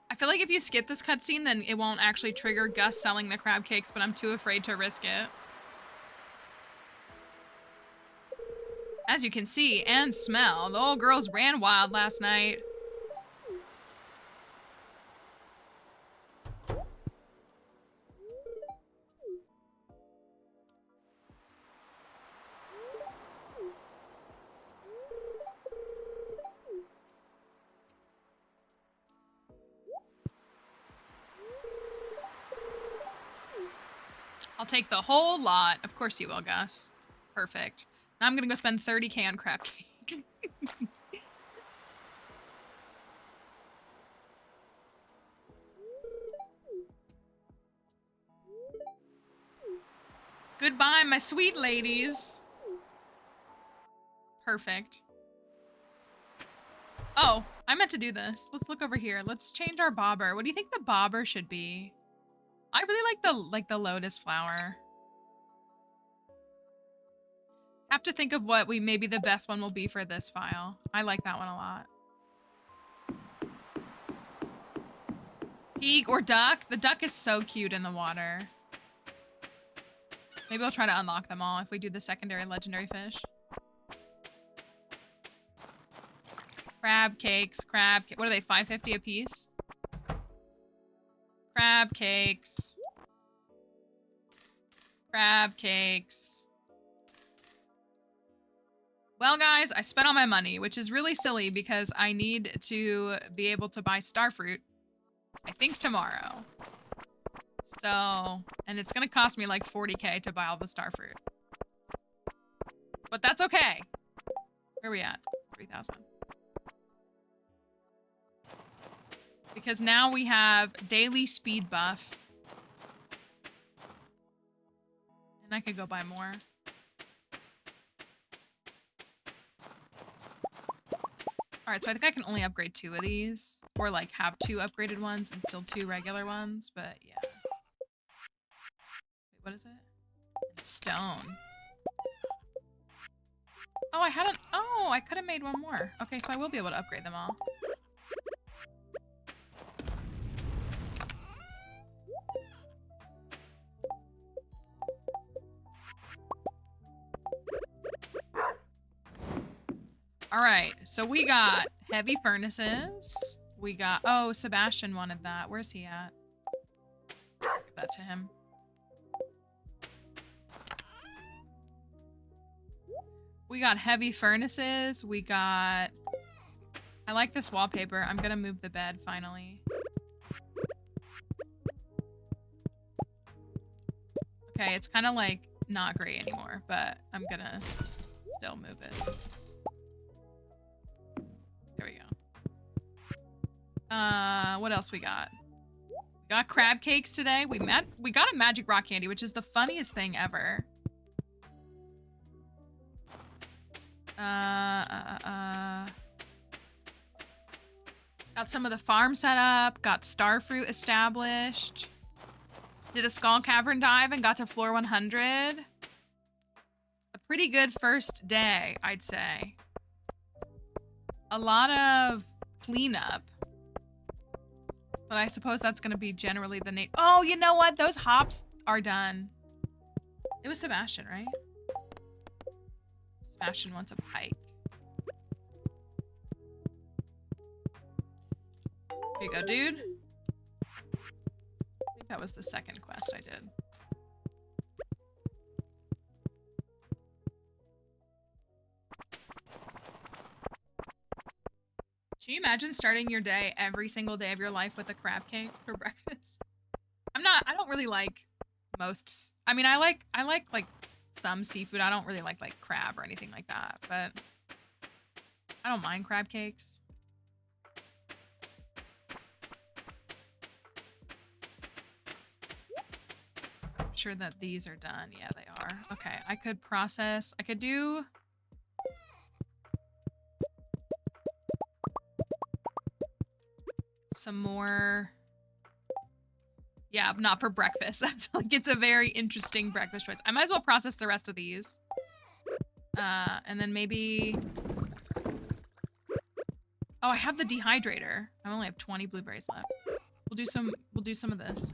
I feel like if you skip this cutscene, then it won't actually trigger Gus selling the crab cakes, but I'm too afraid to risk it. As you can see and smell, the old girls ran wild last night. I'll take the whole lot. Of course you will, Gus. Perfect. Now I'm gonna go spend 30K on crab cakes. Goodbye, my sweet ladies. Perfect. Oh, I meant to do this. Let's look over here. Let's change our bobber. What do you think the bobber should be? I really like the lotus flower. Have to think of what maybe the best one will be for this file. I like that one a lot. Pig or duck? The duck is so cute in the water. Maybe I'll try to unlock them all if we do the secondary legendary fish. Crab cakes, what are they, 5.50 a piece? Crab cakes. Crab cakes. Well, guys, I spent all my money, which is really silly because I need to be able to buy starfruit, I think tomorrow. So, and it's gonna cost me like 40K to buy all the starfruit. But that's okay. Where are we at? 3,000. Because now we have daily speed buff. And I could go buy more. Alright, so I think I can only upgrade 2 of these. Or like have 2 upgraded ones and still 2 regular ones, but yeah. Wait, what is it? Stone. Oh, I could have made one more. Okay, so I will be able to upgrade them all. All right, so we got heavy furnaces. We got, oh, Sebastian wanted that. Where's he at? Give that to him. We got heavy furnaces. We got, I like this wallpaper. I'm gonna move the bed finally. Okay, it's kind of like not great anymore, but I'm gonna still move it. There we go. What else we got? We got crab cakes today. We got a magic rock candy, which is the funniest thing ever. Got some of the farm set up. Got starfruit established. Did a skull cavern dive and got to floor 100. A pretty good first day, I'd say. A lot of cleanup. But I suppose that's going to be generally the name. Oh, you know what? Those hops are done. It was Sebastian, right? Sebastian wants a pike. Here you go, dude. I think that was the second quest I did. Can you imagine starting your day every single day of your life with a crab cake for breakfast? I don't really like most, I mean, I like some seafood. I don't really like crab or anything like that, but I don't mind crab cakes. I'm sure that these are done. Yeah, they are. Okay, I could do some more. Yeah, not for breakfast. That's like, it's a very interesting breakfast choice. I might as well process the rest of these. And then maybe, oh, I have the dehydrator. I only have 20 blueberries left. We'll do some of this.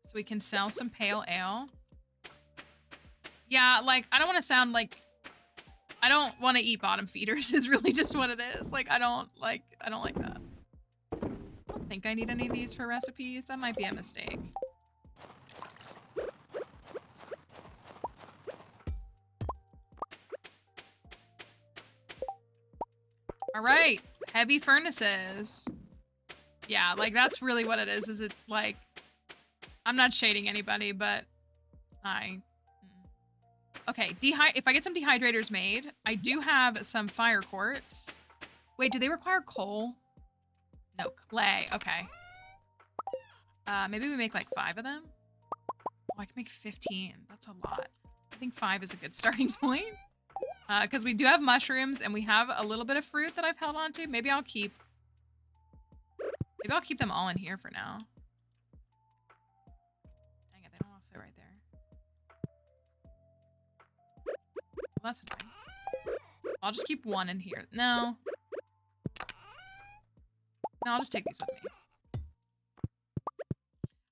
So we can sell some pale ale. Yeah, like, I don't want to sound like, I don't want to eat bottom feeders is really just what it is. Like, I don't like that. I don't think I need any of these for recipes. That might be a mistake. All right, Heavy furnaces. Yeah, like that's really what it is it like, I'm not shading anybody, but okay, if I get some dehydrators made, I do have some fire quartz. Wait, do they require coal? No, clay, okay. Maybe we make like 5 of them? Oh, I can make 15, that's a lot. I think 5 is a good starting point. Because we do have mushrooms and we have a little bit of fruit that I've held on to. Maybe I'll keep them all in here for now. Dang it, they don't all fit right there. Well, that's annoying. I'll just keep 1 in here. No, I'll just take these with me.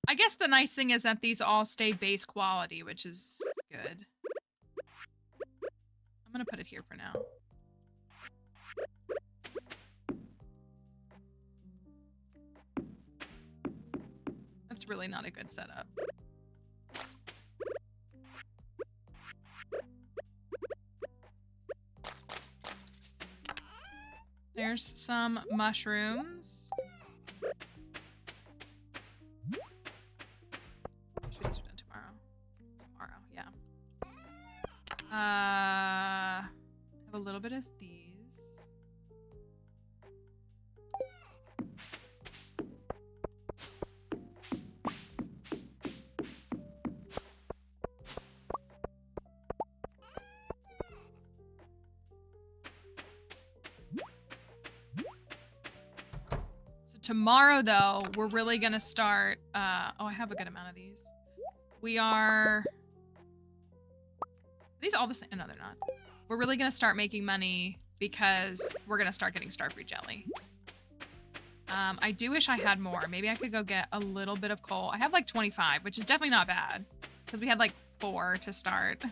I guess the nice thing is that these all stay base quality, which is good. I'm gonna put it here for now. That's really not a good setup. There's some mushrooms. Actually, these are done tomorrow. Tomorrow, yeah. I have a little bit of these. Tomorrow, though, we're really gonna start, oh, I have a good amount of these. Are these all the same? No, they're not. We're really gonna start making money because we're gonna start getting starfruit jelly. I do wish I had more. Maybe I could go get a little bit of coal. I have like 25, which is definitely not bad because we had like 4 to start.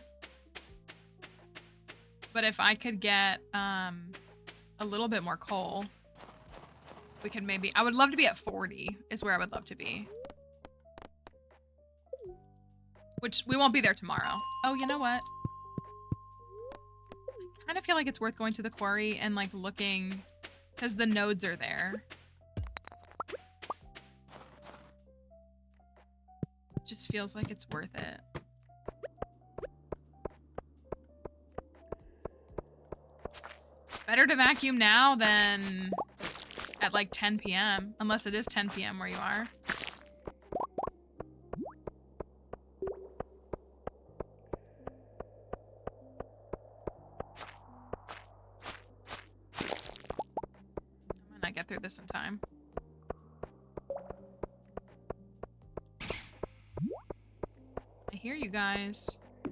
But if I could get a little bit more coal, we can maybe, I would love to be at 40 is where I would love to be. Which we won't be there tomorrow. Oh, you know what? I kind of feel like it's worth going to the quarry and like looking because the nodes are there. It just feels like it's worth it. Better to vacuum now than at like 10 p.m. Unless it is 10 p.m. where you are. I might not get through this in time. I hear you guys. I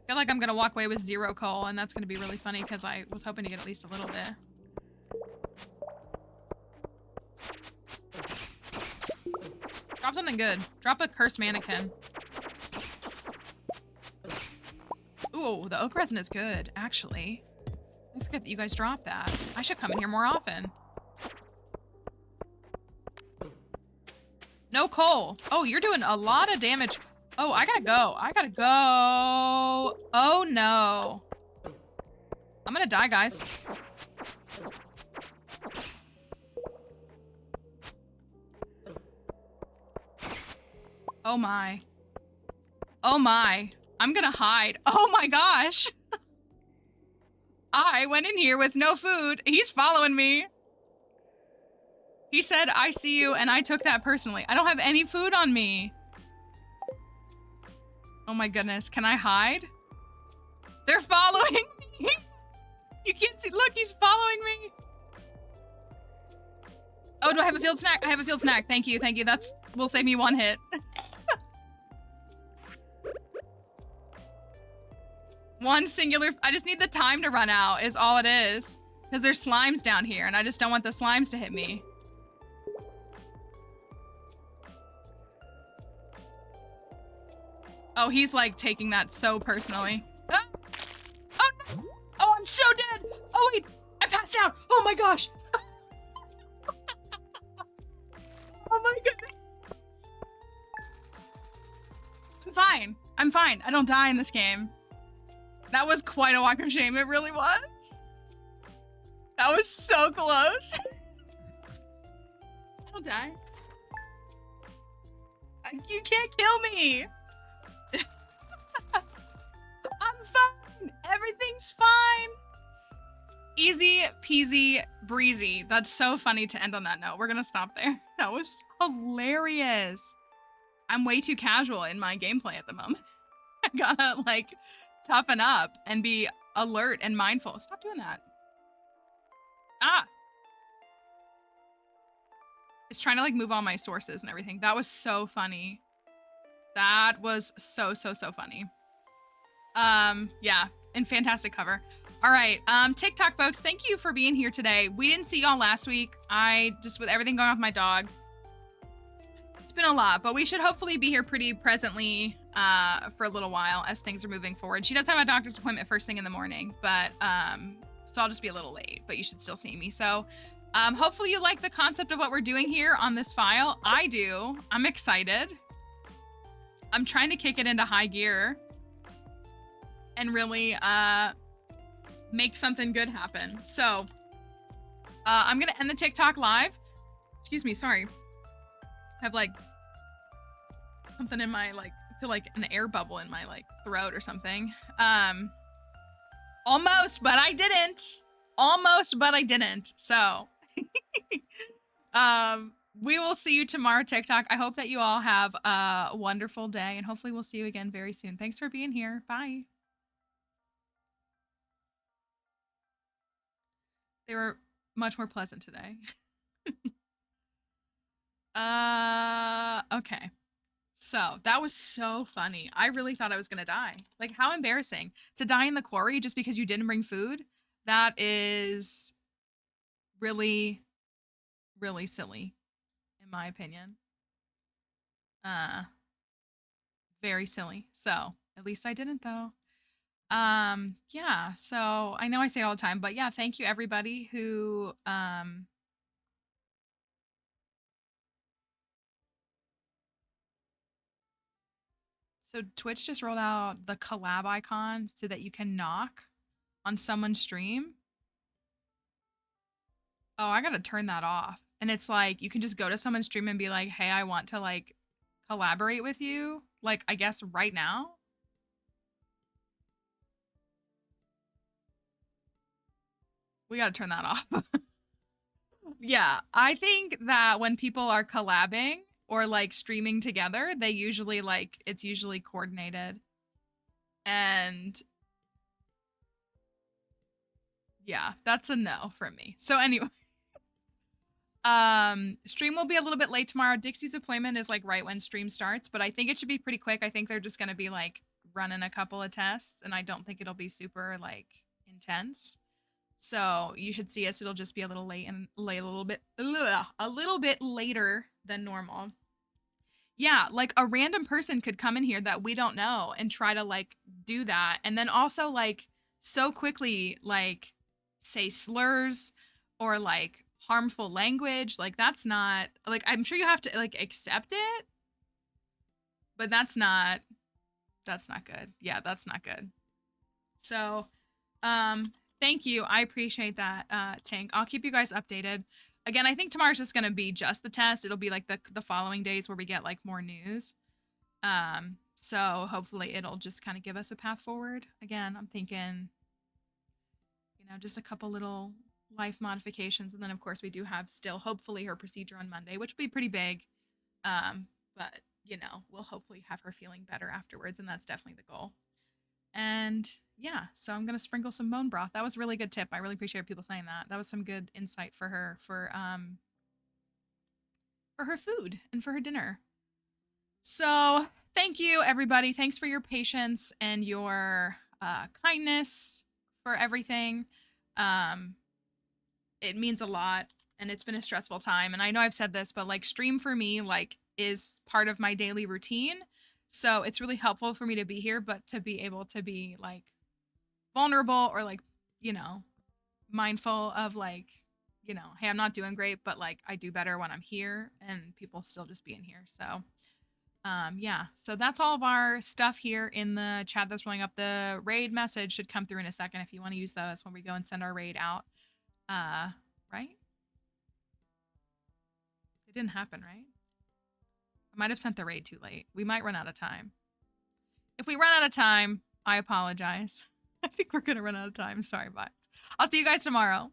feel like I'm gonna walk away with 0 coal, and that's gonna be really funny because I was hoping to get at least a little bit. Drop something good. Drop a cursed mannequin. Ooh, the oak resin is good, actually. I forget that you guys dropped that. I should come in here more often. No coal. Oh, you're doing a lot of damage. Oh, I gotta go. I gotta go. Oh, no. I'm gonna die, guys. Oh my. Oh my. I'm gonna hide. Oh my gosh. I went in here with no food. He's following me. He said, I see you, and I took that personally. I don't have any food on me. Oh my goodness. Can I hide? They're following me. You can't see. Look, he's following me. Oh, do I have a field snack? I have a field snack. Thank you. Thank you. That's will save me 1 hit. One singular, I just need the time to run out is all it is. Because there's slimes down here and I just don't want the slimes to hit me. Oh, he's like taking that so personally. Ah! Oh no! Oh, I'm so dead! Oh wait, I passed out! Oh my gosh! Oh my goodness! I'm fine. I'm fine. I don't die in this game. That was quite a walk of shame. It really was. That That was so close. I'll die. You can't kill me. I'm fine. Everything's fine. Easy peasy breezy. That's so funny to end on that note. We're gonna stop there. That was hilarious. I'm way too casual in my gameplay at the moment. I gotta like toughen up and be alert and mindful. Stop doing that. Ah. It's trying to like move all my sources and everything. That was so funny. That was so funny. Yeah, and fantastic cover. All right, TikTok folks, thank you for being here today. We didn't see y'all last week. I just, with everything going on with my dog, it's been a lot, but we should hopefully be here pretty presently for a little while as things are moving forward. She does have a doctor's appointment first thing in the morning, but so I'll just be a little late, but you should still see me. So hopefully you like the concept of what we're doing here on this file. I do. I'm excited. I'm trying to kick it into high gear and really make something good happen. So I'm gonna end the TikTok live. Excuse me, sorry. I have like something in my like, I feel like an air bubble in my like throat or something. Almost, but I didn't. Almost, but I didn't. So we will see you tomorrow, TikTok. I hope that you all have a wonderful day, and hopefully we'll see you again very soon. Thanks for being here. Bye. They were much more pleasant today. Okay. So that was so funny. I really thought I was gonna die. Like, how embarrassing to die in the quarry just because you didn't bring food. That is really, really silly, in my opinion. Very silly. So at least I didn't though. Yeah, so I know I say it all the time, but yeah, thank you everybody who so Twitch just rolled out the collab icon so that you can knock on someone's stream. Oh, I gotta turn that off. And it's like you can just go to someone's stream and be like, hey, I want to like collaborate with you. Like, I guess right now. We gotta turn that off. Yeah, I think that when people are collabing or like streaming together, they usually like it's usually coordinated. And yeah, that's a no from me. So anyway, stream will be a little bit late tomorrow. Dixie's appointment is like right when stream starts, but I think it should be pretty quick. I think they're just going to be like running a couple of tests, and I don't think it'll be super like intense. So you should see us. It'll just be a little late and late a little bit later than normal. Yeah, like a random person could come in here that we don't know and try to like do that, and then also like so quickly like say slurs or like harmful language. Like that's not like I'm sure you have to like accept it, but that's not good. Yeah, that's not good. So, thank you. I appreciate that, Tank. I'll keep you guys updated. Again, I think tomorrow's just gonna be just the test. It'll be like the following days where we get like more news. So hopefully it'll just kind of give us a path forward. Again, I'm thinking, you know, just a couple little life modifications, and then of course we do have still hopefully her procedure on Monday, which will be pretty big. But you know, we'll hopefully have her feeling better afterwards, and that's definitely the goal. And yeah, so I'm gonna sprinkle some bone broth. That was a really good tip. I really appreciate people saying that. That was some good insight for her for her food and for her dinner. So thank you everybody. Thanks for your patience and your kindness for everything. It means a lot, and it's been a stressful time. And I know I've said this, but like stream for me like is part of my daily routine. So it's really helpful for me to be here, but to be able to be like vulnerable or like, you know, mindful of like, you know, hey, I'm not doing great, but like I do better when I'm here and people still just being here. So yeah, so that's all of our stuff here in the chat that's rolling up. The raid message should come through in a second if you want to use those when we go and send our raid out. Right? It didn't happen, right? I might have sent the raid too late. We might run out of time. If we run out of time, I apologize. I think we're gonna run out of time. Sorry, bots. I'll see you guys tomorrow.